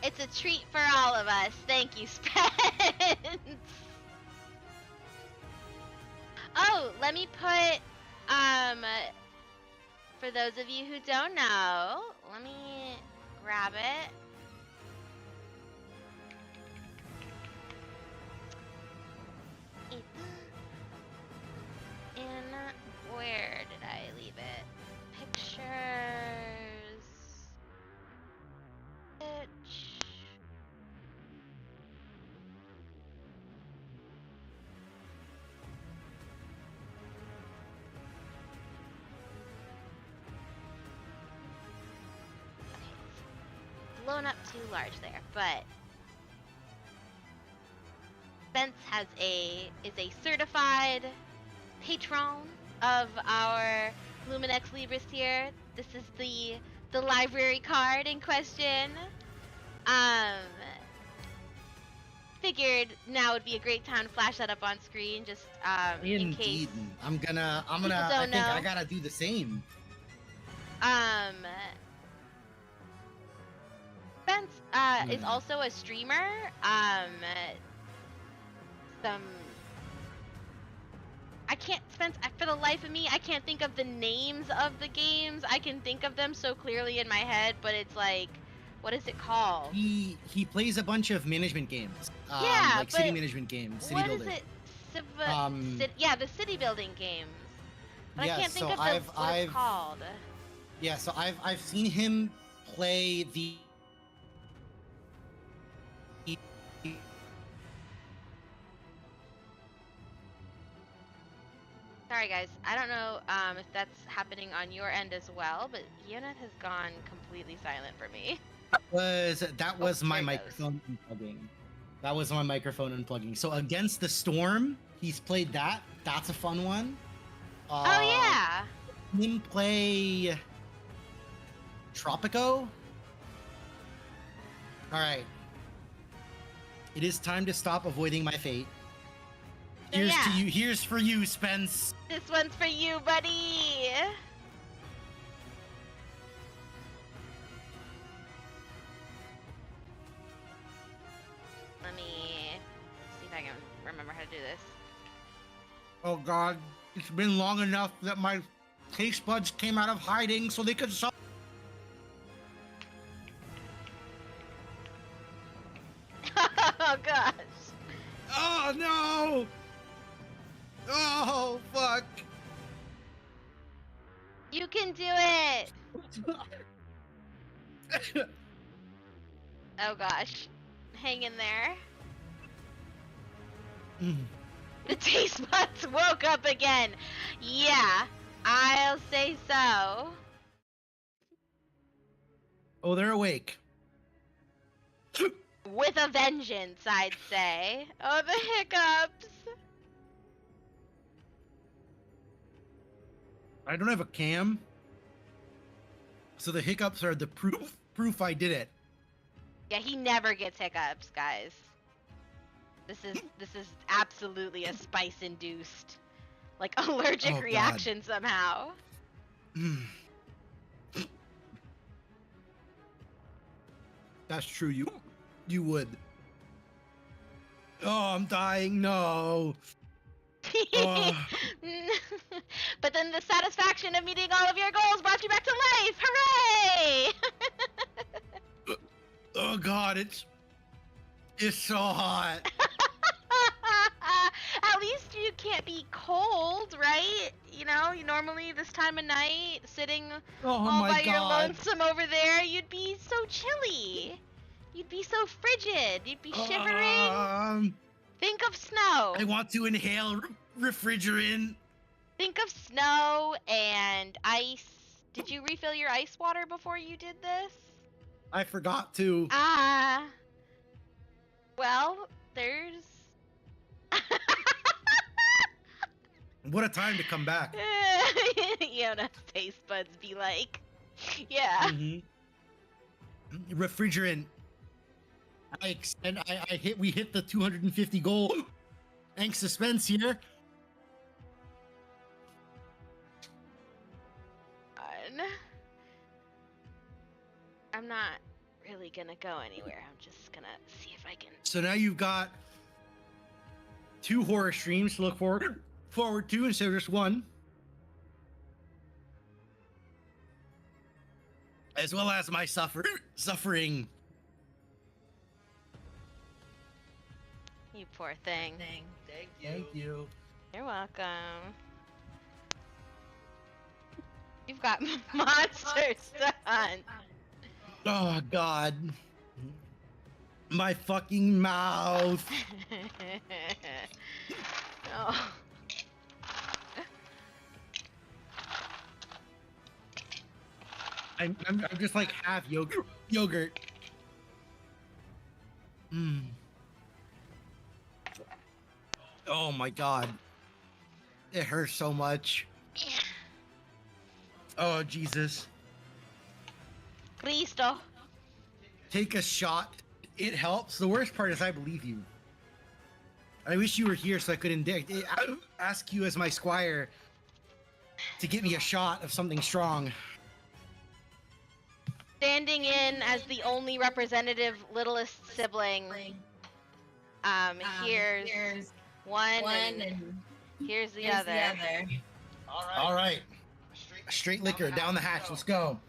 It's a treat for all of us. Thank you, Spence. Oh, let me put, for those of you who don't know, let me grab it. It's in, where did I leave it? Pictures. Pitch. Okay, it's blown up too large there, but Spence is a certified patron of our Luminex Libris here. This is the library card in question. Figured now would be a great time to flash that up on screen, just in case. Indeed. I'm gonna I don't think I know. gotta do the same. Spence is also a streamer. For the life of me, I can't think of the names of the games. I can think of them so clearly in my head, but it's like, what is it called? He plays a bunch of management games. Yeah, like city but management games, city What building. is it? Yeah, the city building games. But yeah, I can't think so of what it's called. Yeah, so I've seen him play the Sorry guys, I don't know if that's happening on your end as well, but Unit has gone completely silent for me. that was my there it microphone unplugging. That was my microphone unplugging. So Against the Storm, he's played that. That's a fun one. Oh yeah. Him play Tropico. All right. It is time to stop avoiding my fate. So Here's yeah. to you. Here's for you, Spence. This one's for you, buddy. Let me see if I can remember how to do this. Oh God, it's been long enough that my taste buds came out of hiding so they could suck. Oh gosh. Oh no! Oh fuck! You can do it. Oh gosh. Hang in there. The taste buds woke up again. Yeah, I'll say so. Oh, they're awake. With a vengeance, I'd say. Oh, the hiccups. I don't have a cam, so the hiccups are the proof I did it. Yeah, he never gets hiccups, guys. This is absolutely a spice induced, like allergic Oh, God. reaction somehow. That's true. You would. Oh, I'm dying. No. Oh. But then the satisfaction of meeting all of your goals brought you back to life. Hooray! Oh God, it's so hot. At least you can't be cold, right? You know, you normally this time of night, sitting Oh all my by your God. lonesome over there, you'd be so chilly. You'd be so frigid. You'd be shivering. Think of snow. I want to inhale refrigerant. Think of snow and ice. Did you refill your ice water before you did this? I forgot to. Ah. Well, there's. What a time to come back. Yona's taste buds be like, yeah. Mhm. Refrigerant. We hit the 250 goal. Thanks, suspense here. I'm not really gonna go anywhere. I'm just gonna see if I can. So now you've got 2 horror streams to look forward to instead of just one, as well as my suffering. You poor thing. Thank you. You're welcome. You've got monsters to hunt. Oh God, my fucking mouth. Oh. I'm just like half yogurt. Oh my God, it hurts so much. Oh Jesus. Cristo. Take a shot. It helps. The worst part is I believe you. I wish you were here so I could ask you as my squire to get me a shot of something strong. Standing in as the only representative littlest sibling. Here's one and here's the other. All right. Straight liquor down the hatch. Let's go.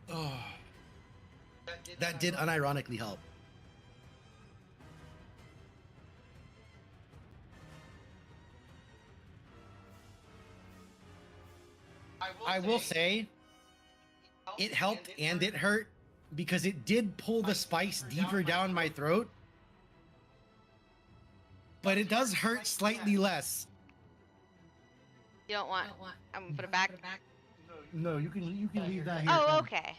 Oh, that did unironically help. I will say it helped and it hurt because it did pull the spice deeper down my throat, but it does hurt slightly less. You don't want. I'm gonna put it back. No, you can leave that here. Oh, okay.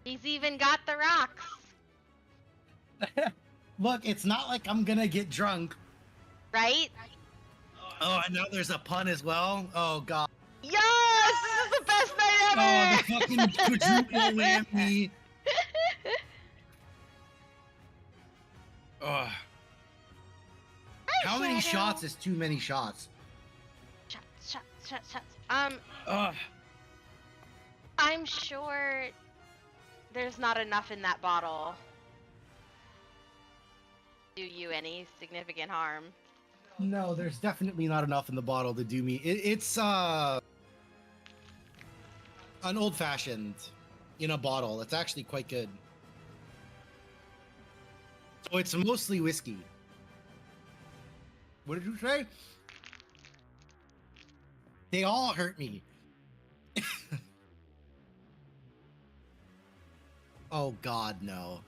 He's even got the rocks. Look, it's not like I'm gonna get drunk. Right? Oh, and now there's a pun as well. Oh God. Yes! This is the best night Oh, ever! the fucking quadruple whammy. Ugh. How many shots is too many shots? Shots. Ugh. I'm sure there's not enough in that bottle to do you any significant harm. No, there's definitely not enough in the bottle to do me. It's an old-fashioned in a bottle. It's actually quite good. So it's mostly whiskey. What did you say? They all hurt me. Oh God, no.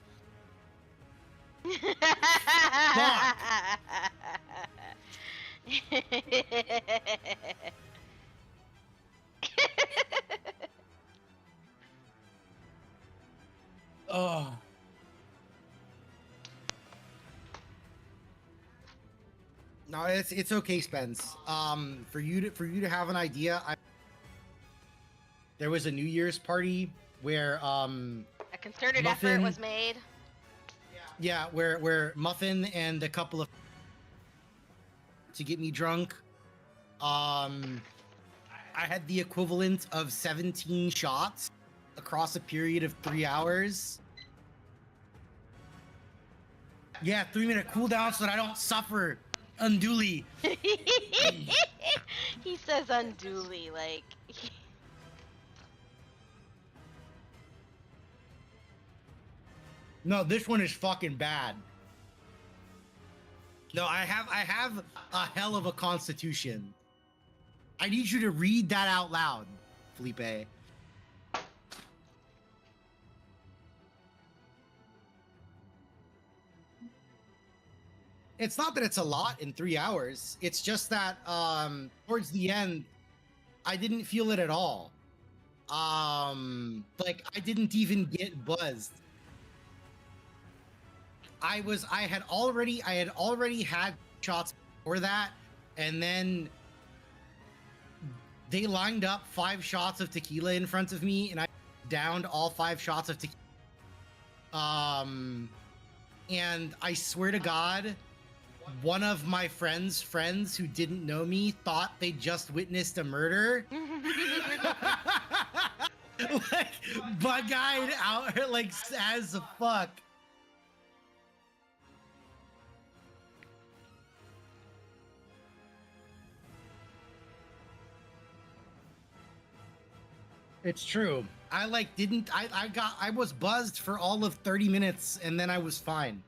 Oh. No, it's okay, Spence. For you to have an idea, there was a New Year's party where A concerted Muffin- effort was made. yeah, where Muffin and a couple of to get me drunk. I had the equivalent of 17 shots across a period of 3 hours. Yeah, 3-minute cooldown so that I don't suffer unduly. He says unduly, like. No, this one is fucking bad. No, I have a hell of a constitution. I need you to read that out loud, Felipe. It's not that it's a lot in 3 hours. It's just that towards the end, I didn't feel it at all. Like I didn't even get buzzed. I had already had shots before that, and then they lined up 5 shots of tequila in front of me, and I downed all 5 shots of tequila. And I swear to God, one of my friends who didn't know me thought they just witnessed a murder. Like bug-eyed out, like as fuck. It's true. I was buzzed for all of 30 minutes and then I was fine.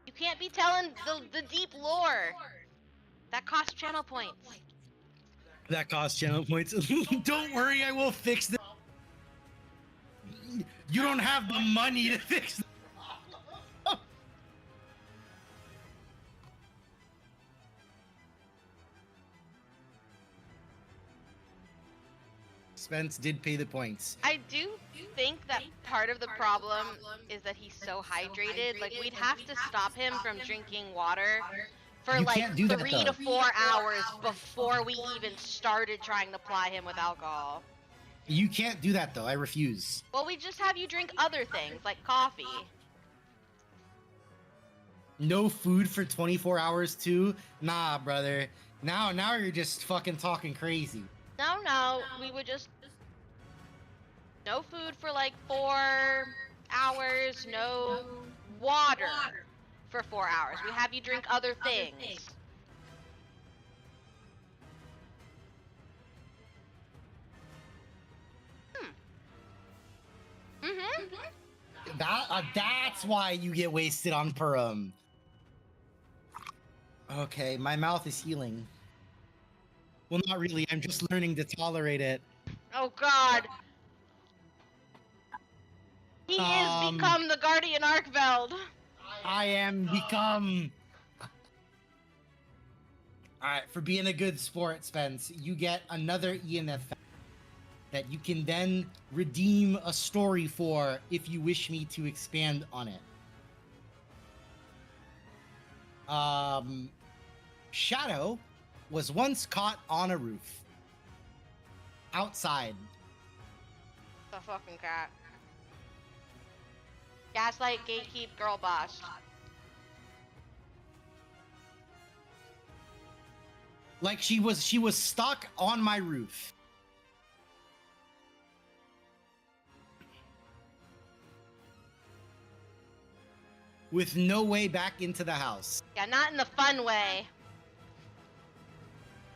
You can't be telling the deep lore. That costs channel points. That costs channel points. Don't worry, I will fix it. You don't have the money to fix it. Spence did pay the points. I do think that part of the problem is that he's so hydrated. Like, we'd have to stop him from drinking water for You like can't do that, 3 though. to 4 hours before we even started trying to ply him with alcohol. You can't do that though. I refuse. Well, we just have you drink other things like coffee. No food for 24 hours too? Nah, brother. Now you're just fucking talking crazy. No, we would just... No food for like 4 hours, no water for 4 hours. We have you drink other things. That's why you get wasted on Purim. Okay, my mouth is healing. Well, not really. I'm just learning to tolerate it. Oh God. He is become the Guardian Arkveld. I am become... Alright, for being a good sport, Spence, you get another ENF that you can then redeem a story for if you wish me to expand on it. Shadow was once caught on a roof. Outside. The fucking cat. Gaslight, gatekeep, girl boss. Like she was stuck on my roof. With no way back into the house. Yeah, not in the fun way.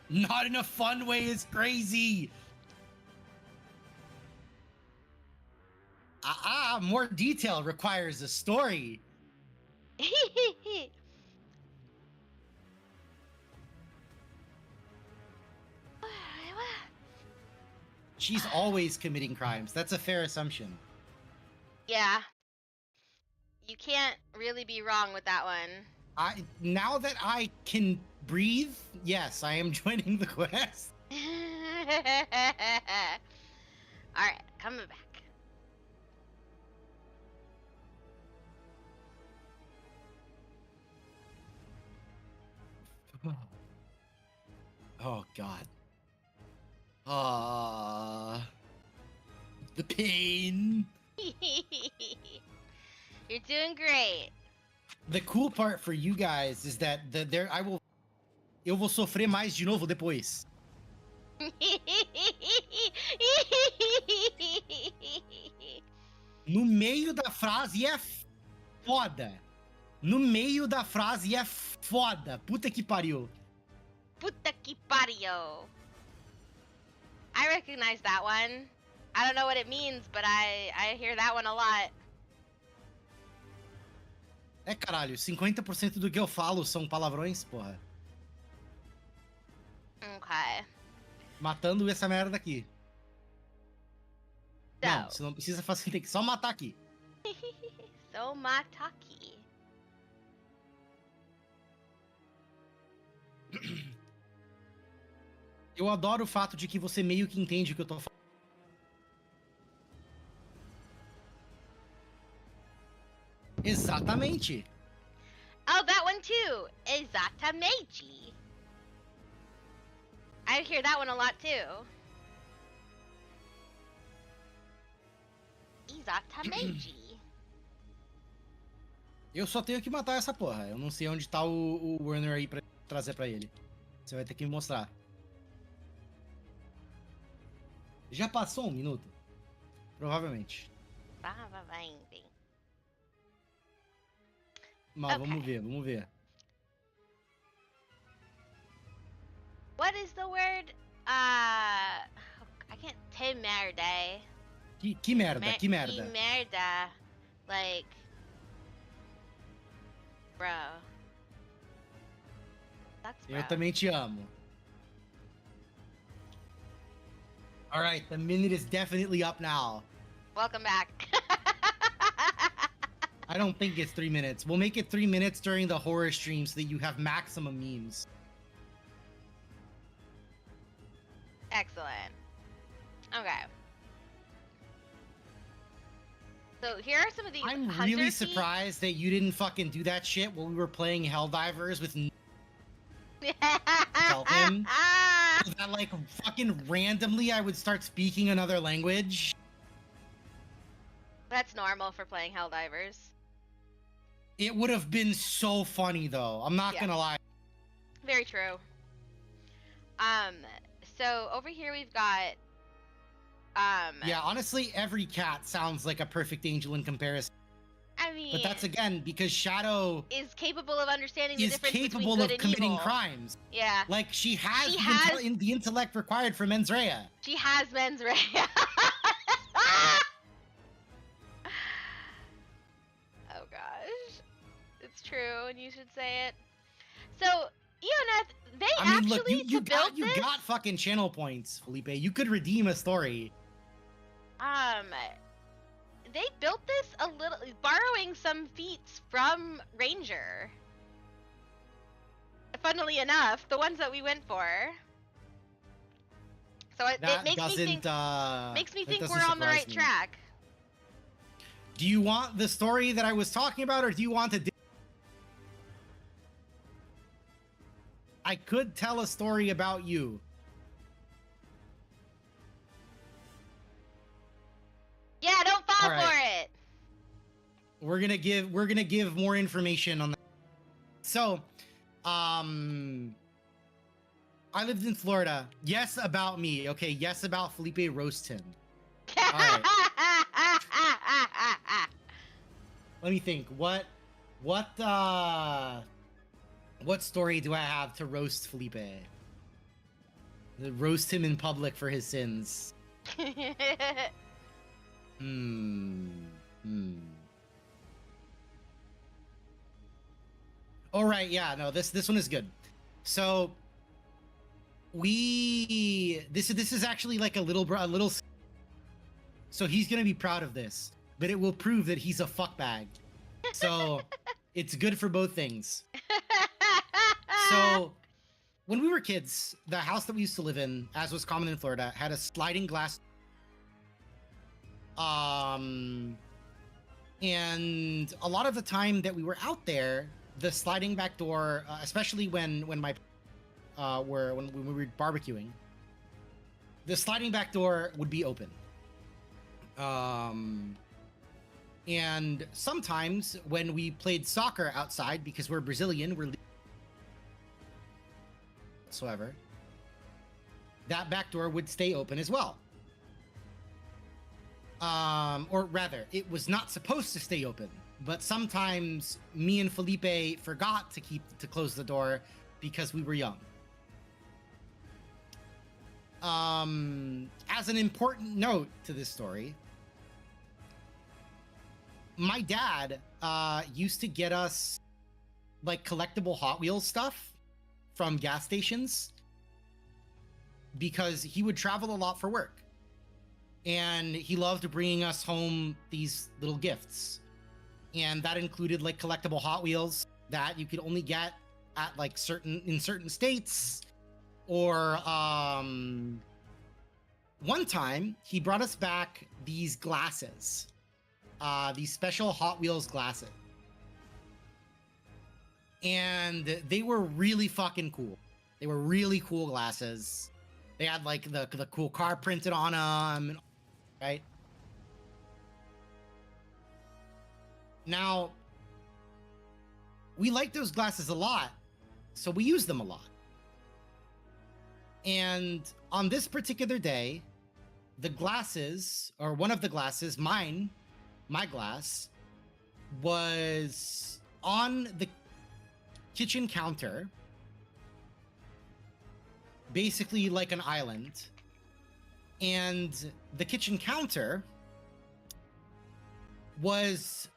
Not in a fun way is crazy. More detail requires a story. She's always committing crimes. That's a fair assumption. Yeah. You can't really be wrong with that one. Now that I can breathe, yes, I am joining the quest. Alright, coming back. Oh God. The pain. You're doing great. The cool part for you guys is that eu vou sofrer mais de novo depois. No meio da frase é foda. No meio da frase é foda. Puta que pariu. Puta que pariu. I recognize that one. I don't know what it means, but I hear that one a lot. É, caralho, 50% do que eu falo são palavrões, porra. Okay. Matando essa merda aqui. Não, So, você não precisa fazer, você tem que só matar aqui. so mataki. Eu adoro o fato de que você meio que entende o que eu tô falando. Exatamente. Oh, that one too. Exatamente. I hear that one a lot too. Exatamente. Eu só tenho que matar essa porra. Eu não sei onde tá o Werner aí pra trazer pra ele. Você vai ter que me mostrar. Já passou um minuto? Provavelmente. Provavelmente. Mas Okay. vamos ver, vamos ver. What is the word? I can't. Te merda. Que merda, que merda. Que merda. Like, bro. That's bro. Eu também te amo. Alright, the minute is definitely up now. Welcome back. I don't think it's 3 minutes. We'll make it 3 minutes during the horror stream so that you have maximum memes. Excellent. Okay. So here are some of these. I'm hunter really feet. surprised that you didn't fucking do that shit while we were playing Helldivers with Dolphin. So that like fucking randomly I would start speaking another language. That's normal for playing Helldivers. It would have been so funny though. I'm not Yeah. gonna lie. Very true. So over here we've got Yeah, honestly, every cat sounds like a perfect angel in comparison. I mean, But that's again because Shadow is capable of understanding the is difference capable between good of and committing evil. crimes. Yeah. Like she has, She the, has- the intellect required for mens rea. She has mens rea. Oh gosh. It's true, and you should say it. So, Ioneth, they I mean, actually look, you build got this, got fucking channel points, Felipe. You could redeem a story. they built this a little, borrowing some feats from Ranger. Funnily enough, the ones that we went for. So it That makes me think that doesn't we're on the surprise right me. track. Do you want the story that I was talking about, or do you want to? I could tell a story about you. Yeah, don't fall All right. for it. We're gonna give more information on that. So, I lived in Florida. Yes, about me. Okay, yes, about Felipe Roastin. right. Let me think. What story do I have to roast Felipe? Roast him in public for his sins. All right, yeah, no, this one is good. So this is actually like a little. So he's gonna be proud of this, but it will prove that he's a fuckbag. So it's good for both things. So when we were kids, the house that we used to live in, as was common in Florida, had a sliding glass. And a lot of the time that we were out there, the sliding back door, especially when we were barbecuing, the sliding back door would be open. And sometimes when we played soccer outside, because we're Brazilian, whatsoever, that back door would stay open as well. Or rather, it was not supposed to stay open, but sometimes me and Felipe forgot to close the door because we were young. As an important note to this story, my dad used to get us like collectible Hot Wheels stuff from gas stations. because he would travel a lot for work. And he loved bringing us home these little gifts. And that included like collectible Hot Wheels that you could only get at like in certain states. Or one time he brought us back these glasses, these special Hot Wheels glasses. And they were really fucking cool. They were really cool glasses. They had like the cool car printed on them, right? Now, we like those glasses a lot, so we use them a lot. And on this particular day, the glasses, or one of the glasses, my glass, was on the kitchen counter, basically like an island. And the kitchen counter was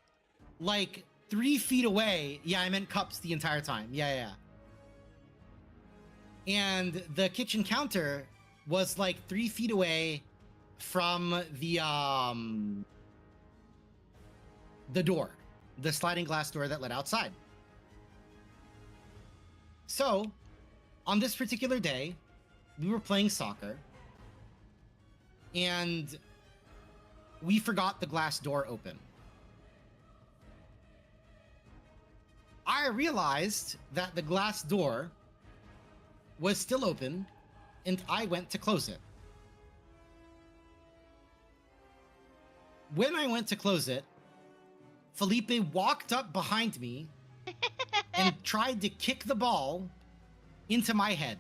like 3 feet away. Yeah, I meant cups the entire time. Yeah. And the kitchen counter was like 3 feet away from the door, the sliding glass door that led outside. So, on this particular day, we were playing soccer, and we forgot the glass door open. I realized that the glass door was still open, and I went to close it. When I went to close it, Felipe walked up behind me and tried to kick the ball into my head.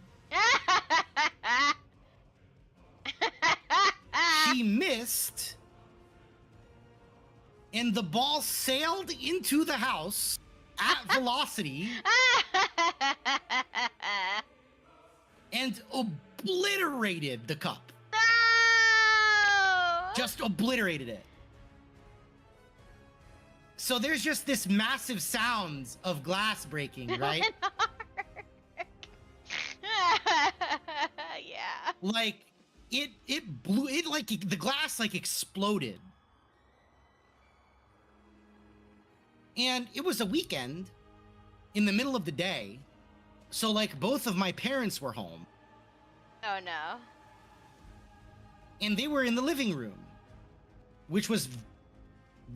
He missed, and the ball sailed into the house at velocity and obliterated the cup. No! Just obliterated it. So there's just this massive sounds of glass breaking, right? Yeah. Like it blew it, like the glass like exploded. And it was a weekend in the middle of the day. So like both of my parents were home. Oh no. And they were in the living room, which was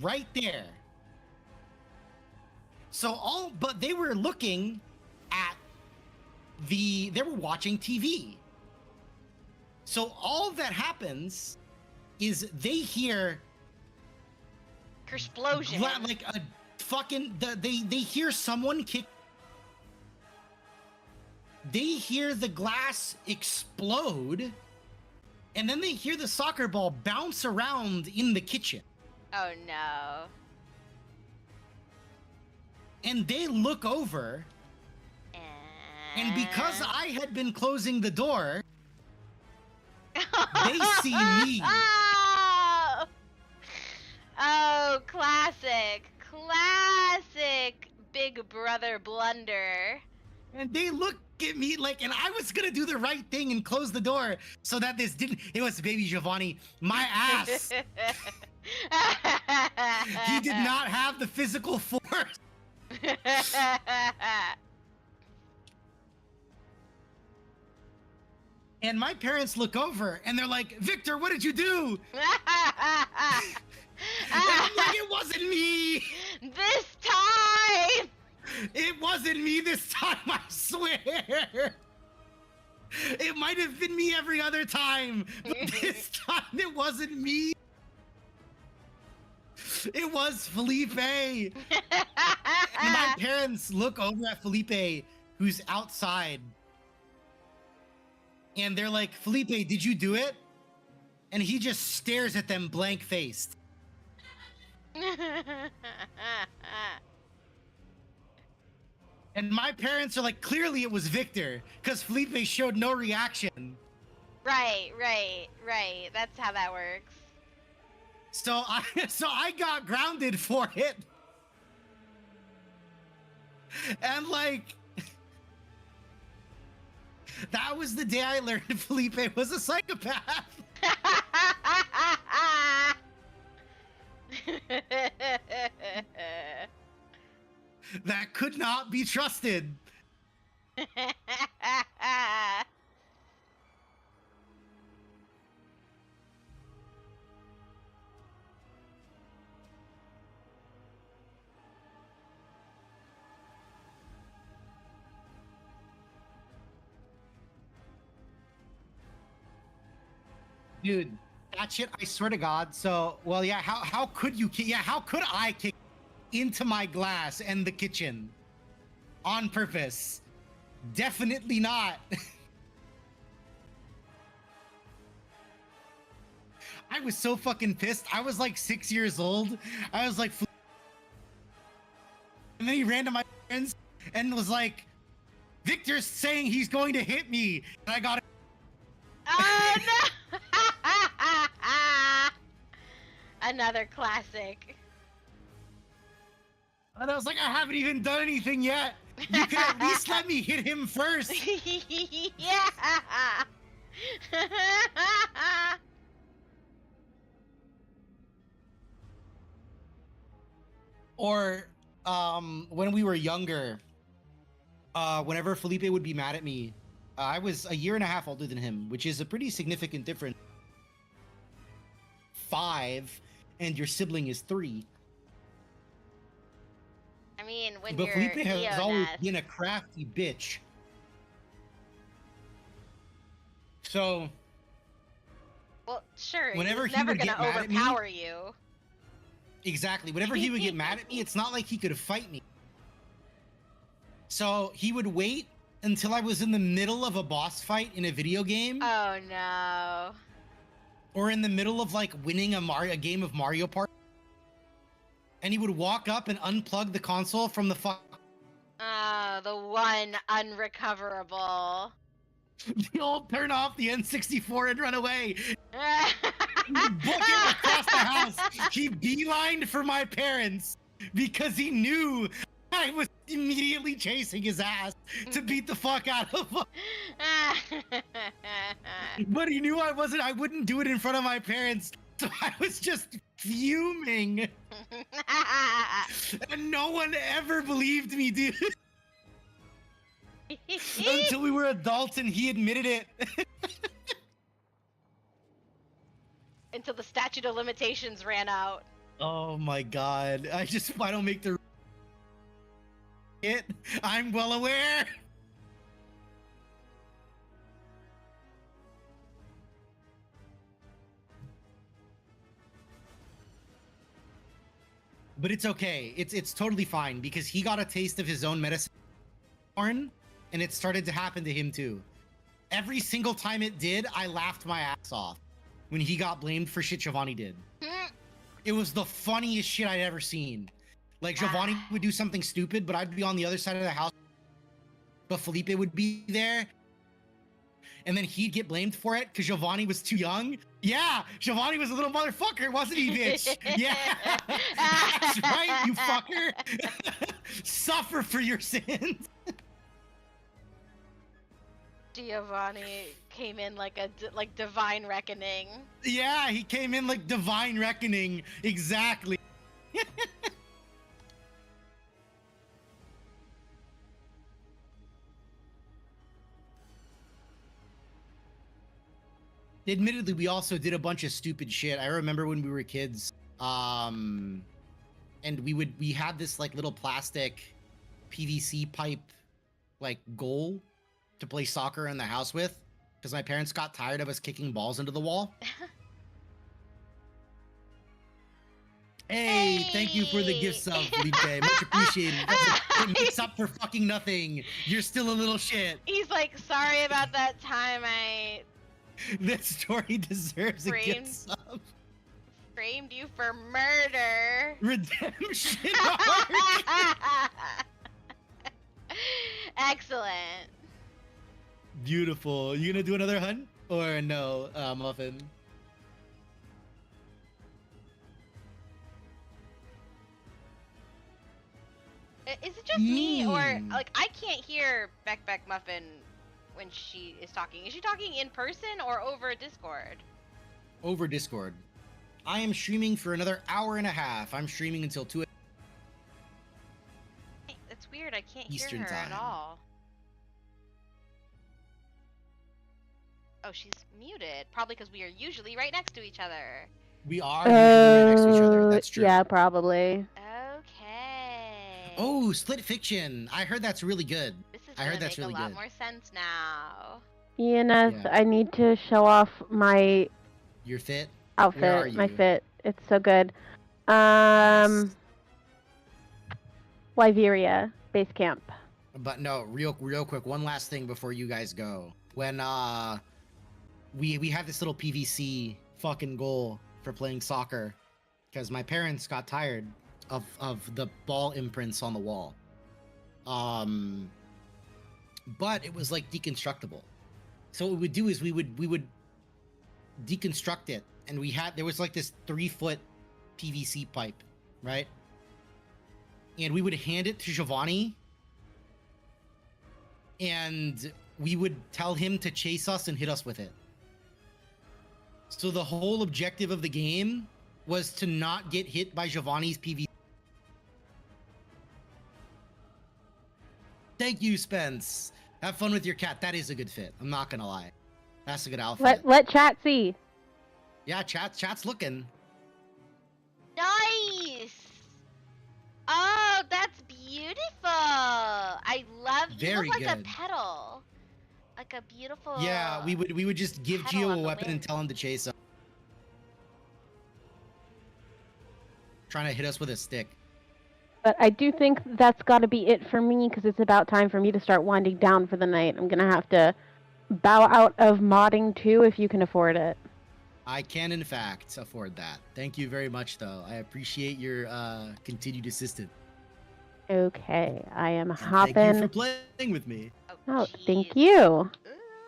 right there. So but they were looking at they were watching TV. So all that happens is they hear Explosion. like a fucking, they hear someone kick. They hear the glass explode, and then they hear the soccer ball bounce around in the kitchen. Oh no. And they look over, and because I had been closing the door, they see me. Oh, classic. Classic Big Brother blunder. And they look at me like, and I was gonna do the right thing and close the door so that this didn't, it was baby Giovanni, my ass. He did not have the physical force. And my parents look over and they're like, Victor, what did you do? And I'm like, it wasn't me. This time. It wasn't me this time, I swear. It might have been me every other time, but this time it wasn't me. It was Felipe. And my parents look over at Felipe, who's outside. And they're like, Felipe, did you do it? And he just stares at them blank-faced. And my parents are like, clearly it was Victor, because Felipe showed no reaction. Right. That's how that works. So I got grounded for it. And like, That was the day I learned Felipe was a psychopath. That could not be trusted. Dude, that shit, I swear to God. So, well, yeah, how could you, how could I kick into my glass and the kitchen on purpose? Definitely not. I was so fucking pissed. I was like 6 years old. I was like, and then he ran to my friends and was like, Victor's saying he's going to hit me. And I got it. Oh no! Another classic. And I was like, I haven't even done anything yet. You could at least let me hit him first. Yeah. Or when we were younger, whenever Felipe would be mad at me, I was a year and a half older than him, which is a pretty significant difference. 5, and your sibling is 3. I mean, when But you're Felipe has always Neoneth, been a crafty bitch. So well, sure, whenever he's he never would gonna get mad at me- overpower you. exactly, whenever he would get mad at me, it's not like he could fight me. So he would wait until I was in the middle of a boss fight in a video game, Oh no. or in the middle of like winning a game of Mario Party, and he would walk up and unplug the console from the Oh, the one unrecoverable. He'll turn off the N64 and run away. Book it across the house. He beelined for my parents because he knew I was immediately chasing his ass to beat the fuck out of him. But he knew I wouldn't do it in front of my parents. So I was just fuming. And no one ever believed me, dude. Until we were adults and he admitted it. Until the statute of limitations ran out. Oh my god. I don't make the it. I'm well aware. But it's okay. It's totally fine because he got a taste of his own medicine, and it started to happen to him too. Every single time it did, I laughed my ass off when he got blamed for shit Giovanni did. It was the funniest shit I'd ever seen. Like Giovanni would do something stupid, but I'd be on the other side of the house. But Felipe would be there. And then he'd get blamed for it because Giovanni was too young. Yeah, Giovanni was a little motherfucker, wasn't he, bitch? Yeah, that's right, you fucker. Suffer for your sins. Giovanni came in like like divine reckoning. Yeah, he came in like divine reckoning. Exactly. Admittedly, we also did a bunch of stupid shit. I remember when we were kids, and we had this like little plastic PVC pipe like goal to play soccer in the house with, because my parents got tired of us kicking balls into the wall. Hey, thank you for the gift sub, Felipe. Much appreciated. It makes up for fucking nothing. You're still a little shit. He's like, sorry about that time I That story deserves a gift sub. framed you for murder. Redemption arc. Excellent. Beautiful. You gonna do another hunt or no, Muffin? Is it just me, or like I can't hear Beck Muffin when she is talking? Is she talking in person or over Discord? Over Discord. I am streaming for another hour and a half. I'm streaming until 2 That's weird. I can't Eastern hear her time. at all. Oh, she's muted. Probably because we are usually right next to each other. We are usually right next to each other. That's true. Yeah, probably. Okay. Oh, Split Fiction. I heard that's really good. This is I gonna heard that's make really a lot good. more sense now. ENS, Yeah. I need to show off my Your fit? outfit, Where are my you? fit. It's so good. Nice. Liberia base camp. But no, real quick, one last thing before you guys go. When we had this little PVC fucking goal for playing soccer because my parents got tired of the ball imprints on the wall. But it was like deconstructible. So what we would do is we would deconstruct it, and there was like this 3-foot PVC pipe, right? And we would hand it to Giovanni, and we would tell him to chase us and hit us with it. So the whole objective of the game was to not get hit by Giovanni's PVC. Thank you, Spence. Have fun with your cat. That is a good fit. I'm not gonna lie. That's a good outfit. Let chat see. Yeah, chat's looking. Nice. Oh, that's beautiful. I love. You Very look like a good. petal, like a beautiful. Yeah, we would just give petal Gio on a the weapon and wind. tell him to chase us. Trying to hit us with a stick. But I do think that's got to be it for me because it's about time for me to start winding down for the night. I'm gonna have to bow out of modding too if you can afford it. I can, in fact, afford that. Thank you very much, though. I appreciate your continued assistance. Okay, I am And hopping. thank you for playing with me. Oh, jeez. thank you. Ooh.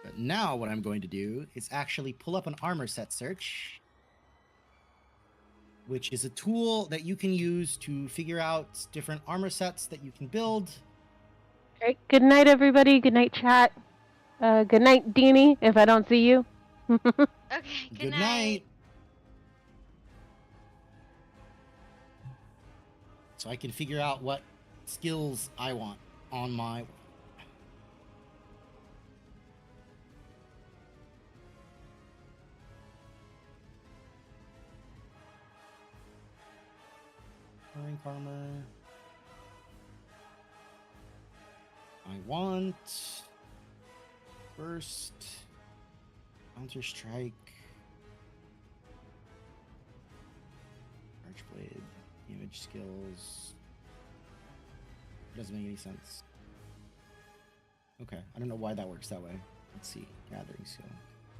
But now what I'm going to do is actually pull up an armor set search, which is a tool that you can use to figure out different armor sets that you can build. All right, good night, everybody. Good night, chat. Good night, Deanie, if I don't see you. Okay. Good night. So I can figure out what skills I want on my... Rank armor. I want burst, counter strike, archblade, damage skills. Doesn't make any sense. Okay, I don't know why that works that way. Let's see, gathering skill,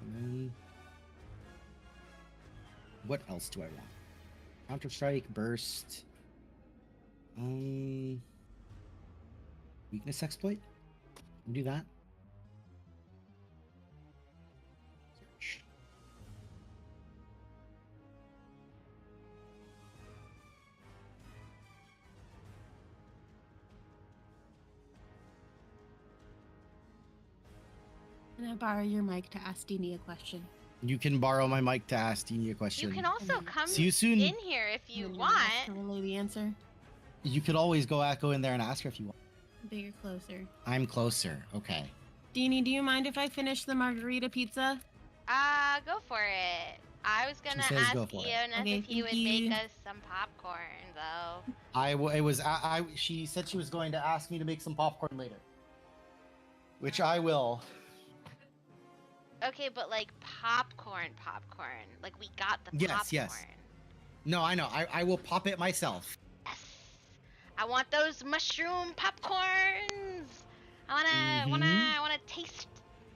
and then what else do I want? Counter strike, burst. Weakness exploit? Do that. Search. Can I borrow your mic to ask Deanie a question? You can borrow my mic to ask Deanie a question. You can also come See you soon. in here if you And then want. ask to relay the answer. You could always go in there and ask her if you want. Bigger, closer. I'm closer. Okay. Deanie, do you mind if I finish the margarita pizza? Go for it. I was gonna says ask go for it. Ionas Okay, if he would thank you. make us some popcorn, though. She said she was going to ask me to make some popcorn later. Which I will. Okay, but like popcorn. Like we got the Yes, popcorn. yes. No, I know. I will pop it myself. Yes. I want those mushroom popcorns. I wanna taste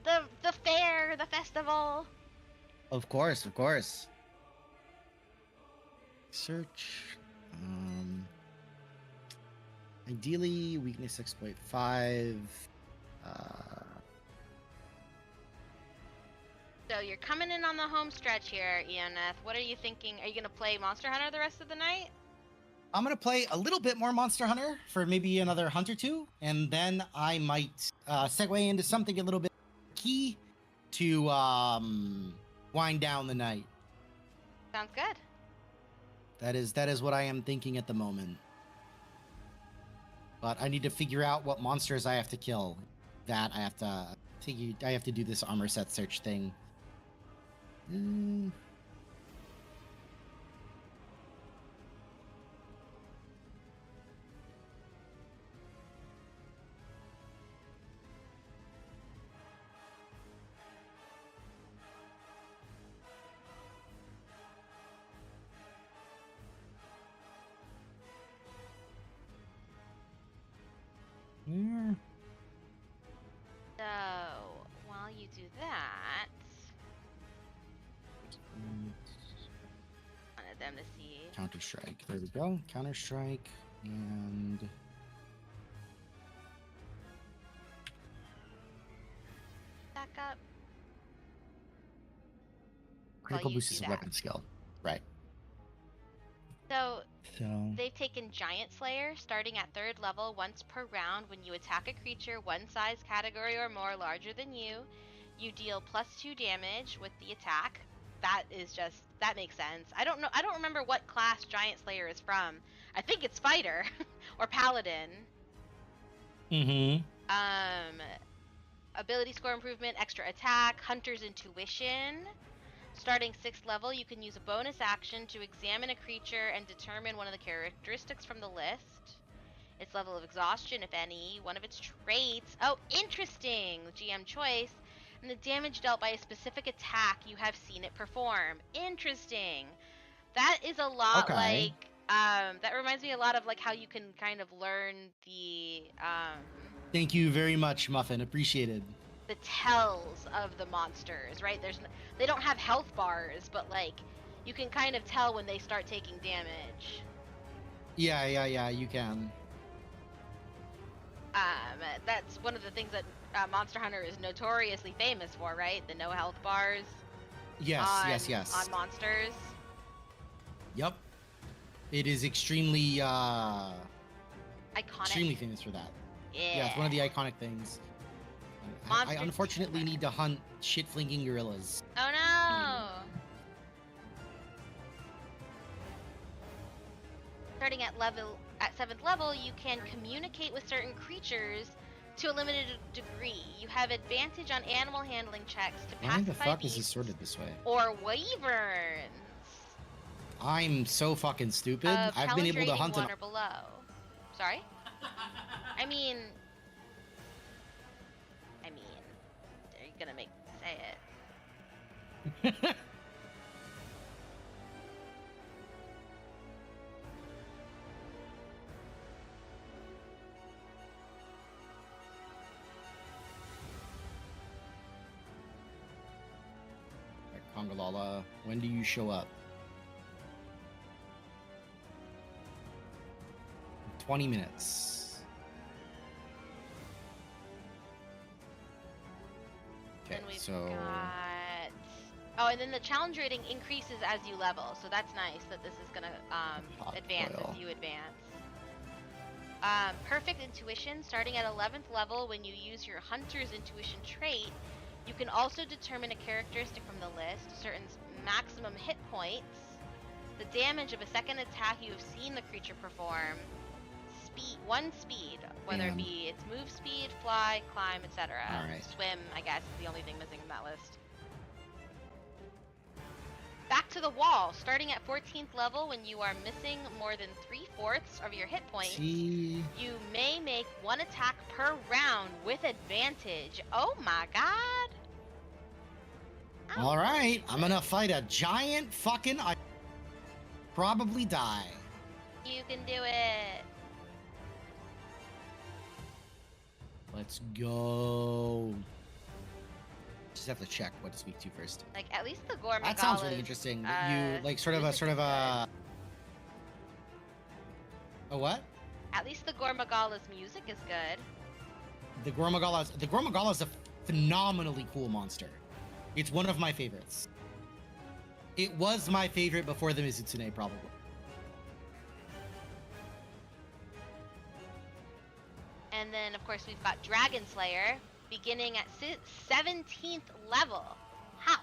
the fair, the festival. Of course. Search. Ideally, weakness exploit 5. So you're coming in on the home stretch here, Ioneth. What are you thinking? Are you gonna play Monster Hunter the rest of the night? I'm gonna play a little bit more Monster Hunter for maybe another hunt or two, and then I might segue into something a little bit key to wind down the night. Sounds good. That is what I am thinking at the moment. But I need to figure out what monsters I have to kill. That I have to do this armor set search thing. Where? So, while you do that, wanted them to see. Counter-Strike. There we go. Counter-Strike and Back up. critical you boost do is a that. weapon skill. Right. So, So they've taken Giant Slayer, starting at 3rd level once per round. When you attack a creature one size, category, or more larger than you, you deal +2 damage with the attack. That makes sense. I don't remember what class Giant Slayer is from. I think it's Fighter or Paladin. Mm-hmm. Ability score improvement, extra attack, Hunter's Intuition. Starting 6th level, you can use a bonus action to examine a creature and determine one of the characteristics from the list. Its level of exhaustion, if any, one of its traits. Oh, interesting! GM choice. And the damage dealt by a specific attack you have seen it perform. Interesting. That is a lot Okay. like, that reminds me a lot of like how you can kind of learn the Thank you very much, Muffin. Appreciated. tells of the monsters, right? They don't have health bars, but like you can kind of tell when they start taking damage. Yeah, you can. That's one of the things that Monster Hunter is notoriously famous for, right? The no health bars. Yes. On monsters. Yep. It is extremely Iconic. extremely famous for that. Yeah. It's one of the iconic things. I Monster unfortunately killer. need to hunt shit-flinging gorillas. Oh no! Starting at 7th level, you can communicate with certain creatures to a limited degree. You have advantage on animal handling checks to Why the pacify fuck is this beasts sorted this way? or wyverns. I'm so fucking stupid. Of I've been able to penetrating hunt one or below. Sorry? I mean, are you gonna make me say it? Kongalala, when do you show up? 20 minutes. Okay, Then we've so got... Oh, and then the challenge rating increases as you level, so that's nice that this is gonna Hot advance oil. as you advance. Perfect Intuition, starting at 11th level, when you use your Hunter's Intuition trait, you can also determine a characteristic from the list, certain maximum hit points, the damage of a second attack you have seen the creature perform, one speed, whether Damn. it be its move speed, fly, climb, etc. Alright. Swim, I guess, is the only thing missing from that list. Back to the wall, starting at 14th level, when you are missing more than 3/4 of your hit points, see. you may make one attack per round with advantage. Oh my god! All right, I'm gonna fight a giant fucking. I probably die. You can do it. Let's go. Just have to check what to speak to first. Like, at least the Gormagalas... That sounds really interesting. You like sort of a what? At least the Gormagala's music is good. The Gormagala is a phenomenally cool monster. It's one of my favorites. It was my favorite before the Mizutsune, probably. And then, of course, we've got Dragon Slayer, beginning at 17th level. How?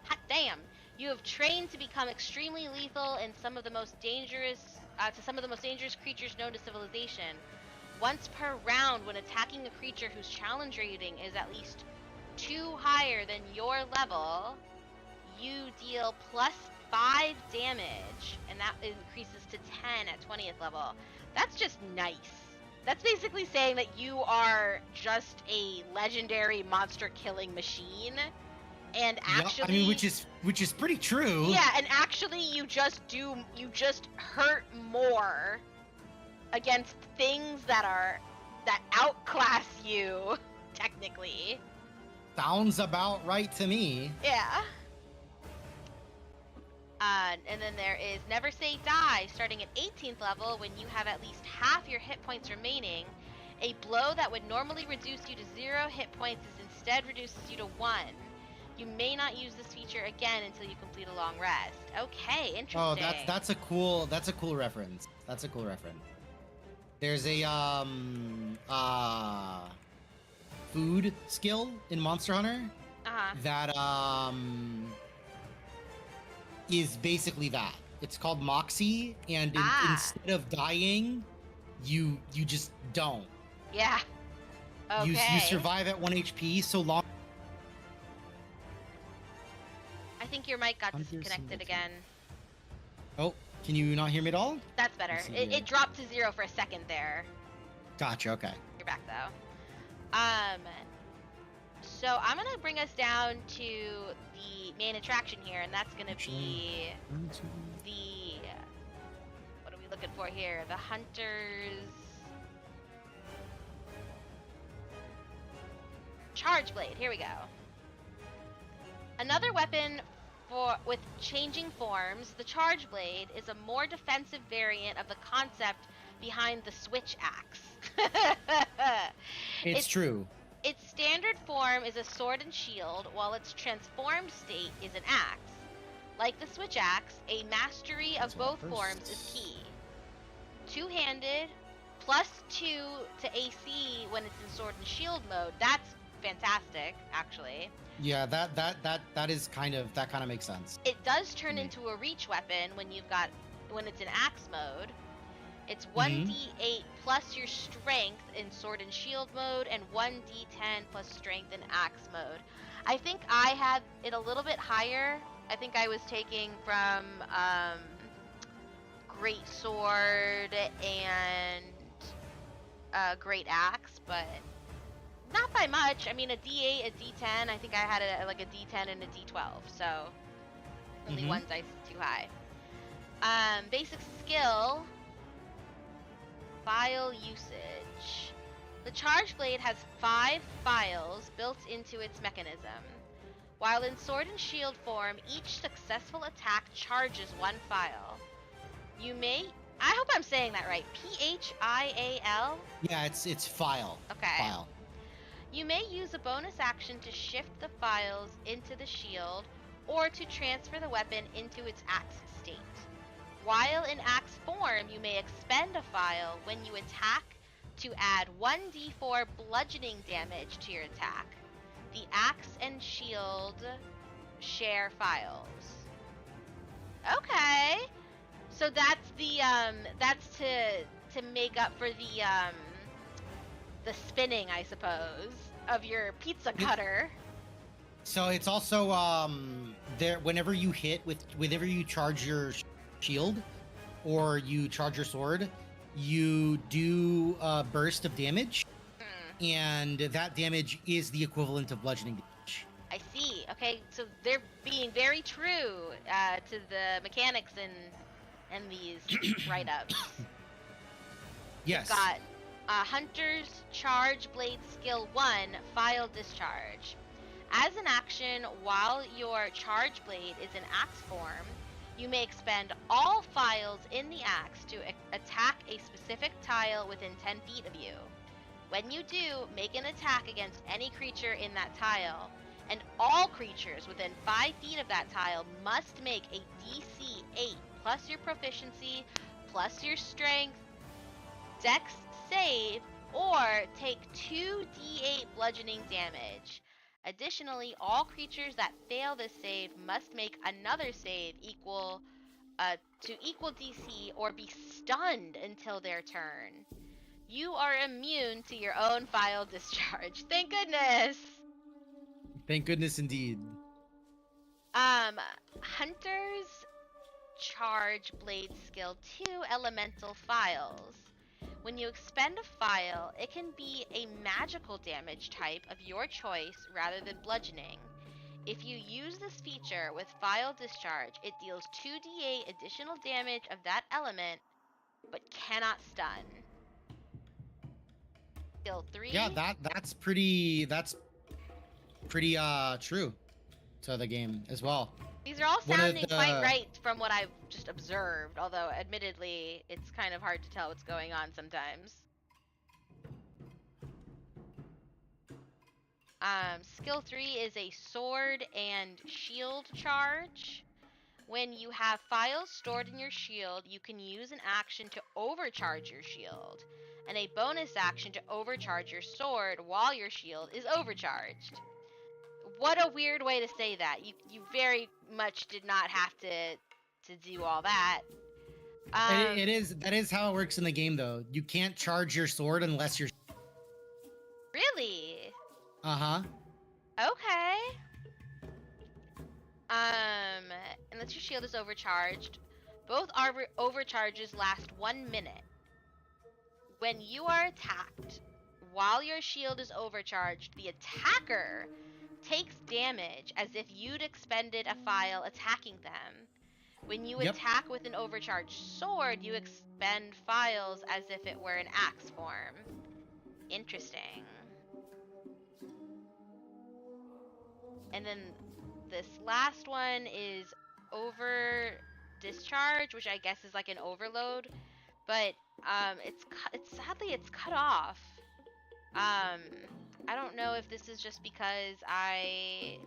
Hot damn. You have trained to become extremely lethal in some of the most dangerous creatures known to civilization. Once per round, when attacking a creature whose challenge rating is at least 2 higher than your level, you deal plus 5 damage, and that increases to 10 at 20th level. That's just nice. That's basically saying that you are just a legendary monster killing machine, and actually, I mean, which is pretty true. yeah, and actually you just hurt more against things that outclass you, technically. Sounds about right to me. Yeah. And then there is Never Say Die, starting at 18th level. When you have at least half your hit points remaining, a blow that would normally reduce you to 0 hit points is instead reduces you to 1. You may not use this feature again until you complete a long rest. Okay, interesting. Oh, that's a cool reference. That's a cool reference. There's a food skill in Monster Hunter that is basically that. It's called Moxie, and instead of dying, you just don't. Yeah. Okay. You survive at 1 HP so long. I think your mic got disconnected again. Oh, can you not hear me at all? That's better. It dropped to 0 for a second there. Gotcha, okay. You're back though. So I'm gonna bring us down to the main attraction here, and that's gonna be the, what are we looking for here? The Hunter's Charge Blade. Here we go. Another weapon with changing forms, the Charge Blade is a more defensive variant of the concept behind the Switch Axe. It's true. Its standard form is a sword and shield, while its transformed state is an axe. Like the Switch Axe, a mastery of both forms is key. Two-handed, +2 to AC when it's in sword and shield mode. That's fantastic, actually. Yeah, that kind of makes sense. It does turn into a reach weapon when it's in axe mode. It's 1d8 plus your strength in sword and shield mode, and 1d10 plus strength in axe mode. I think I had it a little bit higher. I think I was taking from great sword and great axe, but not by much. I mean, a d8, a d10. I think I had it like a d10 and a d12, so only one dice is too high. Basic skill. File usage. The Charge Blade has 5 files built into its mechanism. While in Sword and Shield form, each successful attack charges 1 file. You may... I hope I'm saying that right. P-H-I-A-L? Yeah, it's file. Okay. File. You may use a bonus action to shift the files into the shield, or to transfer the weapon into its axe state. While in axe form, you may expend a file when you attack to add 1d4 bludgeoning damage to your attack. The axe and shield share files. Okay. So that's the that's to make up for the spinning, I suppose, of your pizza cutter. So it's also there whenever you charge your shield or you charge your sword, you do a burst of damage, and that damage is the equivalent of bludgeoning damage. I see. Okay, so they're being very true to the mechanics in these write-ups. Yes. We've got Hunter's Charge Blade Skill 1, File Discharge. As an action, while your Charge Blade is in axe form, you may expend all files in the axe to attack a specific tile within 10 feet of you. When you do, make an attack against any creature in that tile, and all creatures within 5 feet of that tile must make a DC 8 plus your proficiency, plus your strength, dex save, or take 2d8 bludgeoning damage. Additionally, all creatures that fail this save must make another save to equal DC or be stunned until their turn. You are immune to your own file discharge. Thank goodness. Thank goodness indeed. Hunters charge blade skill 2 elemental files. When you expend a file, it can be a magical damage type of your choice rather than bludgeoning. If you use this feature with file discharge, it deals 2d8 additional damage of that element, but cannot stun. Skill 3. Yeah, that's pretty true to the game as well. These are all One of sounding quite right from what I've just observed, although admittedly, it's kind of hard to tell what's going on sometimes. Skill 3 is a sword and shield charge. When you have files stored in your shield, you can use an action to overcharge your shield, and a bonus action to overcharge your sword while your shield is overcharged. What a weird way to say that. You very much did not have to do all that. That is how it works in the game, though. You can't charge your sword unless you're... Really? Uh-huh. Okay. Unless your shield is overcharged. Both overcharges last 1 minute. When you are attacked, while your shield is overcharged, the attacker takes damage as if you'd expended a file attacking them. When you attack with an overcharged sword, you expend files as if it were an axe form. Interesting. And then this last one is over discharge, which I guess is like an overload, but sadly it's cut off. I don't know if this is just because I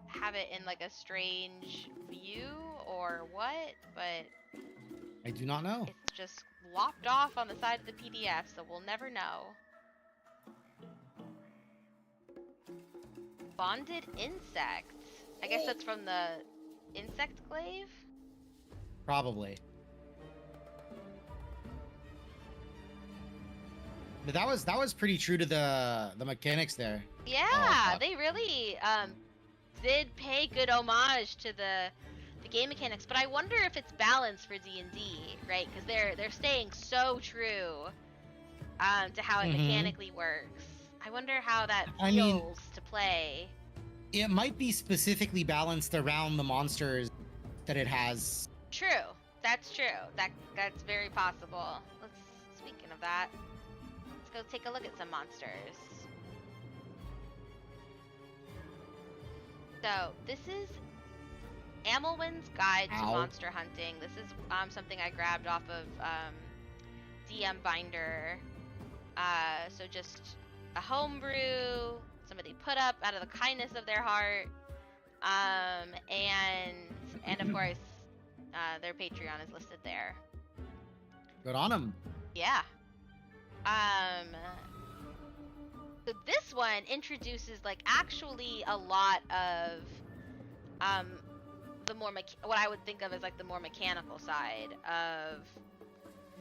have it in like a strange view or what, but I do not know. it's just lopped off on the side of the PDF, so we'll never know. Bonded insect. I guess that's from the insect glaive? Probably. But that was pretty true to the mechanics there. Yeah, they really did pay good homage to the game mechanics, but I wonder if it's balanced for D&D, right? Because they're staying so true to how it mechanically works. I wonder how that feels to play. It might be specifically balanced around the monsters that it has. True. That's true. That's very possible. Speaking of that, let's go take a look at some monsters. So, this is Amelwin's Guide to Monster Hunting. This is something I grabbed off of DM Binder. So just a homebrew, somebody put up out of the kindness of their heart, and of course, their Patreon is listed there. Good on them. Yeah. So this one introduces like actually a lot of the more what I would think of as like the more mechanical side of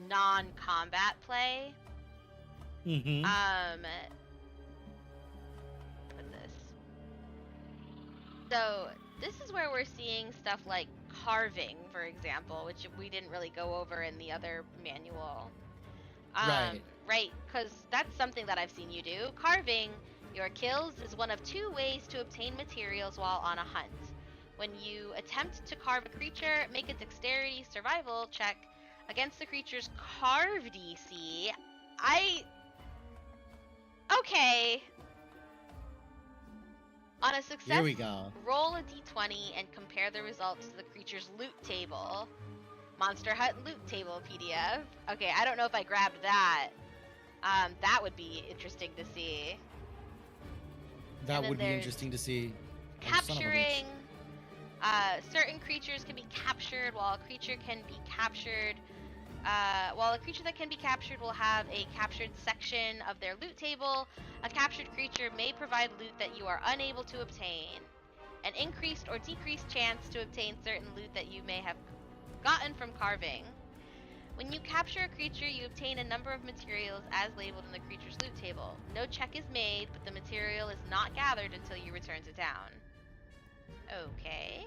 non-combat play. Mm-hmm. Put this. So this is where we're seeing stuff like carving, for example, which we didn't really go over in the other manual. Right, because that's something that I've seen you do. Carving your kills is one of 2 ways to obtain materials while on a hunt. When you attempt to carve a creature, make a dexterity survival check against the creature's carve DC. Okay. On a success, Here we go. Roll a d20 and compare the results to the creature's loot table. Monster Hut loot table PDF. Okay, I don't know if I grabbed that. That would be interesting to see. That would be interesting to see. Capturing. Certain creatures can be captured, while a creature can be captured While a creature that can be captured will have a captured section of their loot table, a captured creature may provide loot that you are unable to obtain. An increased or decreased chance to obtain certain loot that you may have gotten from carving. When you capture a creature, you obtain a number of materials as labeled in the creature's loot table. No check is made, but the material is not gathered until you return to town. Okay.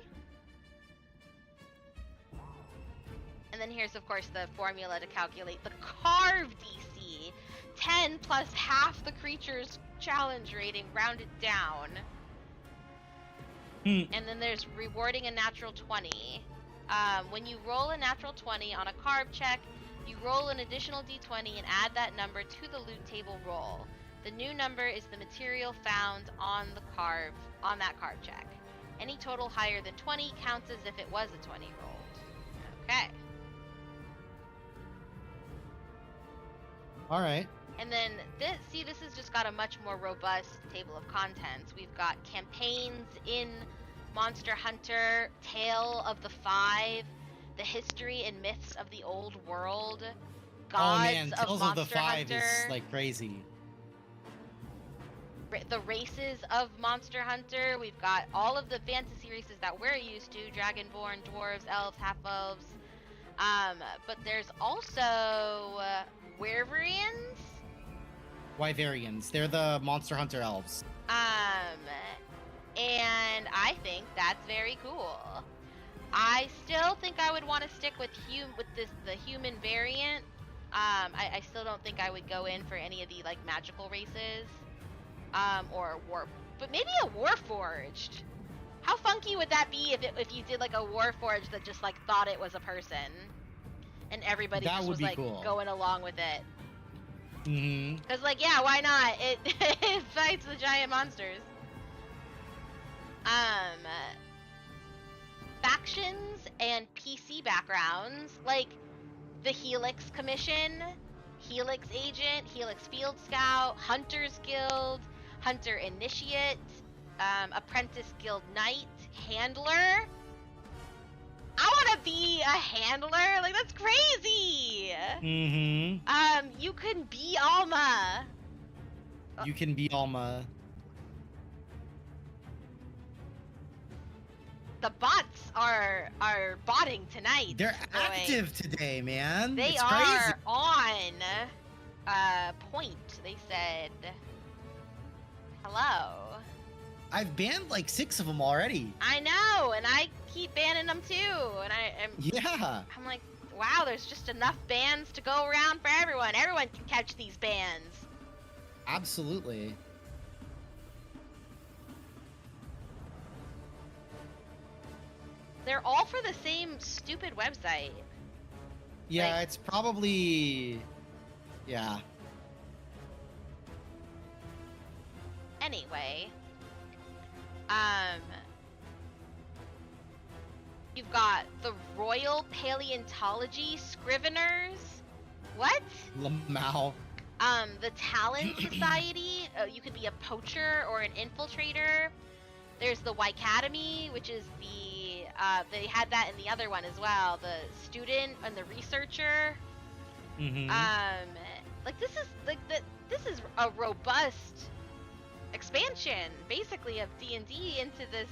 And then here's, of course, the formula to calculate the carve DC. 10 plus half the creature's challenge rating, rounded down. And then there's rewarding a natural 20. When you roll a natural 20 on a carve check, you roll an additional d20 and add that number to the loot table roll. The new number is the material found on that carve check. Any total higher than 20 counts as if it was a 20 rolled. Okay. All right. And then this has just got a much more robust table of contents. We've got campaigns in Monster Hunter, Tale of the Five, the history and myths of the old world, gods oh man, of Tales Monster of the Five Hunter, is like crazy. The races of Monster Hunter. We've got all of the fantasy races that we're used to: Dragonborn, dwarves, elves, half-elves. But there's also Wyverians. Wyverians. They're the Monster Hunter elves. And I think that's very cool. I still think I would want to stick with the human variant. I still don't think I would go in for any of the like magical races. Or war, but maybe a warforged. How funky would that be if you did like a warforged that just like thought it was a person, and everybody That just would was be like cool. going along with it? Mm-hmm. Cause like yeah, why not? It fights the giant monsters. Factions and PC backgrounds, like the Helix Commission, Helix Agent, Helix Field Scout, Hunters Guild, Hunter Initiate, Apprentice Guild Knight, Handler. I want to be a handler. Like that's crazy. Mm-hmm. You can be Alma. You can be Alma. The bots are botting tonight. They're boy. active today, man. They it's are crazy. on point. They said hello. I've banned like 6 of them already. I know, and I keep banning them too. And Yeah. I'm like, wow, there's just enough bans to go around for everyone. Everyone can catch these bans. Absolutely. They're all for the same stupid website. Yeah, Like- it's probably. Yeah. Anyway, you've got the Royal Paleontology Scriveners. What? Lamau. The Talon Society. You could be a poacher or an infiltrator. There's the Academy, which is the they had that in the other one as well. The student and the researcher. Mm-hmm. Like this is a robust expansion, basically, of D&D into this.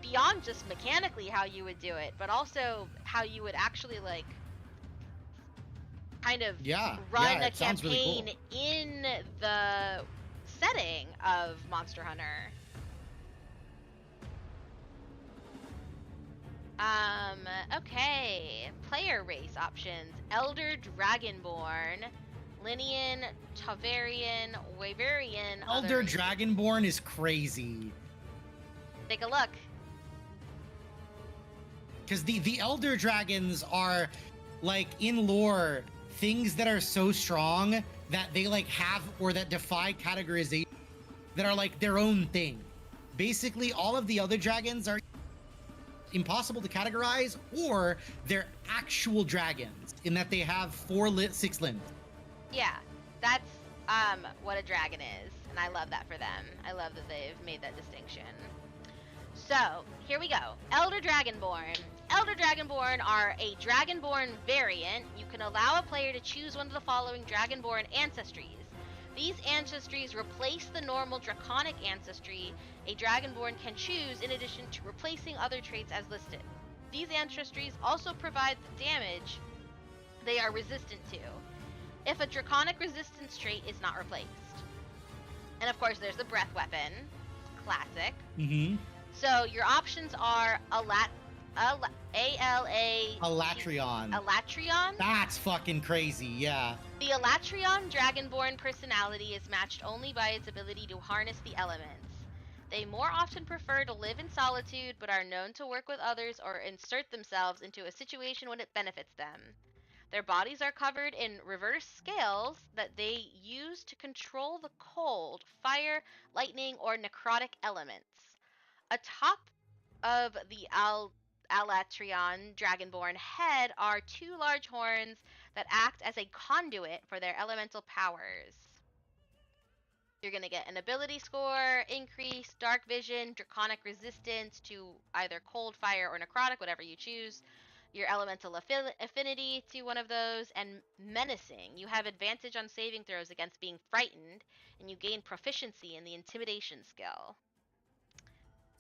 Beyond just mechanically how you would do it, but also how you would actually like kind of run a it sounds really cool. campaign in the setting of Monster Hunter. Okay. Player race options: Elder Dragonborn, Linian, Tavarian, Wyverian. Elder Dragonborn is crazy. Take a look. Because the Elder Dragons are, like, in lore, things that are so strong that they, like, have or that defy categorization, that are, like, their own thing. Basically, all of the other dragons are impossible to categorize, or they're actual dragons, in that they have 6 limbs. Yeah, that's what a dragon is, and I love that for them. I love that they've made that distinction. So, here we go. Elder Dragonborn. Elder Dragonborn are a Dragonborn variant. You can allow a player to choose one of the following Dragonborn ancestries. These ancestries replace the normal Draconic ancestry a Dragonborn can choose in addition to replacing other traits as listed. These ancestries also provide the damage they are resistant to, if a Draconic resistance trait is not replaced. And of course, there's the Breath Weapon. Classic. Mm-hmm. So your options are Alatrion. Alatrion. That's fucking crazy, yeah. The Alatrion Dragonborn personality is matched only by its ability to harness the elements. They more often prefer to live in solitude, but are known to work with others or insert themselves into a situation when it benefits them. Their bodies are covered in reverse scales that they use to control the cold, fire, lightning, or necrotic elements. Atop of the Alatrion Dragonborn head are two large horns that act as a conduit for their elemental powers. You're going to get an ability score increase, dark vision, draconic resistance to either cold, fire, or necrotic, whatever you choose. Your elemental affinity to one of those, and menacing. You have advantage on saving throws against being frightened, and you gain proficiency in the intimidation skill.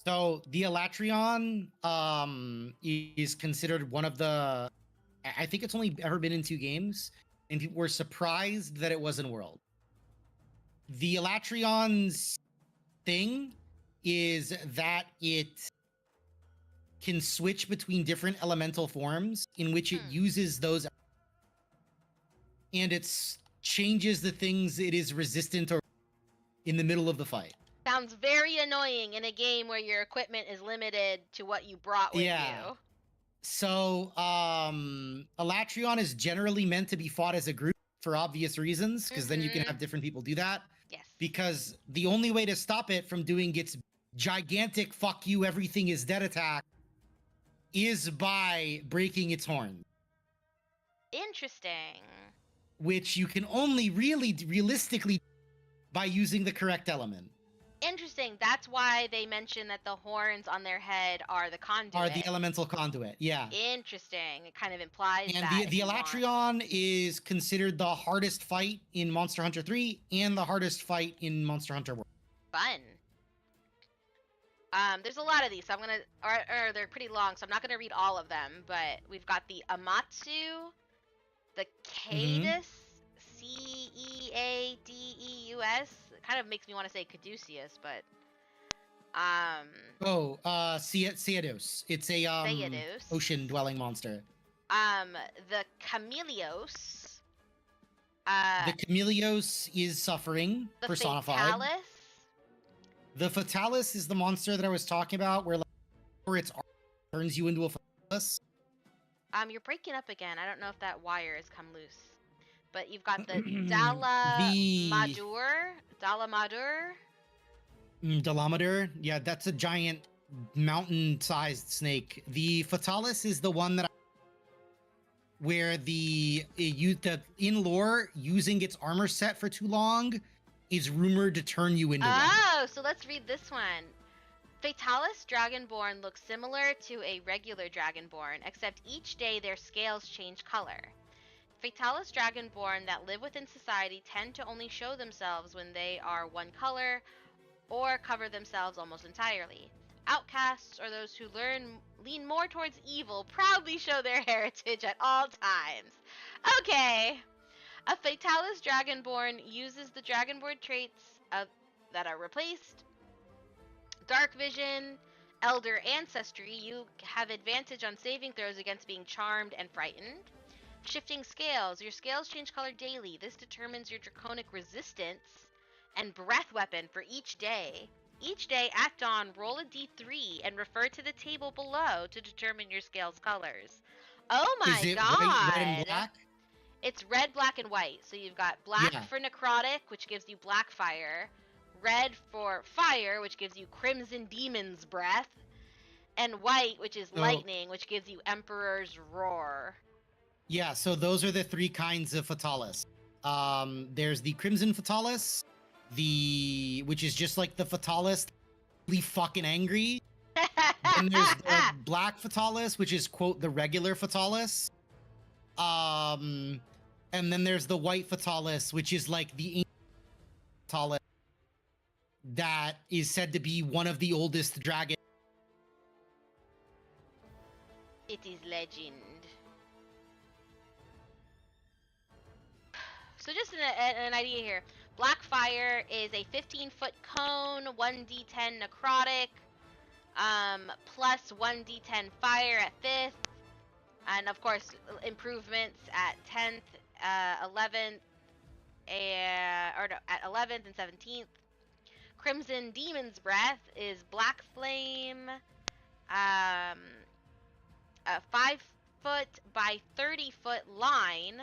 So the Alatrion is considered one of the, I think it's only ever been in 2 games, and people were surprised that it wasn't World. The Alatrion's thing is that it can switch between different elemental forms in which it uses those, and it changes the things it is resistant or in the middle of the fight. Sounds very annoying in a game where your equipment is limited to what you brought with you. So, Alatrion is generally meant to be fought as a group for obvious reasons, because then you can have different people do that. Yes. Because the only way to stop it from doing its gigantic fuck you, everything is dead attack is by breaking its horn. Interesting. Which you can only really realistically by using the correct element. Interesting. That's why they mention that the horns on their head are the conduit. Are the elemental conduit, yeah. Interesting. It kind of implies and that. And the Alatrion is considered the hardest fight in Monster Hunter 3 and the hardest fight in Monster Hunter World. Fun. There's a lot of these, so I'm gonna, or they're pretty long, so I'm not gonna read all of them. But we've got the Amatsu, the Cadus, Ceadeus. It kind of makes me want to say Caduceus, but Ceadeus. It's a ocean-dwelling monster. The Chameleos. The Chameleos is suffering, the personified. Fatalis. The Fatalis is the monster that I was talking about, where its arm turns you into a Fatalis. You're breaking up again. I don't know if that wire has come loose. But you've got the Dalamadur. Dalamadur? Yeah, that's a giant mountain-sized snake. The Fatalis is the one that where in lore, using its armor set for too long is rumored to turn you into one. Oh, so let's read this one. Fatalis Dragonborn looks similar to a regular Dragonborn, except each day their scales change color. Fatalis Dragonborn that live within society tend to only show themselves when they are one color or cover themselves almost entirely. Outcasts, or those who lean more towards evil, proudly show their heritage at all times. Okay. A Fatalis Dragonborn uses the Dragonborn traits that are replaced. Dark Vision, Elder Ancestry, you have advantage on saving throws against being charmed and frightened. Shifting Scales, your scales change color daily. This determines your draconic resistance and breath weapon for each day. Each day at dawn, roll a d3 and refer to the table below to determine your scales colors. Oh my Is it god! red and black? It's red, black, and white. So you've got black for necrotic, which gives you black fire. Red for fire, which gives you crimson demon's breath. And white, which is lightning, which gives you emperor's roar. Yeah, so those are the 3 kinds of Fatalis. There's the Crimson Fatalis, which is just like the Fatalis, really fucking angry. then there's the black Fatalis, which is quote the regular Fatalis. And then there's the white Fatalis, which is like the ancient Fatalis that is said to be one of the oldest dragons. It is legend. So just an idea here. Black Fire is a 15-foot cone, 1d10 necrotic, plus 1d10 fire at 5th, and of course improvements at 10th, 11th, at 11th and 17th. Crimson Demon's Breath is Black Flame, a 5-foot by 30-foot line.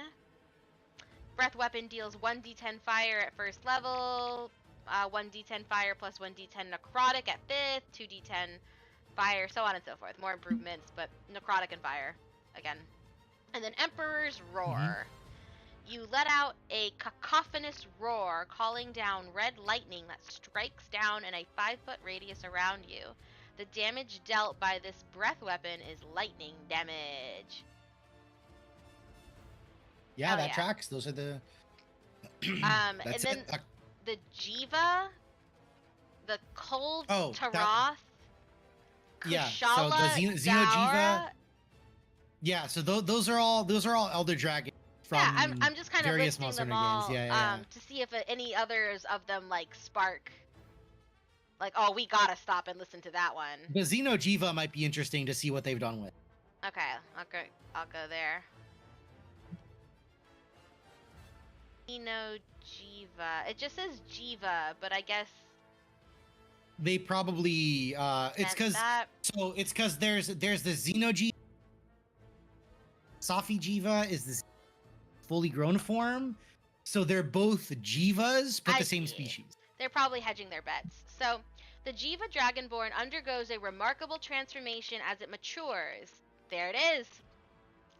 Breath weapon deals 1d10 fire at first level, 1d10 fire plus 1d10 necrotic at 5th, 2d10 fire, so on and so forth. More improvements, but necrotic and fire again. And then Emperor's Roar. You let out a cacophonous roar, calling down red lightning that strikes down in a 5-foot radius around you. The damage dealt by this breath weapon is lightning damage. Yeah, that tracks. Those are the. And then the Jiva, the cold Taroth, yeah. Kushala, So the Xenojiva. Yeah, so those are all Elder Dragons from I'm just kind of various listing them Monster all Hunter games. to see if any others of them like spark. Like, oh, we gotta stop and listen to that one. The Xenojiva might be interesting to see what they've done with. Okay, I'll go there. Xenojiva. It just says Jiva, but I guess they probably it's because there's the Xenojiva. Safi Jiva is this fully grown form, so they're both Jivas but the same species. They're probably hedging their bets. So the Jiva Dragonborn undergoes a remarkable transformation as it matures. There it is.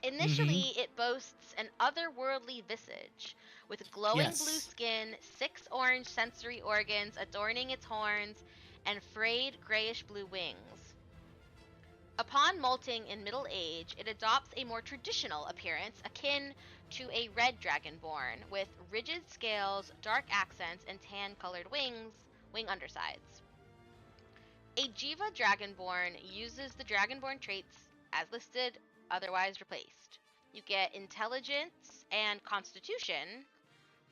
Initially, it boasts an otherworldly visage, with glowing blue skin, 6 orange sensory organs adorning its horns, and frayed grayish-blue wings. Upon molting in middle age, it adopts a more traditional appearance, akin to a red dragonborn, with rigid scales, dark accents, and tan-colored wing undersides. A Jiva Dragonborn uses the Dragonborn traits as listed, otherwise replaced. You get Intelligence and Constitution,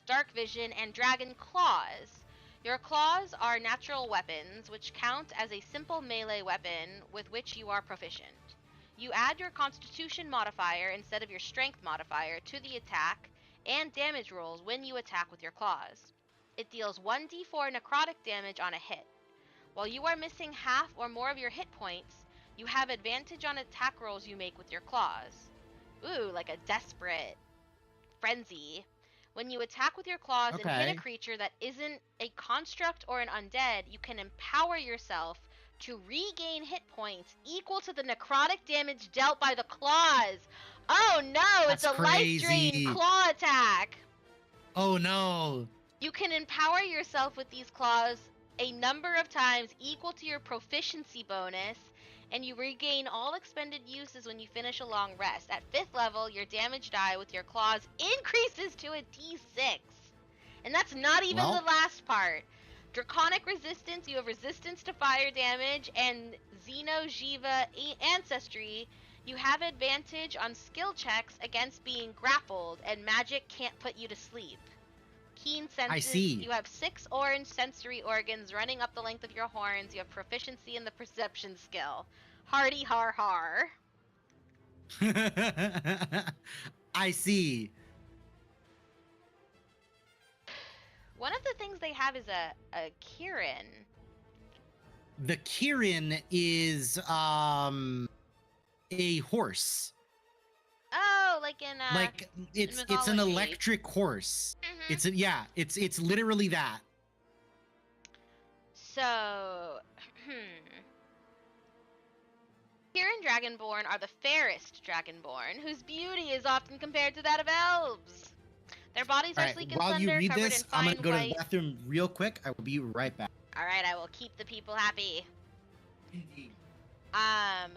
Dark Vision, and Dragon Claws. Your claws are natural weapons, which count as a simple melee weapon with which you are proficient. You add your Constitution modifier instead of your Strength modifier to the attack and damage rolls when you attack with your claws. It deals 1d4 necrotic damage on a hit. While you are missing half or more of your hit points, you have advantage on attack rolls you make with your claws. Ooh, like a desperate frenzy. When you attack with your claws and hit a creature that isn't a construct or an undead, you can empower yourself to regain hit points equal to the necrotic damage dealt by the claws. Oh no, it's a life-draining claw attack. Oh no. You can empower yourself with these claws a number of times equal to your proficiency bonus, and you regain all expended uses when you finish a long rest. At 5th level, your damage die with your claws increases to a d6. And that's not even the last part. Draconic resistance, you have resistance to fire damage, and Xenojiva ancestry, you have advantage on skill checks against being grappled, and magic can't put you to sleep. Keen senses, I see. You have 6 orange sensory organs running up the length of your horns. You have proficiency in the perception skill. Hardy har har. I see. One of the things they have is a Kirin. The Kirin is a horse. Oh, like in like it's an electric horse. It's literally that. So, Kirin Dragonborn are the fairest Dragonborn, whose beauty is often compared to that of elves. Their bodies are sleek and while slender, you read covered this, in fine I'm gonna go to white. the bathroom real quick. I will be right back. All right, I will keep the people happy. Um,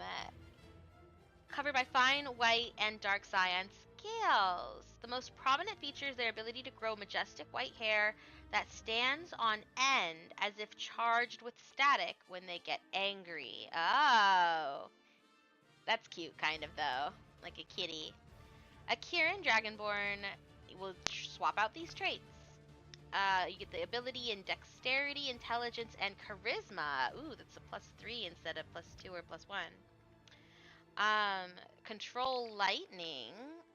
covered by fine white and dark cyan scales. The most prominent feature is their ability to grow majestic white hair that stands on end as if charged with static when they get angry. Oh, that's cute, kind of, though. Like a kitty. A Kirin Dragonborn will swap out these traits. You get the ability in dexterity, intelligence, and charisma. Ooh, that's a +3 instead of +2 or +1. Control lightning.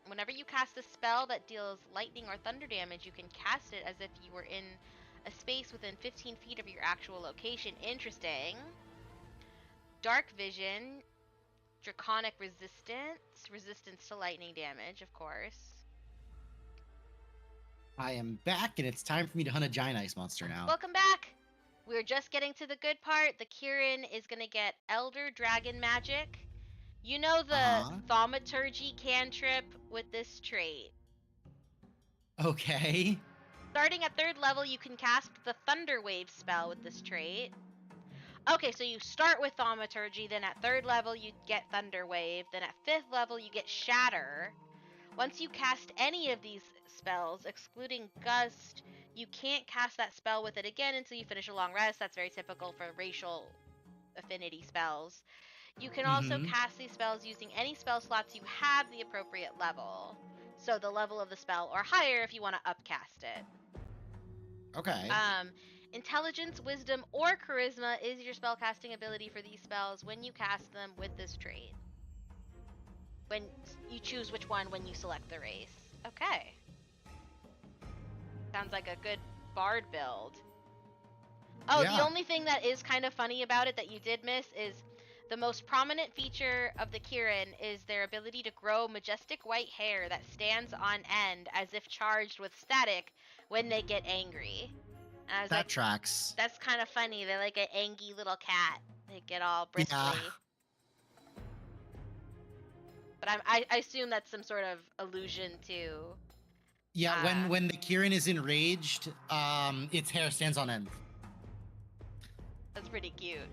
Whenever you cast a spell that deals lightning or thunder damage, you can cast it as if you were in a space within 15 feet of your actual location. Interesting. Dark vision. Draconic resistance. Resistance to lightning damage, of course. I am back, and it's time for me to hunt a giant ice monster now. Welcome back! We're just getting to the good part. The Kirin is going to get Elder Dragon Magic. You know the Thaumaturgy cantrip with this trait. Okay. Starting at 3rd level, you can cast the Thunder Wave spell with this trait. Okay, so you start with Thaumaturgy, then at 3rd level you get Thunder Wave, then at 5th level you get Shatter. Once you cast any of these spells, excluding Gust, you can't cast that spell with it again until you finish a long rest. That's very typical for racial affinity spells. You can also cast these spells using any spell slots you have the appropriate level. So the level of the spell or higher if you want to upcast it. Okay. Intelligence, wisdom, or charisma is your spellcasting ability for these spells when you cast them with this trait. When you choose which one when you select the race. Okay. Sounds like a good bard build. Oh, Yeah. The only thing that is kind of funny about it that you did miss is the most prominent feature of the Kirin is their ability to grow majestic white hair that stands on end as if charged with static when they get angry. And I was That tracks. that's kind of funny. They're like an angry little cat. They get all bristly. Yeah. But I assume that's some sort of allusion to... Yeah, when the Kirin is enraged, its hair stands on end. That's pretty cute.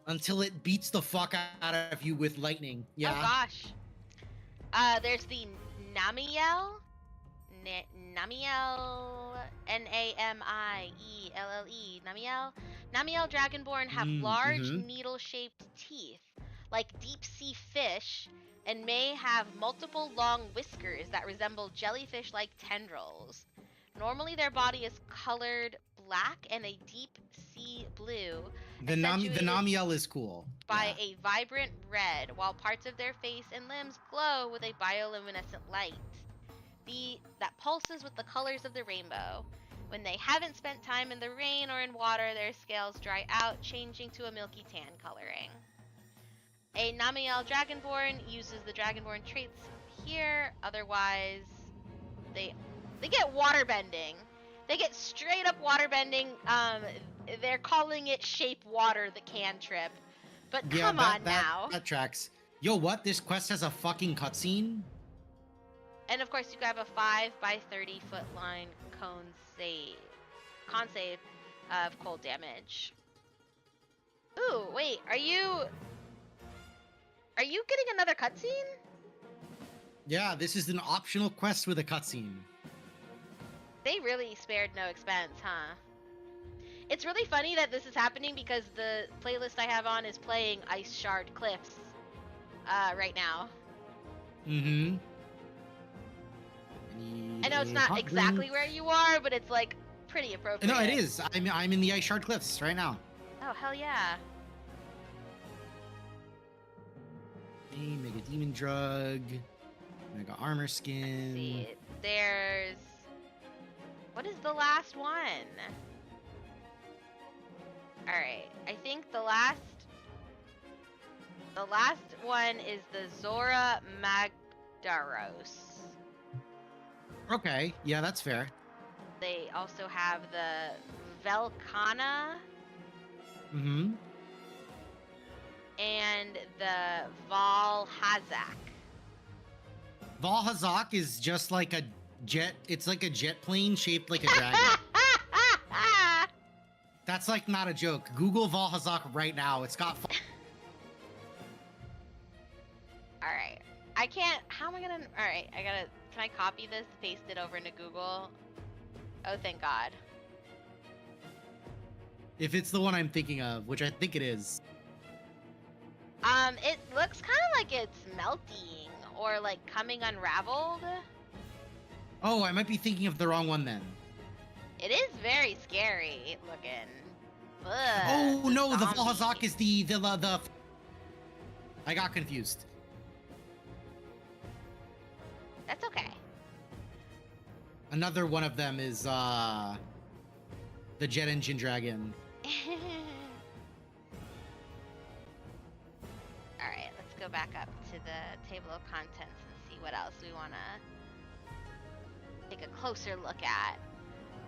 Until it beats the fuck out of you with lightning. Yeah. Oh gosh. There's the Namiel. Namiel. Namielle. Namiel. Namiel Dragonborn have large needle-shaped teeth, like deep-sea fish, and may have multiple long whiskers that resemble jellyfish-like tendrils. Normally their body is colored black and a deep sea blue. The Namiel is cool. By a vibrant red, while parts of their face and limbs glow with a bioluminescent light that pulses with the colors of the rainbow. When they haven't spent time in the rain or in water, their scales dry out, changing to a milky tan coloring. A Namiel Dragonborn uses the Dragonborn traits here. Otherwise, they get waterbending. They get straight up waterbending. They're calling it Shape Water, the cantrip. But come on now. That tracks. Yo, what? This quest has a fucking cutscene? And of course, you have a 5 by 30 foot line con save of cold damage. Ooh, wait, are you getting another cutscene? Yeah, this is an optional quest with a cutscene. They really spared no expense, huh? It's really funny that this is happening because the playlist I have on is playing Ice Shard Cliffs right now. I know it's not exactly where you are, but it's like pretty appropriate. No, it is. I'm in the Ice Shard Cliffs right now. Oh, hell yeah. Hey, Mega Demon Drug. Mega Armor Skin. Let's see, there's... What is the last one? Alright, I think the last one is the Zora Magdaros. Okay, yeah, that's fair. They also have the Velkana and the Valhazak. Valhazak is just like a jet. It's like a jet plane shaped like a dragon. That's like not a joke. Google Valhazak right now. It's got. All right. I can't. How am I gonna? All right. I gotta. Can I copy this, paste it over into Google? Oh, thank God. If it's the one I'm thinking of, which I think it is. It looks kind of like it's melting or like coming unraveled. Oh, I might be thinking of the wrong one then. It is very scary looking. Ugh, Oh no, the zombie. Valhazak is the. I got confused. That's okay. Another one of them is the jet engine dragon. All right, let's go back up to the table of contents and see what else we want to take a closer look at.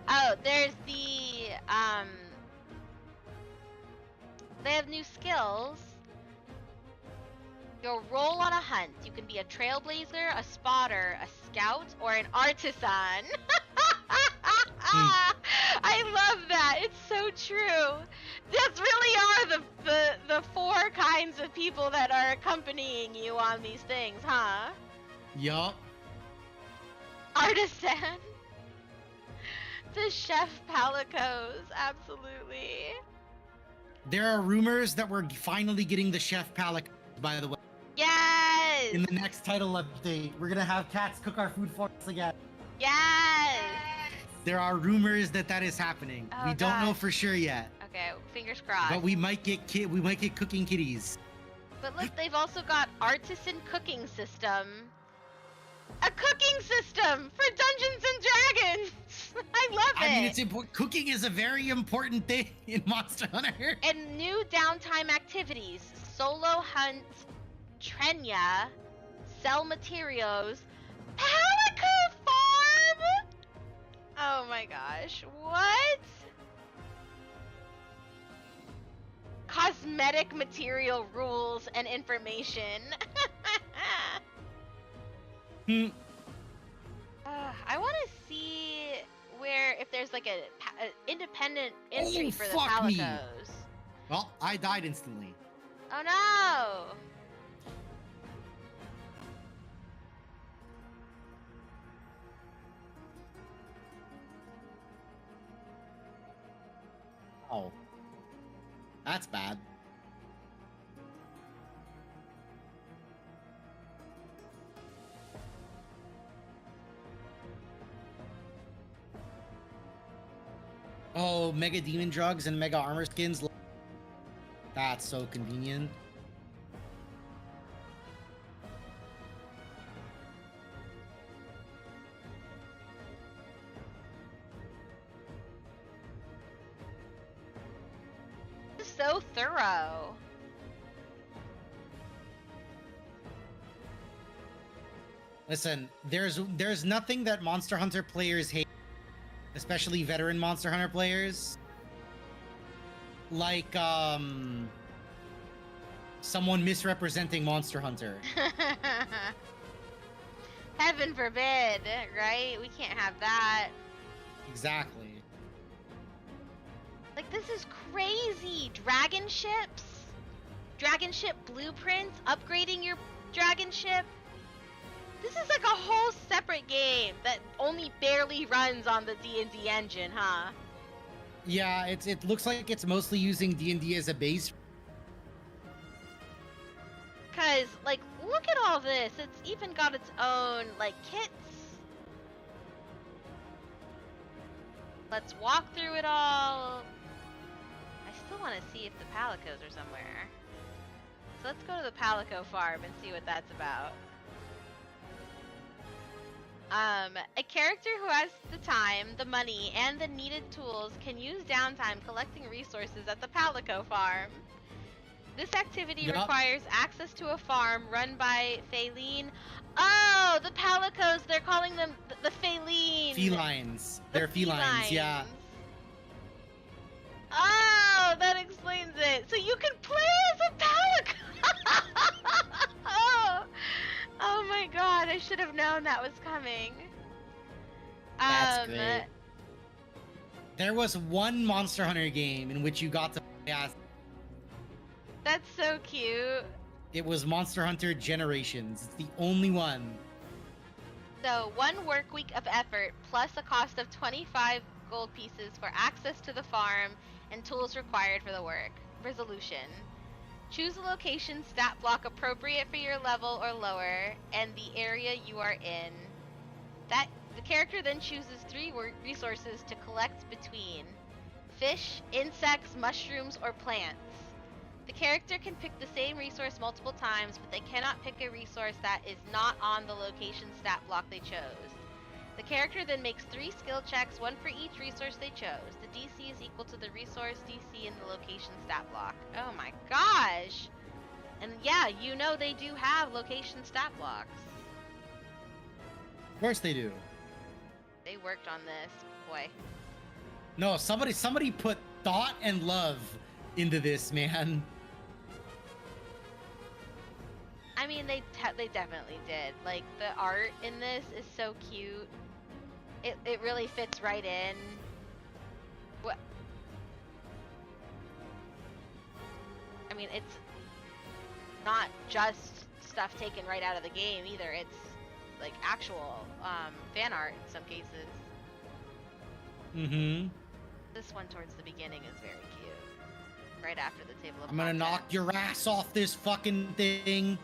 Oh, there's the they have new skills. You'll roll on a hunt. You can be a trailblazer, a spotter, a scout, or an artisan. I love that. It's so true. Those really are the four kinds of people that are accompanying you on these things, huh? Yup. Artisan. The Chef Palicos, absolutely. There are rumors that we're finally getting the Chef Palic, by the way. Yes! In the next title update, we're gonna have cats cook our food for us again. Yes! There are rumors that is happening. Oh, We don't know gosh. for sure yet, Okay, fingers crossed. but we might get cooking kitties. But look, they've also got artisan cooking system. A cooking system for Dungeons and Dragons! I love it! I mean, it's important. Cooking is a very important thing in Monster Hunter. And new downtime activities. Solo hunt, Trenya, sell materials, Palico Farm! Oh my gosh, what? Cosmetic material rules and information. I want to see where, if there's like a independent entry Oh, for the fuck me. Palicos. Well, I died instantly. Oh no! Oh, that's bad. Oh, mega demon drugs and mega armor skins. That's so convenient. This is so thorough. Listen, there's nothing that Monster Hunter players hate, especially veteran Monster Hunter players, like someone misrepresenting Monster Hunter. Heaven forbid, right? We can't have that. Exactly. Like, this is crazy. Dragon ships? Dragon ship blueprints? Upgrading your dragon ship? This is like a whole separate game that only barely runs on the D&D engine, huh? Yeah, it looks like it's mostly using D&D as a base. Cause, like, look at all this. It's even got its own, like, kits. Let's walk through it all. I still want to see if the Palicos are somewhere. So let's go to the Palico farm and see what that's about. A character who has the time, the money, and the needed tools can use downtime collecting resources at the Palico farm. This activity Yup. requires access to a farm run by Feline. Oh, the Palicos, they're calling them the Feline. Felines. The They're felines, yeah. Oh, that explains it. So you can play as a Palico. Oh my god, I should have known that was coming. That's great. There was one Monster Hunter game in which you got to play as. That's so cute. It was Monster Hunter Generations. It's the only one. So, 1 work week of effort plus a cost of 25 gold pieces for access to the farm and tools required for the work. Resolution. Choose a location stat block appropriate for your level or lower and the area you are in. The character then chooses 3 resources to collect between fish, insects, mushrooms, or plants. The character can pick the same resource multiple times, but they cannot pick a resource that is not on the location stat block they chose. The character then makes 3 skill checks, 1 for each resource they chose. The DC is equal to the resource DC in the location stat block. Oh my gosh! And yeah, you know they do have location stat blocks. Of course they do. They worked on this, boy. No, somebody put thought and love into this, man. I mean, they definitely did. Like, the art in this is so cute. It really fits right in. What? I mean, it's not just stuff taken right out of the game either. It's like actual fan art in some cases. Mm-hmm. This one towards the beginning is very cute. Right after the table of I'm gonna knock contents. your ass off this fucking thing.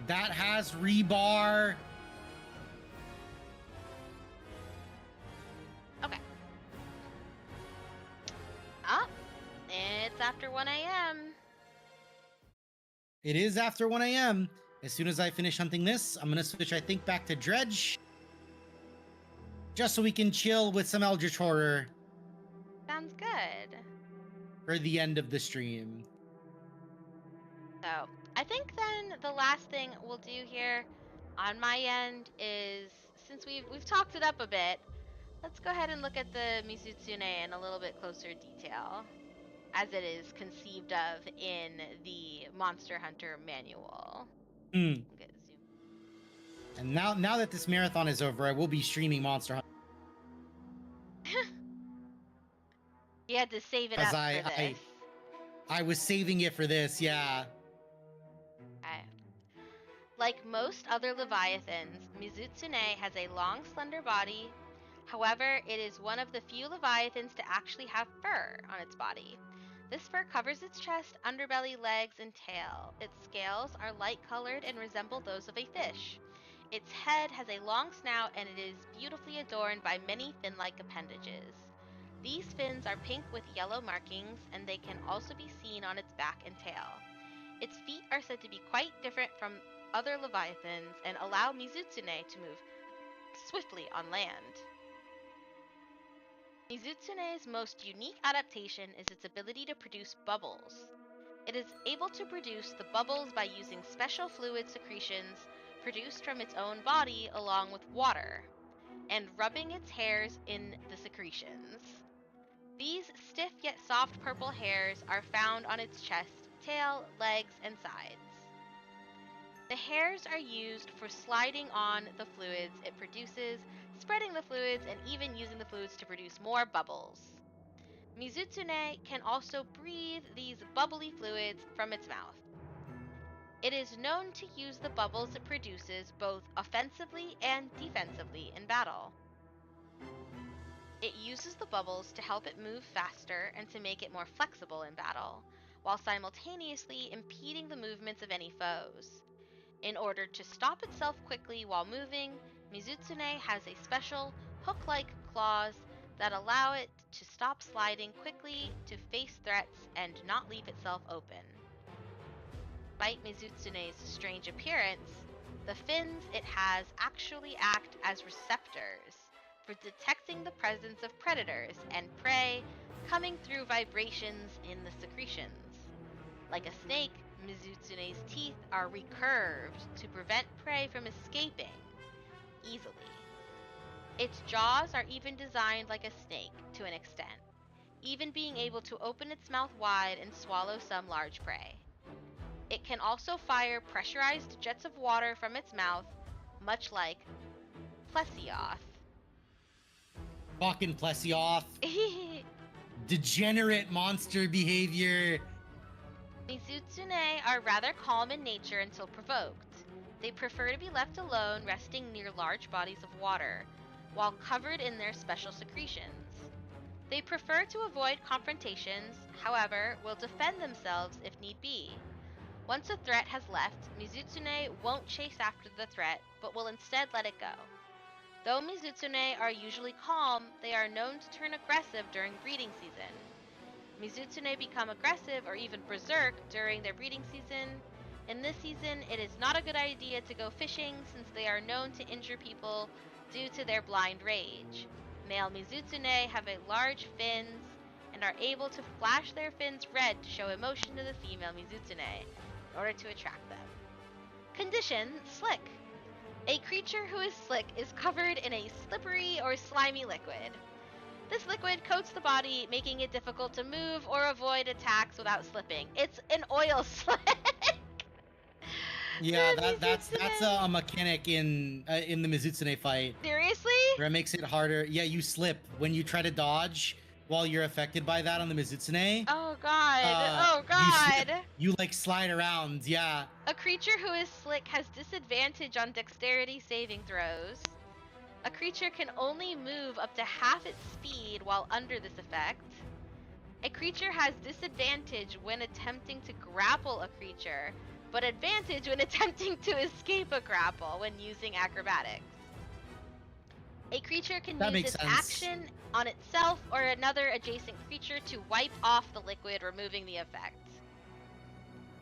That has rebar. Okay. Ah, it's after 1 a.m. It is after 1 a.m. As soon as I finish hunting this, I'm gonna switch, I think, back to Dredge. Just so we can chill with some Eldritch Horror Sounds good. for the end of the stream. So, I think then the last thing we'll do here on my end is, since we've talked it up a bit, let's go ahead and look at the Mizutsune in a little bit closer detail, as it is conceived of in the Monster Hunter manual. Hmm. Get zoom. And now that this marathon is over, I will be streaming Monster Hunter. You had to save it up for this. I was saving it for this, yeah. Okay. Like most other leviathans, Mizutsune has a long, slender body. However, it is one of the few leviathans to actually have fur on its body. This fur covers its chest, underbelly, legs, and tail. Its scales are light-colored and resemble those of a fish. Its head has a long snout and it is beautifully adorned by many fin-like appendages. These fins are pink with yellow markings, and they can also be seen on its back and tail. Its feet are said to be quite different from other leviathans and allow Mizutsune to move swiftly on land. Mizutsune's most unique adaptation is its ability to produce bubbles. It is able to produce the bubbles by using special fluid secretions produced from its own body along with water, and rubbing its hairs in the secretions. These stiff yet soft purple hairs are found on its chest, tail, legs, and sides. The hairs are used for sliding on the fluids it produces, spreading the fluids, and even using the fluids to produce more bubbles. Mizutsune can also breathe these bubbly fluids from its mouth. It is known to use the bubbles it produces both offensively and defensively in battle. It uses the bubbles to help it move faster and to make it more flexible in battle, while simultaneously impeding the movements of any foes. In order to stop itself quickly while moving, Mizutsune has a special hook-like claws that allow it to stop sliding quickly to face threats and not leave itself open. Despite Mizutsune's strange appearance, the fins it has actually act as receptors for detecting the presence of predators and prey coming through vibrations in the secretions. Like a snake, Mizutsune's teeth are recurved to prevent prey from escaping easily. Its jaws are even designed like a snake to an extent, even being able to open its mouth wide and swallow some large prey. It can also fire pressurized jets of water from its mouth, much like Plesioth. Fucking Plesioth. Degenerate monster behavior. Mizutsune are rather calm in nature until provoked. They prefer to be left alone, resting near large bodies of water, while covered in their special secretions. They prefer to avoid confrontations, however, will defend themselves if need be. Once a threat has left, Mizutsune won't chase after the threat, but will instead let it go. Though Mizutsune are usually calm, they are known to turn aggressive during breeding season. Mizutsune become aggressive or even berserk during their breeding season. In this season, it is not a good idea to go fishing since they are known to injure people due to their blind rage. Male Mizutsune have a large fins and are able to flash their fins red to show emotion to the female Mizutsune in order to attract them. Condition: slick. A creature who is slick is covered in a slippery or slimy liquid. This liquid coats the body, making it difficult to move or avoid attacks without slipping. It's an oil slick. Yeah, that's a mechanic in the Mizutsune fight. Seriously? Where it makes it harder. Yeah, you slip when you try to dodge while you're affected by that on the Mizutsune. Oh god. Oh You slip, god. you like slide around. Yeah. A creature who is slick has disadvantage on dexterity saving throws. A creature can only move up to half its speed while under this effect. A creature has disadvantage when attempting to grapple a creature, but advantage when attempting to escape a grapple when using acrobatics. A creature can That use makes its sense. action on itself or another adjacent creature to wipe off the liquid, removing the effect.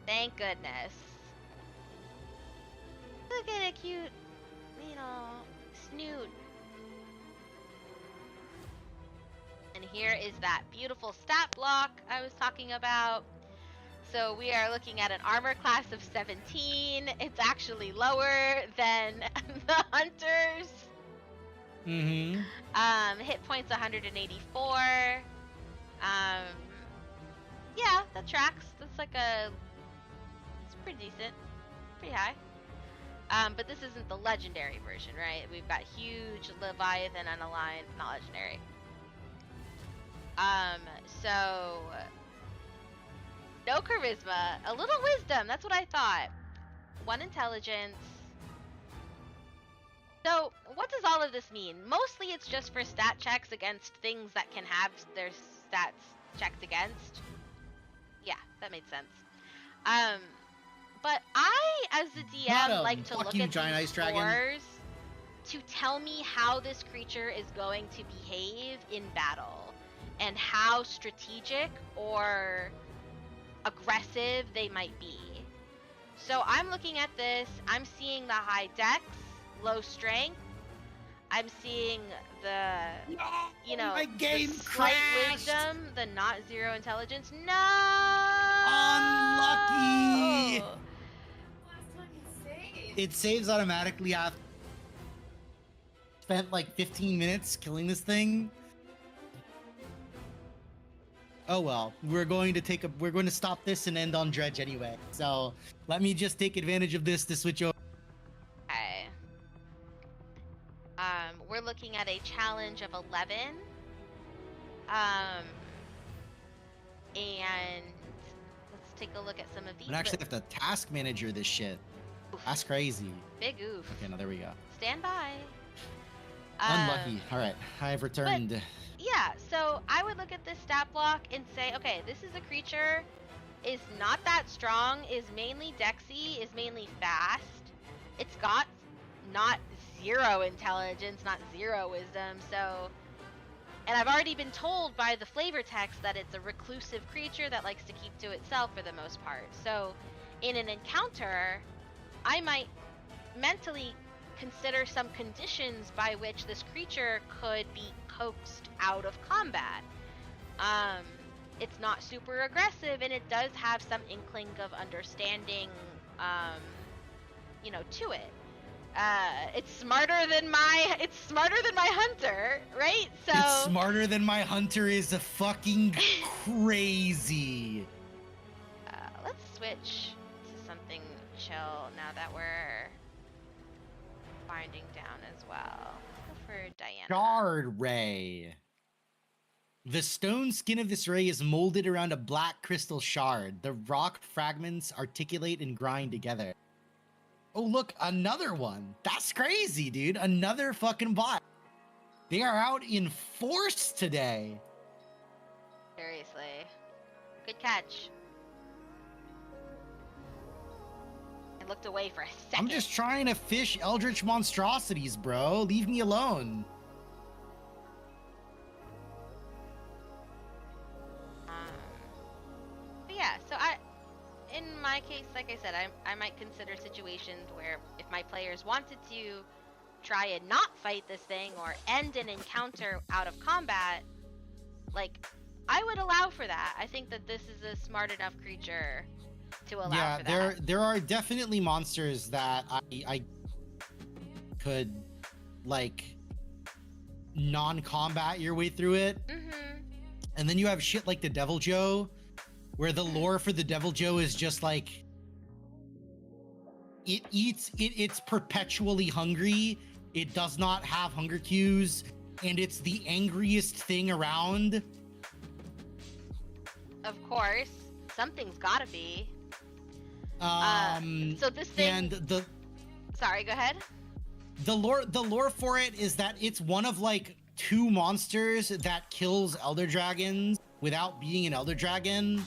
Thank goodness. Look at a cute little snoot. And here is that beautiful stat block I was talking about. So we are looking at an armor class of 17. It's actually lower than the hunters. Mm-hmm. Hit points 184. Yeah, that tracks. That's like it's pretty decent. Pretty high. But this isn't the legendary version, right? We've got huge Leviathan unaligned, not legendary. So no charisma, a little wisdom, that's what I thought. 1 intelligence. So, what does all of this mean? Mostly it's just for stat checks against things that can have their stats checked against. Yeah, that made sense. But I, as the DM, like to look at giant these ice dragon. scores to tell me how this creature is going to behave in battle and how strategic or aggressive they might be. So I'm looking at this, I'm seeing the high dex, low strength. I'm seeing the, you know, my game the slight crashed. wisdom, the not 0 intelligence. No! Unlucky! Last time you saved. It saves automatically after spent like 15 minutes killing this thing. Oh well, we're going to stop this and end on Dredge anyway. So let me just take advantage of this to switch over. Okay. We're looking at a challenge of 11. And let's take a look at some of these. I actually have to task manager this shit. That's crazy. Big oof. Okay, now there we go. Stand by. Unlucky. All right, I have returned. Yeah, so I would look at this stat block and say, okay, this is a creature, is not that strong, is mainly dexy, is mainly fast. It's got not 0 intelligence, not 0 wisdom, so... And I've already been told by the flavor text that it's a reclusive creature that likes to keep to itself for the most part. So, in an encounter, I might mentally consider some conditions by which this creature could be coaxed out of combat. It's not super aggressive, and it does have some inkling of understanding, you know, to it. It's smarter than my hunter, right? So It's smarter than my hunter is a fucking crazy. Let's switch to something chill now that we're winding down as well. Go for Diana. Shard ray. The stone skin of this ray is molded around a black crystal shard. The rock fragments articulate and grind together. Oh, look, another one. That's crazy, dude. Another fucking bot. They are out in force today. Seriously. Good catch. I looked away for a second. I'm just trying to fish eldritch monstrosities, bro. Leave me alone. But yeah, so in my case, like I said, I might consider situations where if my players wanted to try and not fight this thing or end an encounter out of combat, like, I would allow for that. I think that this is a smart enough creature to allow for that. Yeah, there are definitely monsters that I could, like, non-combat your way through it. Mm-hmm. And then you have shit like the Devil Joe, where the lore for the Devil Joe is just like, it's perpetually hungry. It does not have hunger cues, and it's the angriest thing around. Of course, something's gotta be. So this thing. And Sorry, go ahead. the lore for it is that it's one of like 2 monsters that kills elder dragons without being an elder dragon.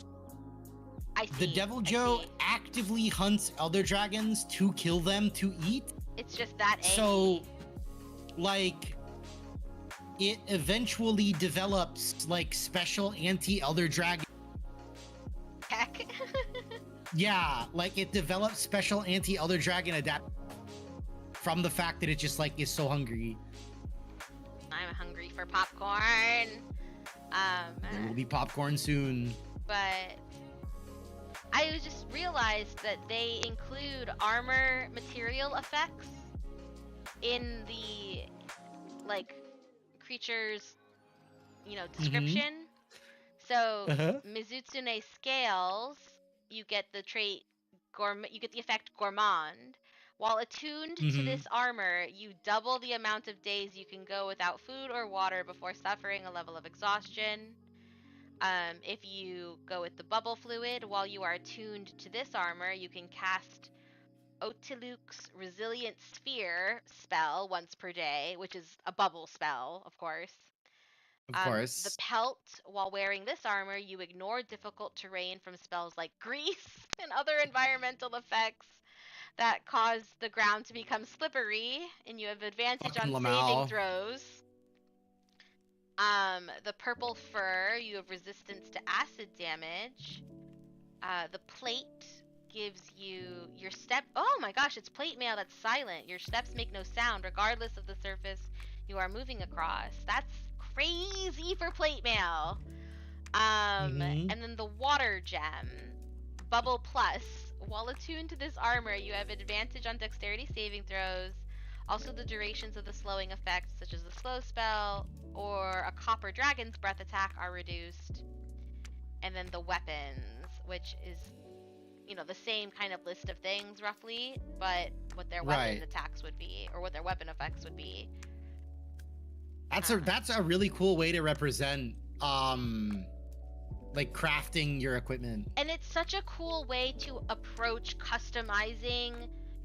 I see. The Devil I Joe see. actively hunts elder dragons to kill them to eat. It's just that angry. So, like, it eventually develops like special anti-elder dragon. Heck. Yeah, like it develops special anti-elder dragon adapt from the fact that it just like is so hungry. I'm hungry for popcorn. There will be popcorn soon. But I just realized that they include armor material effects in the, like, creature's, description. So Mizutsune scales, you get the trait you get the effect gourmand. While attuned to this armor, you double the amount of days you can go without food or water before suffering a level of exhaustion. If you go with the bubble fluid, while you are attuned to this armor, you can cast Otiluk's Resilient Sphere spell once per day, which is a bubble spell, of course. Of course. The pelt, while wearing this armor, you ignore difficult terrain from spells like grease and other environmental effects that cause the ground to become slippery, and you have advantage Fucking on Lamau. saving throws. The purple fur, you have resistance to acid damage. The plate gives you your step. Oh my gosh, it's plate mail that's silent. Your steps make no sound regardless of the surface you are moving across. That's crazy for plate mail. And then the water gem, Bubble Plus. While attuned to this armor, you have advantage on dexterity saving throws. Also, the durations of the slowing effects, such as the slow spell or a copper dragon's breath attack, are reduced. And then the weapons, which is, the same kind of list of things roughly, but what their weapon attacks would be, or what their weapon effects would be. That's a really cool way to represent like crafting your equipment. And it's such a cool way to approach customizing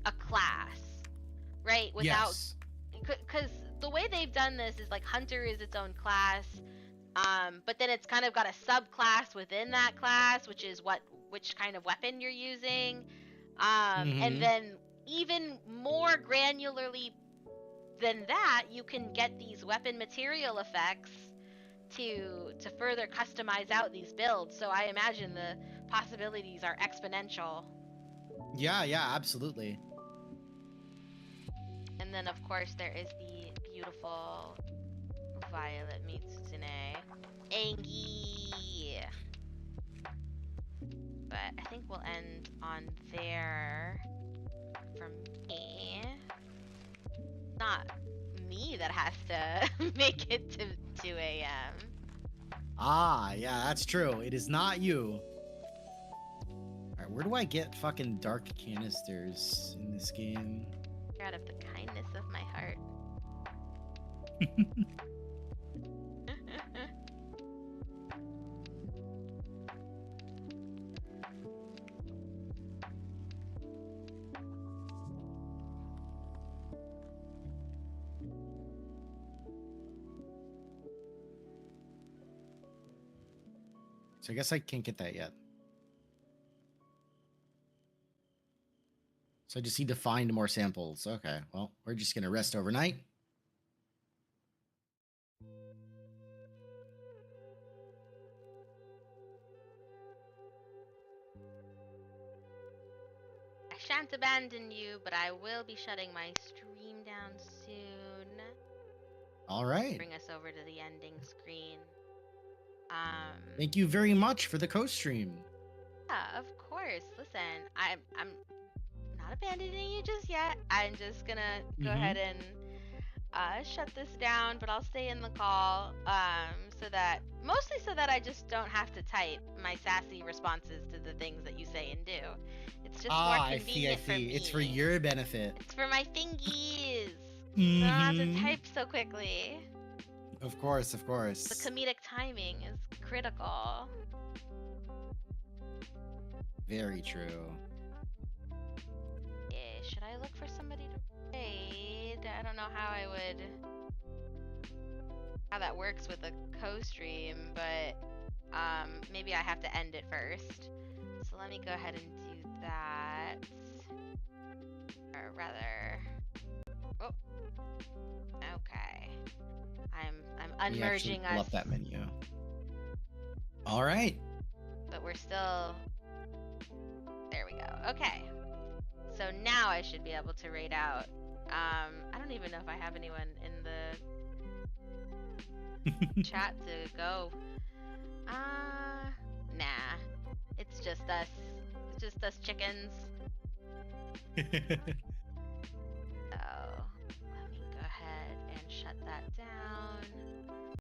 a class, right? Without, because the way they've done this is like Hunter is its own class, but then it's kind of got a subclass within that class, which is which kind of weapon you're using, and then even more granularly than that, you can get these weapon material effects to further customize out these builds. So I imagine the possibilities are exponential. Yeah, absolutely. And then of course there is the beautiful Violet Mitsune Angie. But I think we'll end on there from me. Not me that has to make it to 2 a.m. Ah, yeah, that's true. It is not you. Alright, where do I get fucking dark canisters in this game? out of the kindness of my heart. So I guess I can't get that yet. So I just need to find more samples. Okay, well, we're just gonna rest overnight. I shan't abandon you, but I will be shutting my stream down soon. All right. Bring us over to the ending screen. Thank you very much for the co-stream. Yeah, of course. Listen, I'm not abandoning you just yet. I'm just gonna go ahead and shut this down, but I'll stay in the call, mostly so that I just don't have to type my sassy responses to the things that you say and do. It's just more convenient for me. It's for your benefit. It's for my fingies. So I don't have to type so quickly. Of course, of course. The comedic timing is critical. Very true. Yeah, should I look for somebody to raid? I don't know how that works with a co-stream, but maybe I have to end it first. So let me go ahead and do that. Or rather, oh, okay. I'm unmerging pull us. up that menu. All right. But we're still. There we go. Okay. So now I should be able to raid out. I don't even know if I have anyone in the chat to go. Nah. It's just us. It's just us chickens. So let me go ahead and shut that down.